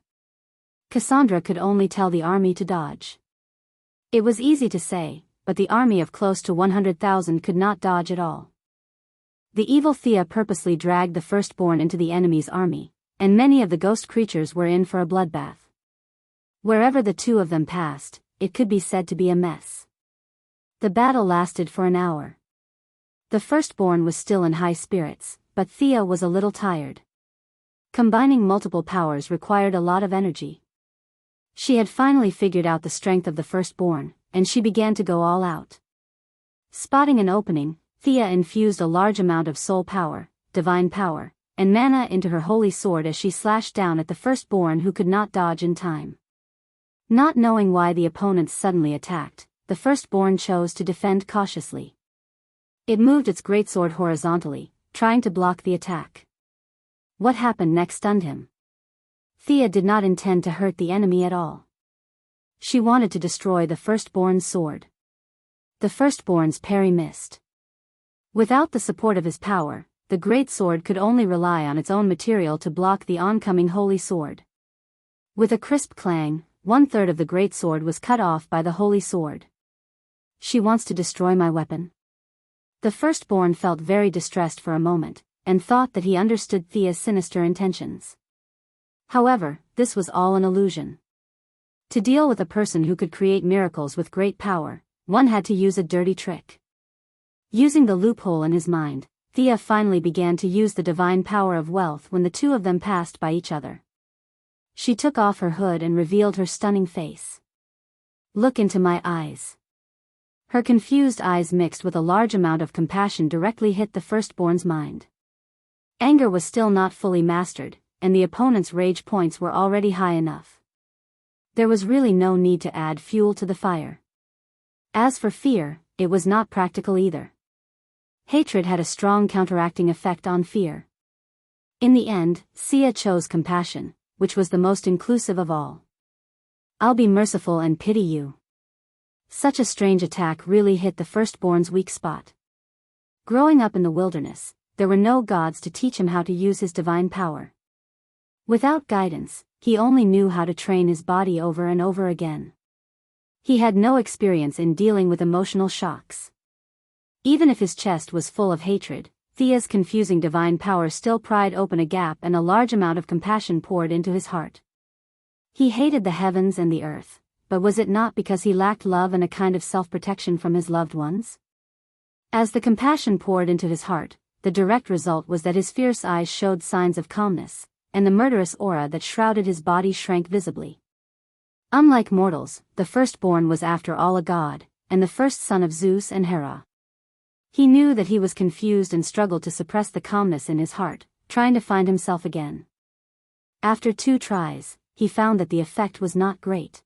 Cassandra could only tell the army to dodge. It was easy to say, but the army of close to 100,000 could not dodge at all. The evil Thea purposely dragged the Firstborn into the enemy's army, and many of the ghost creatures were in for a bloodbath. Wherever the two of them passed, it could be said to be a mess. The battle lasted for an hour. The Firstborn was still in high spirits, but Thea was a little tired. Combining multiple powers required a lot of energy. She had finally figured out the strength of the Firstborn, and she began to go all out. Spotting an opening, Thea infused a large amount of soul power, divine power, and mana into her holy sword as she slashed down at the Firstborn who could not dodge in time. Not knowing why the opponents suddenly attacked, the Firstborn chose to defend cautiously. It moved its greatsword horizontally, trying to block the attack. What happened next stunned him. Thea did not intend to hurt the enemy at all. She wanted to destroy the firstborn's sword. The firstborn's parry missed. Without the support of his power, the great sword could only rely on its own material to block the oncoming holy sword. With a crisp clang, 1/3 of the great sword was cut off by the holy sword. She wants to destroy my weapon. The firstborn felt very distressed for a moment, and thought that he understood Thea's sinister intentions. However, this was all an illusion. To deal with a person who could create miracles with great power, one had to use a dirty trick. Using the loophole in his mind, Thea finally began to use the divine power of wealth when the two of them passed by each other. She took off her hood and revealed her stunning face. "Look into my eyes." Her confused eyes mixed with a large amount of compassion directly hit the firstborn's mind. Anger was still not fully mastered, and the opponent's rage points were already high enough. There was really no need to add fuel to the fire. As for fear, it was not practical either. Hatred had a strong counteracting effect on fear. In the end, Sia chose compassion, which was the most inclusive of all. "I'll be merciful and pity you." Such a strange attack really hit the firstborn's weak spot. Growing up in the wilderness, there were no gods to teach him how to use his divine power. Without guidance, he only knew how to train his body over and over again. He had no experience in dealing with emotional shocks. Even if his chest was full of hatred, Thea's confusing divine power still pried open a gap and a large amount of compassion poured into his heart. He hated the heavens and the earth, but was it not because he lacked love and a kind of self-protection from his loved ones? As the compassion poured into his heart, the direct result was that his fierce eyes showed signs of calmness, and the murderous aura that shrouded his body shrank visibly. Unlike mortals, the firstborn was after all a god, and the first son of Zeus and Hera. He knew that he was confused and struggled to suppress the calmness in his heart, trying to find himself again. After 2 tries, he found that the effect was not great.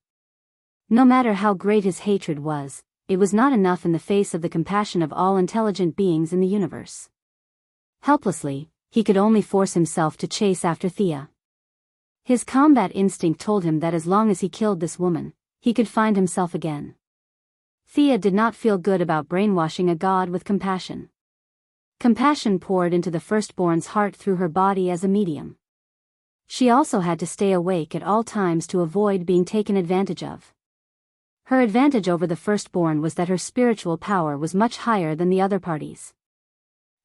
No matter how great his hatred was, it was not enough in the face of the compassion of all intelligent beings in the universe. Helplessly, he could only force himself to chase after Thea. His combat instinct told him that as long as he killed this woman, he could find himself again. Thea did not feel good about brainwashing a god with compassion. Compassion poured into the firstborn's heart through her body as a medium. She also had to stay awake at all times to avoid being taken advantage of. Her advantage over the firstborn was that her spiritual power was much higher than the other party's.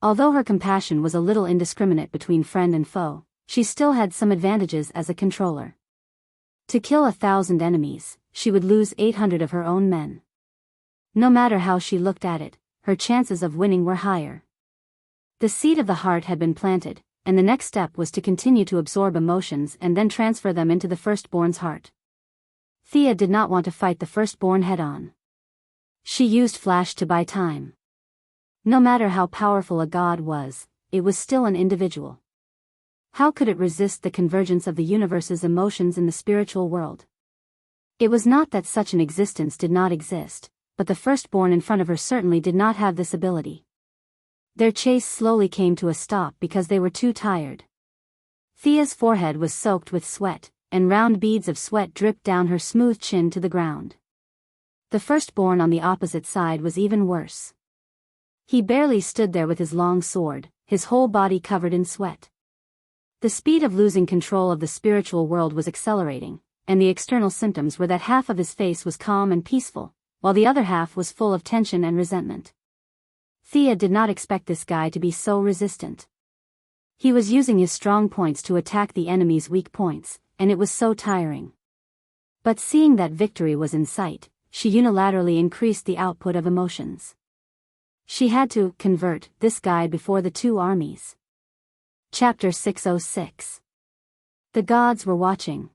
Although her compassion was a little indiscriminate between friend and foe, she still had some advantages as a controller. To kill 1,000 enemies, she would lose 800 of her own men. No matter how she looked at it, her chances of winning were higher. The seed of the heart had been planted, and the next step was to continue to absorb emotions and then transfer them into the firstborn's heart. Thea did not want to fight the firstborn head-on. She used flash to buy time. No matter how powerful a god was, it was still an individual. How could it resist the convergence of the universe's emotions in the spiritual world? It was not that such an existence did not exist, but the firstborn in front of her certainly did not have this ability. Their chase slowly came to a stop because they were too tired. Thea's forehead was soaked with sweat, and round beads of sweat dripped down her smooth chin to the ground. The firstborn on the opposite side was even worse. He barely stood there with his long sword, his whole body covered in sweat. The speed of losing control of the spiritual world was accelerating, and the external symptoms were that half of his face was calm and peaceful, while the other half was full of tension and resentment. Thea did not expect this guy to be so resistant. He was using his strong points to attack the enemy's weak points, and it was so tiring. But seeing that victory was in sight, she unilaterally increased the output of emotions. She had to convert this guy before the two armies. Chapter 606. The gods were watching.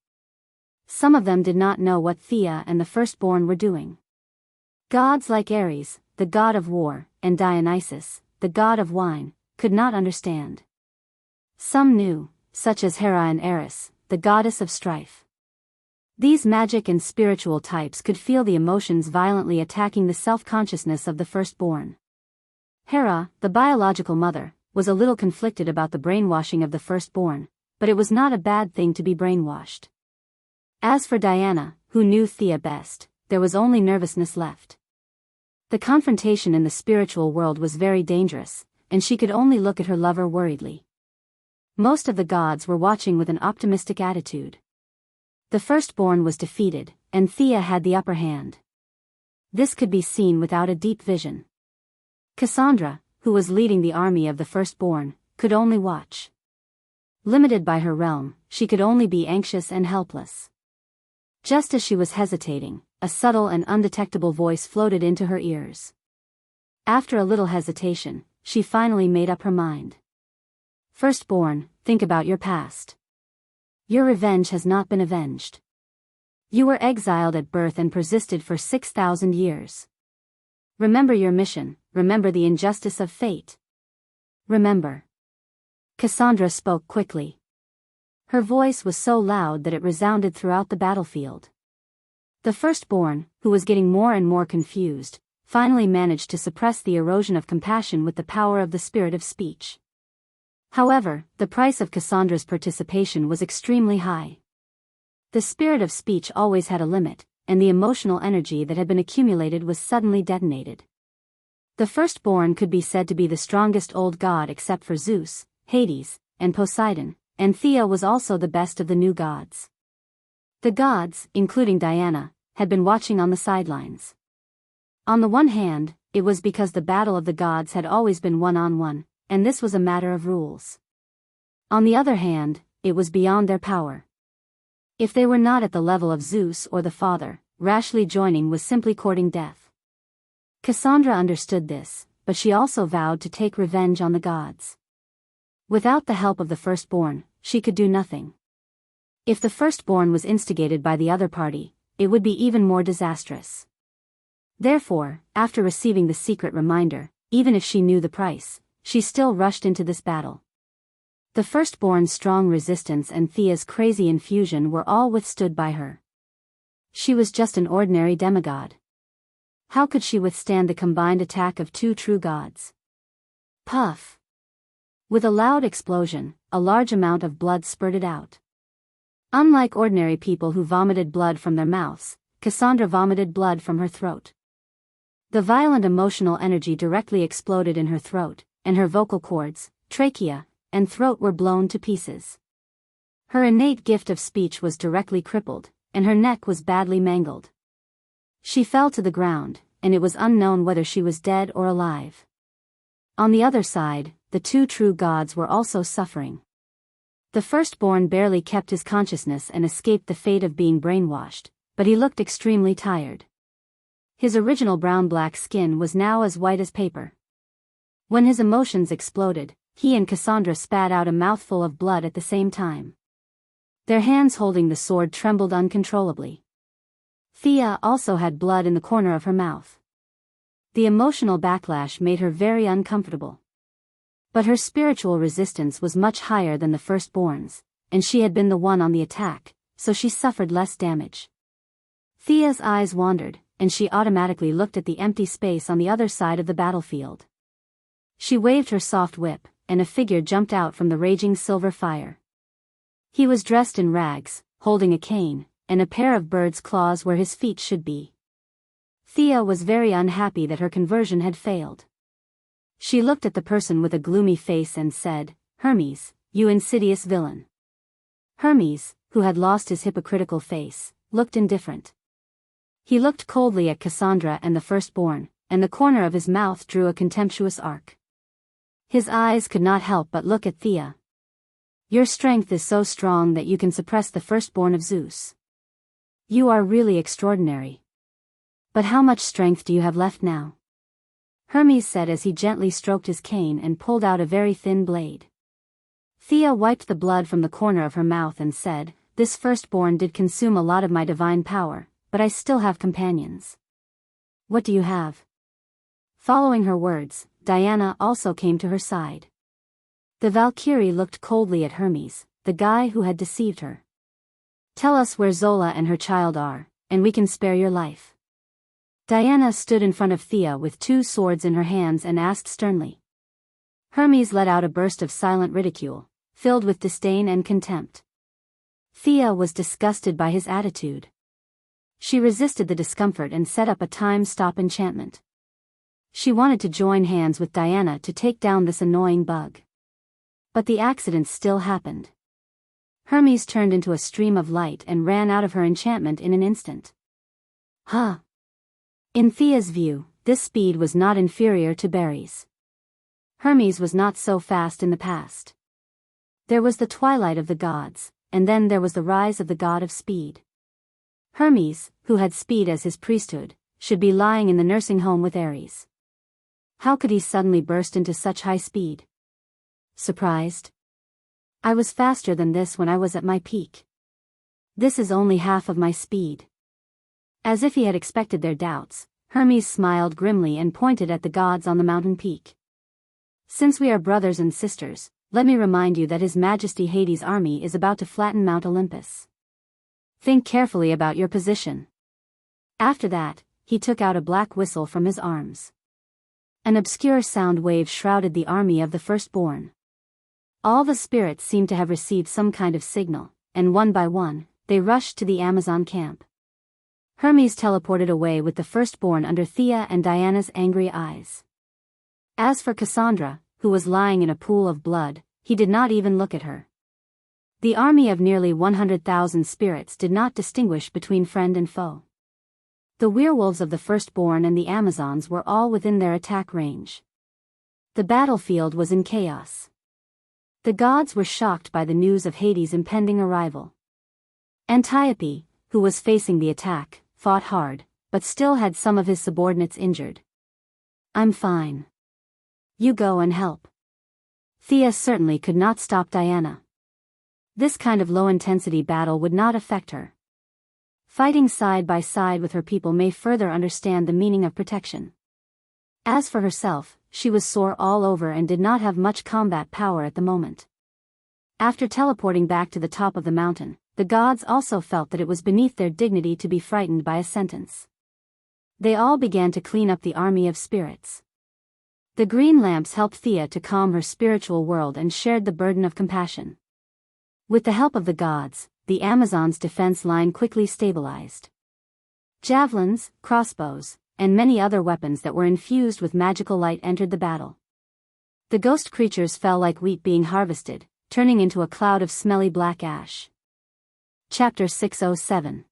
Some of them did not know what Thea and the firstborn were doing. Gods like Ares, the god of war, and Dionysus, the god of wine, could not understand. Some knew, such as Hera and Eris, the goddess of strife. These magic and spiritual types could feel the emotions violently attacking the self-consciousness of the firstborn. Hera, the biological mother, was a little conflicted about the brainwashing of the firstborn, but it was not a bad thing to be brainwashed. As for Diana, who knew Thea best, there was only nervousness left. The confrontation in the spiritual world was very dangerous, and she could only look at her lover worriedly. Most of the gods were watching with an optimistic attitude. The firstborn was defeated, and Thea had the upper hand. This could be seen without a deep vision. Cassandra, who was leading the army of the firstborn, could only watch. Limited by her realm, she could only be anxious and helpless. Just as she was hesitating, a subtle and undetectable voice floated into her ears. After a little hesitation, she finally made up her mind. Firstborn, think about your past. Your revenge has not been avenged. You were exiled at birth and persisted for 6,000 years. Remember your mission, remember the injustice of fate. Remember. Cassandra spoke quickly. Her voice was so loud that it resounded throughout the battlefield. The firstborn, who was getting more and more confused, finally managed to suppress the erosion of compassion with the power of the spirit of speech. However, the price of Cassandra's participation was extremely high. The spirit of speech always had a limit, and the emotional energy that had been accumulated was suddenly detonated. The firstborn could be said to be the strongest old god except for Zeus, Hades, and Poseidon, and Thea was also the best of the new gods. The gods, including Diana, had been watching on the sidelines. On the one hand, it was because the battle of the gods had always been one-on-one, and this was a matter of rules. On the other hand, it was beyond their power. If they were not at the level of Zeus or the Father, rashly joining was simply courting death. Cassandra understood this, but she also vowed to take revenge on the gods. Without the help of the firstborn, she could do nothing. If the firstborn was instigated by the other party, it would be even more disastrous. Therefore, after receiving the secret reminder, even if she knew the price, she still rushed into this battle. The firstborn's strong resistance and Thea's crazy infusion were all withstood by her. She was just an ordinary demigod. How could she withstand the combined attack of two true gods? Puff! With a loud explosion, a large amount of blood spurted out. Unlike ordinary people who vomited blood from their mouths, Cassandra vomited blood from her throat. The violent emotional energy directly exploded in her throat, and her vocal cords, trachea, and throat were blown to pieces. Her innate gift of speech was directly crippled, and her neck was badly mangled. She fell to the ground, and it was unknown whether she was dead or alive. On the other side, the two true gods were also suffering. The firstborn barely kept his consciousness and escaped the fate of being brainwashed, but he looked extremely tired. His original brown-black skin was now as white as paper. When his emotions exploded, he and Cassandra spat out a mouthful of blood at the same time. Their hands holding the sword trembled uncontrollably. Thea also had blood in the corner of her mouth. The emotional backlash made her very uncomfortable. But her spiritual resistance was much higher than the firstborn's, and she had been the one on the attack, so she suffered less damage. Thea's eyes wandered, and she automatically looked at the empty space on the other side of the battlefield. She waved her soft whip, and a figure jumped out from the raging silver fire. He was dressed in rags, holding a cane, and a pair of bird's claws where his feet should be. Thea was very unhappy that her conversion had failed. She looked at the person with a gloomy face and said, "Hermes, you insidious villain." Hermes, who had lost his hypocritical face, looked indifferent. He looked coldly at Cassandra and the firstborn, and the corner of his mouth drew a contemptuous arc. His eyes could not help but look at Thea. "Your strength is so strong that you can suppress the firstborn of Zeus. You are really extraordinary. But how much strength do you have left now?" Hermes said as he gently stroked his cane and pulled out a very thin blade. Thea wiped the blood from the corner of her mouth and said, "This firstborn did consume a lot of my divine power, but I still have companions." "What do you have?" Following her words, Diana also came to her side. The Valkyrie looked coldly at Hermes, the guy who had deceived her. "Tell us where Zola and her child are, and we can spare your life." Diana stood in front of Thea with two swords in her hands and asked sternly. Hermes let out a burst of silent ridicule, filled with disdain and contempt. Thea was disgusted by his attitude. She resisted the discomfort and set up a time-stop enchantment. She wanted to join hands with Diana to take down this annoying bug. But the accident still happened. Hermes turned into a stream of light and ran out of her enchantment in an instant. Huh. In Thea's view, this speed was not inferior to Barry's. Hermes was not so fast in the past. There was the twilight of the gods, and then there was the rise of the god of speed. Hermes, who had speed as his priesthood, should be lying in the nursing home with Ares. How could he suddenly burst into such high speed? Surprised? I was faster than this when I was at my peak. This is only half of my speed. As if he had expected their doubts, Hermes smiled grimly and pointed at the gods on the mountain peak. Since we are brothers and sisters, let me remind you that His Majesty Hades' army is about to flatten Mount Olympus. Think carefully about your position. After that, he took out a black whistle from his arms. An obscure sound wave shrouded the army of the firstborn. All the spirits seemed to have received some kind of signal, and one by one, they rushed to the Amazon camp. Hermes teleported away with the firstborn under Thea and Diana's angry eyes. As for Cassandra, who was lying in a pool of blood, he did not even look at her. The army of nearly 100,000 spirits did not distinguish between friend and foe. The werewolves of the firstborn and the Amazons were all within their attack range. The battlefield was in chaos. The gods were shocked by the news of Hades' impending arrival. Antiope, who was facing the attack, fought hard, but still had some of his subordinates injured. I'm fine. You go and help. Thea certainly could not stop Diana. This kind of low-intensity battle would not affect her. Fighting side by side with her people may further understand the meaning of protection. As for herself, she was sore all over and did not have much combat power at the moment. After teleporting back to the top of the mountain, the gods also felt that it was beneath their dignity to be frightened by a sentence. They all began to clean up the army of spirits. The green lamps helped Thea to calm her spiritual world and shared the burden of compassion. With the help of the gods, the Amazons' defense line quickly stabilized. Javelins, crossbows, and many other weapons that were infused with magical light entered the battle. The ghost creatures fell like wheat being harvested, turning into a cloud of smelly black ash. Chapter 607.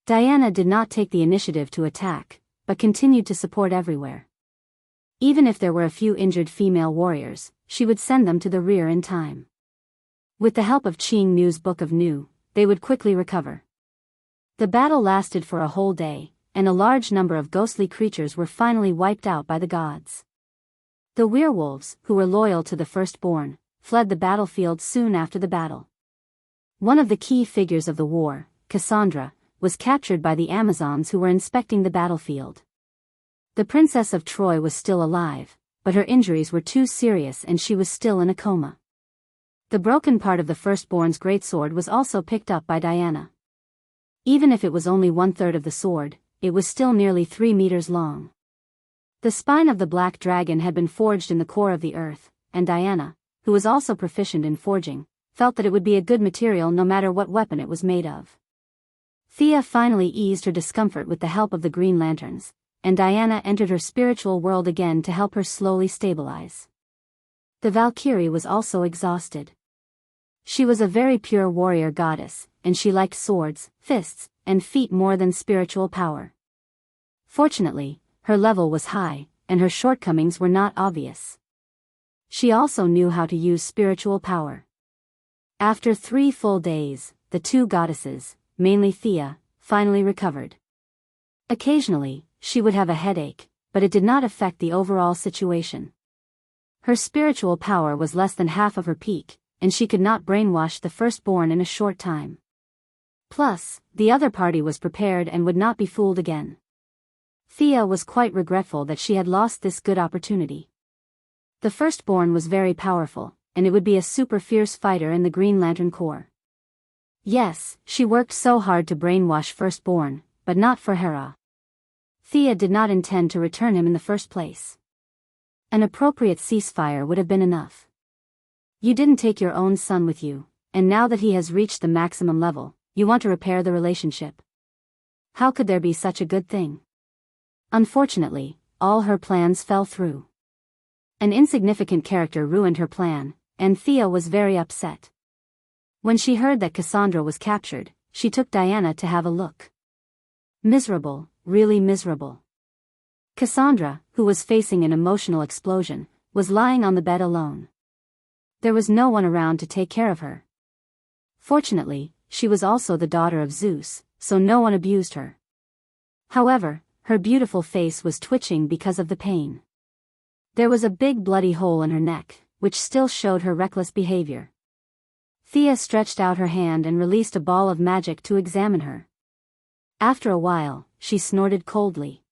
Diana did not take the initiative to attack, but continued to support everywhere. Even if there were a few injured female warriors, she would send them to the rear in time. With the help of Qing Nu's Book of Nu, they would quickly recover. The battle lasted for a whole day, and a large number of ghostly creatures were finally wiped out by the gods. The werewolves, who were loyal to the firstborn, fled the battlefield soon after the battle. One of the key figures of the war, Cassandra, was captured by the Amazons who were inspecting the battlefield. The Princess of Troy was still alive, but her injuries were too serious and she was still in a coma. The broken part of the firstborn's greatsword was also picked up by Diana. Even if it was only 1/3 of the sword, it was still nearly 3 meters long. The spine of the black dragon had been forged in the core of the earth, and Diana, who was also proficient in forging, felt that it would be a good material no matter what weapon it was made of. Thea finally eased her discomfort with the help of the green lanterns, and Diana entered her spiritual world again to help her slowly stabilize. The Valkyrie was also exhausted. She was a very pure warrior goddess, and she liked swords, fists, and feet more than spiritual power. Fortunately, her level was high, and her shortcomings were not obvious. She also knew how to use spiritual power. After 3 full days, the 2 goddesses, mainly Thea, finally recovered. Occasionally, she would have a headache, but it did not affect the overall situation. Her spiritual power was less than half of her peak, and she could not brainwash the firstborn in a short time. Plus, the other party was prepared and would not be fooled again. Thea was quite regretful that she had lost this good opportunity. The firstborn was very powerful, and it would be a super fierce fighter in the Green Lantern Corps. Yes, she worked so hard to brainwash firstborn, but not for Hera. Thea did not intend to return him in the first place. An appropriate ceasefire would have been enough. You didn't take your own son with you, and now that he has reached the maximum level, you want to repair the relationship. How could there be such a good thing? Unfortunately, all her plans fell through. An insignificant character ruined her plan, and Thea was very upset. When she heard that Cassandra was captured, she took Diana to have a look. Miserable, really miserable. Cassandra, who was facing an emotional explosion, was lying on the bed alone. There was no one around to take care of her. Fortunately, she was also the daughter of Zeus, so no one abused her. However, her beautiful face was twitching because of the pain. There was a big bloody hole in her neck, which still showed her reckless behavior. Thea stretched out her hand and released a ball of magic to examine her. After a while, she snorted coldly.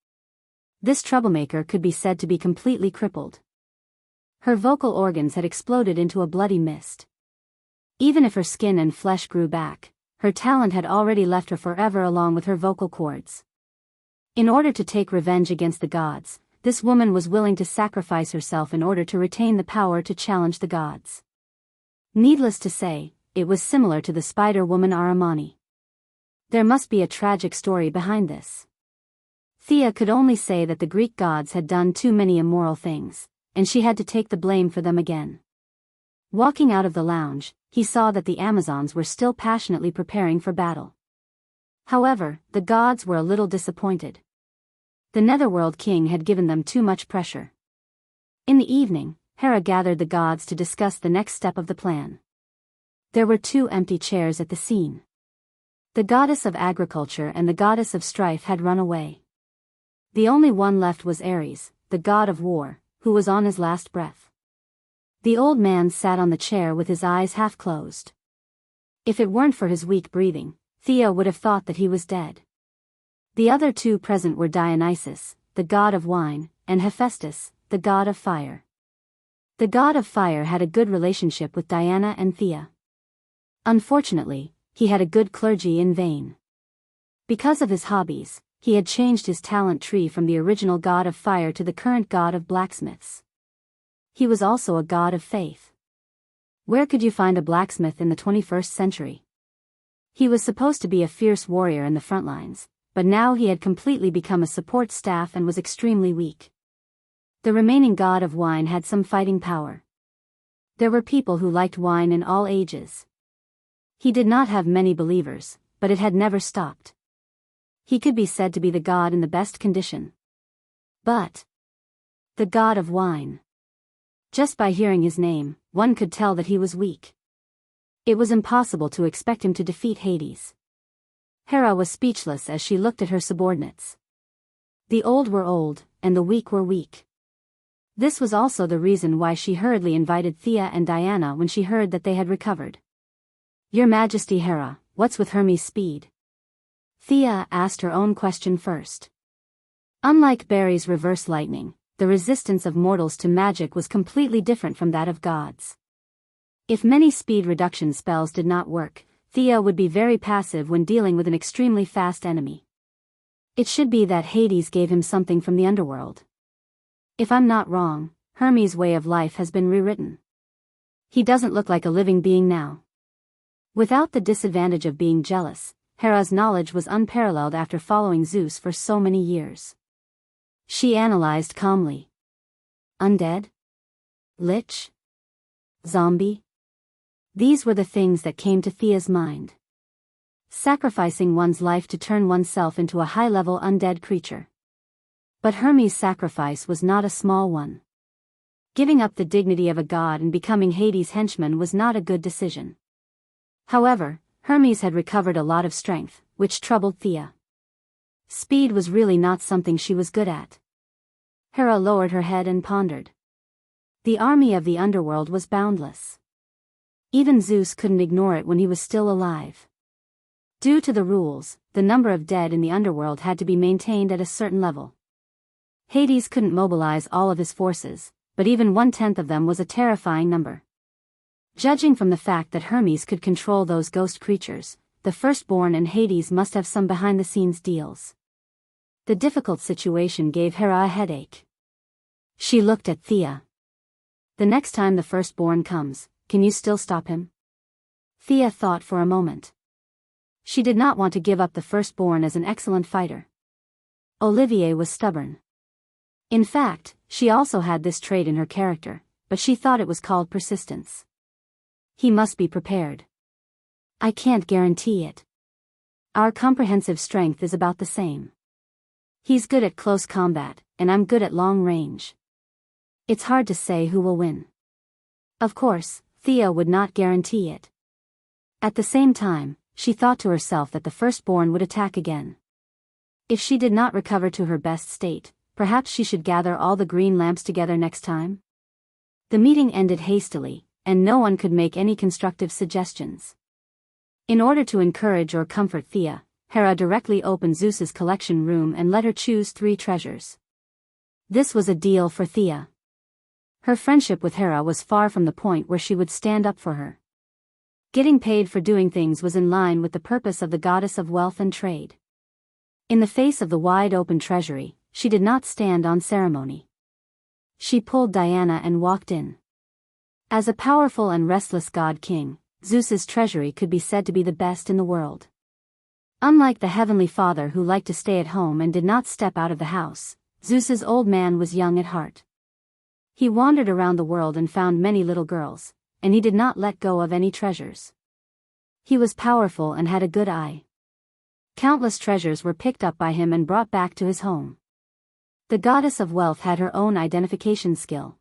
This troublemaker could be said to be completely crippled. Her vocal organs had exploded into a bloody mist. Even if her skin and flesh grew back, her talent had already left her forever along with her vocal cords. In order to take revenge against the gods, this woman was willing to sacrifice herself in order to retain the power to challenge the gods. Needless to say, it was similar to the Spider-Woman Aramani. There must be a tragic story behind this. Thea could only say that the Greek gods had done too many immoral things, and she had to take the blame for them again. Walking out of the lounge, he saw that the Amazons were still passionately preparing for battle. However, the gods were a little disappointed. The Netherworld King had given them too much pressure. In the evening, Hera gathered the gods to discuss the next step of the plan. There were 2 empty chairs at the scene. The goddess of agriculture and the goddess of strife had run away. The only one left was Ares, the god of war, who was on his last breath. The old man sat on the chair with his eyes half closed. If it weren't for his weak breathing, Thea would have thought that he was dead. The other 2 present were Dionysus, the god of wine, and Hephaestus, the god of fire. The god of fire had a good relationship with Diana and Thea. Unfortunately, he had a good clergy in vain. Because of his hobbies, he had changed his talent tree from the original god of fire to the current god of blacksmiths. He was also a god of faith. Where could you find a blacksmith in the 21st century? He was supposed to be a fierce warrior in the front lines, but now he had completely become a support staff and was extremely weak. The remaining god of wine had some fighting power. There were people who liked wine in all ages. He did not have many believers, but it had never stopped. He could be said to be the god in the best condition. But the god of wine. Just by hearing his name, one could tell that he was weak. It was impossible to expect him to defeat Hades. Hera was speechless as she looked at her subordinates. The old were old, and the weak were weak. This was also the reason why she hurriedly invited Thea and Diana when she heard that they had recovered. "Your Majesty Hera, what's with Hermes' speed?" Thea asked her own question first. Unlike Barry's reverse lightning, the resistance of mortals to magic was completely different from that of gods. If many speed reduction spells did not work, Thea would be very passive when dealing with an extremely fast enemy. It should be that Hades gave him something from the underworld. If I'm not wrong, Hermes' way of life has been rewritten. He doesn't look like a living being now. Without the disadvantage of being jealous, Hera's knowledge was unparalleled after following Zeus for so many years. She analyzed calmly. Undead? Lich? Zombie? These were the things that came to Thea's mind. Sacrificing one's life to turn oneself into a high-level undead creature. But Hermes' sacrifice was not a small one. Giving up the dignity of a god and becoming Hades' henchman was not a good decision. However, Hermes had recovered a lot of strength, which troubled Thea. Speed was really not something she was good at. Hera lowered her head and pondered. The army of the underworld was boundless. Even Zeus couldn't ignore it when he was still alive. Due to the rules, the number of dead in the underworld had to be maintained at a certain level. Hades couldn't mobilize all of his forces, but even 1/10 of them was a terrifying number. Judging from the fact that Hermes could control those ghost creatures, the firstborn and Hades must have some behind-the-scenes deals. The difficult situation gave Hera a headache. She looked at Thea. "The next time the firstborn comes, can you still stop him?" Thea thought for a moment. She did not want to give up the firstborn as an excellent fighter. Olivier was stubborn. In fact, she also had this trait in her character, but she thought it was called persistence. He must be prepared. I can't guarantee it. Our comprehensive strength is about the same. He's good at close combat, and I'm good at long range. It's hard to say who will win. Of course, Thea would not guarantee it. At the same time, she thought to herself that the firstborn would attack again. If she did not recover to her best state, perhaps she should gather all the green lamps together next time? The meeting ended hastily, and no one could make any constructive suggestions. In order to encourage or comfort Thea, Hera directly opened Zeus's collection room and let her choose 3 treasures. This was a deal for Thea. Her friendship with Hera was far from the point where she would stand up for her. Getting paid for doing things was in line with the purpose of the goddess of wealth and trade. In the face of the wide-open treasury, she did not stand on ceremony. She pulled Diana and walked in. As a powerful and restless god-king, Zeus's treasury could be said to be the best in the world. Unlike the heavenly father who liked to stay at home and did not step out of the house, Zeus's old man was young at heart. He wandered around the world and found many little girls, and he did not let go of any treasures. He was powerful and had a good eye. Countless treasures were picked up by him and brought back to his home. The goddess of wealth had her own identification skill.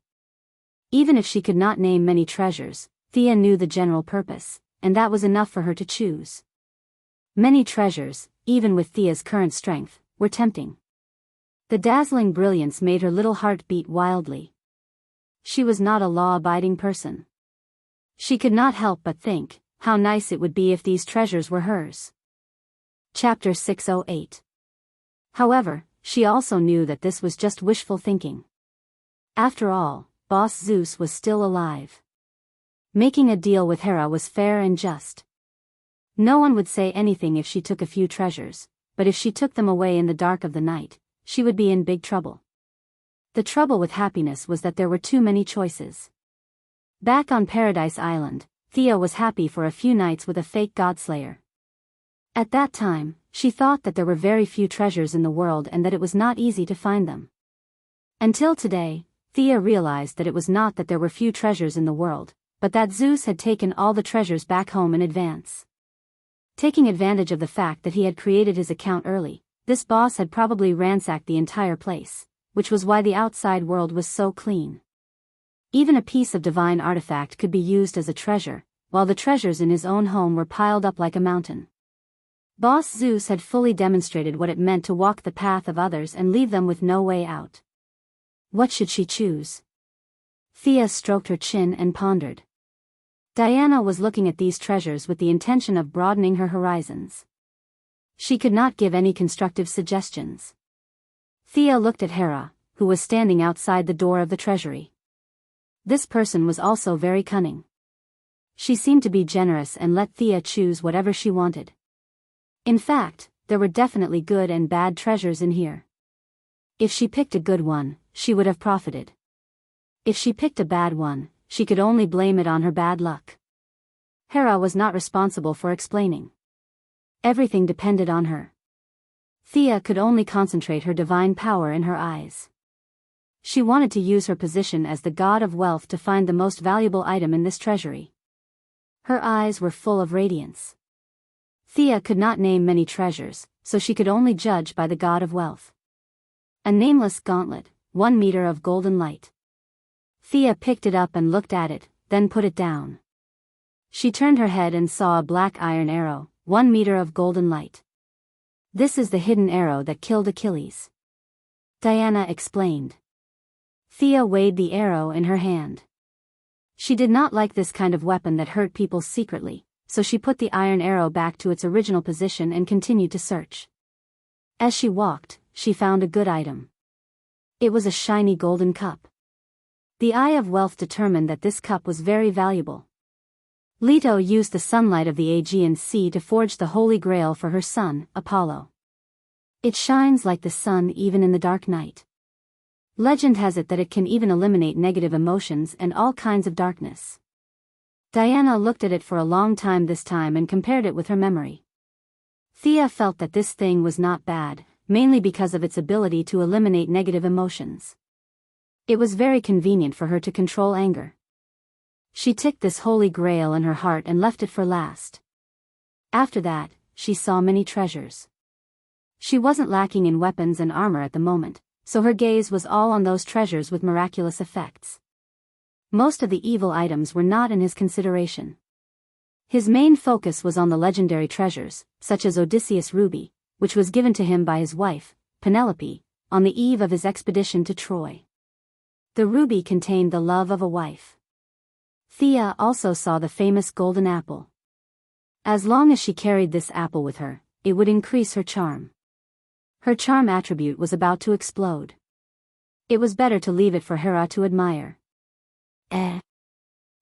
Even if she could not name many treasures, Thea knew the general purpose, and that was enough for her to choose. Many treasures, even with Thea's current strength, were tempting. The dazzling brilliance made her little heart beat wildly. She was not a law-abiding person. She could not help but think, how nice it would be if these treasures were hers. Chapter 608. However, she also knew that this was just wishful thinking. After all, Boss Zeus was still alive. Making a deal with Hera was fair and just. No one would say anything if she took a few treasures, but if she took them away in the dark of the night, she would be in big trouble. The trouble with happiness was that there were too many choices. Back on Paradise Island, Thea was happy for a few nights with a fake godslayer. At that time, she thought that there were very few treasures in the world and that it was not easy to find them. Until today, Thea realized that it was not that there were few treasures in the world, but that Zeus had taken all the treasures back home in advance. Taking advantage of the fact that he had created his account early, this boss had probably ransacked the entire place, which was why the outside world was so clean. Even a piece of divine artifact could be used as a treasure, while the treasures in his own home were piled up like a mountain. Boss Zeus had fully demonstrated what it meant to walk the path of others and leave them with no way out. What should she choose? Thea stroked her chin and pondered. Diana was looking at these treasures with the intention of broadening her horizons. She could not give any constructive suggestions. Thea looked at Hera, who was standing outside the door of the treasury. This person was also very cunning. She seemed to be generous and let Thea choose whatever she wanted. In fact, there were definitely good and bad treasures in here. If she picked a good one, she would have profited. If she picked a bad one, she could only blame it on her bad luck. Hera was not responsible for explaining. Everything depended on her. Thea could only concentrate her divine power in her eyes. She wanted to use her position as the god of wealth to find the most valuable item in this treasury. Her eyes were full of radiance. Thea could not name many treasures, so she could only judge by the god of wealth. A nameless gauntlet, 1 meter of golden light. Thea picked it up and looked at it, then put it down. She turned her head and saw a black iron arrow, 1 meter of golden light. This is the hidden arrow that killed Achilles. Diana explained. Thea weighed the arrow in her hand. She did not like this kind of weapon that hurt people secretly, so she put the iron arrow back to its original position and continued to search. As she walked, she found a good item. It was a shiny golden cup. The eye of wealth determined that this cup was very valuable. Leto used the sunlight of the Aegean Sea to forge the Holy Grail for her son, Apollo. It shines like the sun even in the dark night. Legend has it that it can even eliminate negative emotions and all kinds of darkness. Diana looked at it for a long time this time and compared it with her memory. Thea felt that this thing was not bad, mainly because of its ability to eliminate negative emotions. It was very convenient for her to control anger. She ticked this holy grail in her heart and left it for last. After that, she saw many treasures. She wasn't lacking in weapons and armor at the moment, so her gaze was all on those treasures with miraculous effects. Most of the evil items were not in his consideration. His main focus was on the legendary treasures, such as Odysseus' ruby, which was given to him by his wife, Penelope, on the eve of his expedition to Troy. The ruby contained the love of a wife. Thea also saw the famous golden apple. As long as she carried this apple with her, it would increase her charm. Her charm attribute was about to explode. It was better to leave it for Hera to admire.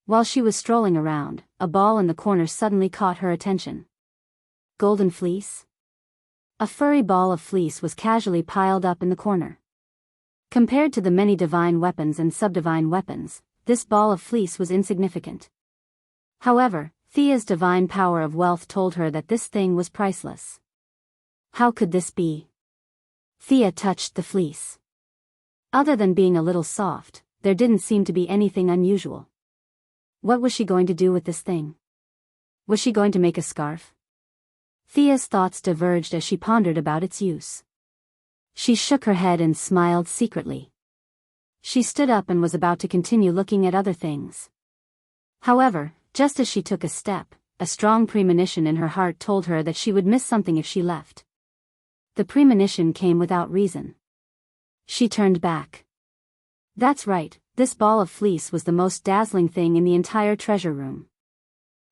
While she was strolling around, a ball in the corner suddenly caught her attention. Golden fleece? A furry ball of fleece was casually piled up in the corner. Compared to the many divine weapons and subdivine weapons, this ball of fleece was insignificant. However, Thea's divine power of wealth told her that this thing was priceless. How could this be? Thea touched the fleece. Other than being a little soft, there didn't seem to be anything unusual. What was she going to do with this thing? Was she going to make a scarf? Thea's thoughts diverged as she pondered about its use. She shook her head and smiled secretly. She stood up and was about to continue looking at other things. However, just as she took a step, a strong premonition in her heart told her that she would miss something if she left. The premonition came without reason. She turned back. That's right, this ball of fleece was the most dazzling thing in the entire treasure room.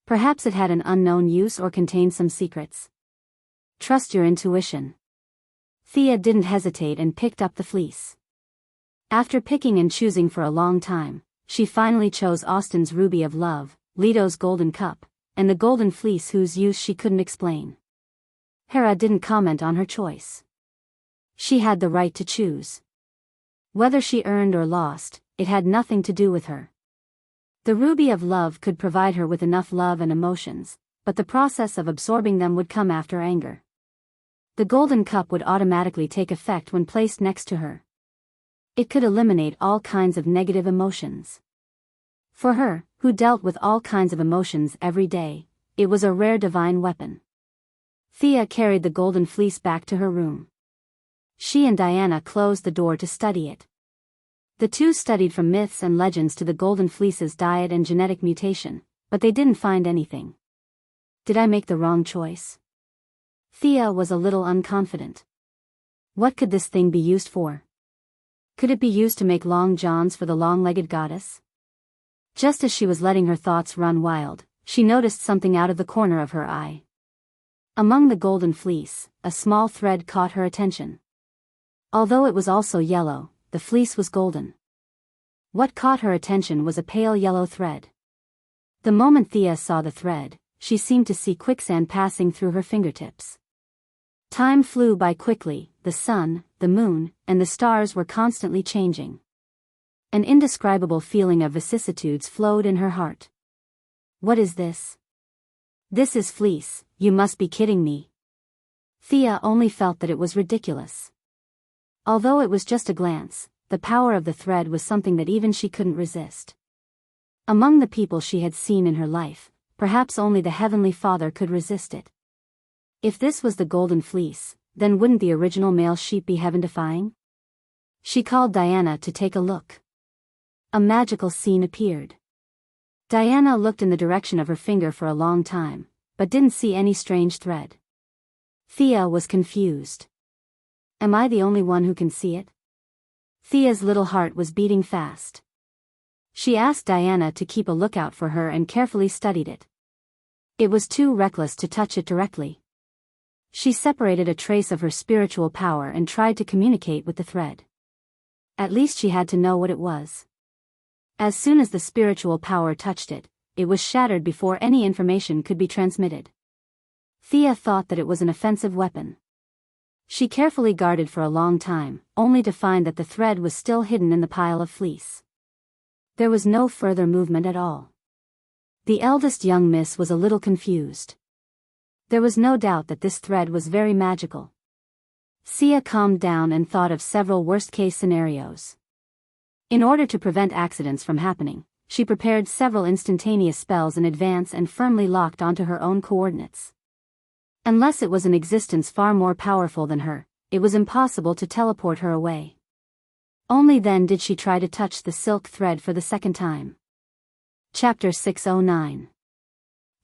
Perhaps it had an unknown use or contained some secrets. Trust your intuition. Thea didn't hesitate and picked up the fleece. After picking and choosing for a long time, she finally chose Austin's ruby of love, Leto's golden cup, and the golden fleece whose use she couldn't explain. Hera didn't comment on her choice. She had the right to choose. Whether she earned or lost, it had nothing to do with her. The ruby of love could provide her with enough love and emotions, but the process of absorbing them would come after anger. The golden cup would automatically take effect when placed next to her. It could eliminate all kinds of negative emotions. For her, who dealt with all kinds of emotions every day, it was a rare divine weapon. Thea carried the golden fleece back to her room. She and Diana closed the door to study it. The two studied from myths and legends to the golden fleece's diet and genetic mutation, but they didn't find anything. Did I make the wrong choice? Thea was a little unconfident. What could this thing be used for? Could it be used to make long johns for the long-legged goddess? Just as she was letting her thoughts run wild, she noticed something out of the corner of her eye. Among the golden fleece, a small thread caught her attention. Although it was also yellow, the fleece was golden. What caught her attention was a pale yellow thread. The moment Thea saw the thread, she seemed to see quicksand passing through her fingertips. Time flew by quickly, the sun, the moon, and the stars were constantly changing. An indescribable feeling of vicissitudes flowed in her heart. What is this? This is fleece, you must be kidding me. Thea only felt that it was ridiculous. Although it was just a glance, the power of the thread was something that even she couldn't resist. Among the people she had seen in her life, perhaps only the Heavenly Father could resist it. If this was the golden fleece, then wouldn't the original male sheep be heaven-defying? She called Diana to take a look. A magical scene appeared. Diana looked in the direction of her finger for a long time, but didn't see any strange thread. Thea was confused. Am I the only one who can see it? Thea's little heart was beating fast. She asked Diana to keep a lookout for her and carefully studied it. It was too reckless to touch it directly. She separated a trace of her spiritual power and tried to communicate with the thread. At least she had to know what it was. As soon as the spiritual power touched it, it was shattered before any information could be transmitted. Thea thought that it was an offensive weapon. She carefully guarded for a long time, only to find that the thread was still hidden in the pile of fleece. There was no further movement at all. The eldest young miss was a little confused. There was no doubt that this thread was very magical. Sia calmed down and thought of several worst-case scenarios. In order to prevent accidents from happening, she prepared several instantaneous spells in advance and firmly locked onto her own coordinates. Unless it was an existence far more powerful than her, it was impossible to teleport her away. Only then did she try to touch the silk thread for the second time. Chapter 609.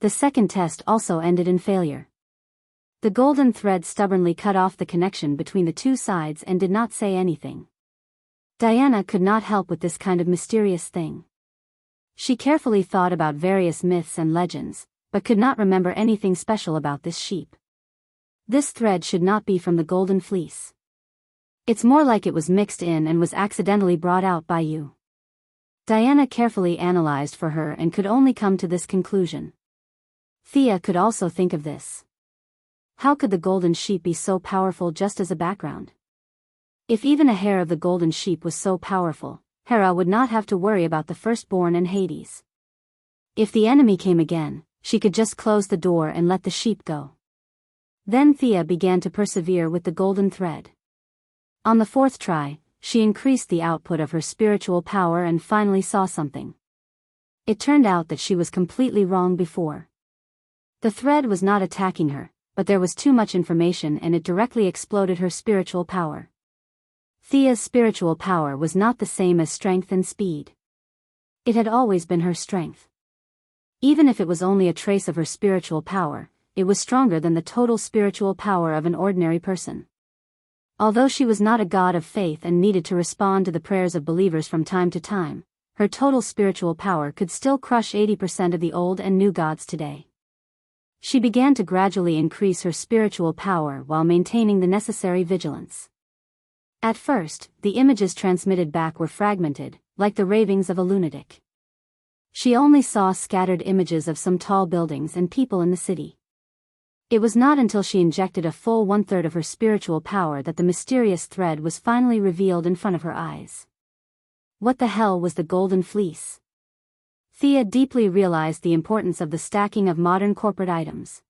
The second test also ended in failure. The golden thread stubbornly cut off the connection between the two sides and did not say anything. Diana could not help with this kind of mysterious thing. She carefully thought about various myths and legends, but could not remember anything special about this sheep. This thread should not be from the golden fleece. It's more like it was mixed in and was accidentally brought out by you. Diana carefully analyzed for her and could only come to this conclusion. Thea could also think of this. How could the golden sheep be so powerful just as a background? If even a hair of the golden sheep was so powerful, Hera would not have to worry about the firstborn and Hades. If the enemy came again, she could just close the door and let the sheep go. Then Thea began to persevere with the golden thread. On the fourth try, she increased the output of her spiritual power and finally saw something. It turned out that she was completely wrong before. The thread was not attacking her, but there was too much information and it directly exploded her spiritual power. Thea's spiritual power was not the same as strength and speed. It had always been her strength. Even if it was only a trace of her spiritual power, it was stronger than the total spiritual power of an ordinary person. Although she was not a god of faith and needed to respond to the prayers of believers from time to time, her total spiritual power could still crush 80% of the old and new gods today. She began to gradually increase her spiritual power while maintaining the necessary vigilance. At first, the images transmitted back were fragmented, like the ravings of a lunatic. She only saw scattered images of some tall buildings and people in the city. It was not until she injected a full 1/3 of her spiritual power that the mysterious thread was finally revealed in front of her eyes. What the hell was the golden fleece? Thea deeply realized the importance of the stacking of modern corporate items.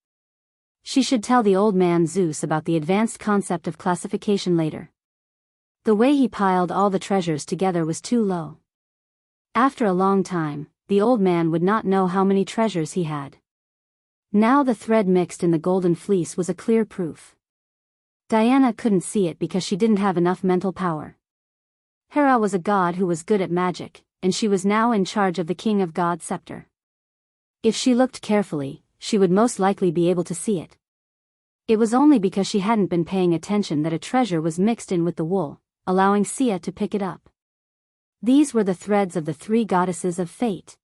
She should tell the old man Zeus about the advanced concept of classification later. The way he piled all the treasures together was too low. After a long time, the old man would not know how many treasures he had. Now the thread mixed in the golden fleece was a clear proof. Diana couldn't see it because she didn't have enough mental power. Hera was a god who was good at magic, and she was now in charge of the king of God's scepter. If she looked carefully, she would most likely be able to see it. It was only because she hadn't been paying attention that a treasure was mixed in with the wool, allowing Sia to pick it up. These were the threads of the three goddesses of fate.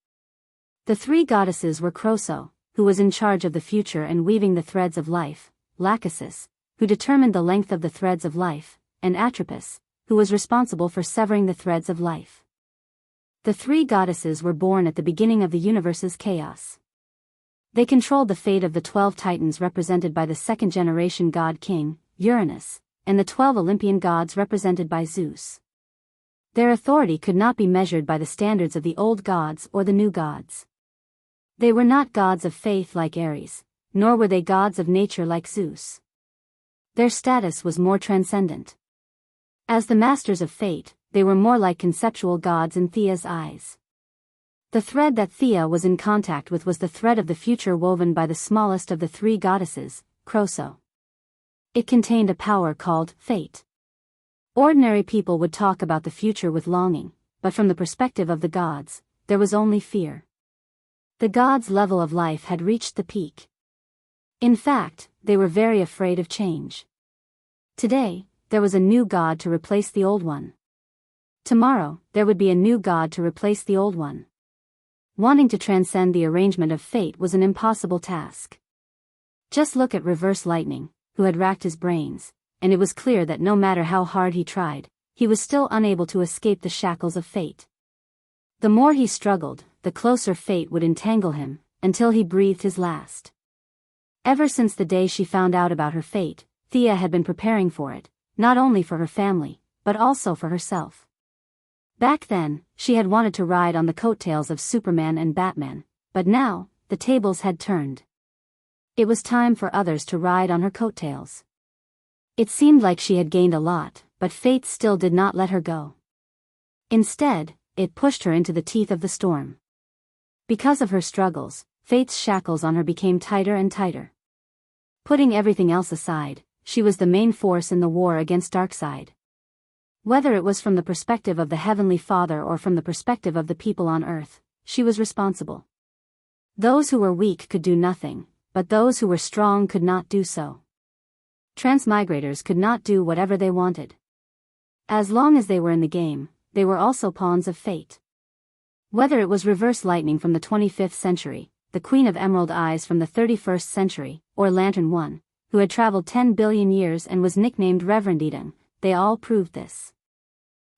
The three goddesses were Croso, who was in charge of the future and weaving the threads of life, Lachesis, who determined the length of the threads of life, and Atropos, who was responsible for severing the threads of life. The three goddesses were born at the beginning of the universe's chaos. They controlled the fate of the 12 titans represented by the second-generation god king, Uranus, and the 12 Olympian gods represented by Zeus. Their authority could not be measured by the standards of the old gods or the new gods. They were not gods of faith like Ares, nor were they gods of nature like Zeus. Their status was more transcendent. As the masters of fate, they were more like conceptual gods in Thea's eyes. The thread that Thea was in contact with was the thread of the future woven by the smallest of the three goddesses, Croso. It contained a power called fate. Ordinary people would talk about the future with longing, but from the perspective of the gods, there was only fear. The gods' level of life had reached the peak. In fact, they were very afraid of change. Today, there was a new god to replace the old one. Tomorrow, there would be a new god to replace the old one. Wanting to transcend the arrangement of fate was an impossible task. Just look at Reverse Lightning, who had racked his brains, and it was clear that no matter how hard he tried, he was still unable to escape the shackles of fate. The more he struggled, the closer fate would entangle him, until he breathed his last. Ever since the day she found out about her fate, Thea had been preparing for it, not only for her family, but also for herself. Back then, she had wanted to ride on the coattails of Superman and Batman, but now, the tables had turned. It was time for others to ride on her coattails. It seemed like she had gained a lot, but fate still did not let her go. Instead, it pushed her into the teeth of the storm. Because of her struggles, fate's shackles on her became tighter and tighter. Putting everything else aside, she was the main force in the war against Darkseid. Whether it was from the perspective of the Heavenly Father or from the perspective of the people on Earth, she was responsible. Those who were weak could do nothing, but those who were strong could not do so. Transmigrators could not do whatever they wanted. As long as they were in the game, they were also pawns of fate. Whether it was Reverse Lightning from the 25th century, the Queen of Emerald Eyes from the 31st century, or Lantern One, who had traveled 10 billion years and was nicknamed Reverend Eden, they all proved this.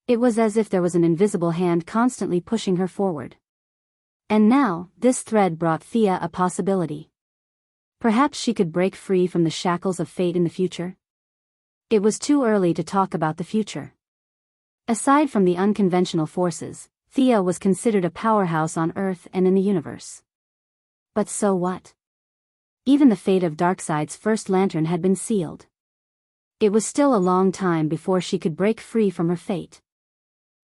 It was as if there was an invisible hand constantly pushing her forward. And now, this thread brought Thea a possibility. Perhaps she could break free from the shackles of fate in the future? It was too early to talk about the future. Aside from the unconventional forces, Thea was considered a powerhouse on Earth and in the universe. But so what? Even the fate of Darkseid's first lantern had been sealed. It was still a long time before she could break free from her fate.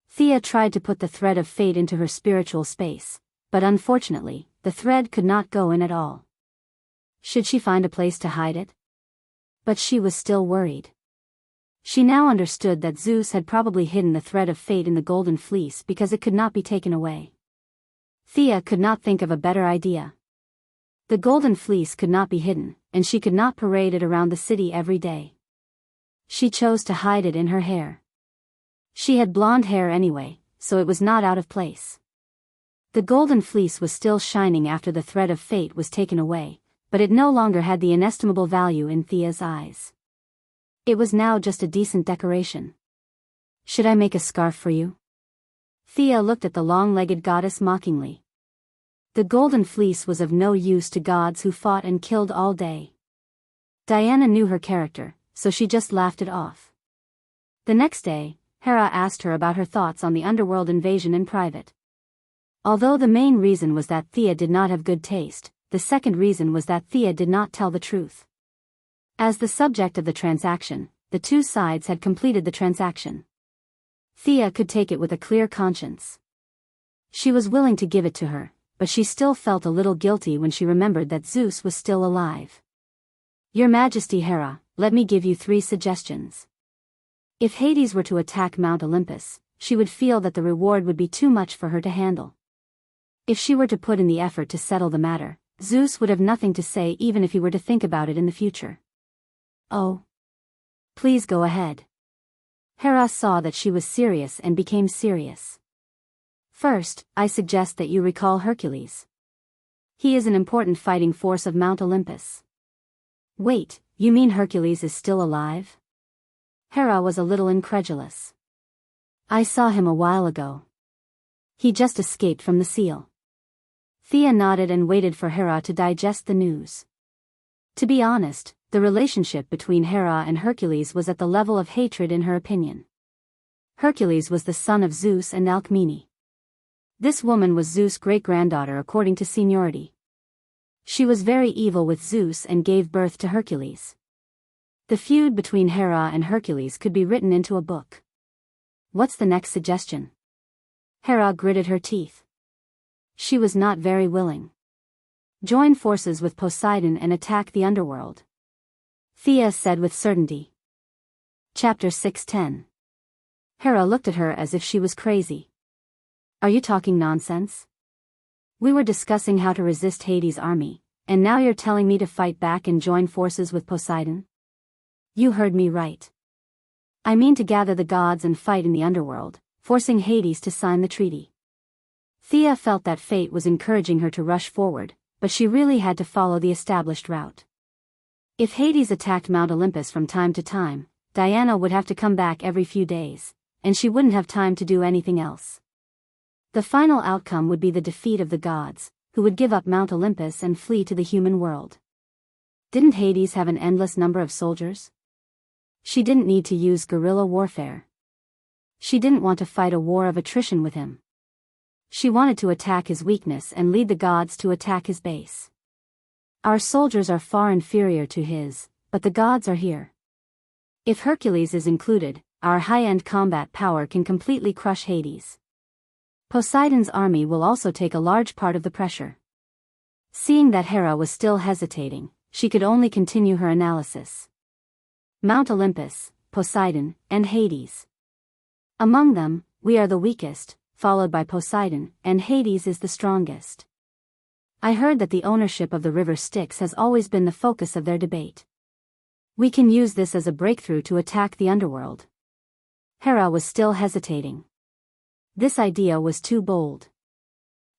Thea tried to put the thread of fate into her spiritual space, but unfortunately, the thread could not go in at all. Should she find a place to hide it? But she was still worried. She now understood that Zeus had probably hidden the thread of fate in the golden fleece because it could not be taken away. Thea could not think of a better idea. The golden fleece could not be hidden, and she could not parade it around the city every day. She chose to hide it in her hair. She had blonde hair anyway, so it was not out of place. The golden fleece was still shining after the thread of fate was taken away, but it no longer had the inestimable value in Thea's eyes. It was now just a decent decoration. Should I make a scarf for you? Thea looked at the long-legged goddess mockingly. The golden fleece was of no use to gods who fought and killed all day. Diana knew her character, so she just laughed it off. The next day, Hera asked her about her thoughts on the underworld invasion in private. Although the main reason was that Thea did not have good taste, the second reason was that Thea did not tell the truth. As the subject of the transaction, the two sides had completed the transaction. Thea could take it with a clear conscience. She was willing to give it to her, but she still felt a little guilty when she remembered that Zeus was still alive. Your Majesty Hera, let me give you 3 suggestions. If Hades were to attack Mount Olympus, she would feel that the reward would be too much for her to handle. If she were to put in the effort to settle the matter, Zeus would have nothing to say even if he were to think about it in the future. Oh. Please go ahead. Hera saw that she was serious and became serious. First, I suggest that you recall Hercules. He is an important fighting force of Mount Olympus. Wait, you mean Hercules is still alive? Hera was a little incredulous. I saw him a while ago. He just escaped from the seal. Thea nodded and waited for Hera to digest the news. To be honest, the relationship between Hera and Hercules was at the level of hatred in her opinion. Hercules was the son of Zeus and Alcmene. This woman was Zeus' great-granddaughter according to seniority. She was very evil with Zeus and gave birth to Hercules. The feud between Hera and Hercules could be written into a book. What's the next suggestion? Hera gritted her teeth. She was not very willing. Join forces with Poseidon and attack the underworld. Thea said with certainty. Chapter 6:10. Hera looked at her as if she was crazy. Are you talking nonsense? We were discussing how to resist Hades' army, and now you're telling me to fight back and join forces with Poseidon? You heard me right. I mean to gather the gods and fight in the underworld, forcing Hades to sign the treaty. Thea felt that fate was encouraging her to rush forward, but she really had to follow the established route. If Hades attacked Mount Olympus from time to time, Diana would have to come back every few days, and she wouldn't have time to do anything else. The final outcome would be the defeat of the gods, who would give up Mount Olympus and flee to the human world. Didn't Hades have an endless number of soldiers? She didn't need to use guerrilla warfare. She didn't want to fight a war of attrition with him. She wanted to attack his weakness and lead the gods to attack his base. Our soldiers are far inferior to his, but the gods are here. If Hercules is included, our high-end combat power can completely crush Hades. Poseidon's army will also take a large part of the pressure. Seeing that Hera was still hesitating, she could only continue her analysis. Mount Olympus, Poseidon, and Hades. Among them, we are the weakest, followed by Poseidon, and Hades is the strongest. I heard that the ownership of the river Styx has always been the focus of their debate. We can use this as a breakthrough to attack the underworld. Hera was still hesitating. This idea was too bold.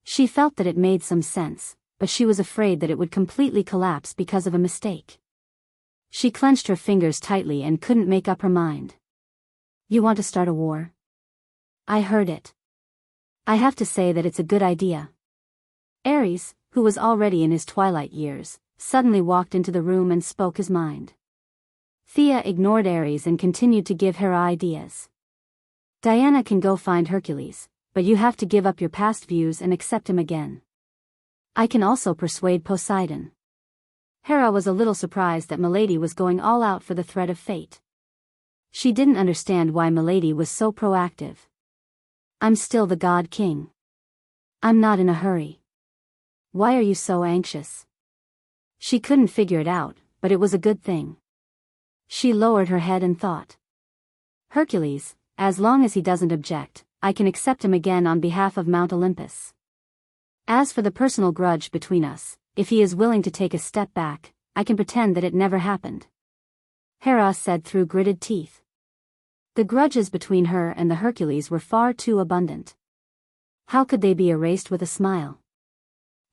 She felt that it made some sense, but she was afraid that it would completely collapse because of a mistake. She clenched her fingers tightly and couldn't make up her mind. You want to start a war? I heard it. I have to say that it's a good idea. Ares, who was already in his twilight years, suddenly walked into the room and spoke his mind. Thea ignored Ares and continued to give Hera ideas. Diana can go find Hercules, but you have to give up your past views and accept him again. I can also persuade Poseidon. Hera was a little surprised that Milady was going all out for the threat of fate. She didn't understand why Milady was so proactive. I'm still the God King. I'm not in a hurry. Why are you so anxious? She couldn't figure it out, but it was a good thing. She lowered her head and thought. Hercules, as long as he doesn't object, I can accept him again on behalf of Mount Olympus. As for the personal grudge between us, if he is willing to take a step back, I can pretend that it never happened. Hera said through gritted teeth. The grudges between her and the Hercules were far too abundant. How could they be erased with a smile?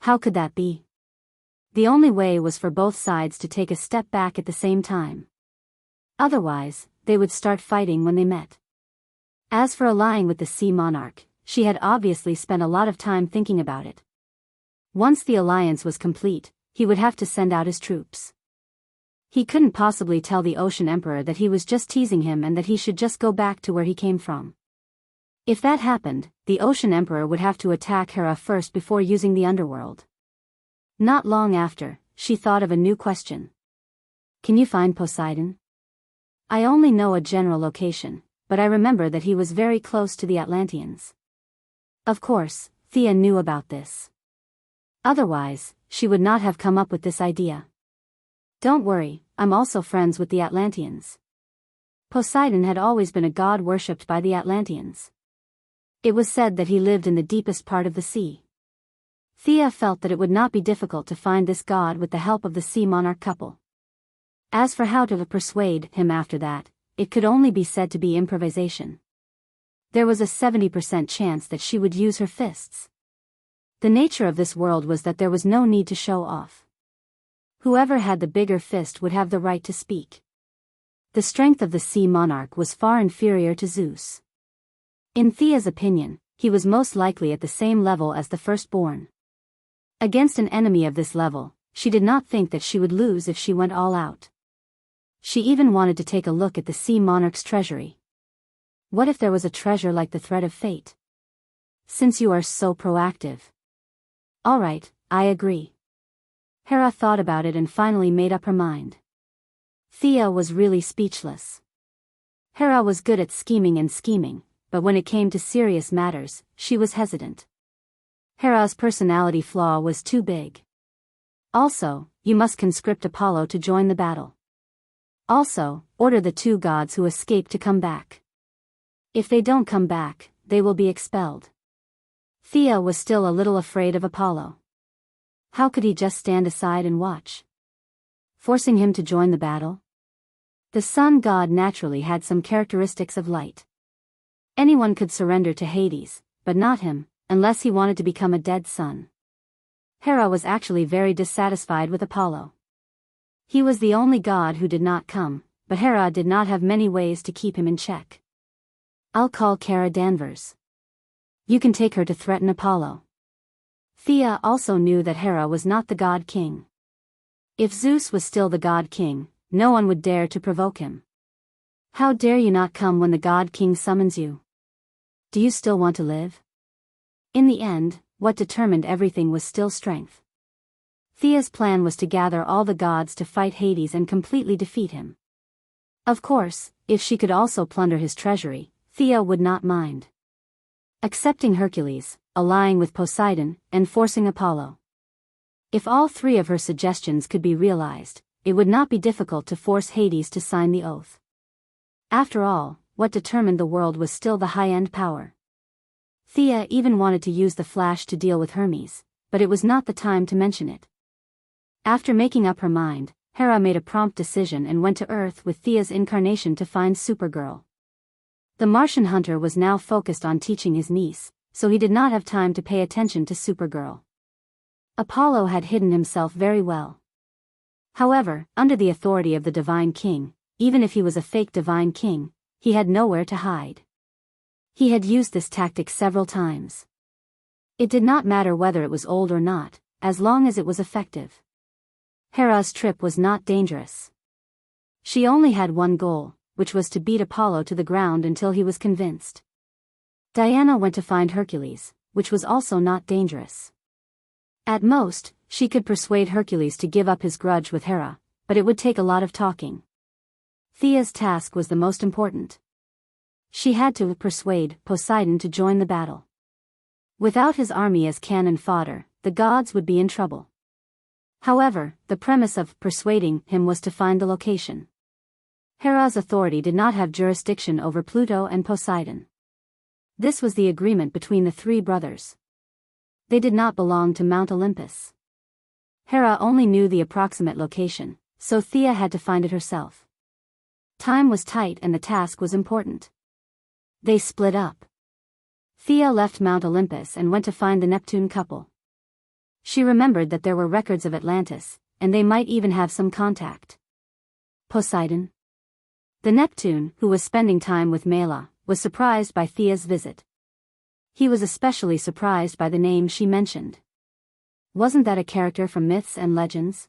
How could that be? The only way was for both sides to take a step back at the same time. Otherwise, they would start fighting when they met. As for allying with the Sea Monarch, she had obviously spent a lot of time thinking about it. Once the alliance was complete, he would have to send out his troops. He couldn't possibly tell the Ocean Emperor that he was just teasing him and that he should just go back to where he came from. If that happened, the Ocean Emperor would have to attack Hera first before using the underworld. Not long after, she thought of a new question. Can you find Poseidon? I only know a general location, but I remember that he was very close to the Atlanteans. Of course, Thea knew about this. Otherwise, she would not have come up with this idea. Don't worry, I'm also friends with the Atlanteans. Poseidon had always been a god worshipped by the Atlanteans. It was said that he lived in the deepest part of the sea. Thea felt that it would not be difficult to find this god with the help of the Sea Monarch couple. As for how to persuade him after that, it could only be said to be improvisation. There was a 70% chance that she would use her fists. The nature of this world was that there was no need to show off. Whoever had the bigger fist would have the right to speak. The strength of the Sea Monarch was far inferior to Zeus. In Thea's opinion, he was most likely at the same level as the firstborn. Against an enemy of this level, she did not think that she would lose if she went all out. She even wanted to take a look at the Sea Monarch's treasury. What if there was a treasure like the thread of fate? Since you are so proactive. All right, I agree. Hera thought about it and finally made up her mind. Thea was really speechless. Hera was good at scheming, but when it came to serious matters, she was hesitant. Hera's personality flaw was too big. Also, you must conscript Apollo to join the battle. Also, order the two gods who escaped to come back. If they don't come back, they will be expelled. Thea was still a little afraid of Apollo. How could he just stand aside and watch? Forcing him to join the battle? The sun god naturally had some characteristics of light. Anyone could surrender to Hades, but not him, unless he wanted to become a dead sun. Hera was actually very dissatisfied with Apollo. He was the only god who did not come, but Hera did not have many ways to keep him in check. I'll call Kara Danvers. You can take her to threaten Apollo. Thea also knew that Hera was not the god king. If Zeus was still the god king, no one would dare to provoke him. How dare you not come when the god king summons you? Do you still want to live? In the end, what determined everything was still strength. Thea's plan was to gather all the gods to fight Hades and completely defeat him. Of course, if she could also plunder his treasury, Thea would not mind. Accepting Hercules, allying with Poseidon, and forcing Apollo. If all three of her suggestions could be realized, it would not be difficult to force Hades to sign the oath. After all, what determined the world was still the high-end power. Thea even wanted to use the Flash to deal with Hermes, but it was not the time to mention it. After making up her mind, Hera made a prompt decision and went to Earth with Thea's incarnation to find Supergirl. The Martian hunter was now focused on teaching his niece, so he did not have time to pay attention to Supergirl. Apollo had hidden himself very well. However, under the authority of the Divine King, even if he was a fake Divine King, he had nowhere to hide. He had used this tactic several times. It did not matter whether it was old or not, as long as it was effective. Hera's trip was not dangerous. She only had one goal, which was to beat Apollo to the ground until he was convinced. Diana went to find Hercules, which was also not dangerous. At most, she could persuade Hercules to give up his grudge with Hera, but it would take a lot of talking. Thea's task was the most important. She had to persuade Poseidon to join the battle. Without his army as cannon fodder, the gods would be in trouble. However, the premise of persuading him was to find the location. Hera's authority did not have jurisdiction over Pluto and Poseidon. This was the agreement between the three brothers. They did not belong to Mount Olympus. Hera only knew the approximate location, so Thea had to find it herself. Time was tight and the task was important. They split up. Thea left Mount Olympus and went to find the Neptune couple. She remembered that there were records of Atlantis, and they might even have some contact. Poseidon. The Neptune, who was spending time with Mela, was surprised by Thea's visit. He was especially surprised by the name she mentioned. Wasn't that a character from myths and legends?